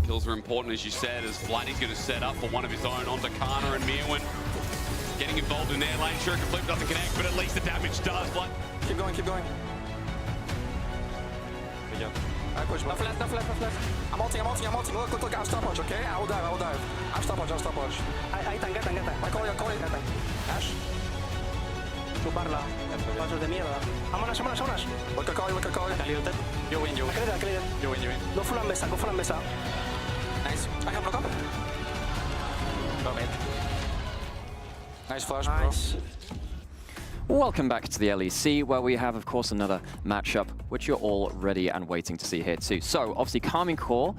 Kills are important, as you said, as Vladdy's going to set up for one of his own onto Kana and Mirwin. Getting involved in their lane. Shuriken Flip doesn't connect, but at least the damage does.
Keep going, keep going. Good job. Alright, push. Left, left, left, left, left. I'm ulting. Look, I have stopwatch, okay? I will dive. I have stopwatch. Ahí, tangeta. I call you. Ash.
Chuparla. Pasos de mierda. Vámonos.
Look, I call you. You win. You win.
Go full on mesa.
Nice. I have block up. Go mid. Nice flash,
nice.
Bro.
Welcome back to the LEC, where we have, of course, another matchup, which you're all ready and waiting to see here too. So, obviously, Karmine Corp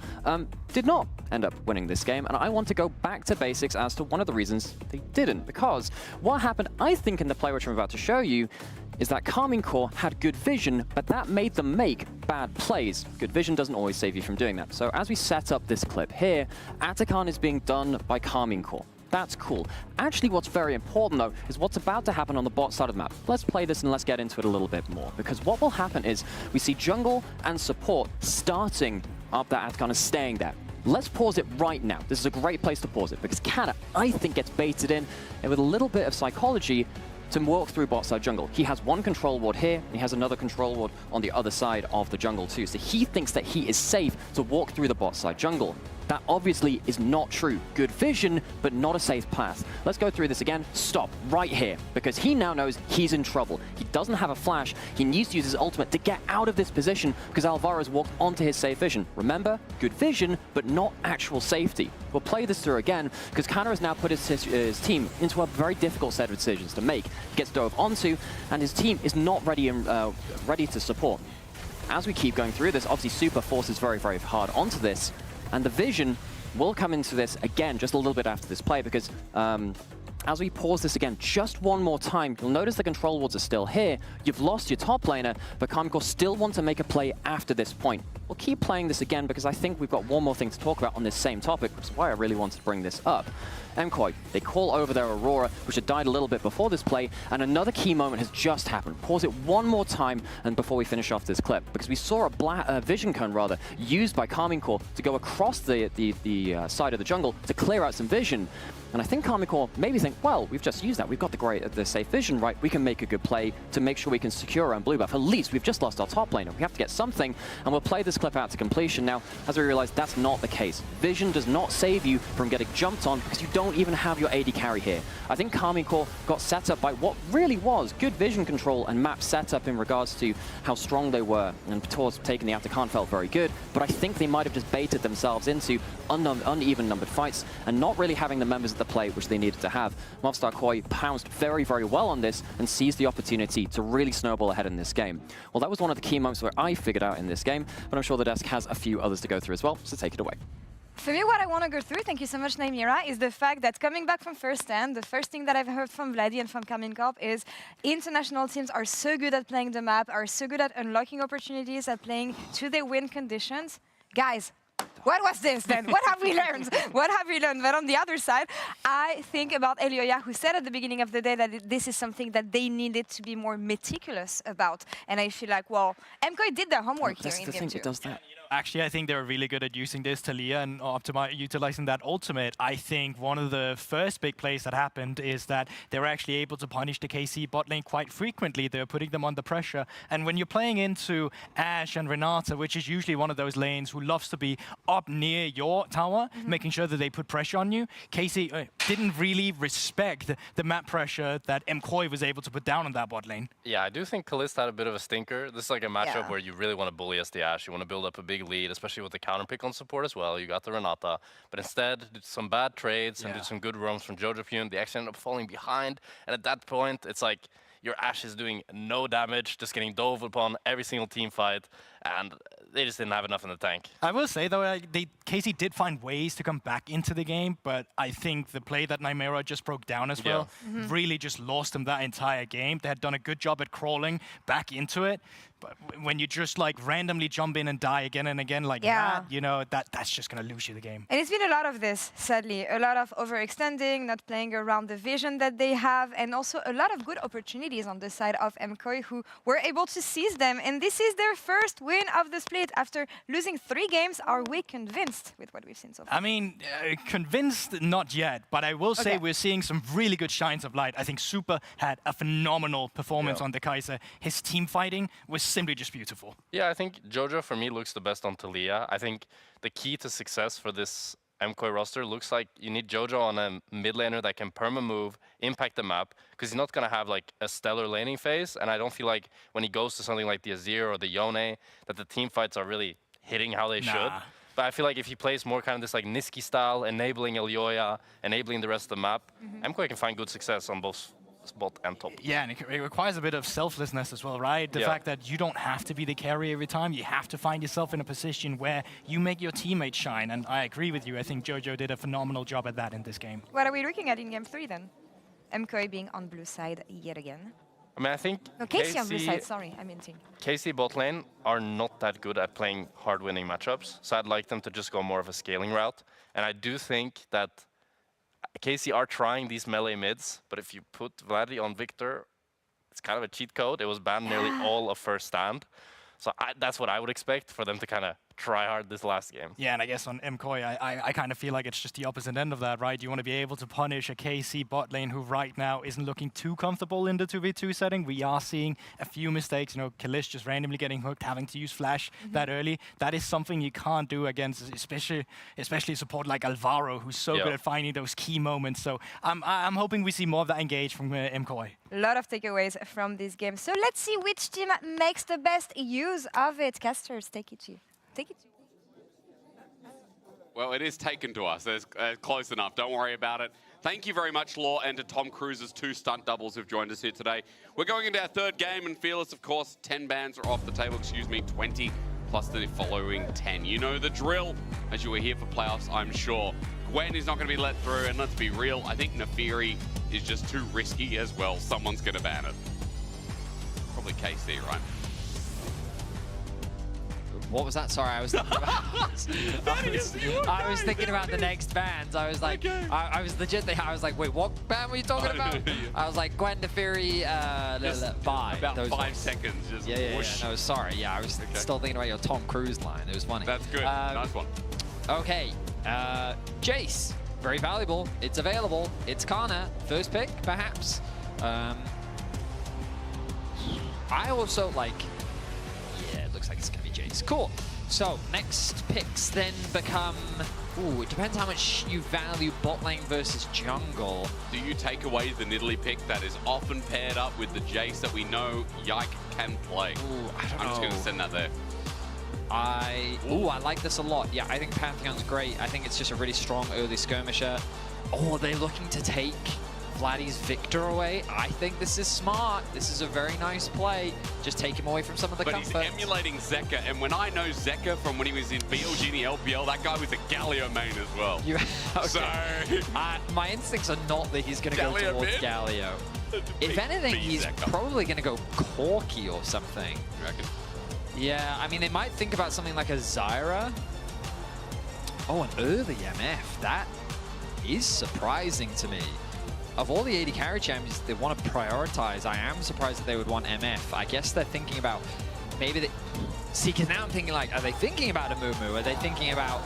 did not end up winning this game, and I want to go back to basics as to one of the reasons they didn't. Because what happened, I think, in the play which I'm about to show you, is that Karmine Corp had good vision, but that made them make bad plays. Good vision doesn't always save you from doing that. So as we set up this clip here, Atakan is being done by Karmine Corp. That's cool. Actually, what's very important, though, is what's about to happen on the bot side of the map. Let's play this and let's get into it a little bit more. Because what will happen is we see jungle and support starting up that Atakan is staying there. Let's pause it right now. This is a great place to pause it because Kana, I think, gets baited in and with a little bit of psychology to walk through bot side jungle. He has one control ward here, and he has another control ward on the other side of the jungle too. So he thinks that he is safe to walk through the bot side jungle. That obviously is not true. Good vision, but not a safe path. Let's go through this again. Stop right here, because he now knows he's in trouble. He doesn't have a flash. He needs to use his ultimate to get out of this position because Alvaro's walked onto his safe vision. Remember, good vision, but not actual safety. We'll play this through again because Kana has now put his team into a very difficult set of decisions to make. He gets dove onto, and his team is not ready to support. As we keep going through this, obviously Super forces very, very hard onto this. And the vision will come into this again just a little bit after this play because as we pause this again just one more time, you'll notice the control wards are still here. You've lost your top laner, but Karmikor still want to make a play after this point. We'll keep playing this again because I think we've got one more thing to talk about on this same topic, which is why I really wanted to bring this up. MKOI, they call over their Aurora, which had died a little bit before this play, and another key moment has just happened. Pause it one more time and before we finish off this clip, because we saw a vision cone used by Karmikor to go across the side of the jungle to clear out some vision. And I think Karmikor maybe think, well, we've just used that. We've got the safe vision, right? We can make a good play to make sure we can secure our own blue buff. At least we've just lost our top laner. We have to get something, and we'll play this clip out to completion now as we realize that's not the case. Vision does not save you from getting jumped on because you don't even have your AD carry here. I think Karmikor got set up by what really was good vision control and map setup in regards to how strong they were, and towards taking the Atakan felt very good, but I think they might have just baited themselves into uneven numbered fights and not really having the members of the play which they needed to have. Mobstar Koi pounced very, very well on this and seized the opportunity to really snowball ahead in this game. Well, that was one of the key moments where I figured out in this game, but I'm sure the desk has a few others to go through as well, so take it away.
For me, what I want to go through, thank you so much, Naimira, is the fact that coming back from first stand, the first thing that I've heard from Vladi and from Karmikor is international teams are so good at playing the map, are so good at unlocking opportunities, at playing to their win conditions. Guys, what was this then? What have we learned? What have we learned? But on the other side, I think about Elioya, who said at the beginning of the day that this is something that they needed to be more meticulous about. And I feel like, well, MKOI did their homework here in game 2.
It does that.
Actually, I think they were really good at using this Talia and utilizing that ultimate. I think one of the first big plays that happened is that they were actually able to punish the KC bot lane quite frequently. They were putting them under pressure. And when you're playing into Ashe and Renata, which is usually one of those lanes who loves to be up near your tower, making sure that they put pressure on you, KC didn't really respect the map pressure that MKOI was able to put down on that bot lane.
Yeah, I do think Kalista had a bit of a stinker. This is like a matchup where you really want to bully as the Ashe. You want to build up a big lead, especially with the counter pick on support as well. You got the Renata, but instead did some bad trades and did some good roams from Jojo Pune. They actually ended up falling behind, and at that point, it's like your Ashe is doing no damage, just getting dove upon every single team fight, and they just didn't have enough in the tank.
I will say, though, KC did find ways to come back into the game, but I think the play that Naimira just broke down as well really just lost them that entire game. They had done a good job at crawling back into it, but when you just like randomly jump in and die again and again like that, you know, that's just going to lose you the game.
And it's been a lot of this, sadly. A lot of overextending, not playing around the vision that they have, and also a lot of good opportunities on the side of MKOI, who were able to seize them. And this is their first win of the split after losing 3 games. Are we convinced with what we've seen so far?
I mean, convinced, not yet, but I will say we're seeing some really good shines of light. I think Super had a phenomenal performance on the Kaiser. His team fighting was simply just beautiful.
Yeah, I think Jojo, for me, looks the best on Talia. I think the key to success for this MKOI roster looks like you need Jojo on a mid laner that can perma-move, impact the map, because he's not going to have like a stellar laning phase, and I don't feel like when he goes to something like the Azir or the Yone, that the team fights are really hitting how they should. But I feel like if he plays more kind of this like Niski style, enabling Elioya, enabling the rest of the map, MKOI can find good success on both bot and top.
Yeah, and it requires a bit of selflessness as well, right? The fact that you don't have to be the carry every time. You have to find yourself in a position where you make your teammates shine. And I agree with you. I think Jojo did a phenomenal job at that in this game.
What are we looking at in game 3 then? MKOI being on blue side yet again.
I mean, I think
KC on blue side, sorry, I mean team.
KC bot lane are not that good at playing hard winning matchups, so I'd like them to just go more of a scaling route. And I do think that KC are trying these melee mids, but if you put Vladi on Victor, it's kind of a cheat code. It was banned nearly all of first stand. So that's what I would expect, for them to kind of try hard this last game.
Yeah, and I guess on MKOI, I kind of feel like it's just the opposite end of that, right? You want to be able to punish a KC bot lane who right now isn't looking too comfortable in the 2v2 setting. We are seeing a few mistakes, you know, Kalish just randomly getting hooked, having to use flash that early. That is something you can't do against, especially a support like Alvaro, who's so good at finding those key moments. So I'm hoping we see more of that engage from MKOI.
A lot of takeaways from this game. So let's see which team makes the best use of it. Casters, take it to you. Take it to you.
Well, it is taken to us. There's close enough. Don't worry about it. Thank you very much, Law, and to Tom Cruise's 2 stunt doubles who've joined us here today. We're going into our 3rd game, and Fearless, of course, 10 bans are off the table. 20 plus the following 10. You know the drill, as you were here for playoffs, I'm sure. Gwen is not going to be let through, and let's be real, I think Nefiri is just too risky as well. Someone's going to ban it. Probably KC, right?
What was that? Sorry, I was thinking about, I was thinking about the next bands. I was like, I was legit thinking, I was like, wait, what band were you talking about? I was like, Gwen, Nefiri, bye.
About 5 seconds. Just whoosh.
No, sorry. Yeah, I was still thinking about your Tom Cruise line. It was funny.
That's good. Nice one.
Okay. Jace, very valuable. It's available. It's Kana. First pick, perhaps. I also like... Looks like it's going to be Jace. Cool. So, next picks then become... Ooh, it depends how much you value bot lane versus jungle.
Do you take away the Nidalee pick that is often paired up with the Jace that we know Yike can play?
Ooh, I don't know.
I'm just going to send that there.
I like this a lot. Yeah, I think Pantheon's great. I think it's just a really strong early skirmisher. Oh, they're looking to take Vladdy's Victor away. I think this is smart. This is a very nice play. Just take him away from some of the comforts.
But he's emulating Zeka, and when I know Zeka from when he was in BLG in the LPL, that guy was a Galio main as well.
Okay.
So...
my instincts are not that he's going to go towards
mid?
Galio. If anything, he's probably going to go Corki or something.
You reckon?
Yeah, I mean, they might think about something like a Zyra. Oh, an early MF. That is surprising to me. Of all the AD carry champions they want to prioritize, I am surprised that they would want MF. I guess they're thinking about maybe they... See, because now I'm thinking like, are they thinking about a Mumu? Are they thinking about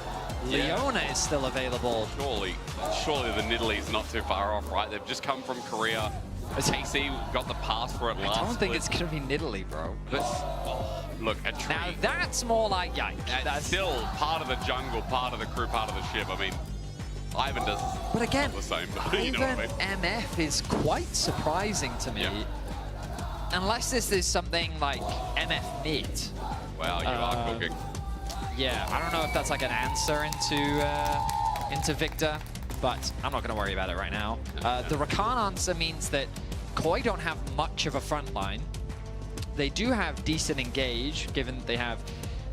Leona is still available?
Surely the Nidalee's not too far off, right? They've just come from Korea. TC got the pass for it last
I don't think it's going to be Nidalee, bro.
But, look, a tree.
Now that's more like,
that's still part of the jungle, part of the crew, part of the ship. I mean, Ivan does
but again,
the same. But
Ivan
you know what I mean?
MF is quite surprising to me.
Yeah.
Unless this is something like MF mid.
Wow, you are cooking.
Yeah, I don't know if that's like an answer into Victor, but I'm not going to worry about it right now. The Rakan answer means that Koi don't have much of a front line. They do have decent engage, given that they have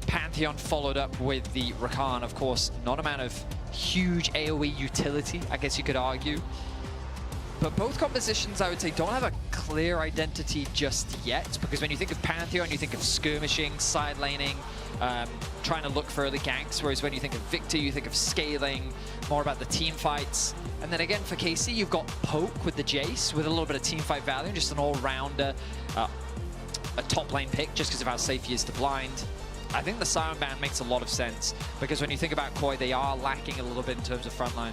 Pantheon followed up with the Rakan. Of course, not amount of huge AoE utility, I guess you could argue. But both compositions, I would say, don't have a clear identity just yet, because when you think of Pantheon, you think of skirmishing, side laning, trying to look for early ganks, whereas when you think of Victor, you think of scaling, more about the team fights. And then again, for KC, you've got Poke with the Jace, with a little bit of team fight value, just an all-rounder, a top lane pick, just because of how safe he is to blind. I think the Siren ban makes a lot of sense, because when you think about Koi, they are lacking a little bit in terms of frontline.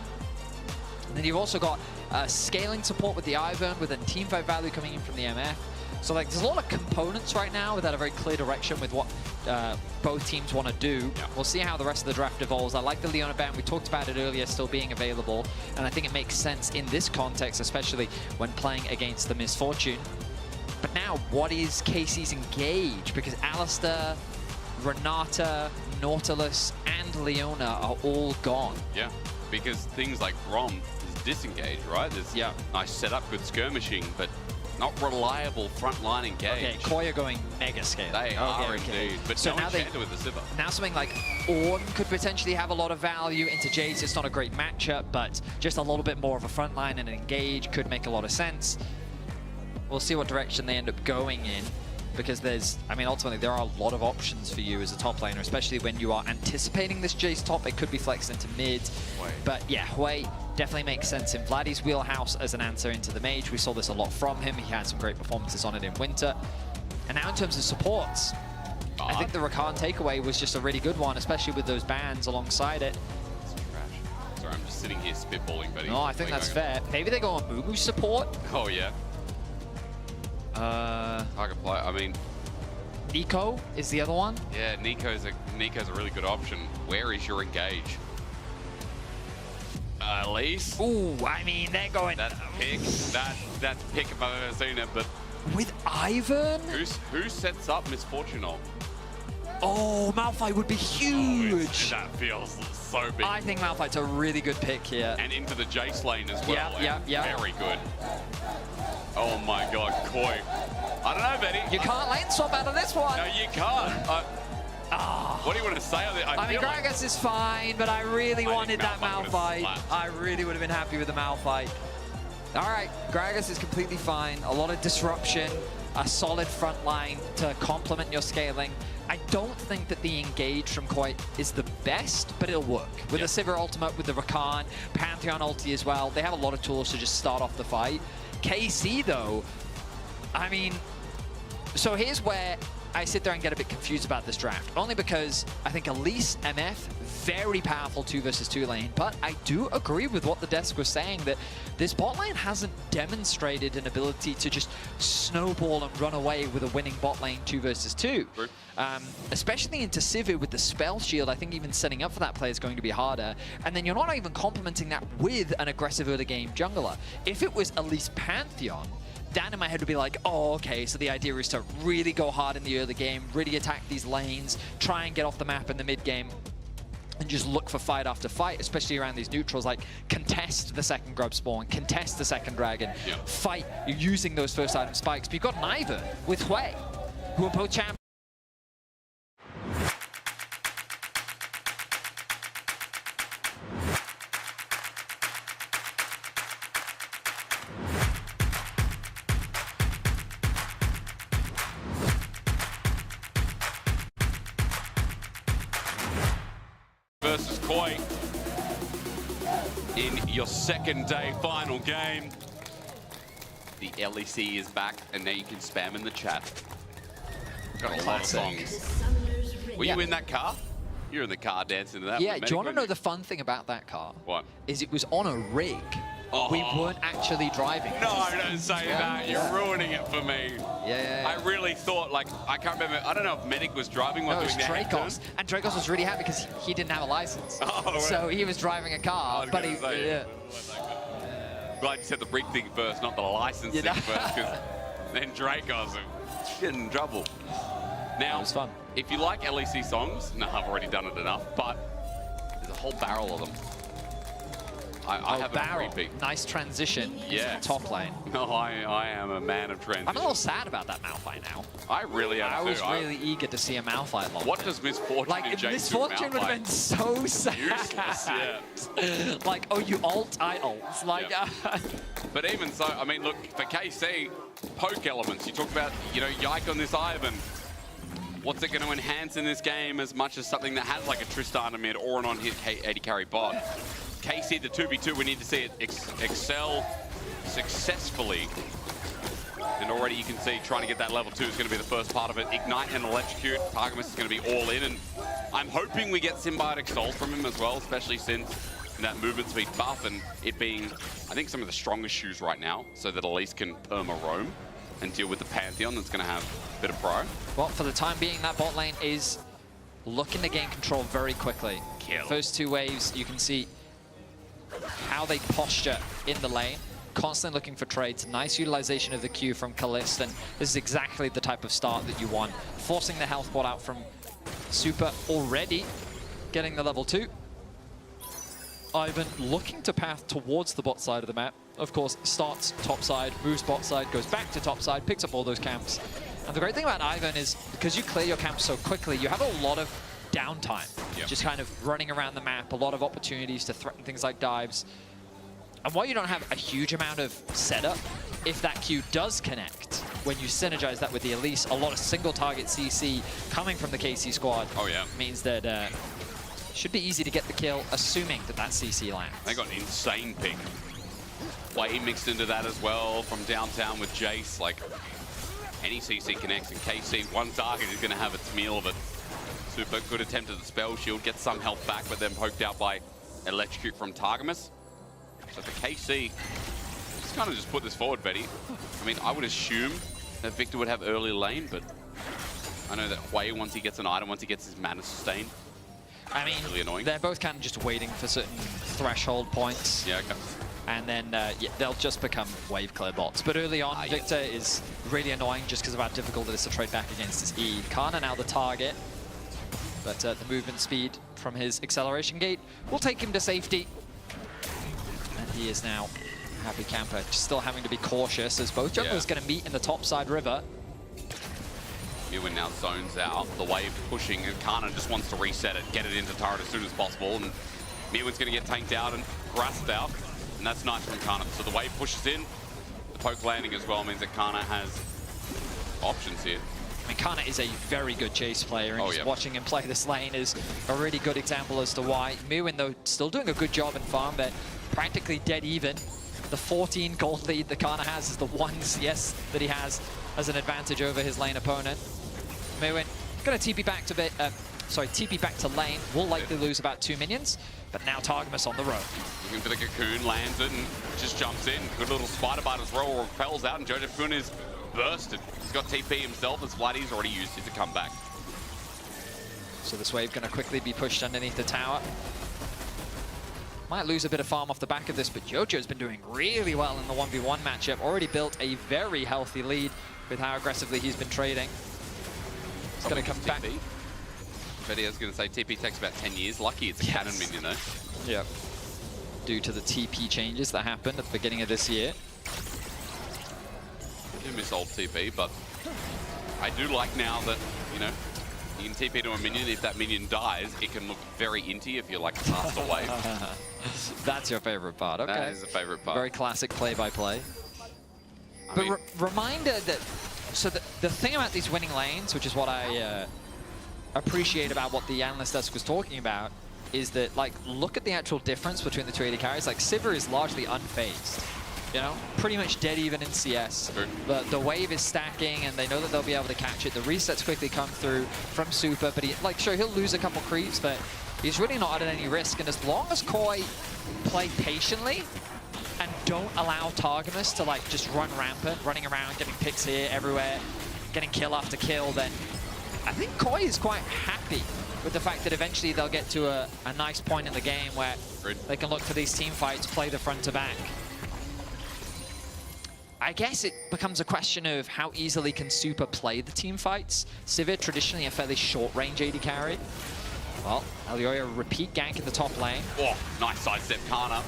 And then you've also got scaling support with the Ivern, with a teamfight value coming in from the MF. So like, there's a lot of components right now without a very clear direction with what both teams want to do. Yeah. We'll see how the rest of the draft evolves. I like the Leona ban. We talked about it earlier, still being available. And I think it makes sense in this context, especially when playing against the Misfortune. But now, what is KC's engage? Because Alistair, Renata, Nautilus, and Leona are all gone.
Yeah, because things like Grom is disengaged, right? There's nice setup, good skirmishing, but not reliable frontline engage.
Okay, Koi are going mega scale.
They are indeed, but
so
no
now
enchanter with the Sivir.
Now something like Ornn could potentially have a lot of value into Jace. It's not a great matchup, but just a little bit more of a frontline and an engage could make a lot of sense. We'll see what direction they end up going in, because there's, I mean, ultimately there are a lot of options for you as a top laner, especially when you are anticipating this Jace top. It could be flexed into mid, but yeah, Hui definitely makes sense in Vladdy's wheelhouse as an answer into the mage. We saw this a lot from him. He had some great performances on it in winter. And now in terms of supports, I think the Rakan takeaway was just a really good one, especially with those bans alongside it.
Sorry, I'm just sitting here spitballing, buddy.
No, I think that's fair. Maybe they go on Mumu support.
Oh, yeah. I can play. I mean,
Nico is the other one.
Yeah, Nico's a really good option. Where is your engage? Elise.
Ooh, I mean, they're going.
That's pick. That's pick if I've ever seen it. But
with Ivan,
who sets up Misfortunal?
Oh, Malphite would be huge.
That feels so big.
I think Malphite's a really good pick here.
And into the Jace lane as well.
Yeah.
Very good. Oh my God, Koi. I don't know, Betty.
You can't lane swap out of this one.
No, you can't. What do you want to say on this?
I mean, Gragas is fine, but I really wanted that Malphite. I really would have been happy with the Malphite. All right, Gragas is completely fine. A lot of disruption, a solid front line to complement your scaling. I don't think that the engage from Koi is the best, but it'll work. With the Sivir ultimate, with the Rakan, Pantheon ulti as well, they have a lot of tools to just start off the fight. KC though, I mean, so here's where I sit there and get a bit confused about this draft. Only because I think Elise, MF, very powerful 2 versus 2 lane. But I do agree with what the desk was saying, that this bot lane hasn't demonstrated an ability to just snowball and run away with a winning bot lane 2 versus 2. Especially into Sivir with the spell shield, I think even setting up for that play is going to be harder. And then you're not even complementing that with an aggressive early game jungler. If it was Elise Pantheon, that in my head would be like, oh, okay, so the idea is to really go hard in the early game, really attack these lanes, try and get off the map in the mid game, and just look for fight after fight, especially around these neutrals, like contest the second grub spawn, contest the second dragon, fight using those first item spikes. But you've got an Ivern with Hui, who are both champions.
Versus Koi in your second day final game. The LEC is back, and now you can spam in the chat. Got a lot of songs. Were you in that car? You were in the car dancing to that.
Yeah, do you want to know the fun thing about that car?
What?
Is it was on a rig. We weren't actually driving.
No, don't say that. You're ruining it for me.
Yeah.
I really thought, like, I can't remember. I don't know if Medic was driving while doing that.
Dracos. And Dracos was really happy because he didn't have a license. So he was driving a car, but he...
Glad you said the rig thing first, not the license thing first, because then Dracos get in trouble. Now,
it was fun.
If you like LEC songs, no, I've already done it enough, but there's a whole barrel of them. I have
barrel.
a repeat.
Nice transition.
Yeah.
Top lane.
No, I am a man of transition.
I'm a little sad about that Malphite now.
I really am
I
too.
was really eager to see a Malphite long.
What does Misfortune and Jace
Misfortune would have been so sad.
Useless, yeah.
Like, oh, you ult, I ult. Like,
But even so, I mean, look, for KC, poke elements. You talk about, yike on this Ivan. What's it going to enhance in this game as much as something that has like a Tristana mid or an on-hit AD carry bot? KC, the 2v2, we need to see it excel successfully. And already you can see trying to get that level 2 is going to be the first part of it. Ignite and Electrocute. Artemis is going to be all in. And I'm hoping we get Symbiotic Soul from him as well, especially since that movement speed buff and it being, I think, some of the strongest shoes right now, so that Elise can perma-roam and deal with the Pantheon that's going to have a bit of pro.
Well, for the time being, that bot lane is looking to gain control very quickly. First 2 waves, you can see how they posture in the lane, constantly looking for trades. Nice utilization of the Q from Kalist, and this is exactly the type of start that you want. Forcing the health bot out from Super already, getting the level 2. Ivan looking to path towards the bot side of the map. Of course, starts top side, moves bot side, goes back to top side, picks up all those camps. And the great thing about Ivan is, because you clear your camps so quickly, you have a lot of downtime. Just kind of running around the map, a lot of opportunities to threaten things like dives. And while you don't have a huge amount of setup, if that Q does connect, when you synergize that with the Elise, a lot of single target CC coming from the KC squad means that should be easy to get the kill, assuming that CC lands.
They got an insane pick. Way mixed into that as well from downtown with Jace. Like, Any CC connects, and KC, one target is going to have its meal of it. Super good attempt at the spell shield, gets some health back, but then poked out by Electrocute from Targamas. So for KC, just kind of just put this forward, Betty. I mean, I would assume that Victor would have early lane, but I know that Hui, once he gets an item, once he gets his mana sustain,
I mean,
really annoying.
They're both kind of just waiting for certain threshold points.
Yeah, okay.
And then yeah, they'll just become wave clear bots. But early on, Victor is really annoying just because of how difficult it is to trade back against his E. Kana now the target, but the movement speed from his acceleration gate will take him to safety. And he is now happy camper, just still having to be cautious as both junglers going to meet in the top side river.
Mewin now zones out, the wave pushing, and Kana just wants to reset it, get it into turret as soon as possible, and Mewin's going to get tanked out and grasped out, and that's nice from Kana. So the wave pushes in, the poke landing as well means that Kana has options here.
I mean, Kana is a very good chase player, and just watching him play this lane is a really good example as to why. Mewin, though, still doing a good job in farm, but practically dead even. The 14 gold lead that Kana has is the one CS that he has as an advantage over his lane opponent. Mewin going to TP back to TP back to lane. Will likely lose about 2 minions, but now Targamas on the road.
Looking for the cocoon, lands it, and just jumps in. Good little spider bite as well, repels out, and Jojo Fun is bursted. He's got TP himself, as Vladdy's already used it to come back.
So this wave going to quickly be pushed underneath the tower. Might lose a bit of farm off the back of this, but Jojo's been doing really well in the 1v1 matchup. Already built a very healthy lead with how aggressively he's been trading. He's going to come back.
Betty, I was going to say, TP takes about 10 years. Lucky it's a cannon minion, though.
Yeah. Due to the TP changes that happened at the beginning of this year.
I do miss old TP, but I do like now that, you know, you can TP to a minion. If that minion dies, it can look very inty if you're like past the wave.
That's your favorite part, okay.
That is the favorite part.
Very classic play-by-play. But reminder that, so the thing about these winning lanes, which is what I appreciate about what the analyst desk was talking about, is that, like, look at the actual difference between the two AD carries. Like, Sivir is largely unfazed. You know, pretty much dead even in CS. But the wave is stacking, and they know that they'll be able to catch it. The resets quickly come through from Super, but like, sure, he'll lose a couple creeps, but he's really not at any risk. And as long as Koi play patiently and don't allow Targamas to like just run rampant, running around, getting picks here, everywhere, getting kill after kill, then I think Koi is quite happy with the fact that eventually they'll get to a nice point in the game where they can look for these team fights, play the front to back. I guess it becomes a question of how easily can Super play the team fights. Sivir, traditionally a fairly short-range AD carry. Well, Elyoya repeat gank in the top lane.
Oh, nice sidestep Kana.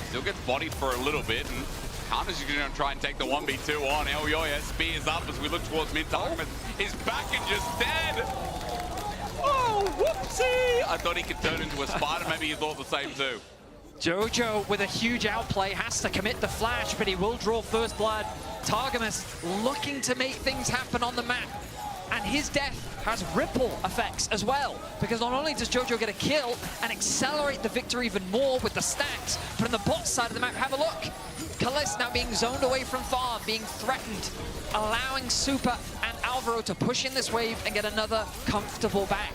Still gets bodied for a little bit, and Kana's going to try and take the 1v2 on. Elyoya spears up as we look towards mid. Targamas is back and just dead. Oh, whoopsie! I thought he could turn into a spider. Maybe he thought the same too.
Jojo with a huge outplay has to commit the flash, but he will draw first blood. Targamas looking to make things happen on the map. And his death has ripple effects as well, because not only does Jojo get a kill and accelerate the victory even more with the stacks, but on the bot side of the map, have a look. Kalist now being zoned away from farm, being threatened, allowing Super and Alvaro to push in this wave and get another comfortable back.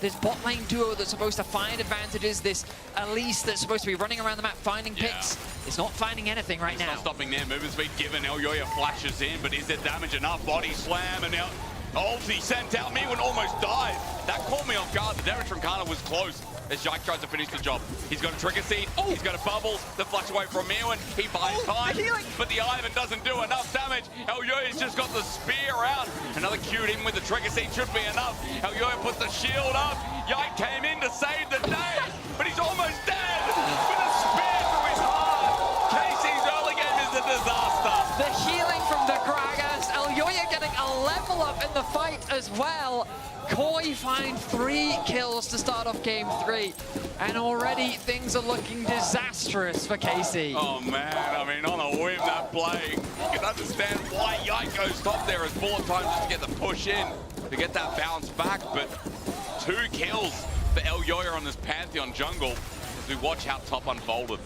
This bot lane duo that's supposed to find advantages, this Elise that's supposed to be running around the map finding picks, is not finding anything right now.
Not stopping there, movement speed given, Elyoya flashes in, but is there damage enough? Body slam, and now ulti sent out, Mewin almost died. That caught me off guard, the damage from Kana was close as Jake tries to finish the job. He's got a trigger seed, he's got a bubble, the flash away from Mewin, he buys time, but the Ivan doesn't do enough damage. Elyoya's just got the spear out. Another Q'd in with the trigger seed should be enough. Elyoya puts the shield up, Yike came in to save the day, but he's almost dead with a spear through his heart. Casey's early game is a disaster.
The healing from the Gragas, Elyoya getting a level up in the fight as well. Koi find 3 kills to start off game 3, and already things are looking disastrous for KC.
Oh man, I mean, on a whim that play, you can understand why Yiko stopped there as bullet time just to get the push in, to get that bounce back, but 2 kills for Elyoya on this Pantheon jungle as we watch how top unfolded.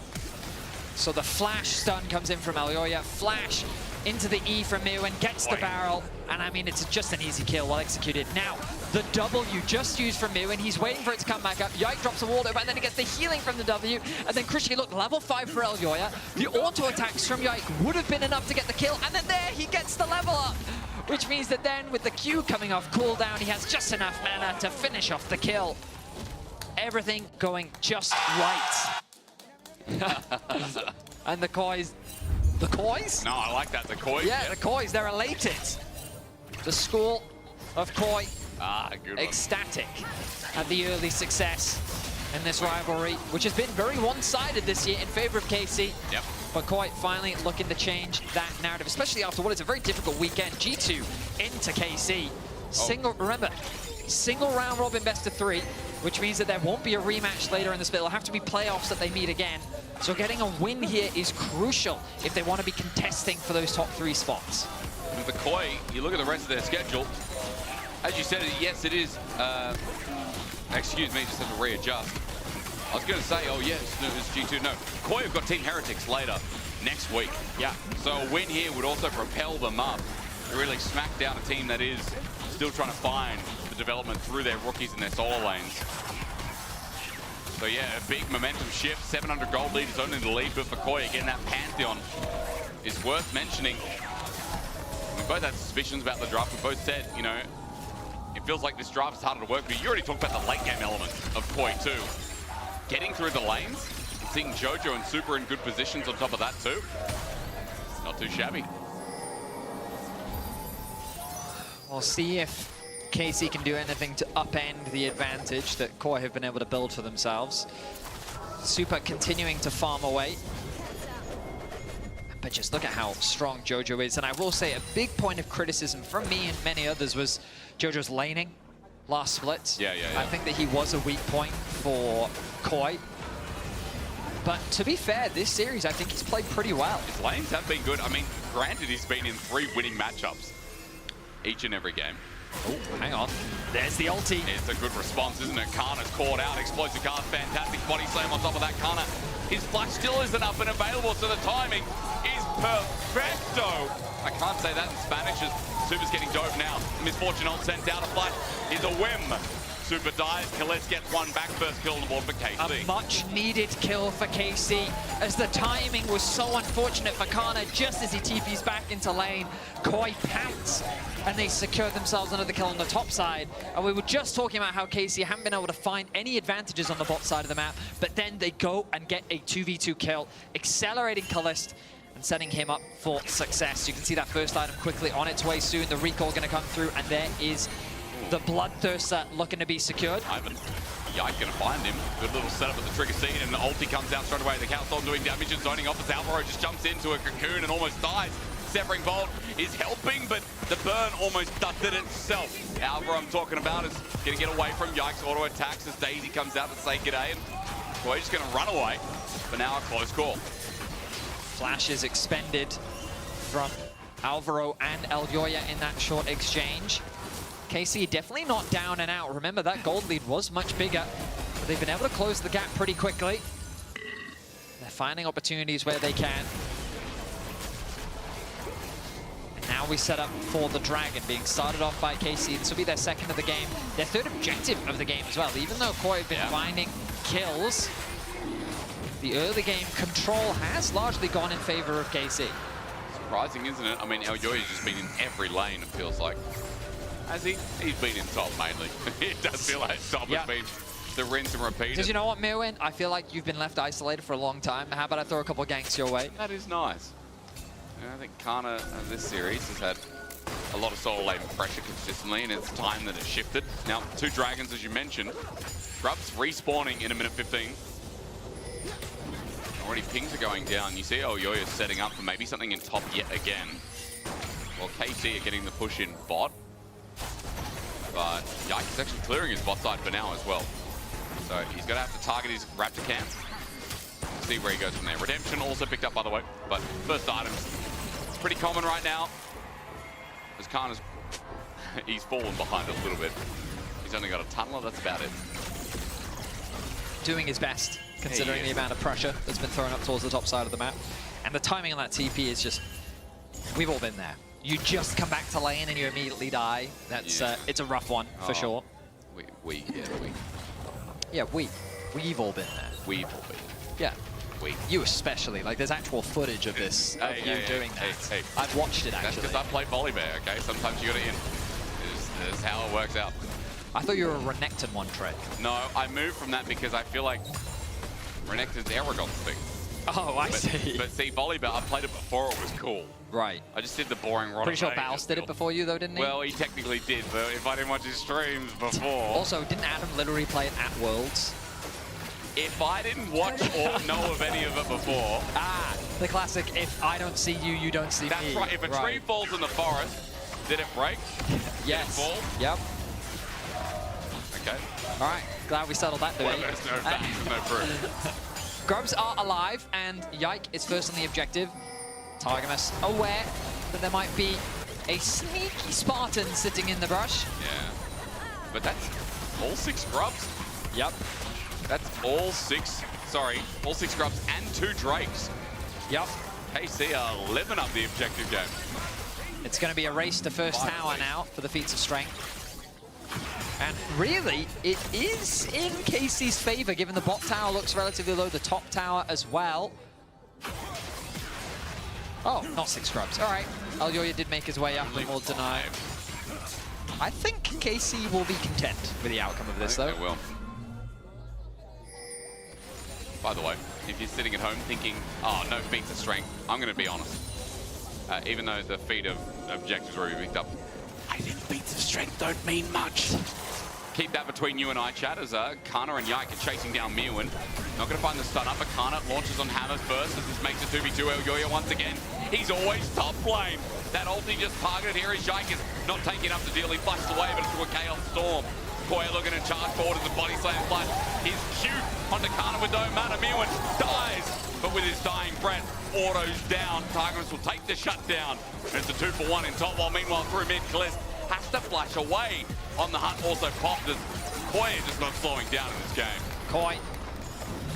So the flash stun comes in from Elyoya. Flash into the E from Mew and gets the barrel. And I mean, it's just an easy kill, well executed. Now, the W just used from Mew, and he's waiting for it to come back up. Yike drops a wall over, and then he gets the healing from the W. And then crucially, look, level 5 for Elyoya. The auto attacks from Yike would have been enough to get the kill, and then there he gets the level up. Which means that then with the Q coming off cooldown, he has just enough mana to finish off the kill. Everything going just right. And the Kois. The Kois?
No, I like that, the Koi.
Yeah, the Kois, they're elated. The school of Koi,
good one.
ecstatic at the early success in this rivalry, which has been very one-sided this year in favor of KC.
Yep.
But Koi finally looking to change that narrative, especially after what is a very difficult weekend. G2 into KC. Remember, single round robin best of 3, which means that there won't be a rematch later in the split. It'll have to be playoffs that they meet again. So getting a win here is crucial if they want to be contesting for those top 3 spots.
And for Koi, you look at the rest of their schedule. As you said, yes, it is. Excuse me, just have to readjust. I was going to say, oh yes, no, it's G2. No, Koi have got Team Heretics later next week.
Yeah.
So a win here would also propel them up to really smack down a team that is still trying to find the development through their rookies and their solo lanes. So yeah, a big momentum shift. 700 gold lead is only the lead, but for Koi, again, that Pantheon is worth mentioning. We both had suspicions about the draft. We both said, you know, it feels like this draft is harder to work, but you already talked about the late game element of Koi too. Getting through the lanes, seeing Jojo and Super in good positions on top of that too. Not too shabby.
We'll see if KC can do anything to upend the advantage that Koi have been able to build for themselves. Super continuing to farm away. But just look at how strong Jojo is. And I will say a big point of criticism from me and many others was Jojo's laning last split.
Yeah.
I think that he was a weak point for Koi. But to be fair, this series, I think he's played pretty well.
His lanes have been good. I mean, granted, he's been in 3 winning matchups each and every game.
Oh, hang on. There's the ulti.
It's a good response, isn't it? Kana's caught out. Explosive Kana, fantastic body slam on top of that Kana. His flash still isn't up and available, so the timing is perfecto. I can't say that in Spanish as Super's getting dove now. Misfortune ult sent down a flash is a whim. Super dies, Khaled gets one back, first kill on the board for KC.
A much needed kill for KC as the timing was so unfortunate for Kana just as he TPs back into lane. Koi pounce and they secure themselves another kill on the top side. And we were just talking about how KC haven't been able to find any advantages on the bot side of the map, but then they go and get a 2v2 kill, accelerating Kalist and setting him up for success. You can see that first item quickly on its way soon. The recall going to come through, and there is the Bloodthirster looking to be secured.
Ivan, Yike gonna find him. Good little setup at the trigger scene, and the ulti comes out straight away. The Council doing damage and zoning off as Alvaro just jumps into a cocoon and almost dies. Severing Bolt is helping, but the burn almost does it itself. Alvaro I'm talking about is gonna get away from Yike's auto attacks as Daisy comes out to say g'day, and Koi's just gonna run away. But now a close call.
Flash is expended from Alvaro and Elyoya in that short exchange. KC definitely not down and out. Remember, that gold lead was much bigger, but they've been able to close the gap pretty quickly. They're finding opportunities where they can. And now we set up for the Dragon, being started off by KC. This will be their second of the game, their third objective of the game as well. Even though Koi have been finding kills, the early game control has largely gone in favor of KC.
Surprising, isn't it? I mean, Elyoya's just been in every lane, it feels like. Has he? He's been in top mainly. It does feel like top has been the rinse and repeat.
Because you know what, Mirwin? I feel like you've been left isolated for a long time. How about I throw a couple of ganks your way?
That is nice. I think Kana this series has had a lot of solo lane pressure consistently, and it's time that it shifted. Now, 2 dragons, as you mentioned. Grubs respawning in a minute 15. Already pings are going down. You see Elyoya setting up for maybe something in top yet again. Well, KC are getting the push in bot. But Yike is actually clearing his bot side for now as well. So he's going to have to target his Raptor camp. See where he goes from there. Redemption also picked up, by the way. But first items, pretty common right now. As Kana's, he's fallen behind a little bit. He's only got a tunneler, that's about it.
Doing his best, considering the amount of pressure that's been thrown up towards the top side of the map. And the timing on that TP is just We've all been there. You just come back to lane and you immediately die. That's it's a rough one for sure.
We.
Yeah, we've all been there.
We've all been.
Yeah. You especially. Like, there's actual footage of this, of you doing that. I've watched it, actually.
That's because I play volleyball, okay? Sometimes you got to in. This is how it works out.
I thought you were a Renekton one trick.
No, I moved from that because I feel like Renekton's Aragon's thing.
Oh, I see.
But see, volleyball, I played it before it was cool.
Right.
I just did the boring run.
Pretty sure Baus did it before you, though, didn't he?
Well, he technically did, but if I didn't watch his streams before...
Also, didn't Adam literally play it at Worlds?
If I didn't watch or know of any of it before...
Ah, the classic, if I don't see you, you don't see me.
That's right. If a tree falls in the forest, did it break?
Yes.
Did it fall?
Yep.
Okay.
All right. Glad we settled that debate.
Well, there's no facts, no proof.
Grubs are alive, and Yike is first on the objective. Targamas aware that there might be a sneaky Spartan sitting in the brush.
Yeah. But that's all 6 grubs.
Yep.
That's all 6, all 6 grubs and 2 drakes.
Yep.
KC are living up the objective game.
It's going to be a race to first tower now for the feats of strength. And really, it is in KC's favor, given the bot tower looks relatively low, the top tower as well. Oh, not 6 scrubs. All right. Elyoya did make his way up and will deny. I think KC will be content with the outcome of this, though.
They will. By the way, if you're sitting at home thinking, oh, no feats of strength, I'm going to be honest. Even though the feat of objectives were already picked up, I think feats of strength don't mean much. Keep that between you and I, chat, as Kana and Yike are chasing down Mirwin. Not going to find the stun up, but Kana launches on Hammers first as this makes it 2v2 Elyoya once again. He's always top lane. That ulti just targeted here as Yike is not taking up the deal. He flashed away, but it's to a Chaos Storm. Koi looking to charge forward as the body slam flash. His Q onto Kana with no mana. Mirwin dies, but with his dying breath, autos down. Targamas will take the shutdown. And it's a 2-for-1 in top, while meanwhile through mid, Kalist has to flash away on the hunt. Also popped as Koi is just not slowing down in this game.
Koi,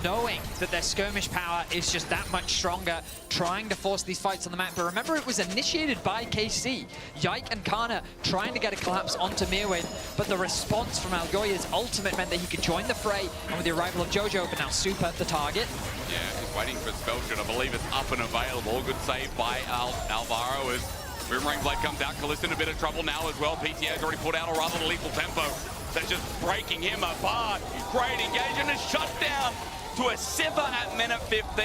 knowing that their skirmish power is just that much stronger, trying to force these fights on the map. But remember, it was initiated by KC. Yike and Kana trying to get a collapse onto Mirwin, but the response from Elyoya's ultimate meant that he could join the fray. And with the arrival of Jojo, but now Super the target.
Yeah, he's waiting for Spellshot. I believe it's up and available. Good save by Alvaro as Boomerang Blade comes out. Kalista in a bit of trouble now as well. PTA's already put out a rather lethal tempo. They're just breaking him apart. Great engagement and shut down to a Sivir at minute 15.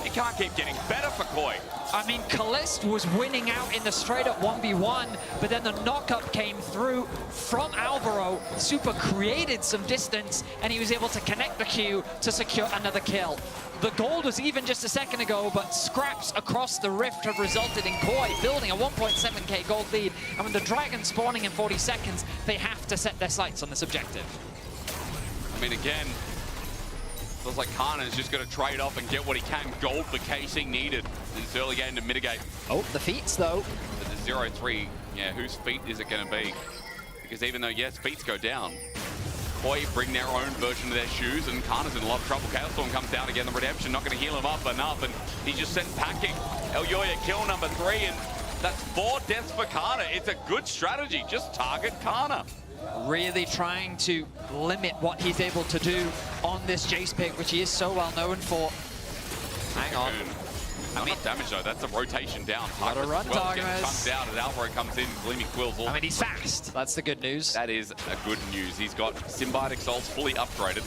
It can't keep getting better for Koi.
I mean, Kalist was winning out in the straight-up 1v1, but then the knock-up came through from Alvaro. Super created some distance, and he was able to connect the Q to secure another kill. The gold was even just a second ago, but scraps across the rift have resulted in Koi building a 1.7k gold lead. And with the dragon spawning in 40 seconds, they have to set their sights on this objective.
I mean, again, feels like Kana is just going to trade off and get what he can. Gold for KC needed in this early game to mitigate.
Oh, the feats, though.
But the 0-3, yeah, whose feat is it going to be? Because even though, yes, feats go down, Koi bring their own version of their shoes, and Kana's in a lot of trouble. Chaos Storm comes down again, the Redemption not going to heal him up enough, and he's just sent packing. Elyoya kill number 3, and that's 4 deaths for Kana. It's a good strategy, just target Kana.
Really trying to limit what he's able to do on this Jace pick, which he is so well known for. Hang on.
Not enough damage though, that's a rotation down.
Gotta run, Targamas.
Chunked out as Alvaro comes in, Gleaming Quills.
I mean, he's fast. That's the good news.
That is a good news. He's got Symbiotic Souls fully upgraded.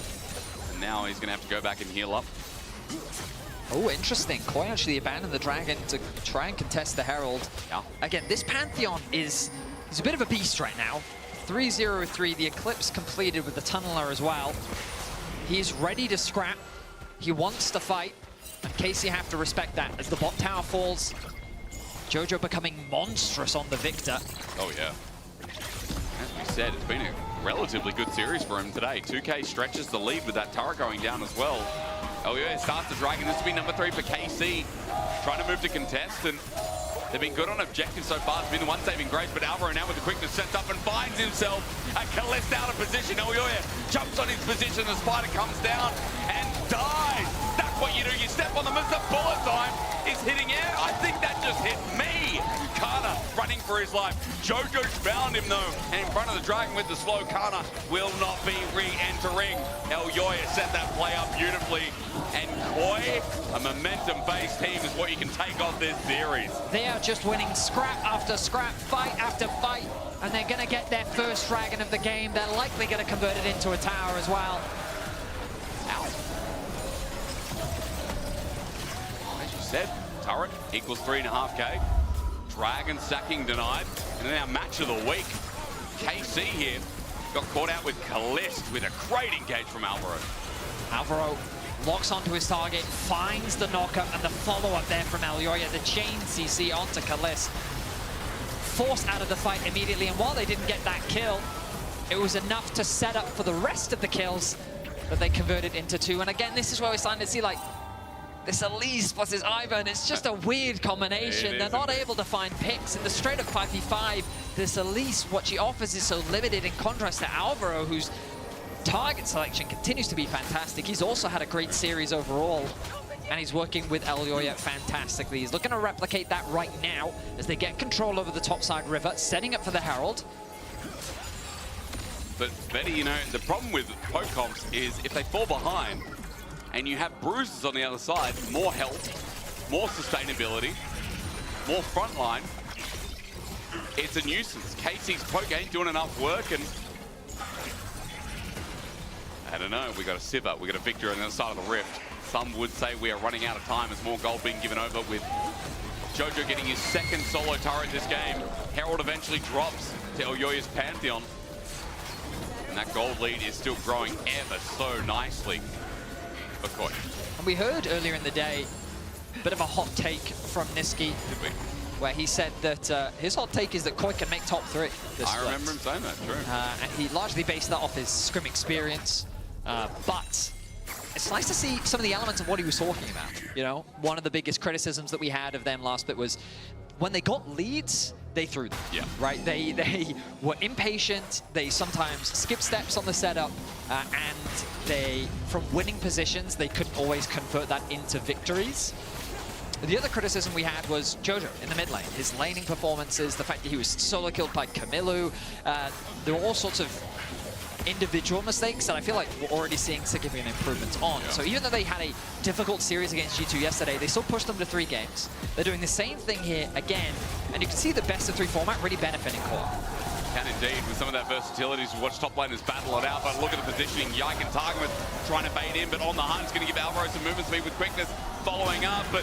And now he's gonna have to go back and heal up.
Oh, interesting. Koi actually abandoned the Dragon to try and contest the Herald.
Yeah.
Again, this Pantheon he's a bit of a beast right now. 3-0-3, the Eclipse completed with the Tunneler as well. He's ready to scrap. He wants to fight. And KC have to respect that as the bot tower falls. Jojo becoming monstrous on the Victor.
Oh, yeah. As we said, it's been a relatively good series for him today. 2K stretches the lead with that turret going down as well. Elyoya starts the Dragon. This will be number 3 for KC. Trying to move to contest, and they've been good on objectives so far. It's been the one saving grace, but Alvaro now with the quickness sets up and finds himself a Kalist out of position. Elyoya jumps on his position. The Spider comes down and dies. That what you do. You step on them as the bullet time is hitting air. I think that just hit me. Kana running for his life. Jojo's found him though, and in front of the dragon with the slow. Kana will not be re-entering. Elyoya set that play up beautifully, and Koi, a momentum-based team, is what you can take off this series.
They are just winning scrap after scrap, fight after fight, and they're going to get their first dragon of the game. They're likely going to convert it into a tower as well.
Ow. As you said, turret equals 3.5k. Dragon sacking denied. And then our match of the week, KC here, got caught out with Kalist with a great engage from Alvaro.
Alvaro locks onto his target, finds the knockup and the follow-up there from Elyoya. The chain CC onto Kalist. Forced out of the fight immediately, and while they didn't get that kill, it was enough to set up for the rest of the kills that they converted into 2. And again, this is where we're starting to see like this Elise plus this Ivan. It's just a weird combination. They're not able to find picks in the straight up 5v5. This Elise, what she offers is so limited in contrast to Alvaro, whose target selection continues to be fantastic. He's also had a great series overall, and he's working with Elyoya fantastically. He's looking to replicate that right now as they get control over the topside river, setting up for the Herald.
But Betty, you know, the problem with poke comps is if they fall behind and you have bruises on the other side, more health, more sustainability, more frontline, it's a nuisance. KC's poke ain't doing enough work, and I don't know, we got a Sivir, we got a Victor on the other side of the rift. Some would say we are running out of time as more gold being given over, with Jojo getting his second solo turret this game. Herald eventually drops to Elyoya's Pantheon. And that gold lead is still growing ever so nicely for Koi.
And we heard earlier in the day a bit of a hot take from Niski, where he said that his hot take is that Koi can make top 3.
I remember him saying that, true.
And he largely based that off his scrim experience. But it's nice to see some of the elements of what he was talking about. You know, one of the biggest criticisms that we had of them last bit was when they got leads, they threw them.
Yeah.
Right? They were impatient. They sometimes skipped steps on the setup, and they, from winning positions, they couldn't always convert that into victories. The other criticism we had was Jojo in the mid lane. His laning performances, the fact that he was solo killed by Camilo. There were all sorts of individual mistakes that I feel like we're already seeing significant improvements on. Yeah. So even though they had a difficult series against G2 yesterday, they still pushed them to 3 games. They're doing the same thing here again, and you can see the best of 3 format really benefiting Core.
Can indeed, with some of that versatility as we watch top laners battle it out. But look at the positioning. Yike and Targamas trying to bait in, but on the hunt is going to give Alvaro some movement speed with quickness, following up. But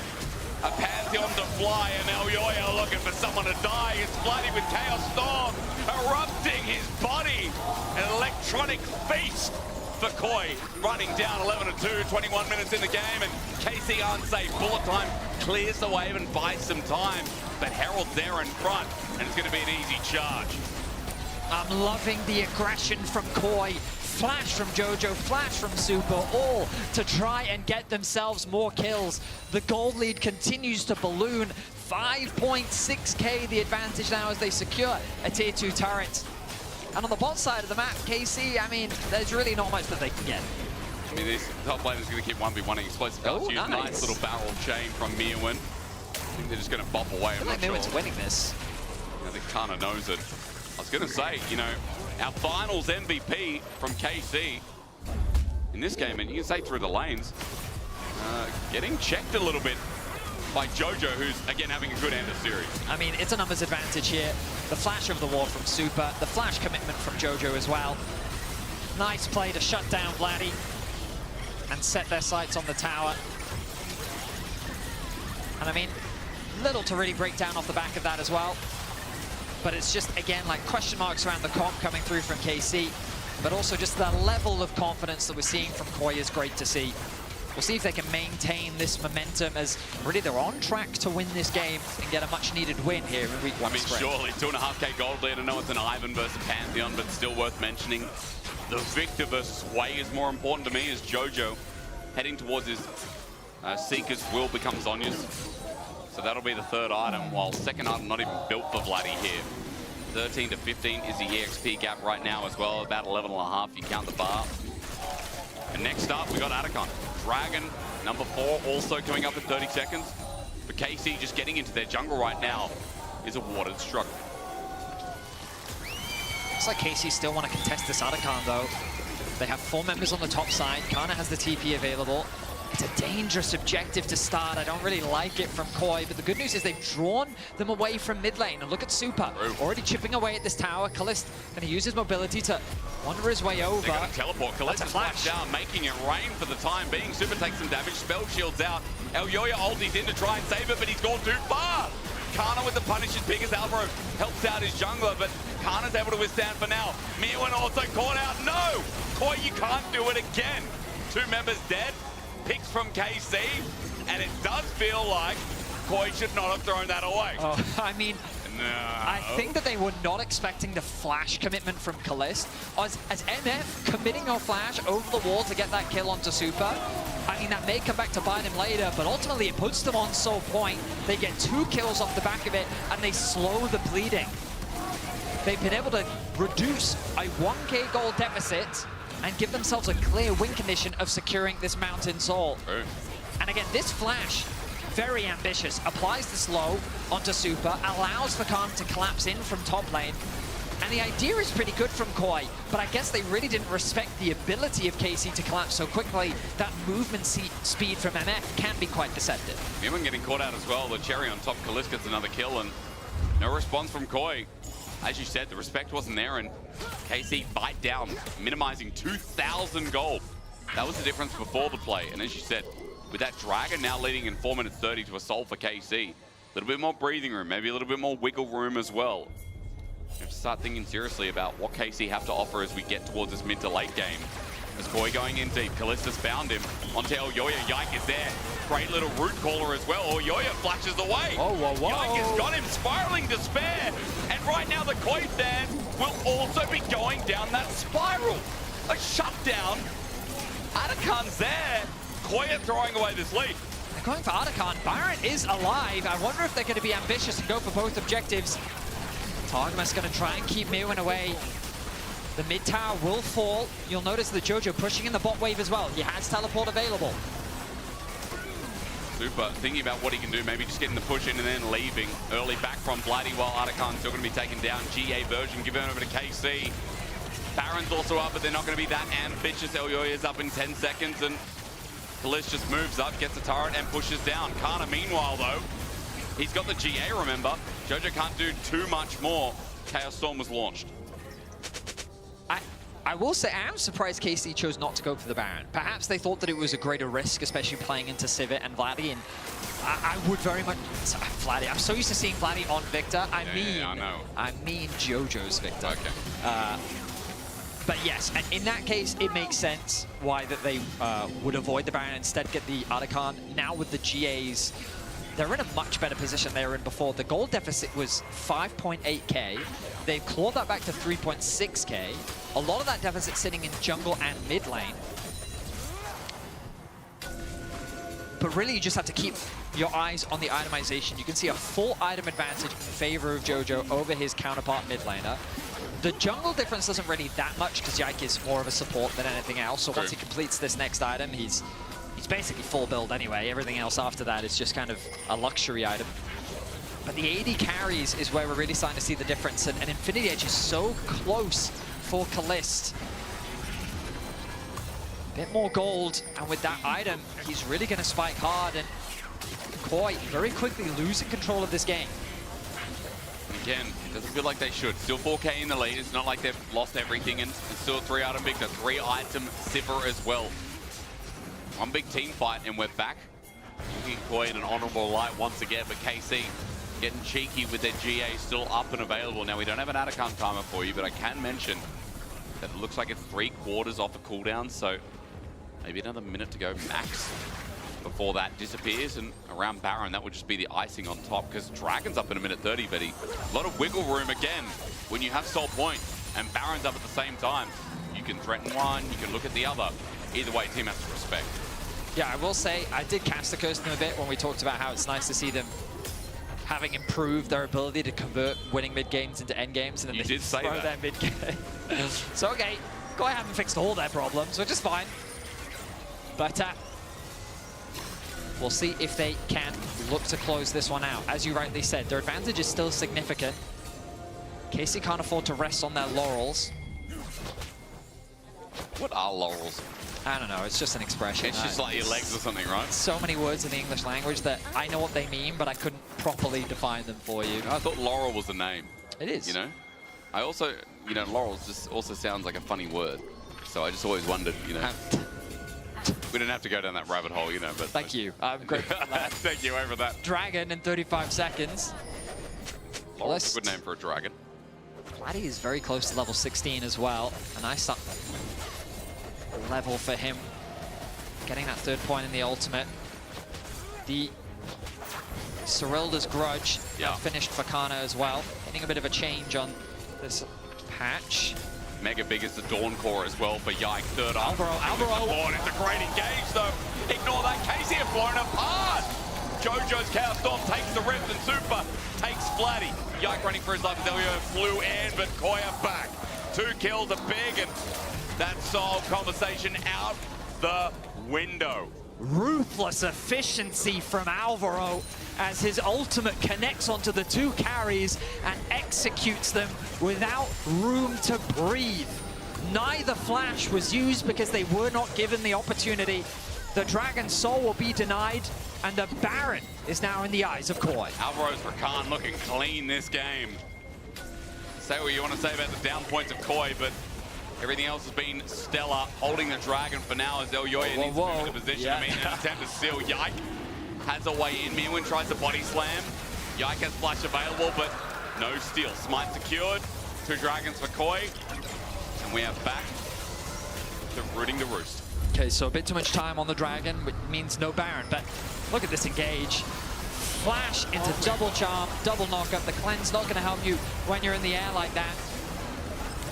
a Pantheon to fly, and Elyoya looking for someone to die. He's flooding with Chaos Storm, erupting his body. An electronic feast for Koi, running down 11-2, 21 minutes in the game, and KC unsafe. Bullet time clears the wave and buys some time, but Herald's there in front, and it's going to be an easy charge.
I'm loving the aggression from Koi. Flash from Jojo, flash from Super, all to try and get themselves more kills. The gold lead continues to balloon. 5.6k the advantage now as they secure a tier 2 turret. And on the bot side of the map, KC, I mean, there's really not much that they can get.
I mean, this top lane is going to keep 1v1ing explosive pellets. Nice little barrel chain from Mirwin. I think they're just going to bop away. I'm not sure.
Mirwin's winning this.
I think Kana knows it. I was going to say, you know, our finals MVP from KC in this game, and you can say through the lanes, getting checked a little bit by Jojo, who's, again, having a good end of series.
I mean, it's a numbers advantage here. The flash of the wall from Super, the flash commitment from Jojo as well. Nice play to shut down Vladdy and set their sights on the tower. And I mean, little to really break down off the back of that as well. But it's just, again, like question marks around the comp coming through from KC. But also just the level of confidence that we're seeing from Koi is great to see. We'll see if they can maintain this momentum, as really they're on track to win this game and get a much-needed win here in week 1.
I mean, surely 2.5k gold lead. I know it's an Ivan versus Pantheon, but still worth mentioning. The Victor versus Wei is more important to me, as Jojo heading towards his Seeker's will become Zhonya's. So that'll be the 3rd item, while 2nd item not even built for Vladdy here. 13 to 15 is the EXP gap right now as well, about 11.5 if you count the bar. And next up, we got Atacon. Dragon Number 4 also coming up in 30 seconds. But KC just getting into their jungle right now is a watered struggle.
Looks like KC still want to contest this Otacon though. They have 4 members on the top side. Kana has the TP available. It's a dangerous objective to start. I don't really like it from Koi, but the good news is they've drawn them away from mid lane. And look at Super, already chipping away at this tower. Kalist going to use his mobility to wander his way over.
They're going to teleport. Kalist is flashed down, making it rain for the time being. Super takes some damage, spell shields out. Elyoya ulties in to try and save it, but he's gone too far. Kana with the punish, as big as Alvaro helps out his jungler, but Kana's able to withstand for now. Mirwin also caught out. No! Koi, you can't do it again. 2 members dead. Picks from KC, and it does feel like Koi should not have thrown that away.
Oh, I mean, no. I think that they were not expecting the flash commitment from Kalist. As MF committing a flash over the wall to get that kill onto Super, I mean, that may come back to bite him later, but ultimately it puts them on Soul Point. They get 2 kills off the back of it, and they slow the bleeding. They've been able to reduce a 1k gold deficit and give themselves a clear win condition of securing this Mountain Soul. And again, this flash, very ambitious, applies the slow onto Super, allows for Khan to collapse in from top lane. And the idea is pretty good from Koi, but I guess they really didn't respect the ability of KC to collapse so quickly. That movement speed from MF can be quite deceptive.
Mirwin getting caught out as well. The cherry on top, Kalist gets another kill, and no response from Koi. As you said, the respect wasn't there, and KC bite down, minimizing 2,000 gold. That was the difference before the play. And as you said, with that Dragon now leading in 4 minutes 30 to a soul for KC, a little bit more breathing room, maybe a little bit more wiggle room as well. You have to start thinking seriously about what KC have to offer as we get towards this mid to late game. As Koi going in deep, Kalista's found him. Onto Elyoya, Yike is there. Great little root caller as well. Elyoya flashes away.
Oh, whoa, whoa.
Yike has got him spiraling despair. And right now the Koi fans will also be going down that spiral. A shutdown. Atakan's there. Koi are throwing away this lead.
They're going for Otacon. Baron is alive. I wonder if they're going to be ambitious and go for both objectives. Targamas going to try and keep Mirwin away. The mid tower will fall. You'll notice the Jojo pushing in the bot wave as well. He has teleport available.
Super thinking about what he can do, maybe just getting the push in and then leaving. Early back from Vladdy while Atakan's still going to be taken down. GA version given over to KC. Baron's also up, but they're not going to be that ambitious. Elyoya's up in 10 seconds, and Kalist just moves up, gets a turret, and pushes down. Kana, meanwhile, though, he's got the GA, remember. Jojo can't do too much more. Chaos Storm was launched.
I will say, I am surprised KC chose not to go for the Baron. Perhaps they thought that it was a greater risk, especially playing into Sivir and Vladdy, and I would very much... Vladdy, I'm so used to seeing Vladdy on Victor. I mean Jojo's Victor.
Okay.
But yes, and in that case, it makes sense why that they would avoid the Baron and instead get the Otacon. Now with the GAs, they're in a much better position they were in before. The gold deficit was 5.8k. They've clawed that back to 3.6k. A lot of that deficit sitting in jungle and mid lane. But really, you just have to keep your eyes on the itemization. You can see a full item advantage in favor of Jojo over his counterpart mid laner. The jungle difference doesn't really that much because Yike is more of a support than anything else. So once he completes this next item, he's basically full build anyway. Everything else after that is just kind of a luxury item. But the AD carries is where we're really starting to see the difference. And Infinity Edge is so close for Kalist. A bit more gold, and with that item, he's really going to spike hard. And Koi very quickly losing control of this game.
Again, it doesn't feel like they should. Still 4k in the lead. It's not like they've lost everything, and it's still a 3-item Victor, 3-item Sivir as well. One big team fight, and we're back. Looking Koi in an honorable light once again, but KC getting cheeky with their GA still up and available. Now, we don't have an Atacon timer for you, but I can mention that it looks like it's 3/4 off a cooldown, so maybe another minute to go max before that disappears. And around Baron, that would just be the icing on top, because Dragon's up in 1:30, but a lot of wiggle room again when you have Soul Point and Baron's up at the same time. You can threaten one, you can look at the other. Either way, team has to respect.
Yeah, I will say, I did cast the curse them a bit when we talked about how it's nice to see them having improved their ability to convert winning mid games into end games, and then
you
they
did say
throw their mid game. So okay, Koi haven't fixed all their problems, which is fine. But We'll see if they can look to close this one out. As you rightly said, their advantage is still significant. KC can't afford to rest on their laurels.
What are laurels?
I don't know, it's just an expression.
It's just like your legs or something, right?
So many words in the English language that I know what they mean, but I couldn't properly define them for you.
I thought laurel was the name.
It is.
You know? I also, you know, laurels just also sounds like a funny word. So I just always wondered, you know. We didn't have to go down that rabbit hole, you know, but...
Thank you. I'm grateful for that.
Thank you over that.
Dragon in 35 seconds.
Laurel's a good name for a dragon.
Vladdy is very close to level 16 as well. A nice level for him. Getting that 3rd point in the ultimate. The Cyrilda's Grudge finished for Kana as well. Getting a bit of a change on this patch.
Mega big is the Dawn Core as well for Yike. 3rd up.
Alvaro.
It's a great engage though. Ignore that. KC have blown apart. Jojo's Chaos Storm takes the Rift and Super takes Vladdy. Yike running for his life as Elio flew in, but Koya back. 2 kills are big, and that solved conversation out the window.
Ruthless efficiency from Alvaro as his ultimate connects onto the 2 carries and executes them without room to breathe. Neither flash was used because they were not given the opportunity. The Dragon Soul will be denied, and the Baron is now in the eyes of Koi.
Alvaro's Rakan looking clean this game. Say what you want to say about the down points of Koi, but everything else has been stellar. Holding the Dragon for now as Elyoya needs to move into position. I mean, an attempt to steal. Yike has a way in. Mirwin tries to body slam. Yike has flash available, but no steal. Smite secured. 2 dragons for Koi. And we are back to rooting the roost.
Okay, so a bit too much time on the Dragon, which means no Baron, but look at this engage. Flash into double charm, double knockup. The cleanse not going to help you when you're in the air like that.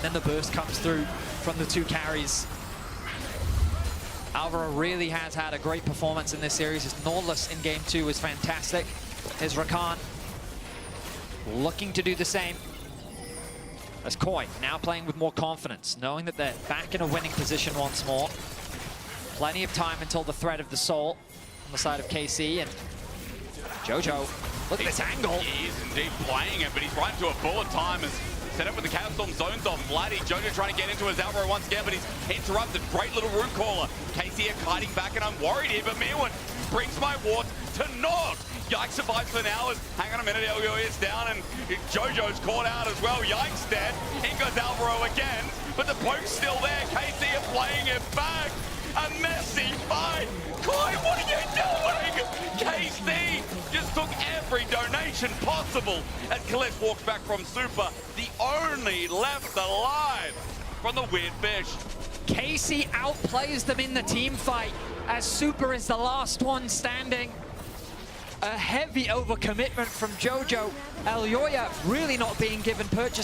Then the burst comes through from the 2 carries. Alvaro really has had a great performance in this series. His Nautilus in game 2 was fantastic. His Rakan looking to do the same. As Koi now playing with more confidence, knowing that they're back in a winning position once more. Plenty of time until the threat of the soul on the side of KC, and Jojo, look at this angle.
He is indeed playing it, but he's right into a bullet time as set up with the Chaos Storm zones off. Vladdy, Jojo trying to get into his Alvaro once again, but he's interrupted. Great little root caller. KC are kiting back, and I'm worried here, but Mirwin brings my ward to naught. Yike survives for now. Hang on a minute, Elio is down, and Jojo's caught out as well. Yike's dead. In goes Alvaro again, but the poke's still there. KC are playing it back. A messy fight. Koi, what are you doing? KC just took every donation possible as Khalif walks back from Super, the only left alive from the Weird Fish.
KC outplays them in the team fight as Super is the last one standing. A heavy overcommitment from Jojo. Elyoya really not being given purchase